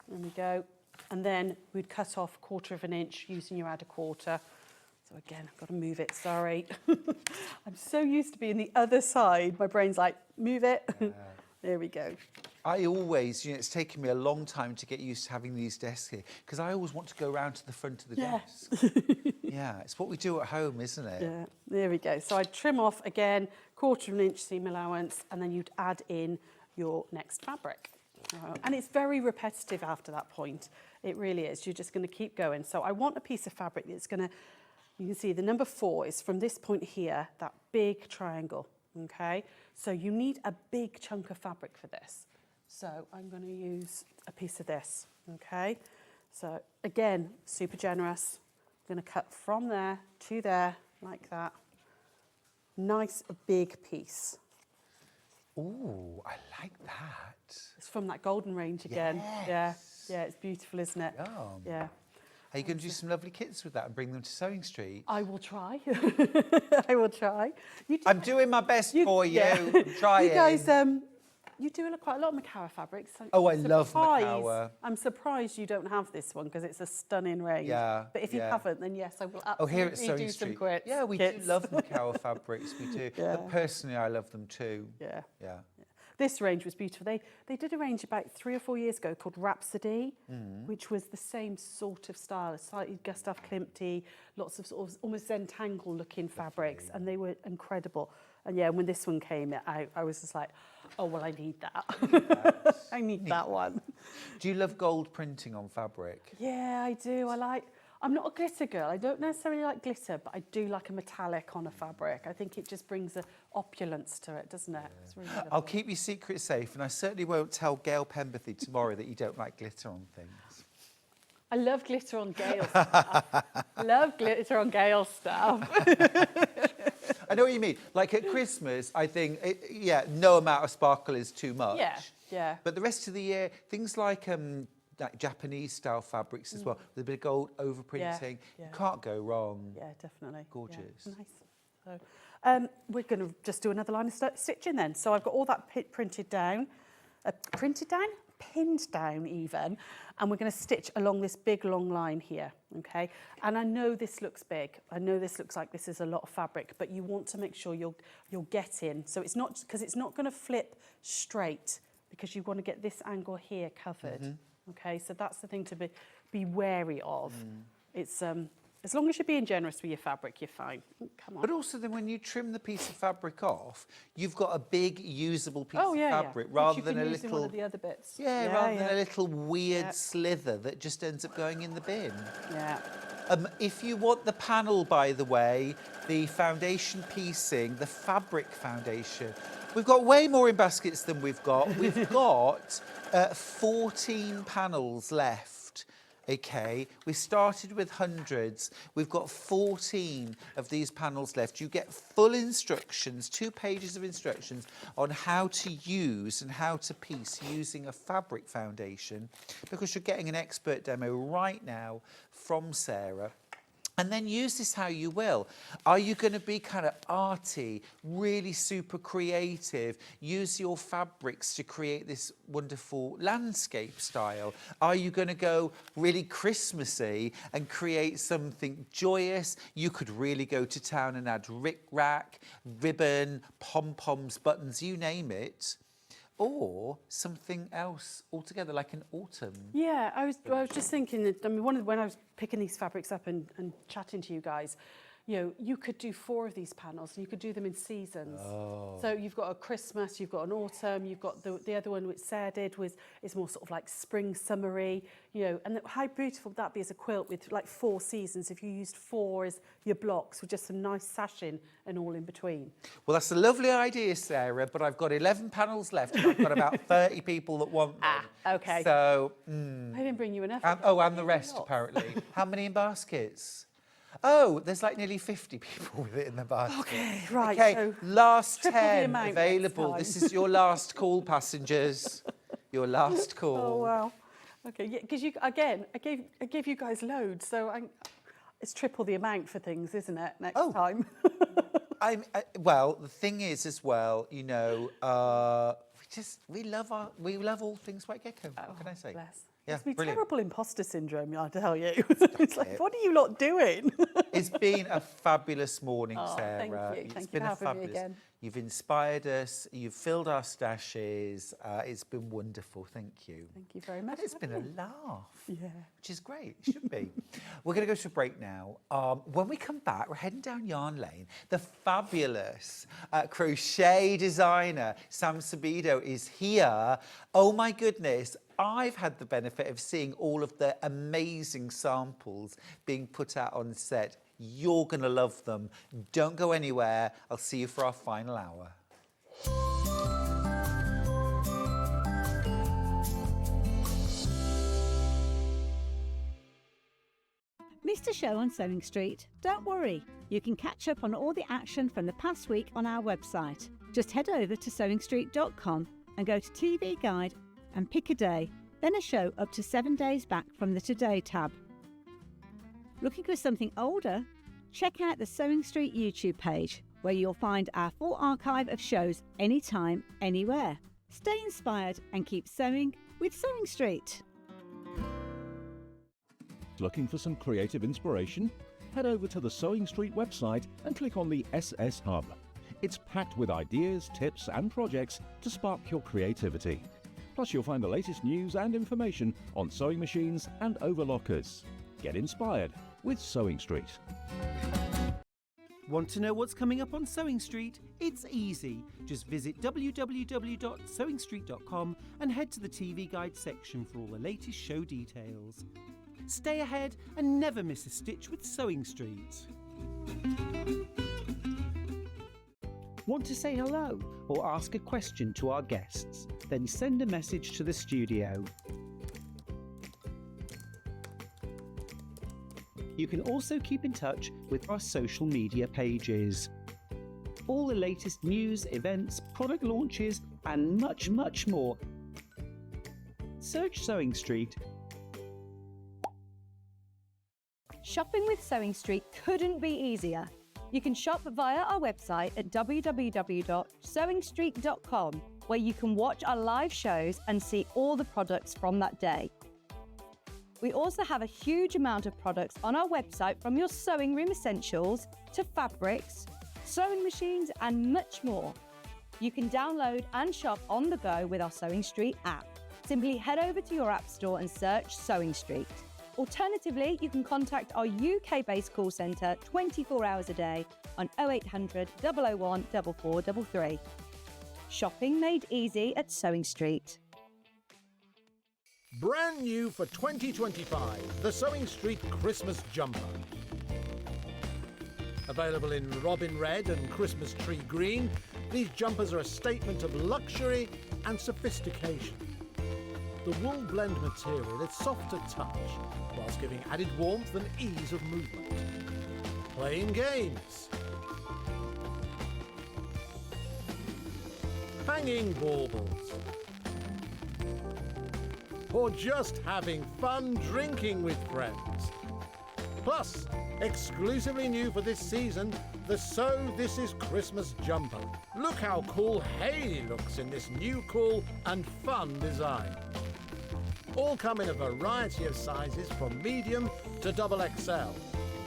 There we go. And then we'd cut off 1/4 of an inch using your add a quarter. So again, I've got to move it, sorry. I'm so used to being the other side, my brain's like, move it. There we go. I always, it's taken me a long time to get used to having these desks here, because I always want to go round to the front of the desk. Yeah, it's what we do at home, isn't it? Yeah, there we go. So I'd trim off again, 1/4 of an inch seam allowance, and then you'd add in your next fabric. And it's very repetitive after that point. It really is. You're just going to keep going. So I want a piece of fabric that's going to, you can see the number 4 is from this point here, that big triangle, okay? So you need a big chunk of fabric for this. So I'm going to use a piece of this, okay? So again, super generous. I'm going to cut from there to there, like that. Nice big piece. Ooh, I like that. It's from that golden range again. Yes. Yeah, it's beautiful, isn't it? Yum. Yeah. Are you going to do some lovely kits with that and bring them to Sewing Street? I will try. I will try. I'm doing my best for you. Yeah. I'm trying. You guys, you do quite a lot of Macara fabrics. Oh, I love Macara. I'm surprised you don't have this one because it's a stunning range. Yeah. But if you haven't, then yes, I will absolutely Oh, here at Sewing do Street. some kits. Yeah, we do love Macara fabrics. We do. Yeah. But personally, I love them too. Yeah. Yeah. This range was beautiful. They did a range about 3 or 4 years ago called Rhapsody, which was the same sort of style, slightly Gustav Klimty, lots of sort of almost Zentangle looking fabrics, and they were incredible. And yeah, when this one came out, I was just like, oh, well, I need that. I need that one. Do you love gold printing on fabric? Yeah, I do. I'm not a glitter girl. I don't necessarily like glitter, but I do like a metallic on a fabric. I think it just brings an opulence to it, doesn't it? It's really lovely. I'll keep your secret safe, and I certainly won't tell Gail Pemberthy tomorrow that you don't like glitter on things. I love glitter on Gail stuff. Love glitter on Gail stuff. I know what you mean. Like at Christmas, I think, no amount of sparkle is too much. Yeah. But the rest of the year, things like Japanese-style fabrics as well, with a bit of gold overprinting, you can't go wrong. Yeah, definitely. Gorgeous. Yeah, nice. So, we're going to just do another line of stitching then. So I've got all that pinned down even, and we're going to stitch along this big long line here, okay? And I know this looks big. I know this looks like this is a lot of fabric, but you want to make sure you'll get in. So it's not, because it's not going to flip straight, because you want to get this angle here covered. Okay, so that's the thing to be wary of. It's as long as you're being generous with your fabric, you're fine. Come on. But also then when you trim the piece of fabric off, you've got a big usable piece of fabric rather than a little one of the other bits. rather than a little weird slither that just ends up going in the bin. Yeah. If you want the panel, by the way, the foundation piecing, the fabric foundation, we've got way more in baskets than we've got. We've got 14 panels left. Okay, we started with hundreds. We've got 14 of these panels left. You get full instructions, 2 pages of instructions on how to use and how to piece using a fabric foundation, because you're getting an expert demo right now from Sarah. And then use this how you will. Are you going to be kind of arty, really super creative, use your fabrics to create this wonderful landscape style? Are you going to go really Christmassy and create something joyous? You could really go to town and add rick-rack, ribbon, pom-poms, buttons, you name it. Or something else altogether, like an autumn. Yeah, I was just thinking that, I mean, when I was picking these fabrics up and chatting to you guys, you know, you could do 4 of these panels and you could do them in seasons. Oh. So you've got a Christmas, you've got an autumn, you've got the other one which Sarah did is more sort of like spring, summery, you know, and how beautiful would that be as a quilt with like 4 seasons if you used 4 as your blocks with just some nice sashing and all in between. Well, that's a lovely idea, Sarah, but I've got 11 panels left and I've got about 30 people that want them. Okay. So, I didn't bring you enough. and the rest, apparently. How many in baskets? Oh, there's like nearly 50 people with it in the basket. Okay, right. Okay, so last triple the 10 amount available. next This time. is your last call, passengers. Your last call. Oh, wow. Okay, yeah, because I gave you guys loads, so it's triple the amount for things, isn't it, next time? Well, the thing is as well, you know, we love all things white gecko. What can I say? Bless. Yeah, It's me brilliant. terrible imposter syndrome, I tell you. It's like, what are you lot doing? It's been a fabulous morning, Sarah. Thank you. It's Thank you been for having me fabulous. again. You've inspired us. You've filled our stashes. It's been wonderful. Thank you. Thank you very much. And it's been a laugh. Yeah. Which is great. It should be. We're going to go to a break now. When we come back, we're heading down Yarn Lane. The fabulous crochet designer, Sam Sabido, is here. Oh, my goodness. I've had the benefit of seeing all of the amazing samples being put out on set. You're going to love them. Don't go anywhere. I'll see you for our final hour. Missed a show on Sewing Street? Don't worry, you can catch up on all the action from the past week on our website. Just head over to SewingStreet.com and go to TV Guide and pick a day, then a show up to 7 days back from the Today tab. Looking for something older? Check out the Sewing Street YouTube page, where you'll find our full archive of shows anytime, anywhere. Stay inspired and keep sewing with Sewing Street. Looking for some creative inspiration? Head over to the Sewing Street website and click on the SS Hub. It's packed with ideas, tips and projects to spark your creativity. Plus you'll find the latest news and information on sewing machines and overlockers. Get inspired with Sewing Street. Want to know what's coming up on Sewing Street? It's easy. Just visit www.sewingstreet.com and head to the TV Guide section for all the latest show details. Stay ahead and never miss a stitch with Sewing Street. Want to say hello or ask a question to our guests? Then send a message to the studio. You can also keep in touch with our social media pages. All the latest news, events, product launches, and much, much more. Search Sewing Street. Shopping with Sewing Street couldn't be easier. You can shop via our website at www.sewingstreet.com, where you can watch our live shows and see all the products from that day. We also have a huge amount of products on our website, from your sewing room essentials to fabrics, sewing machines and much more. You can download and shop on the go with our Sewing Street app. Simply head over to your app store and search Sewing Street. Alternatively, you can contact our UK-based call centre 24 hours a day on 0800 001 4433. Shopping made easy at Sewing Street. Brand new for 2025, the Sewing Street Christmas Jumper. Available in Robin Red and Christmas Tree Green, these jumpers are a statement of luxury and sophistication. The wool blend material is soft to touch, whilst giving added warmth and ease of movement. Playing games. Hanging baubles. Or just having fun drinking with friends. Plus, exclusively new for this season, the So This Is Christmas Jumper. Look how cool Hayley looks in this new cool and fun design. All come in a variety of sizes from medium to XXL,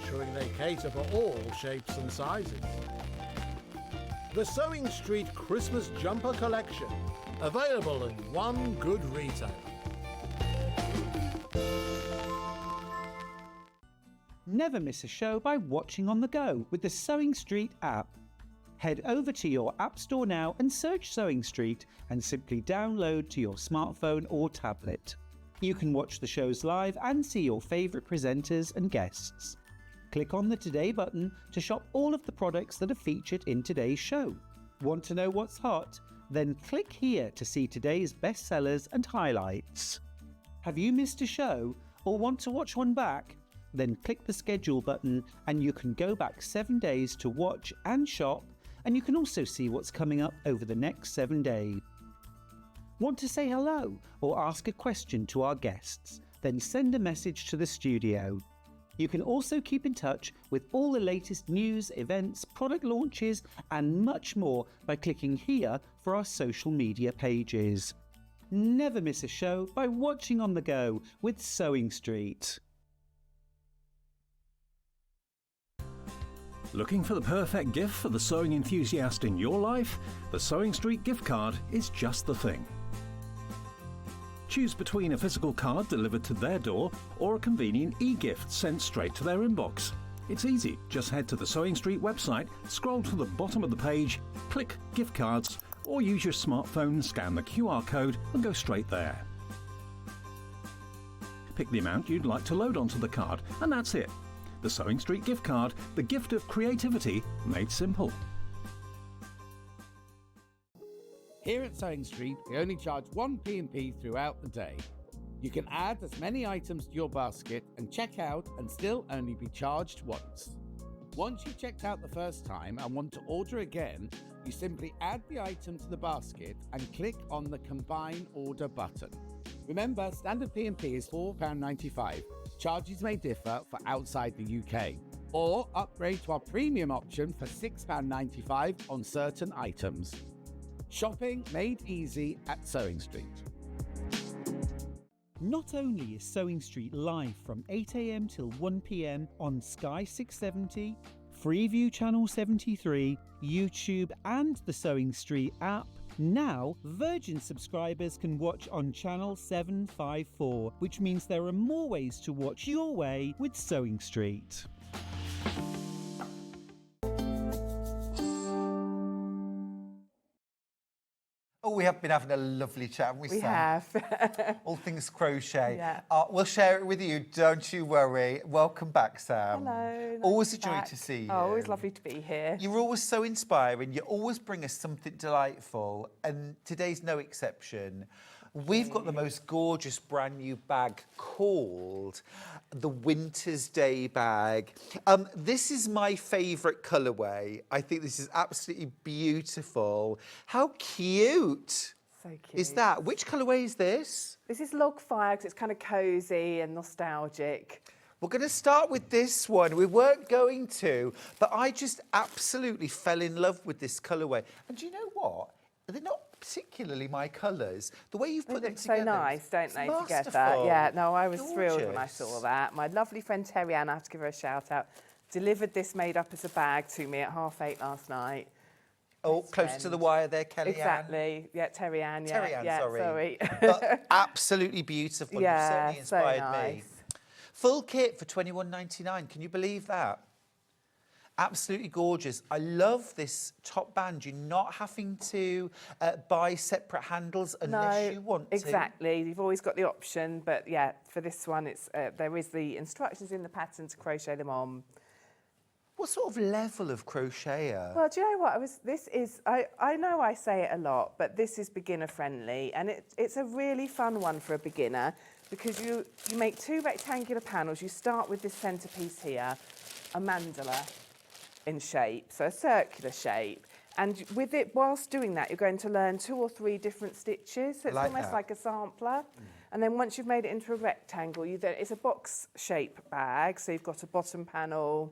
ensuring they cater for all shapes and sizes. The Sewing Street Christmas Jumper Collection, available in one good retailer. Never miss a show by watching on the go with the Sewing Street app. Head over to your app store now and search Sewing Street and simply download to your smartphone or tablet. You can watch the shows live and see your favourite presenters and guests. Click on the Today button to shop all of the products that are featured in today's show. Want to know what's hot? Then click here to see today's bestsellers and highlights. Have you missed a show or want to watch one back? Then click the schedule button and you can go back 7 days to watch and shop, and you can also see what's coming up over the next 7 days. Want to say hello or ask a question to our guests? Then send a message to the studio. You can also keep in touch with all the latest news, events, product launches and much more by clicking here for our social media pages. Never miss a show by watching on the go with Sewing Street. Looking for the perfect gift for the sewing enthusiast in your life? The Sewing Street gift card is just the thing. Choose between a physical card delivered to their door or a convenient e-gift sent straight to their inbox. It's easy. Just head to the Sewing Street website, scroll to the bottom of the page, click Gift Cards, or use your smartphone, scan the QR code and go straight there. Pick the amount you'd like to load onto the card, and that's it. The Sewing Street gift card, the gift of creativity made simple. Here at Sewing Street, we only charge 1 P&P throughout the day. You can add as many items to your basket and check out and still only be charged once. Once you've checked out the first time and want to order again, you simply add the item to the basket and click on the Combine Order button. Remember, standard P&P is £4.95. Charges may differ for outside the UK. Or upgrade to our premium option for £6.95 on certain items. Shopping made easy at Sewing Street. Not only is Sewing Street live from 8 a.m. till 1 p.m. on Sky 670, Freeview Channel 73, YouTube and the Sewing Street app, now Virgin subscribers can watch on Channel 754, which means there are more ways to watch your way with Sewing Street. Oh, we have been having a lovely chat, haven't we, We Sam? have. All things crochet. Yeah. We'll share it with you, don't you worry. Welcome back, Sam. Hello. Always a nice joy back. to see you. Oh, always lovely to be here. You're always so inspiring. You always bring us something delightful, and today's no exception. We've got the most gorgeous brand new bag called the Winter's Day bag. This is my favourite colourway. I think this is absolutely beautiful. How cute So cute. is that? Which colourway is this? This is log fire 'cause it's kind of cosy and nostalgic. We're going to start with this one. We weren't going to, but I just absolutely fell in love with this colourway. And do you know what? They're not particularly my colours. The way you've They put them look together. so nice, don't it's they, masterful. together? Yeah, no, I was thrilled when I Gorgeous. saw that. My lovely friend Terry Ann, I have to give her a shout out, delivered this made up as a bag to me at 8:30 last night. Oh, Best close to the friend. wire there, Kelly Ann. Exactly. Yeah, Terry Ann. Yeah, Terry Ann, yeah, sorry. But absolutely beautiful. Yeah, You've certainly so inspired me. nice. Full kit for £21.99. Can you believe that? Absolutely gorgeous. I love this top band. You're not having to buy separate handles unless you want to. Exactly. You've always got the option, but yeah, for this one, it's there is the instructions in the pattern to crochet them on. What sort of level of crocheter? Well, do you know what? I know I say it a lot, but this is beginner friendly, and it's a really fun one for a beginner because you make 2 rectangular panels. You start with this centerpiece here, a mandala in shape, so a circular shape. And with it, whilst doing that, you're going to learn 2 or 3 different stitches. So it's Like almost that. like a sampler. And then once you've made it into a rectangle, it's a box shape bag. So you've got a bottom panel,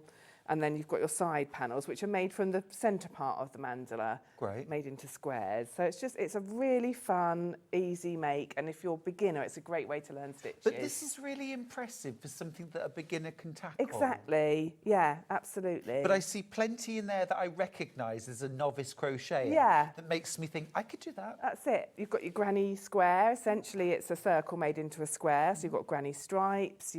and then you've got your side panels, which are made from the centre part of the mandala. Great. Made into squares. So it's a really fun, easy make. And if you're a beginner, it's a great way to learn stitches. But this is really impressive for something that a beginner can tackle. Exactly. Yeah, absolutely. But I see plenty in there that I recognise as a novice crocheter. Yeah. That makes me think, I could do that. That's it. You've got your granny square. Essentially, it's a circle made into a square. So you've got granny stripes.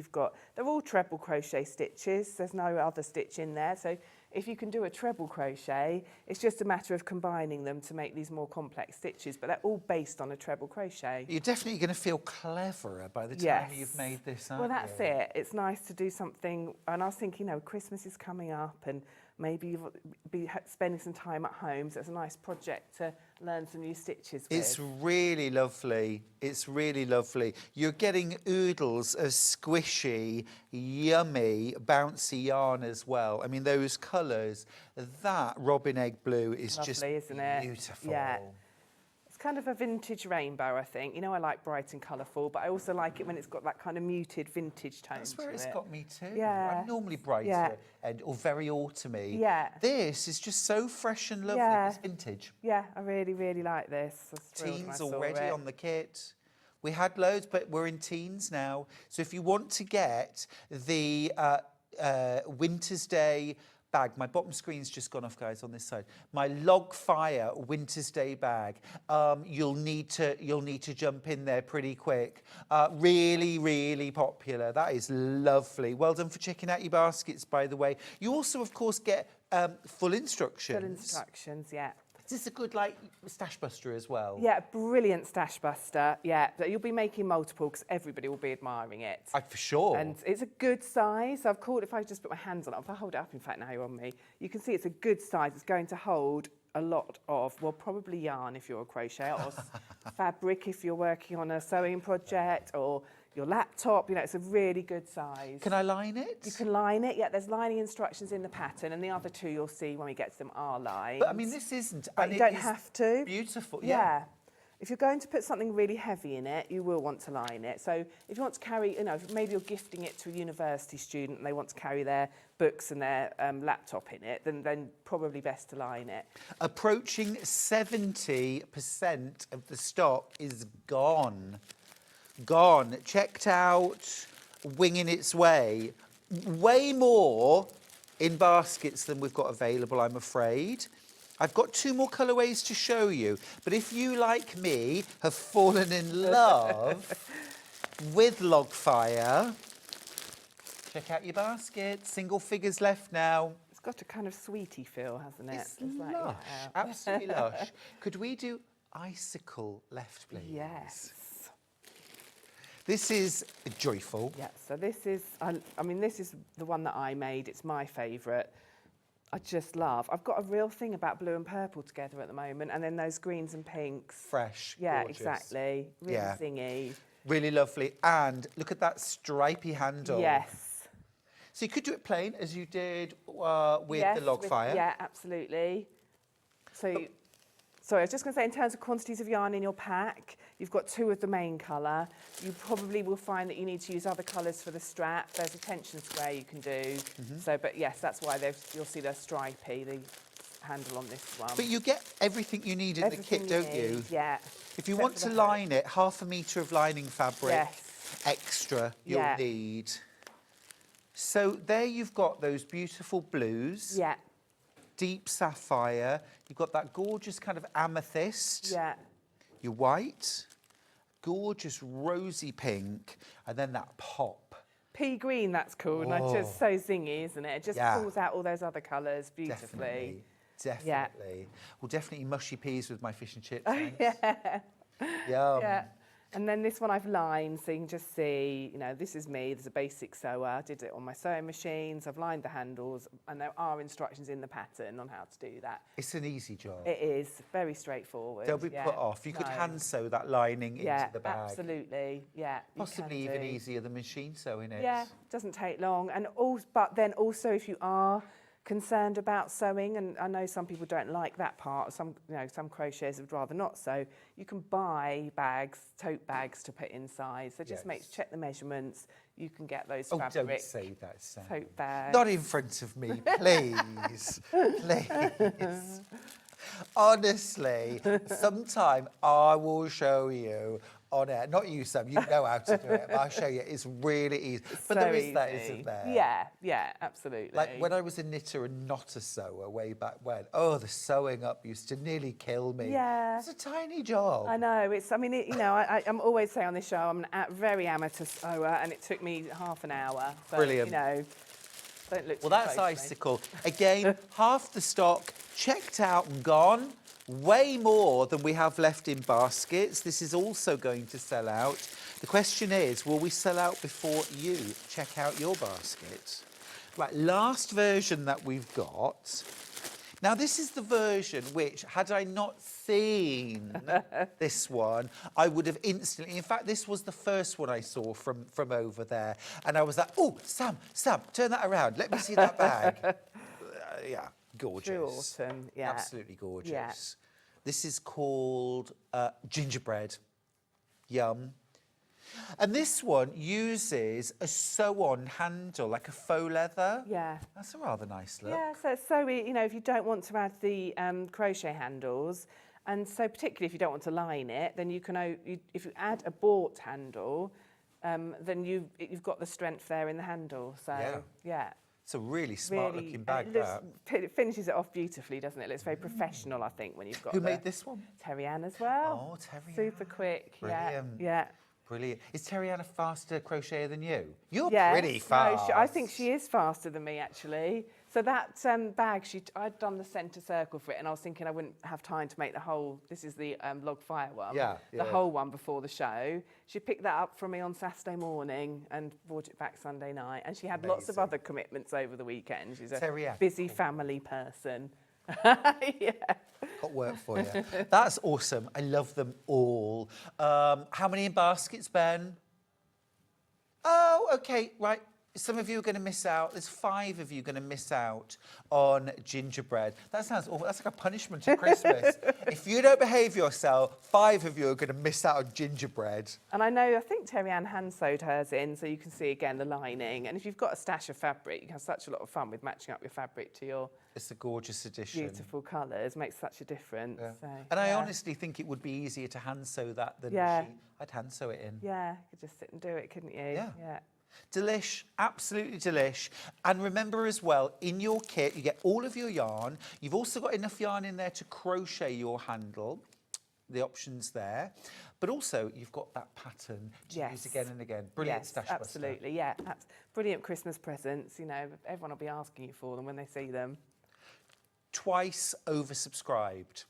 They're all treble crochet stitches. There's no other stitch in there. So if you can do a treble crochet, it's just a matter of combining them to make these more complex stitches. But they're all based on a treble crochet. You're definitely going to feel cleverer by the time Yes. you've made this, aren't Well, that's you? it. It's nice to do something. And I was thinking, Christmas is coming up and maybe you'll be spending some time at home. So it's a nice project to learn some new stitches with. It's really lovely. It's really lovely. You're getting oodles of squishy, yummy, bouncy yarn as well. I mean, those colours, that robin egg blue is Lovely, just isn't it? beautiful. Yeah. It's kind of a vintage rainbow, I think. I like bright and colourful, but I also like it when it's got that kind of muted vintage tone That's where to it's it. got me too. Yeah. I'm normally brighter Yeah. or very autumny. Yeah. This is just so fresh and lovely. Yeah. It's vintage. Yeah, I really, really like this. I was thrilled when I Teens saw already it. on the kit. We had loads, but we're in teens now. So if you want to get the Winter's Day bag, my bottom screen's just gone off, guys, on this side. My Log Fire Winter's Day bag. You'll need to jump in there pretty quick. Really, really popular. That is lovely. Well done for checking out your baskets, by the way. You also, of course, get full instructions. Full instructions, yeah. Is this a good, stash buster as well? Yeah, brilliant stash buster. Yeah, but you'll be making multiple because everybody will be admiring it. For sure. And it's a good size. I've called, if I just put my hands on it, if I hold it up, in fact, now you're on me, you can see it's a good size. It's going to hold a lot of, well, probably yarn if you're a crocheter, or fabric if you're working on a sewing project, or your laptop. It's a really good size. Can I line it? You can line it. Yeah, there's lining instructions in the pattern, and the other 2 you'll see when we get to them are lined. But I mean, this isn't. But and you it don't is have to. Beautiful. Yeah. If you're going to put something really heavy in it, you will want to line it. So if you want to carry, if maybe you're gifting it to a university student and they want to carry their books and their laptop in it, then probably best to line it. Approaching 70% of the stock is gone. Gone. Checked out, winging its way. Way more in baskets than we've got available, I'm afraid. I've got 2 more colourways to show you, but if you, like me, have fallen in love with log fire, check out your basket. Single figures left now. It's got a kind of sweetie feel, hasn't it? It's lush, absolutely lush. Could we do icicle left, please? Yes. This is joyful. Yeah, so this is, I mean, this is the one that I made. It's my favourite. I just love. I've got a real thing about blue and purple together at the moment, and then those greens and pinks. Fresh, yeah, gorgeous. Exactly. Really zingy. Really lovely. And look at that stripy handle. Yes. So you could do it plain, as you did with the log fire. Yeah, absolutely. So, sorry, I was just going to say, in terms of quantities of yarn in your pack, you've got 2 of the main colour. You probably will find that you need to use other colours for the strap. There's a tension square you can do. So, but yes, that's why you'll see they're stripy, the handle on this one. But you get everything you need in the kit, don't you? Yeah. If you want to line it, 1/2 metre of lining fabric extra you'll need. So there you've got those beautiful blues. Yeah. Deep sapphire. You've got that gorgeous kind of amethyst. Yeah. Your white. Gorgeous rosy pink. And then that pop. Pea green, that's cool. And it's just so zingy, isn't it? It just pulls out all those other colours beautifully. Definitely. Well, definitely mushy peas with my fish and chips. Oh, yeah. Yum. Yeah. And then this one I've lined, so you can just see, this is me. There's a basic sewer. I did it on my sewing machines. I've lined the handles, and there are instructions in the pattern on how to do that. It's an easy job. It is very straightforward. Don't be put off. You could hand sew that lining into the bag. Absolutely. Yeah, possibly even easier than machine sewing it. Yeah, doesn't take long. And but then also, if you are concerned about sewing, and I know some people don't like that part, some crocheters would rather not sew, you can buy bags, tote bags to put inside. So just check the measurements. You can get those fabric. Oh, don't say that, Sam. Tote bags. Not in front of me, please. Please. Honestly, sometime I will show you on air. Not you, Sam, you know how to do it, but I'll show you. It's really easy. But there is that, isn't there? Yeah, absolutely. Like when I was a knitter and not a sewer way back when, the sewing up used to nearly kill me. Yeah. It's a tiny job. I know. I'm always saying on this show, I'm a very amateur sewer, and it took me half an hour. So, Brilliant. Don't look too that's closely. icicle. Again, half the stock checked out and gone. Way more than we have left in baskets. This is also going to sell out. The question is, will we sell out before you check out your basket? Right, last version that we've got. Now, this is the version which, had I not seen this one, I would have instantly... In fact, this was the first one I saw from over there. And I was like, oh, Sam, turn that around. Let me see that bag. Yeah. Gorgeous. True autumn, yeah. Absolutely gorgeous. Yeah. This is called gingerbread. Yum. And this one uses a sew-on handle, like a faux leather. Yeah. That's a rather nice look. Yeah, so it's so, if you don't want to add the crochet handles, and so particularly if you don't want to line it, then you can, if you add a bought handle, then you've got the strength there in the handle. So, yeah. It's a really smart-looking bag, it finishes it off beautifully, doesn't it? It looks very professional, I think, when you've got Who made this one? Terry-Ann as well. Oh, Terry-Ann. Super quick. Brilliann. Yeah. Brilliant. Is Terry-Ann a faster crocheter than you? You're Yes. pretty fast. No, I think she is faster than me, actually. So that bag, I'd done the centre circle for it, and I was thinking I wouldn't have time to make the whole, this is the log fire one, the whole one before the show. She picked that up from me on Saturday morning and brought it back Sunday night. And she had lots of other commitments over the weekend. She's a busy family person. Yeah. Got work for you. That's awesome. I love them all. How many in baskets, Ben? Oh, okay, right. some of you are going to miss out. There's 5 of you going to miss out on gingerbread. That sounds awful. That's like a punishment at Christmas. If you don't behave yourself, 5 of you are going to miss out on gingerbread. And I think Terry Ann hand sewed hers in, so you can see again the lining. And if you've got a stash of fabric, you can have such a lot of fun with matching up your fabric to your It's a gorgeous addition. beautiful colours. Makes such a difference. Yeah. So, And I honestly think it would be easier to hand sew that than machine. I'd hand sew it in. Yeah, you could just sit and do it, couldn't you? Yeah. Delish, absolutely delish. And remember as well, in your kit, you get all of your yarn. You've also got enough yarn in there to crochet your handle, the options there. But also, you've got that pattern to use again and again. Brilliant stash buster. Absolutely, yeah. That's brilliant Christmas presents. You know, everyone will be asking you for them when they see them. Twice oversubscribed.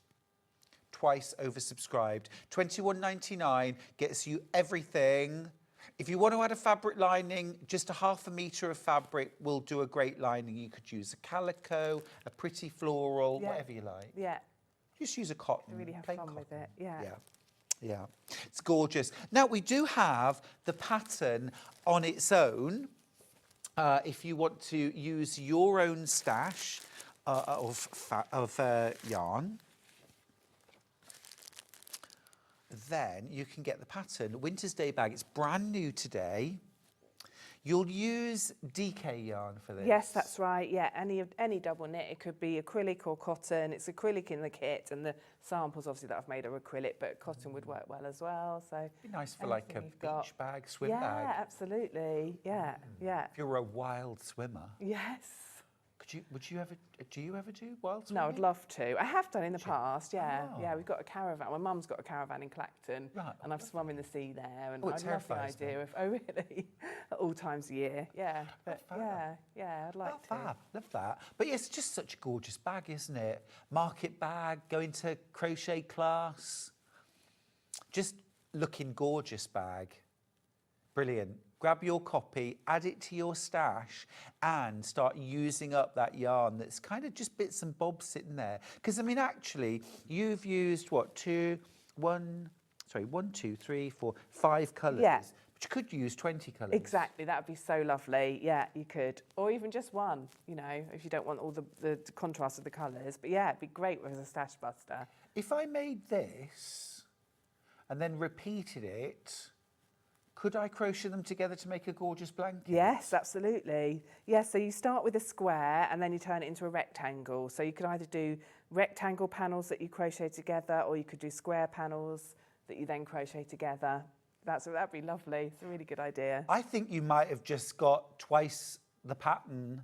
Twice oversubscribed. $21.99 gets you everything. If you want to add a fabric lining, just a 1/2 metre of fabric will do a great lining. You could use a calico, a pretty floral, whatever you like. Yeah. Just use a cotton. You really have plain fun cotton. with it. Yeah. Yeah. It's gorgeous. Now, we do have the pattern on its own. If you want to use your own stash of yarn, then you can get the pattern. Winter's Day bag. It's brand new today. You'll use DK yarn for this. Yes, that's right. Yeah, any double knit. It could be acrylic or cotton. It's acrylic in the kit, and the samples obviously that I've made are acrylic, but cotton would work well as well. So be nice for like a beach bag, swim bag. Yeah, absolutely. Yeah, yeah. If you're a wild swimmer. Yes. Do you ever do wild swimming? No, I'd love to. I have done in the past, yeah. Yeah, we've got a caravan. My mum's got a caravan in Clacton, and I've swum in the sea there. And I love the idea of, oh really, at all times of year. Yeah, but yeah, I'd like to. Fab, love that. But yeah, it's just such a gorgeous bag, isn't it? Market bag, going to crochet class. Just looking gorgeous bag. Brilliant. Grab your copy, add it to your stash, and start using up that yarn that's kind of just bits and bobs sitting there. Because, I mean, actually, you've used, what, 1, 2, 3, 4, 5 colours. Yeah. But you could use 20 colours. Exactly, that would be so lovely. Yeah, you could. Or even just one, you know, if you don't want all the contrast of the colours. But yeah, it'd be great as a stash buster. If I made this and then repeated it, could I crochet them together to make a gorgeous blanket? Yes, absolutely. Yeah, so you start with a square and then you turn it into a rectangle. So you could either do rectangle panels that you crochet together, or you could do square panels that you then crochet together. That'd be lovely. It's a really good idea. I think you might have just got twice the pattern,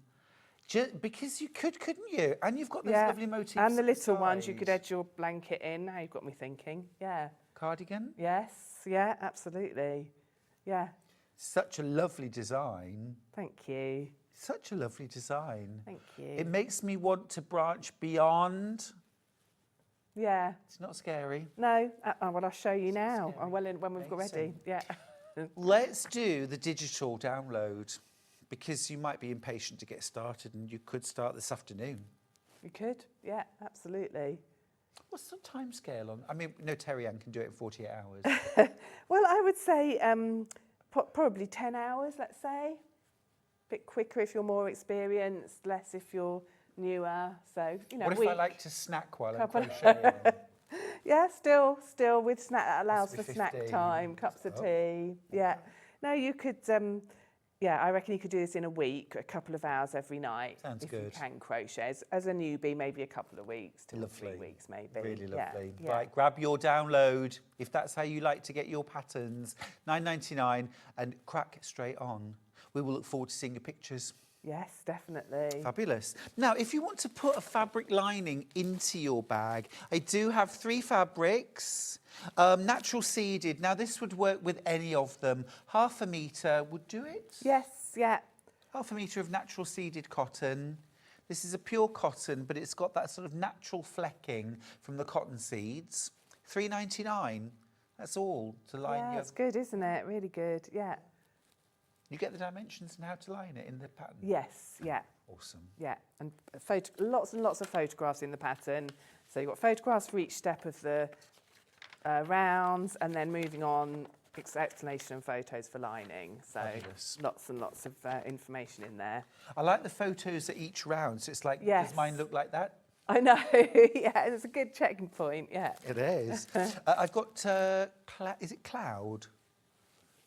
because you could, couldn't you? And you've got those lovely motifs. And the little ones, you could edge your blanket in. Now you've got me thinking. Yeah. Cardigan? Yes, yeah, absolutely. Yeah. Such a lovely design. Thank you. Such a lovely design. Thank you. It makes me want to branch beyond. Yeah. It's not scary. No. Well, I'll show you now. When we've got ready. Yeah. Let's do the digital download, because you might be impatient to get started, and you could start this afternoon. You could. Yeah, absolutely. What's the time scale on? I mean, no, Terry Ann can do it in 48 hours. Well, I would say probably 10 hours, let's say. A bit quicker if you're more experienced, less if you're newer. So, you know, what if I like to snack while I'm crocheting? Yeah, still with snack, that allows for 15. snack time, cups of tea. Yeah. No, you could, I reckon you could do this in a week, a couple of hours every night. Sounds if good. you can crochet. As a newbie, maybe a couple of weeks, 2 or 3 Lovely. weeks maybe. Really lovely. Yeah. Right, grab your download if that's how you like to get your patterns. $9.99 and crack straight on. We will look forward to seeing your pictures. Yes, definitely. Fabulous. Now, if you want to put a fabric lining into your bag, I do have 3 fabrics. Natural seeded. Now, this would work with any of them. 1/2 metre would do it. Yes, yeah. 1/2 metre of natural seeded cotton. This is a pure cotton, but it's got that sort of natural flecking from the cotton seeds. $3.99. That's all to line Yeah, your... it's good, isn't it? Really good, yeah. You get the dimensions and how to line it in the pattern? Yes, yeah. Awesome. Yeah, and lots and lots of photographs in the pattern. So you've got photographs for each step of the rounds, and then moving on, explanation and photos for lining. So Fabulous. lots and lots of information in there. I like the photos at each round. So it's like, Yes. does mine look like that? I know, yeah, it's a good checking point, yeah. It is. I've got, is it cloud?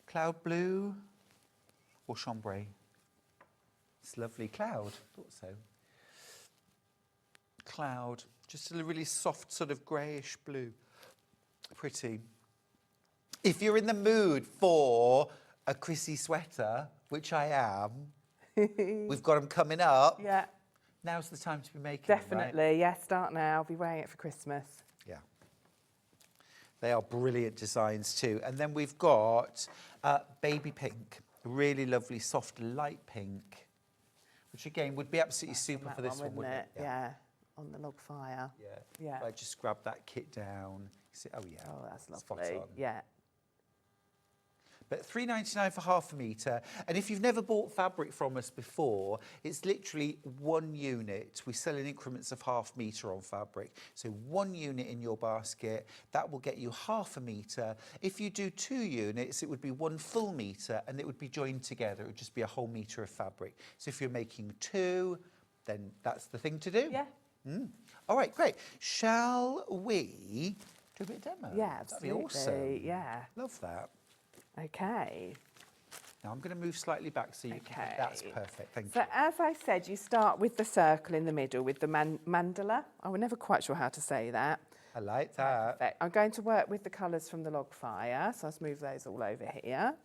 Cloud blue or chambray? It's lovely. Cloud, thought so. Cloud, just a really soft sort of greyish blue. Pretty. If you're in the mood for a Chrissy sweater, which I am, we've got them coming up. Yeah. Now's the time to be making them, Definitely, right? yeah, start now. I'll be wearing it for Christmas. Yeah. They are brilliant designs too. And then we've got baby pink, really lovely, soft, light pink, which again would be absolutely super for this one, wouldn't it? Yeah, on the log fire. Yeah. Yeah. If I just grab that kit down. See, oh, yeah. Oh, that's Spot lovely. on. Yeah. But £3.99 for half a metre. And if you've never bought fabric from us before, it's literally 1 unit. We sell in increments of half metre on fabric. So 1 unit in your basket, that will get you half a metre. If you do 2 units, it would be 1 full metre and it would be joined together. It would just be a whole metre of fabric. So if you're making 2, then that's the thing to do. Yeah. All right, great. Shall we do a bit of demo? Yeah, That'd be absolutely. awesome. Yeah. Love that. Okay. Now I'm going to move slightly back so you can. That's perfect. Thank So you. as I said, you start with the circle in the middle with the mandala. I was never quite sure how to say that. I like that. Perfect. I'm going to work with the colours from the log fire. So I'll move those all over here.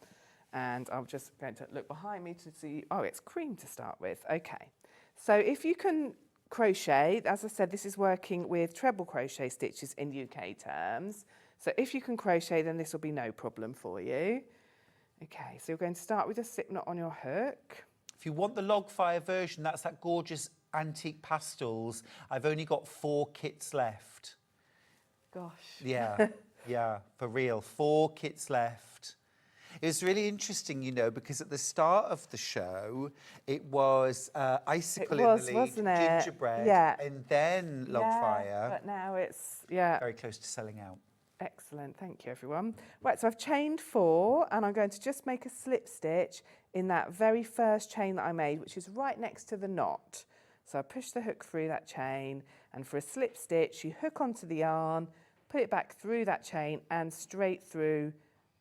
And I'm just going to look behind me to see, oh, it's cream to start with. Okay. So if you can crochet, as I said, this is working with treble crochet stitches in UK terms. So if you can crochet, then this will be no problem for you. Okay, so you're going to start with a slip knot on your hook. If you want the log fire version, that's that gorgeous antique pastels. I've only got 4 kits left. Gosh. Yeah, yeah, for real. 4 kits left. It was really interesting, you know, because at the start of the show, it was icicle in the lead, wasn't it? gingerbread, Yeah. and then log fire. But now it's, yeah. Very close to selling out. Excellent, thank you everyone. Right, so I've chained 4 and I'm going to just make a slip stitch in that very first chain that I made, which is right next to the knot. So I push the hook through that chain, and for a slip stitch, you hook onto the yarn, put it back through that chain and straight through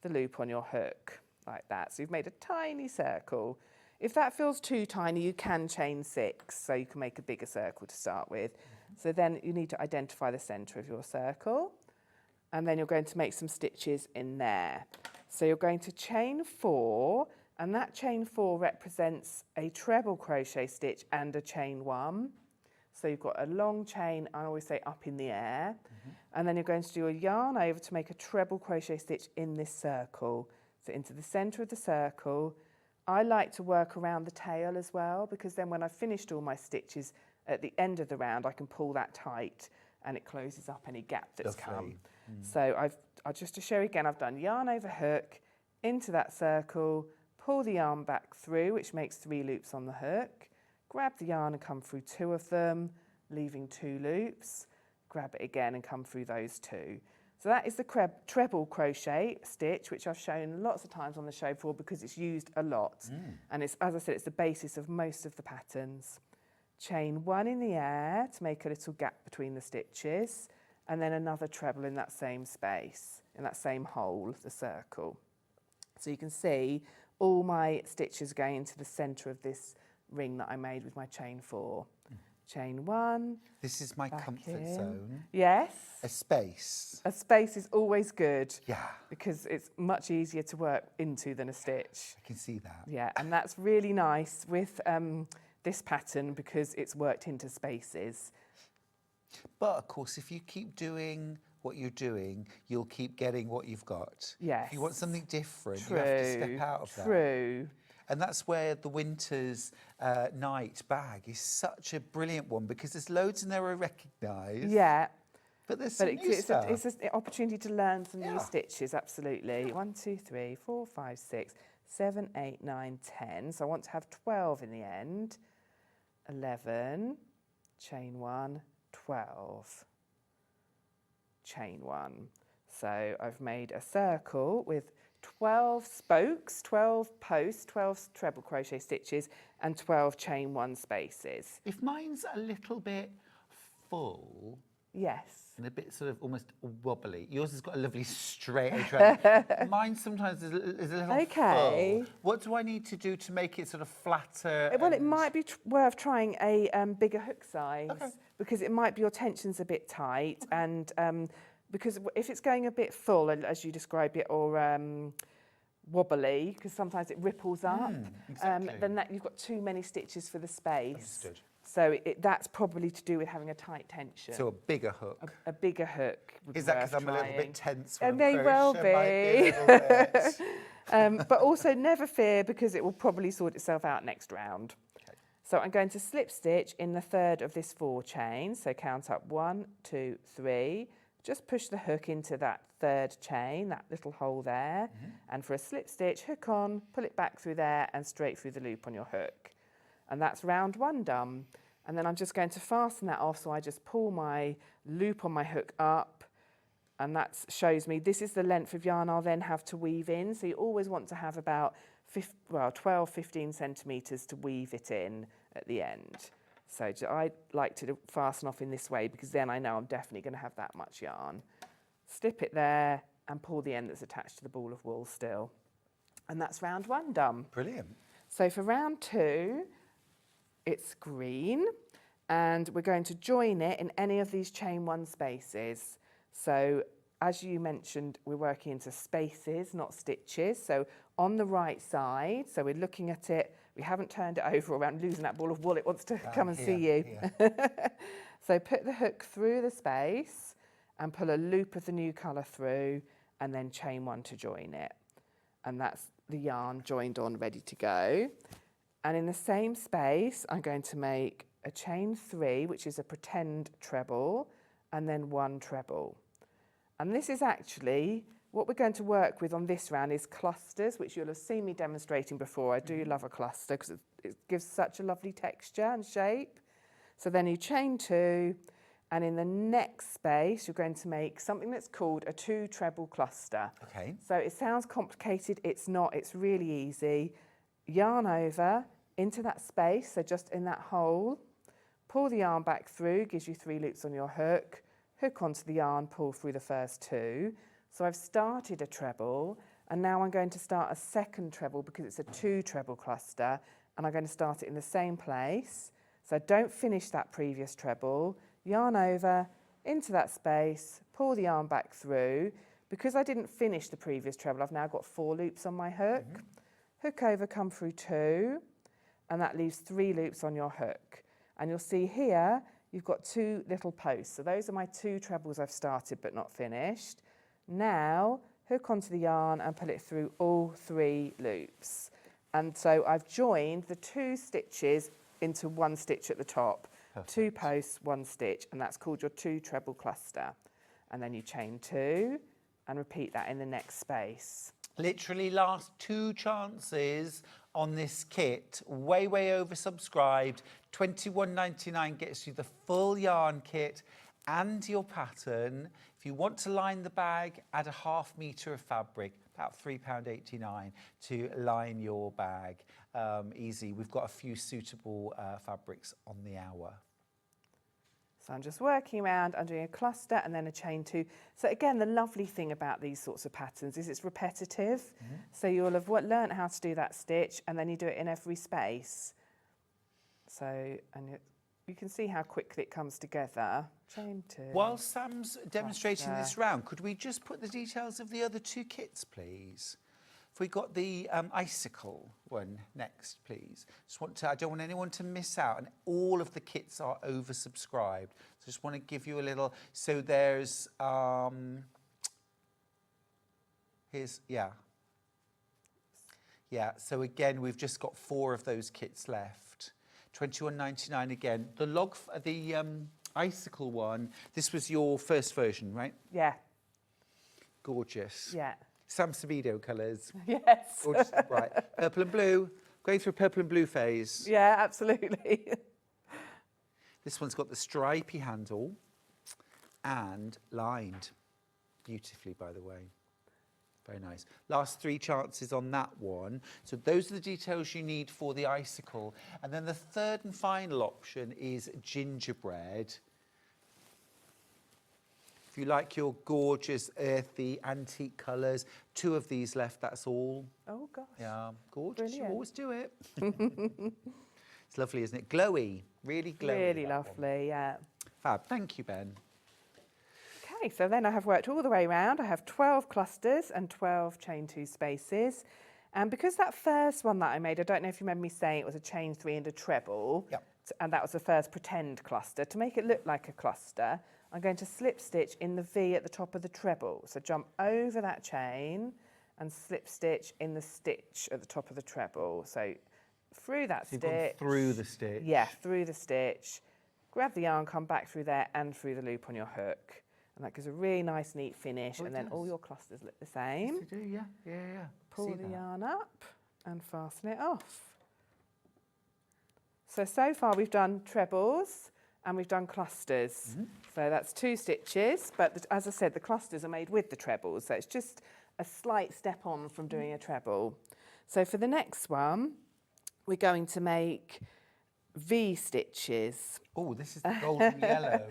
the loop on your hook, like that. So you've made a tiny circle. If that feels too tiny, you can chain 6, so you can make a bigger circle to start with. So then you need to identify the centre of your circle. And then you're going to make some stitches in there. So you're going to chain 4, and that chain 4 represents a treble crochet stitch and a chain 1. So you've got a long chain, I always say up in the air, and then you're going to do a yarn over to make a treble crochet stitch in this circle. So into the centre of the circle. I like to work around the tail as well, because then when I've finished all my stitches at the end of the round, I can pull that tight and it closes up any gap that's come. So I'll just to show you again, I've done yarn over hook, into that circle, pull the yarn back through, which makes 3 loops on the hook, grab the yarn and come through 2 of them, leaving 2 loops, grab it again and come through those 2. So that is the treble crochet stitch, which I've shown lots of times on the show before because it's used a lot. And it's, as I said, it's the basis of most of the patterns. Chain 1 in the air to make a little gap between the stitches, and then another treble in that same space, in that same hole, the circle. So you can see all my stitches going into the centre of this ring that I made with my chain 4. Chain 1. This is my comfort in. zone. Yes. A space. A space is always good. Yeah. Because it's much easier to work into than a stitch. I can see that. Yeah, and that's really nice with this pattern because it's worked into spaces. But of course, if you keep doing what you're doing, you'll keep getting what you've got. Yes. If you want something different, True. you have to step out of that. True. And that's where the Winter's Night bag is such a brilliant one because there's loads in there I recognise. Yeah. But there's some new it's stuff. it's an opportunity to learn some new stitches, absolutely. 1, 2, 3, 4, 5, 6, 7, 8, 9, 10. So I want to have 12 in the end. 11, chain 1, 12, chain 1. So I've made a circle with 12 spokes, 12 posts, 12 treble crochet stitches, and 12 chain 1 spaces. If mine's a little bit full Yes. and a bit sort of almost wobbly, yours has got a lovely straight edge. Mine sometimes is a little full. What do I need to do to make it sort of flatter? Well, it might be worth trying a bigger hook size, because it might be your tension's a bit tight, and because if it's going a bit full, as you describe it, or wobbly, because sometimes it ripples up, then you've got too many stitches for the space. Understood. So that's probably to do with having a tight tension. So a bigger hook. A bigger hook. Is that because I'm a little bit tense? It may well be. But also never fear, because it will probably sort itself out next round. Okay. So I'm going to slip stitch in the third of this 4 chain. So count up 1, 2, 3. Just push the hook into that third chain, that little hole there. And for a slip stitch, hook on, pull it back through there and straight through the loop on your hook. And that's round 1 done. And then I'm just going to fasten that off, so I just pull my loop on my hook up, and that shows me this is the length of yarn I'll then have to weave in. So you always want to have about 12, 15 centimetres to weave it in at the end. So I like to fasten off in this way, because then I know I'm definitely going to have that much yarn. Slip it there and pull the end that's attached to the ball of wool still. And that's round 1 done. Brilliant. So for round 2, it's green, and we're going to join it in any of these chain 1 spaces. So as you mentioned, we're working into spaces, not stitches. So on the right side, so we're looking at it, we haven't turned it over around losing that ball of wool, it wants to come and see you. So put the hook through the space and pull a loop of the new colour through, and then chain 1 to join it. And that's the yarn joined on, ready to go. And in the same space, I'm going to make a chain 3, which is a pretend treble, and then 1 treble. And this is actually, what we're going to work with on this round is clusters, which you'll have seen me demonstrating before. I do love a cluster, because it gives such a lovely texture and shape. So then you chain 2, and in the next space, you're going to make something that's called a 2 treble cluster. Okay. So it sounds complicated, it's not, it's really easy. Yarn over into that space, so just in that hole, pull the yarn back through, gives you 3 loops on your hook, hook onto the yarn, pull through the first 2. So I've started a treble, and now I'm going to start a second treble, because it's a 2 treble cluster, and I'm going to start it in the same place. So don't finish that previous treble, yarn over into that space, pull the yarn back through. Because I didn't finish the previous treble, I've now got 4 loops on my hook. Hook over, come through 2, and that leaves 3 loops on your hook. And you'll see here, you've got 2 little posts. So those are my 2 trebles I've started but not finished. Now, hook onto the yarn and pull it through all 3 loops. And so I've joined the 2 stitches into 1 stitch at the top. Perfect. 2 posts, 1 stitch, and that's called your 2 treble cluster. And then you chain 2 and repeat that in the next space. Literally last 2 chances on this kit, way oversubscribed. $21.99 gets you the full yarn kit and your pattern. If you want to line the bag, add a ½ metre of fabric, about £3.89 to line your bag. Easy. We've got a few suitable fabrics on the hour. So I'm just working around, I'm doing a cluster and then a chain 2. So again, the lovely thing about these sorts of patterns is it's repetitive. So you'll have learnt how to do that stitch, and then you do it in every space. So, and you can see how quickly it comes together. Chain 2. While Sam's demonstrating this round, could we just put the details of the other 2 kits, please? If we got the icicle one next, please. I don't want anyone to miss out, and all of the kits are oversubscribed. So just want to give you a little. So there's So again, we've just got 4 of those kits left. $21.99 again. The icicle one. This was your first version, right? Yeah. Gorgeous. Yeah. Some Sabido colours. Yes. Gorgeous, right. Purple and blue. Going through a purple and blue phase. Yeah, absolutely. This one's got the stripy handle and lined beautifully, by the way. Very nice. Last 3 chances on that one. So those are the details you need for the icicle. And then the third and final option is gingerbread. If you like your gorgeous, earthy, antique colours, 2 of these left, that's all. Oh, gosh. Yeah, gorgeous. Brilliant. You always do it. It's lovely, isn't it? Glowy, really glowy. Really lovely, yeah. Fab. Thank you, Ben. Okay, so then I have worked all the way around. I have 12 clusters and 12 chain 2 spaces. And because that first one that I made, I don't know if you remember me saying it was a chain 3 and a treble. Yep. And that was the first pretend cluster. To make it look like a cluster, I'm going to slip stitch in the V at the top of the treble. So jump over that chain and slip stitch in the stitch at the top of the treble. So through that You've stitch. gone through the stitch. Yeah, through the stitch. Grab the yarn, come back through there and through the loop on your hook. And that gives a really nice, neat finish. And then all your clusters look the same. Yes, they do, yeah. Pull the yarn up and fasten it off. So far we've done trebles and we've done clusters. So that's 2 stitches, but as I said, the clusters are made with the trebles. So it's just a slight step on from doing a treble. So for the next one, we're going to make V stitches. Oh, this is the golden yellow.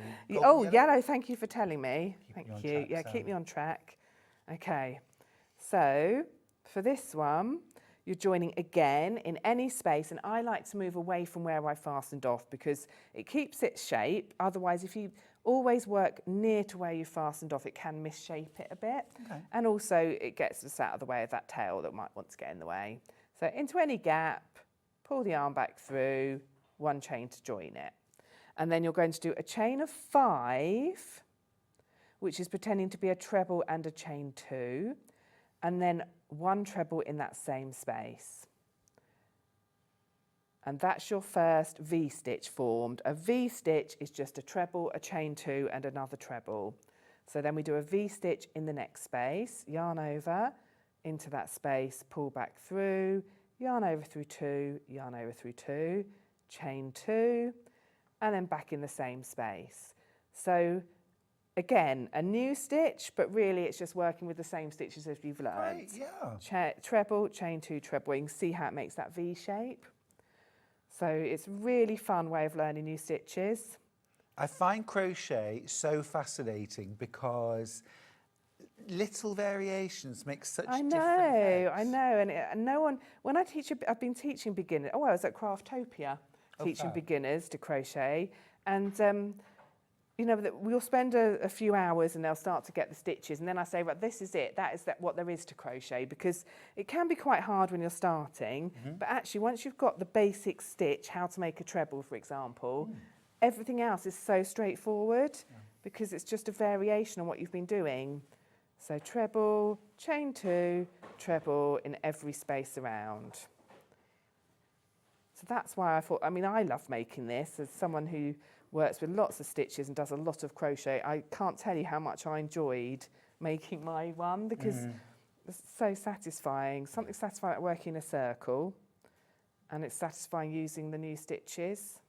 Yellow, thank you for telling me. Thank you. Yeah, keep me on track. Okay, so for this one, you're joining again in any space, and I like to move away from where I fastened off because it keeps its shape. Otherwise, if you always work near to where you fastened off, it can misshape it a bit. Okay. And also it gets us out of the way of that tail that might want to get in the way. So into any gap, pull the yarn back through, 1 chain to join it. And then you're going to do a chain of 5, which is pretending to be a treble and a chain 2, and then 1 treble in that same space. And that's your first V stitch formed. A V stitch is just a treble, a chain 2 and another treble. So then we do a V stitch in the next space, yarn over into that space, pull back through, yarn over through 2, yarn over through 2, chain 2, and then back in the same space. So again, a new stitch, but really it's just working with the same stitches as you've learned. Right, yeah. Treble, chain 2, treble. You can see how it makes that V shape. So it's a really fun way of learning new stitches. I find crochet so fascinating because little variations make such different effects. I know. And no one, when I teach, I've been teaching beginners, I was at Craftopia teaching beginners to crochet. And you know, we'll spend a few hours and they'll start to get the stitches. And then I say, right, this is it. That is what there is to crochet, because it can be quite hard when you're starting. But actually, once you've got the basic stitch, how to make a treble, for example, everything else is so straightforward because it's just a variation on what you've been doing. So treble, chain 2, treble in every space around. So that's why I thought, I mean, I love making this as someone who works with lots of stitches and does a lot of crochet. I can't tell you how much I enjoyed making my one because it's so satisfying. Something satisfying about working in a circle, and it's satisfying using the new stitches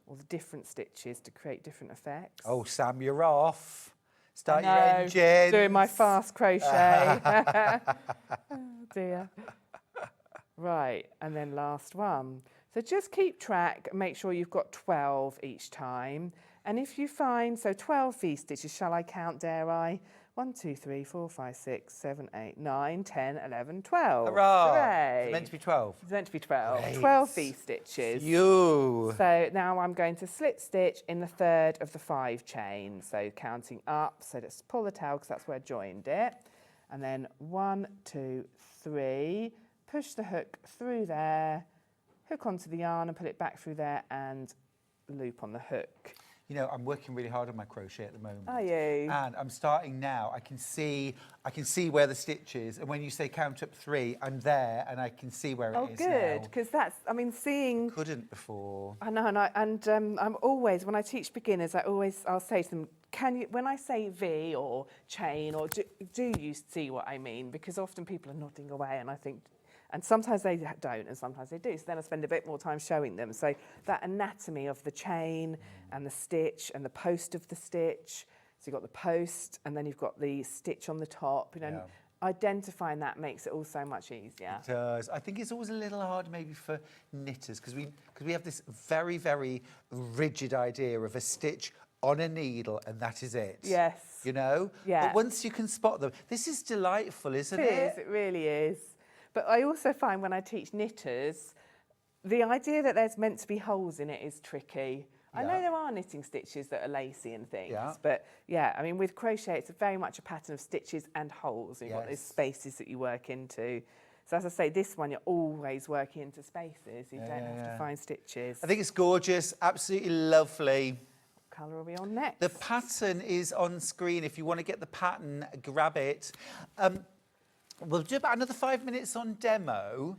or the different stitches to create different effects. Oh, Sam, you're off. Start your engine. Doing my fast crochet. Oh dear. Right, and then last one. So just keep track and make sure you've got 12 each time. And if you find, so 12 V stitches, shall I count, dare I? 1, 2, 3, 4, 5, 6, 7, 8, 9, 10, 11, 12. Hurrah! Hooray. It's meant to be 12. It's meant to be 12. Great. 12 V stitches. You. So now I'm going to slip stitch in the 3rd of the 5 chain. So counting up, so let's pull the tail because that's where I joined it. And then 1, 2, 3, push the hook through there, hook onto the yarn and put it back through there and loop on the hook. You know, I'm working really hard on my crochet at the moment. Are you? And I'm starting now. I can see where the stitch is, and when you say count up 3, I'm there and I can see where it is now. Oh, good, because that's, I mean, seeing. Couldn't before. I know, and I'm always, when I teach beginners, I'll say to them, can you, when I say V or chain, or do you see what I mean? Because often people are nodding away, and I think. And sometimes they don't, and sometimes they do. So then I spend a bit more time showing them. So that anatomy of the chain and the stitch and the post of the stitch. So you've got the post, and then you've got the stitch on the top. You know, identifying that makes it all so much easier. It does. I think it's always a little hard maybe for knitters because we have this very, very rigid idea of a stitch on a needle and that is it. Yes. You know? Yeah. But once you can spot them, this is delightful, isn't it? It is, it really is. But I also find when I teach knitters, the idea that there's meant to be holes in it is tricky. I know there are knitting stitches that are lacy and things, but yeah, I mean, with crochet, it's very much a pattern of stitches and holes. You've got those spaces that you work into. So as I say, this one, you're always working into spaces. You don't have to find stitches. I think it's gorgeous, absolutely lovely. What colour are we on next? The pattern is on screen. If you want to get the pattern, grab it. We'll do about another 5 minutes on demo.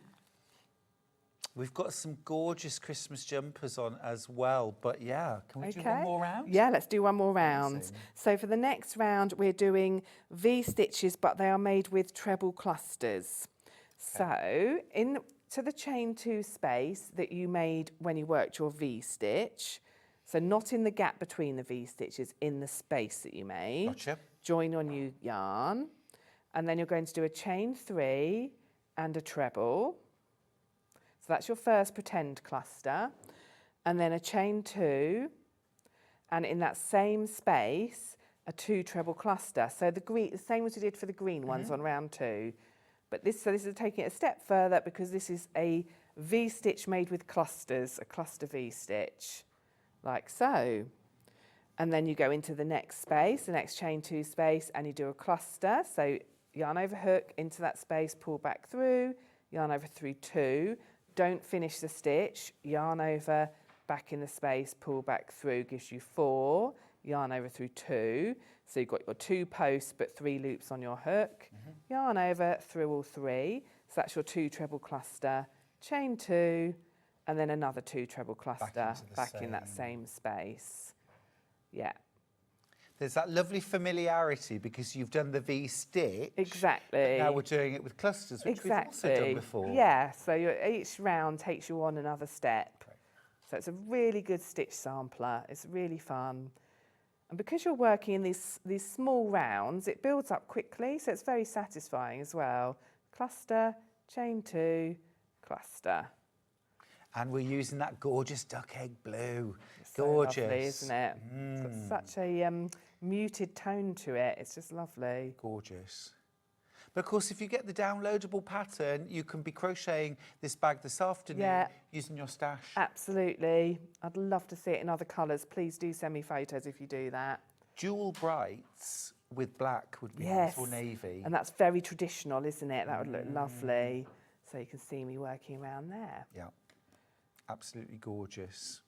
We've got some gorgeous Christmas jumpers on as well, but yeah, can we do one more round? Yeah, let's do one more round. So for the next round, we're doing V-stitches, but they are made with treble clusters. So into the chain 2 space that you made when you worked your V-stitch, so not in the gap between the V-stitches, in the space that you made. Gotcha. Join your new yarn, and then you're going to do a chain 3 and a treble. So that's your first pretend cluster, and then a chain 2, and in that same space, a 2 treble cluster. So the same as we did for the green ones on round 2. But this is taking it a step further because this is a V-stitch made with clusters, a cluster V-stitch, like so. And then you go into the next space, the next chain 2 space, and you do a cluster. So yarn over hook into that space, pull back through, yarn over through 2. Don't finish the stitch, yarn over, back in the space, pull back through, gives you 4, yarn over through 2. So you've got your 2 posts, but 3 loops on your hook. Yarn over through all 3. So that's your 2 treble cluster, chain 2, and then another 2 treble cluster back in that same space. Yeah. There's that lovely familiarity because you've done the V-stitch. Exactly. Now we're doing it with clusters, which we've also done before. Yeah, so each round takes you on another step. So it's a really good stitch sampler. It's really fun. And because you're working in these small rounds, it builds up quickly, so it's very satisfying as well. Cluster, chain 2, cluster. And we're using that gorgeous duck egg blue. It's so gorgeous. lovely, isn't it? It's got such a muted tone to it. It's just lovely. Gorgeous. But of course, if you get the downloadable pattern, you can be crocheting this bag this afternoon using your stash. Absolutely. I'd love to see it in other colours. Please do send me photos if you do that. Dual brights with black would be nice, or navy. And that's very traditional, isn't it? That would look lovely. So you can see me working around there. Yeah. Absolutely gorgeous.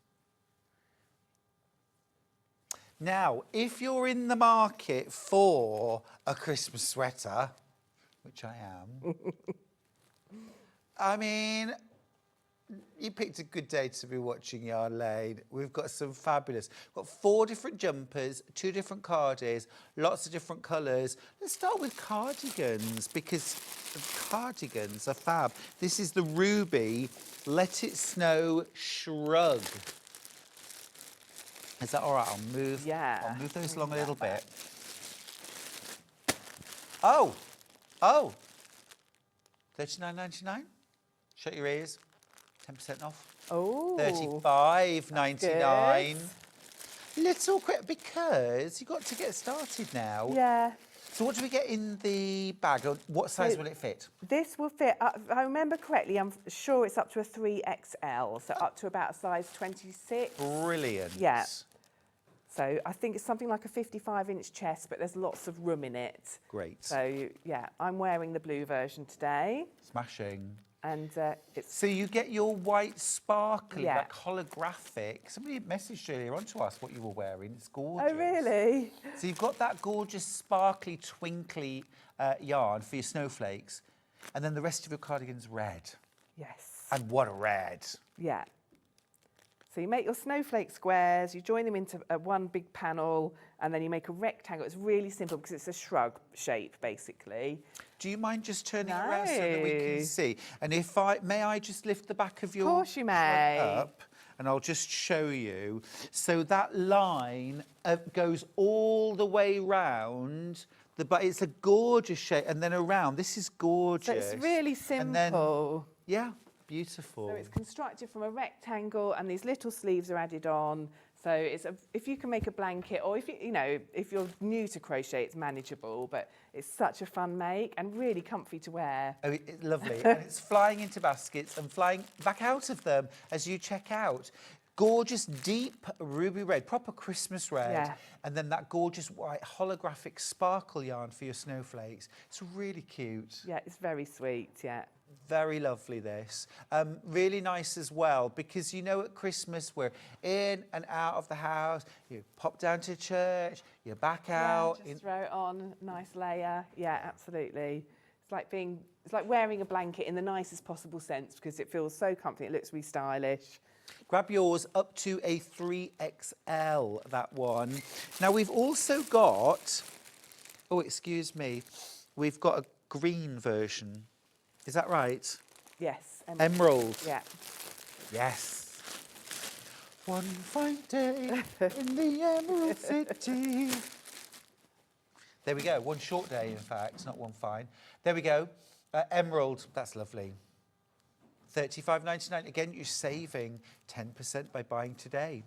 Now, if you're in the market for a Christmas sweater, which I am, I mean, you picked a good day to be watching Yarn Lane. We've got some fabulous. We've got 4 different jumpers, 2 different cardis, lots of different colours. Let's start with cardigans because the cardigans are fab. This is the Ruby Let It Snow Shrug. Is that all right? I'll move those along a little bit. Oh, $39.99. Shut your ears. 10% off. Oh, $35.99. Little quick because you've got to get started now. Yeah. So what do we get in the bag? What size will it fit? This will fit, if I remember correctly, I'm sure it's up to a 3XL, so up to about a size 26. Brilliant. Yeah. So I think it's something like a 55-inch chest, but there's lots of room in it. Great. So, yeah, I'm wearing the blue version today. Smashing. And it's... So you get your white sparkly, like holographic. Somebody messaged earlier on to us what you were wearing. It's gorgeous. Oh, really? So you've got that gorgeous sparkly, twinkly yarn for your snowflakes. And then the rest of your cardigan's red. Yes. And what a red. Yeah. So you make your snowflake squares, you join them into one big panel, and then you make a rectangle. It's really simple because it's a shrug shape, basically. Do you mind just turning it around so that we can see? And may I just lift the back of your course you may. Up, and I'll just show you. So that line goes all the way round But it's a gorgeous shape, and then around. This is gorgeous. So it's really And then, simple. yeah, beautiful. So it's constructed from a rectangle, and these little sleeves are added on. So if you can make a blanket, or if if you're new to crochet, it's manageable. But it's such a fun make and really comfy to wear. Oh, it's lovely. And it's flying into baskets and flying back out of them as you check out. Gorgeous deep ruby red, proper Christmas red. Yeah. And then that gorgeous white holographic sparkle yarn for your snowflakes. It's really cute. Yeah, it's very sweet, yeah. Very lovely, this. Really nice as well, because at Christmas we're in and out of the house. You pop down to church, you're back out. Just throw it on, nice layer. Yeah, absolutely. It's like wearing a blanket in the nicest possible sense because it feels so comfy. It looks really stylish. Grab yours up to a 3XL, that one. Now we've also got, oh, excuse me, we've got a green version. Is that right? Yes. Emerald. Yeah. Yes. One fine day in the Emerald City. There we go. One short day, in fact, not one fine. There we go. Emerald. That's lovely. $35.99. Again, you're saving 10% by buying today.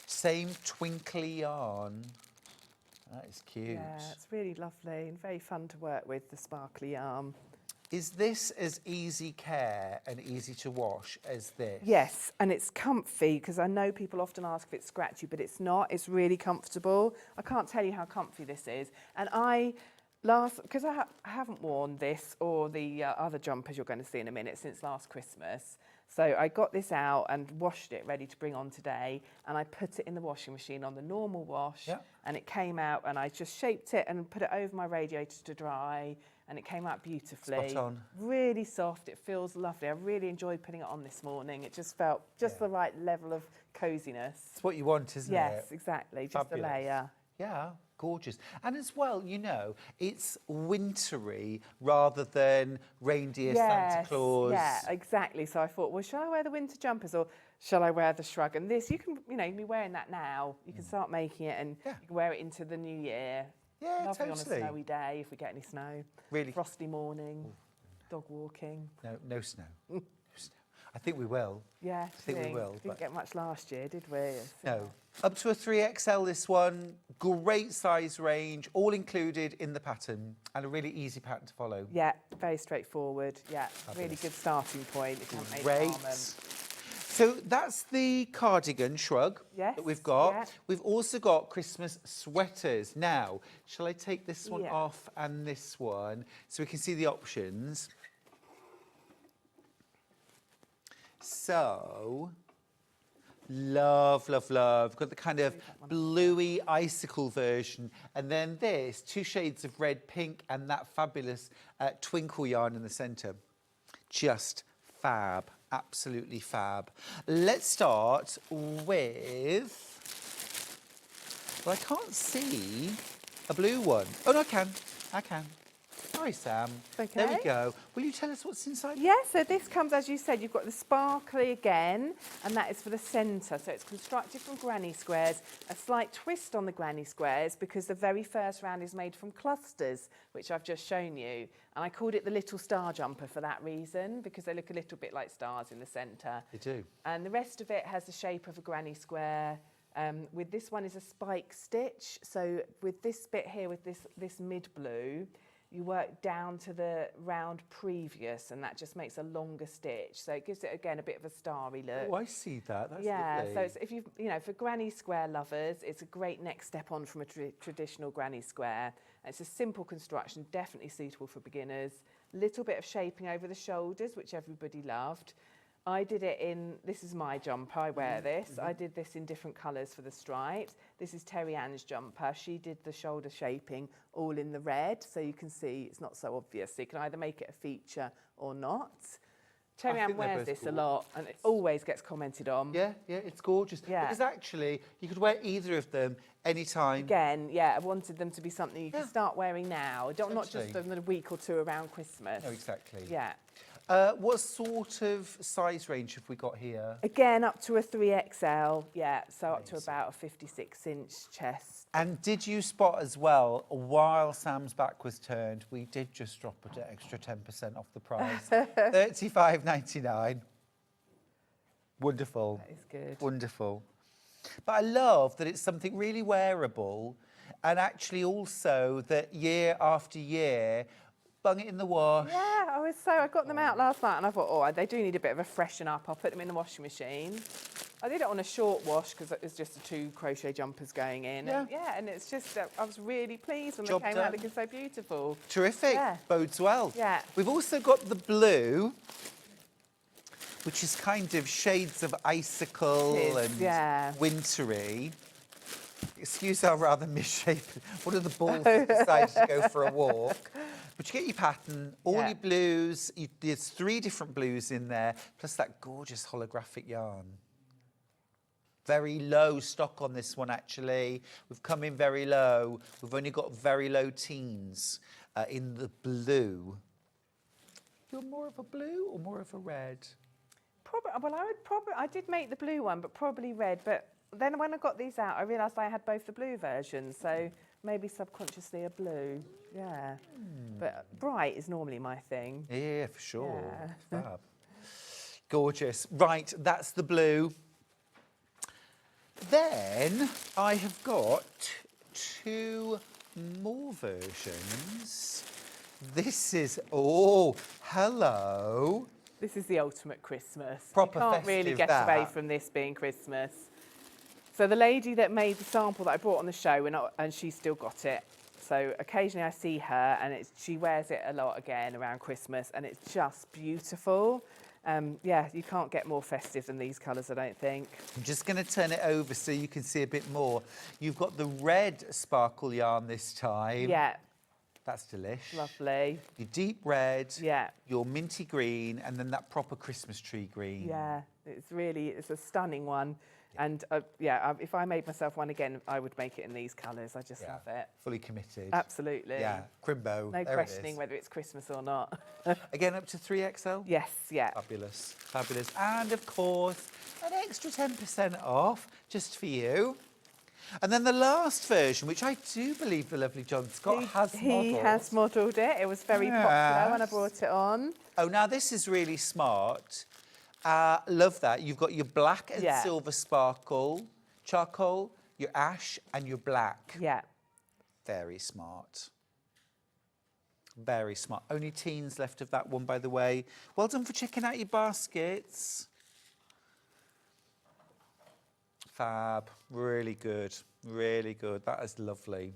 Same twinkly yarn. That is cute. Yeah, it's really lovely and very fun to work with, the sparkly yarn. Is this as easy care and easy to wash as this? Yes, and it's comfy because I know people often ask if it's scratchy, but it's not. It's really comfortable. I can't tell you how comfy this is. And because I haven't worn this or the other jumpers you're going to see in a minute since last Christmas. So I got this out and washed it ready to bring on today, and I put it in the washing machine on the normal wash, and it came out, and I just shaped it and put it over my radiator to dry, and it came out beautifully. Spot on. Really soft. It feels lovely. I really enjoyed putting it on this morning. It just felt the right level of coziness. It's what you want, isn't it? Yes, exactly. Just Fabulous. a layer. Yeah, gorgeous. And as well, it's wintry rather than reindeer Santa Claus. Yeah, exactly. So I thought, well, shall I wear the winter jumpers or shall I wear the shrug? And this, you can be wearing that now. You can start making it and you can wear it into the new year. Yeah, lovely totally. on a snowy day if we get any snow. Really. Frosty morning, dog walking. No snow. No snow. I think we will. Yeah, I think we will. Didn't get much last year, did we? No. Up to a 3XL, this one. Great size range, all included in the pattern, and a really easy pattern to follow. Yeah, very straightforward. Yeah, Fabulous. really good starting point. If you haven't made Great. garment. So that's the cardigan shrug that we've got. yeah. We've also got Christmas sweaters. Now, shall I take this one Yeah. off and this one so we can see the options? So, love, love, love. Got the kind of bluey icicle version. And then this, 2 shades of red, pink, and that fabulous twinkle yarn in the centre. Just fab. Absolutely fab. Let's start with... Well, I can't see a blue one. Oh, no, I can. Sorry, Sam. Okay. There we go. Will you tell us what's inside? Yeah, so this comes, as you said, you've got the sparkly again, and that is for the centre. So it's constructed from granny squares, a slight twist on the granny squares because the very first round is made from clusters, which I've just shown you. And I called it the little star jumper for that reason, because they look a little bit like stars in the centre. They do. And the rest of it has the shape of a granny square. With this one is a spike stitch. So with this bit here, with this mid blue, you work down to the round previous, and that just makes a longer stitch. So it gives it, again, a bit of a starry look. Oh, I see that. That's So lovely. it's, if you for granny square lovers, it's a great next step on from a traditional granny square. And it's a simple construction, definitely suitable for beginners. Little bit of shaping over the shoulders, which everybody loved. I did it in, this is my jumper, I wear this. I did this in different colours for the stripes. This is Terry Ann's jumper. She did the shoulder shaping all in the red, so you can see it's not so obvious. So you can either make it a feature or not. Terry Ann wears this a lot, and it always gets commented on. Yeah, it's gorgeous. Yeah. Because actually, you could wear either of them anytime. Again, yeah, I wanted them to be something you can start wearing now. Not just Totally. in a week or two around Christmas. No, exactly. Yeah. What sort of size range have we got here? Again, up to a 3XL, yeah, so up to about a 56-inch chest. And did you spot as well, while Sam's back was turned, we did just drop an extra 10% off the price. $35.99. Wonderful. That is good. Wonderful. But I love that it's something really wearable, and actually also that year after year, bung it in the wash. Yeah, I got them out last night and I thought, oh, they do need a bit of a freshen up. I'll put them in the washing machine. I did it on a short wash because it was just the 2 crochet jumpers going in. Yeah. And it's just, I was really pleased when Job they came out done. looking so beautiful. Terrific. Yeah. Bodes well. Yeah. We've also got the blue, which is kind of shades of icicle and wintry. Excuse our rather misshapen. One of the balls decided to go for a walk. But you get your pattern, all your blues. There's 3 different blues in there, plus that gorgeous holographic yarn. Very low stock on this one, actually. We've come in very low. We've only got very low teens in the blue. You're more of a blue or more of a red? I did make the blue one, but probably red. But then when I got these out, I realised I had both the blue versions, so maybe subconsciously a blue. Yeah. But bright is normally my thing. Yeah, for sure. Yeah. Fab. Gorgeous. Right, that's the blue. Then I have got 2 more versions. This is, oh, hello. This is the ultimate Christmas. Proper you can't really festive, get away that. from this being Christmas. So the lady that made the sample that I brought on the show, and she's still got it. So occasionally I see her, and she wears it a lot again around Christmas, and it's just beautiful. Yeah, you can't get more festive than these colours, I don't think. I'm just going to turn it over so you can see a bit more. You've got the red sparkle yarn this time. Yeah. That's delish. Lovely. Your deep red. Yeah. Your minty green, and then that proper Christmas tree green. Yeah, it's a stunning one. And if I made myself one again, I would make it in these colours. I just love it. Fully committed. Absolutely. Yeah, Crimbo. No there questioning it is. whether it's Christmas or not. Again, up to 3XL? Yes, yeah. Fabulous, fabulous. And of course, an extra 10% off just for you. And then the last version, which I do believe the lovely John Scott has modelled. He has modelled it. It was very popular when I brought it on. Oh, now this is really smart. Love that. You've got your black and silver sparkle, charcoal, your ash and your black. Yeah. Very smart. Very smart. Only teens left of that one, by the way. Well done for checking out your baskets. Fab. Really good. Really good. That is lovely.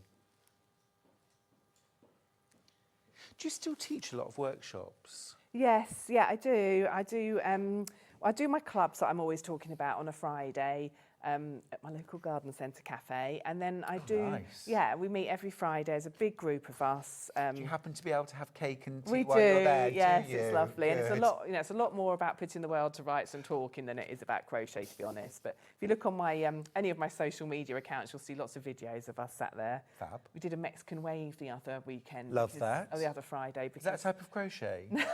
Do you still teach a lot of workshops? Yes, yeah, I do. I do my clubs that I'm always talking about on a Friday at my local garden centre cafe, and then I do. Nice. Yeah, we meet every Friday as a big group of us. Do you happen to be able to have cake and tea We while do. you're there? Yes, do you? it's lovely, and it's a Good. lot. It's a lot more about putting the world to rights and talking than it is about crochet, to be honest. But if you look on my any of my social media accounts, you'll see lots of videos of us sat there. Fab. We did a Mexican wave the other weekend. Love that. Oh, the other Friday. Is that a type of crochet? No,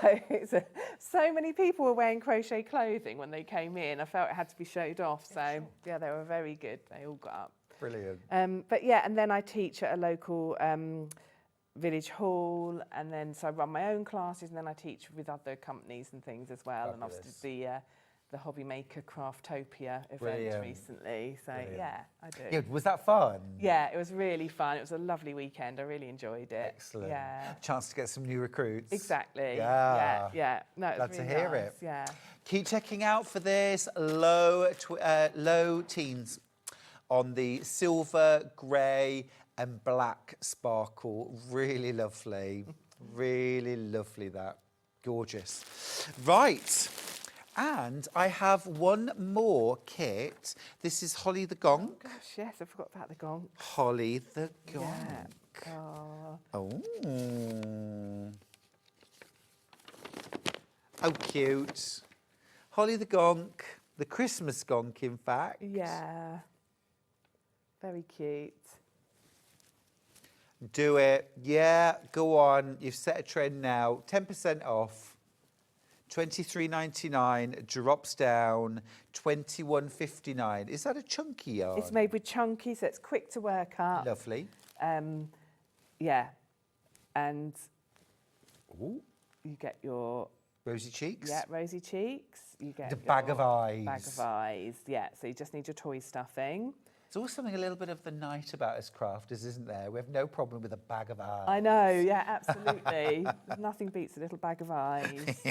so many people were wearing crochet clothing when they came in. I felt it had to be showed off. So yeah, they were very good. They all got up. Brilliant. But yeah, and then I teach at a local village hall, and then so I run my own classes, and then I teach with other companies and things as well. Fabulous. And I did the Hobby Maker Craftopia event Brilliant. recently. So Brilliant. yeah, I do. Yeah, was that fun? Yeah, it was really fun. It was a lovely weekend. I really enjoyed it. Excellent. Yeah. Chance to get some new recruits. Exactly. Yeah. Yeah. No, it was Glad to really hear nice. it. Yeah. Keep checking out for this low teens on the silver, grey and black sparkle. Really lovely. Really lovely, that. Gorgeous. Right. And I have one more kit. This is Holly the Gonk. Gosh, yes, I forgot about the gonk. Holly the Gonk. Yeah. Oh. Oh, cute. Holly the Gonk, the Christmas Gonk, in fact. Yeah. Very cute. Do it. Yeah, go on. You've set a trend now. 10% off. 23.99 drops down 21.59. Is that a chunky yarn? It's made with chunky, so it's quick to work up. Lovely. Yeah, and you get your Rosy cheeks. Yeah, rosy cheeks. You get The your bag of eyes. Bag of eyes. Yeah, so you just need your toy stuffing. There's always something a little bit of the night about us crafters, isn't there? We have no problem with a bag of eyes. I know, yeah, absolutely. Nothing beats a little bag of eyes.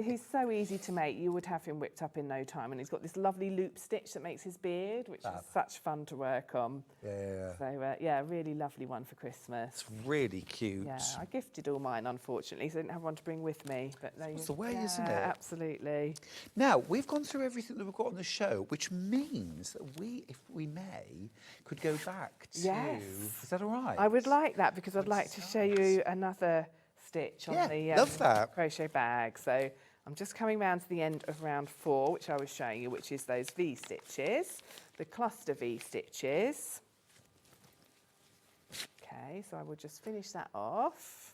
He's so easy to make. You would have him whipped up in no time. And he's got this lovely loop stitch that makes his beard, which is such fun to work on. Yeah. So, yeah, really lovely one for Christmas. It's really cute. Yeah, I gifted all mine, unfortunately, so I didn't have one to bring with me. But It's the way, isn't it? Absolutely. Now, we've gone through everything that we've got on the show, which means that we, if we may, could go back to... Yes. Is that all right? I would like that because I'd like to show you another stitch on the love that. crochet bag. So I'm just coming round to the end of round 4, which I was showing you, which is those V stitches, the cluster V stitches. Okay, so I will just finish that off.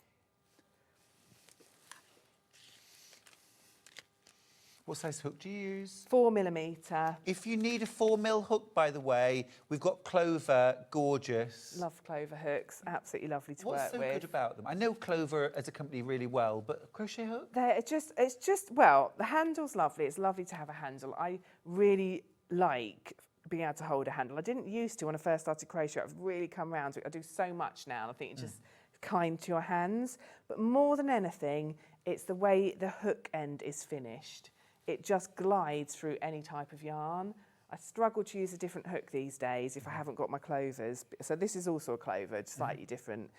What size hook do you use? 4mm. If you need a 4mm hook, by the way, we've got Clover, gorgeous. Love Clover hooks, absolutely lovely to What's work so with. good about them? I know Clover as a company really well, but a crochet hook? It's just, well, the handle's lovely. It's lovely to have a handle. I really like being able to hold a handle. I didn't used to when I first started crochet. I've really come around to it. I do so much now, and I think it's just kind to your hands. But more than anything, it's the way the hook end is finished. It just glides through any type of yarn. I struggle to use a different hook these days if I haven't got my clovers. So this is also a clover, slightly different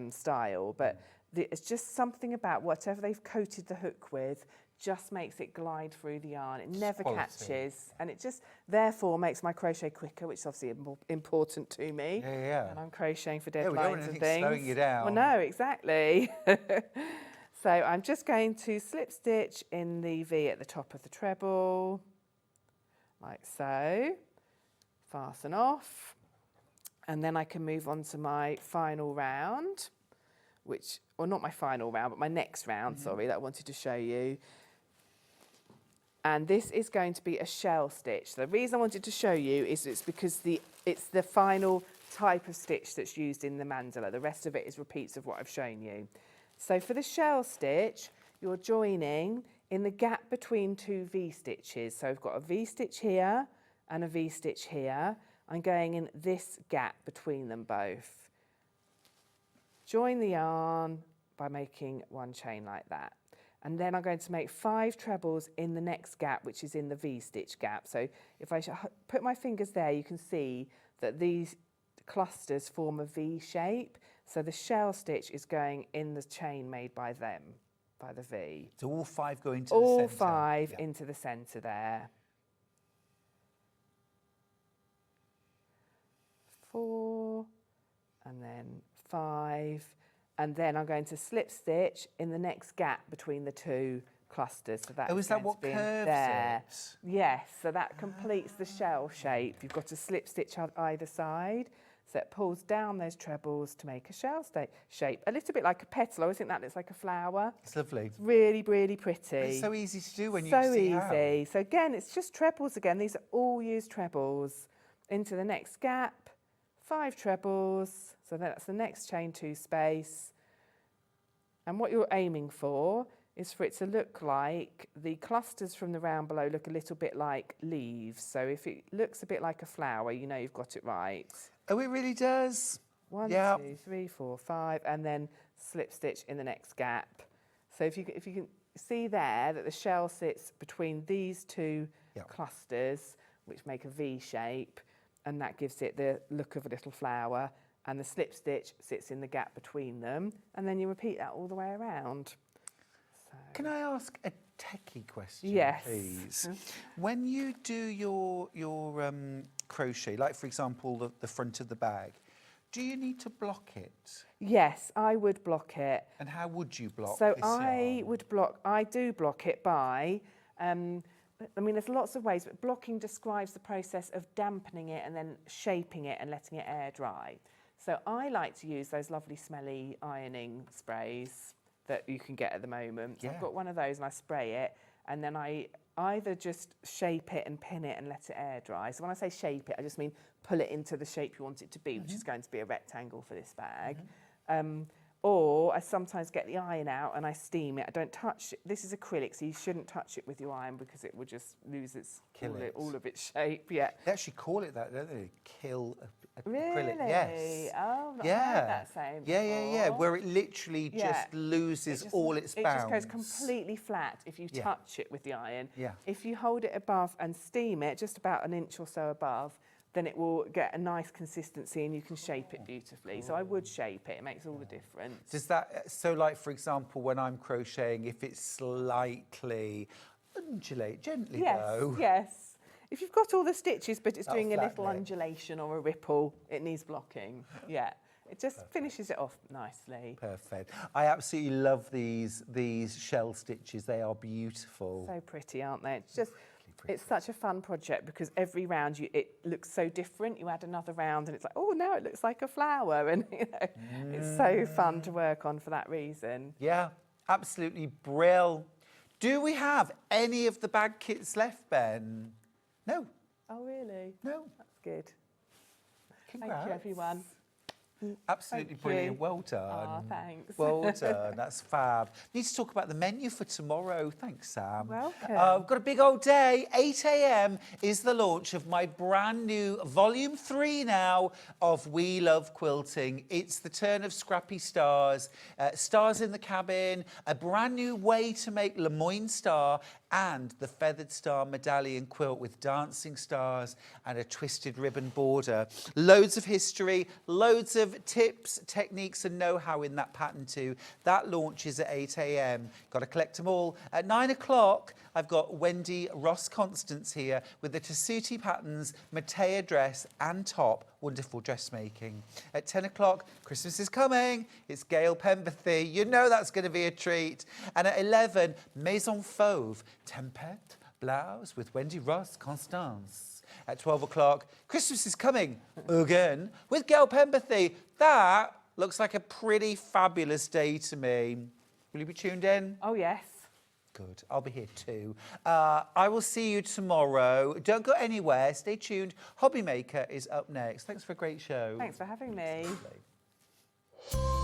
style, but it's just something about whatever they've coated the hook with just makes it glide through the yarn. It never catches, and it just therefore makes my crochet quicker, which is obviously important to me. Yeah. And I'm crocheting for We don't want deadlines and anything things. slowing you down. Well, no, exactly. So I'm just going to slip stitch in the V at the top of the treble, like so, fasten off, and then I can move on to my final round, or not my final round, but my next round, sorry, that I wanted to show you. And this is going to be a shell stitch. The reason I wanted to show you is it's because it's the final type of stitch that's used in the mandala. The rest of it is repeats of what I've shown you. So for the shell stitch, you're joining in the gap between two V stitches. So I've got a V stitch here and a V stitch here. I'm going in this gap between them both. Join the yarn by making one chain like that. And then I'm going to make 5 trebles in the next gap, which is in the V stitch gap. So if I put my fingers there, you can see that these clusters form a V shape. So the shell stitch is going in the chain made by them, by the V. So all 5 go into the centre? All 5 into the centre there. 4, and then 5, and then I'm going to slip stitch in the next gap between the 2 clusters. So that's is that what curves it? Yes, so that completes the shell shape. You've got to slip stitch on either side. So it pulls down those trebles to make a shell shape. A little bit like a petal. I always think that looks like a flower. It's lovely. It's really, really pretty. It's so easy to do when you so see easy. So again, it's just trebles again. These are all used trebles. Into the next gap, 5 trebles. So that's the next chain 2 space. And what you're aiming for is for it to look like the clusters from the round below look a little bit like leaves. So if it looks a bit like a flower, you know you've got it right. Oh, it really does. 1, 2, 3, 4, 5, and then slip stitch in the next gap. So if you can see there that the shell sits between these 2 clusters, which make a V shape, and that gives it the look of a little flower, and the slip stitch sits in the gap between them, and then you repeat that all the way around. So. Can I ask a techie question, yes, please? When you do your crochet, like for example the front of the bag, do you need to block it? Yes, I would block it. And how would you block So this I yarn? do block it by, I mean, there's lots of ways, but blocking describes the process of dampening it and then shaping it and letting it air dry. So I like to use those lovely smelly ironing sprays, that you can get at the moment. So Yeah. I've got one of those and I spray it, and then I either just shape it and pin it and let it air dry. So when I say shape it, I just mean pull it into the shape you want it to be, which is going to be a rectangle for this bag. Or I sometimes get the iron out and I steam it. I don't touch it. This is acrylic, so you shouldn't touch it with your iron because it will just lose all of its shape. Yeah. They actually call it that, don't they? Kill Really? acrylic. Yes. Oh, I've not Yeah. heard that saying Yeah. before. Where it literally just loses all its bounds. It just goes completely flat if you touch it with the iron. Yeah. If you hold it above and steam it, just about an inch or so above, then it will get a nice consistency and you can shape it beautifully. So I would shape it. It makes all the difference. Does that, so like, for example, when I'm crocheting, if it's slightly undulate, gently though. Yes. If you've got all the stitches but it's doing a flatten little it. undulation or a ripple, it needs blocking. Yeah. It just finishes it off nicely. Perfect. I absolutely love these shell stitches. They are beautiful. So pretty, aren't they? It's just, it's such a fun project because every round it looks so different. You add another round and it's like, oh, now it looks like a flower. And it's so fun to work on for that reason. Yeah, absolutely brill. Do we have any of the bag kits left, Ben? No. Oh, really? No. That's good. Congrats. Thank you, everyone. Absolutely Thank brilliant. you. Well done. Aw, thanks. Well done. That's fab. Need to talk about the menu for tomorrow. Thanks, Sam. Welcome. We've got a big old day. 8 a.m. is the launch of my brand new Volume 3 now of We Love Quilting. It's the turn of Scrappy Stars. Stars in the Cabin, a brand new way to make Lemoyne Star and the Feathered Star medallion quilt with dancing stars and a twisted ribbon border. Loads of history, loads of tips, techniques and know-how in that pattern too. That launches at 8 a.m. Got to collect them all. At 9 o'clock, I've got Wendy Ross-Constance here with the Tessuti Patterns, Matea dress and top. Wonderful dressmaking. At 10 o'clock, Christmas is coming. It's Gail Pemberthy. You know that's going to be a treat. And at 11, Maison Fauve, Tempête blouse with Wendy Ross-Constance. At 12 o'clock, Christmas is coming again with Gail Pemberthy. That looks like a pretty fabulous day to me. Will you be tuned in? Oh, yes. Good. I'll be here too. I will see you tomorrow. Don't go anywhere. Stay tuned. Hobby Maker is up next. Thanks for a great show. Thanks for having me. Lovely.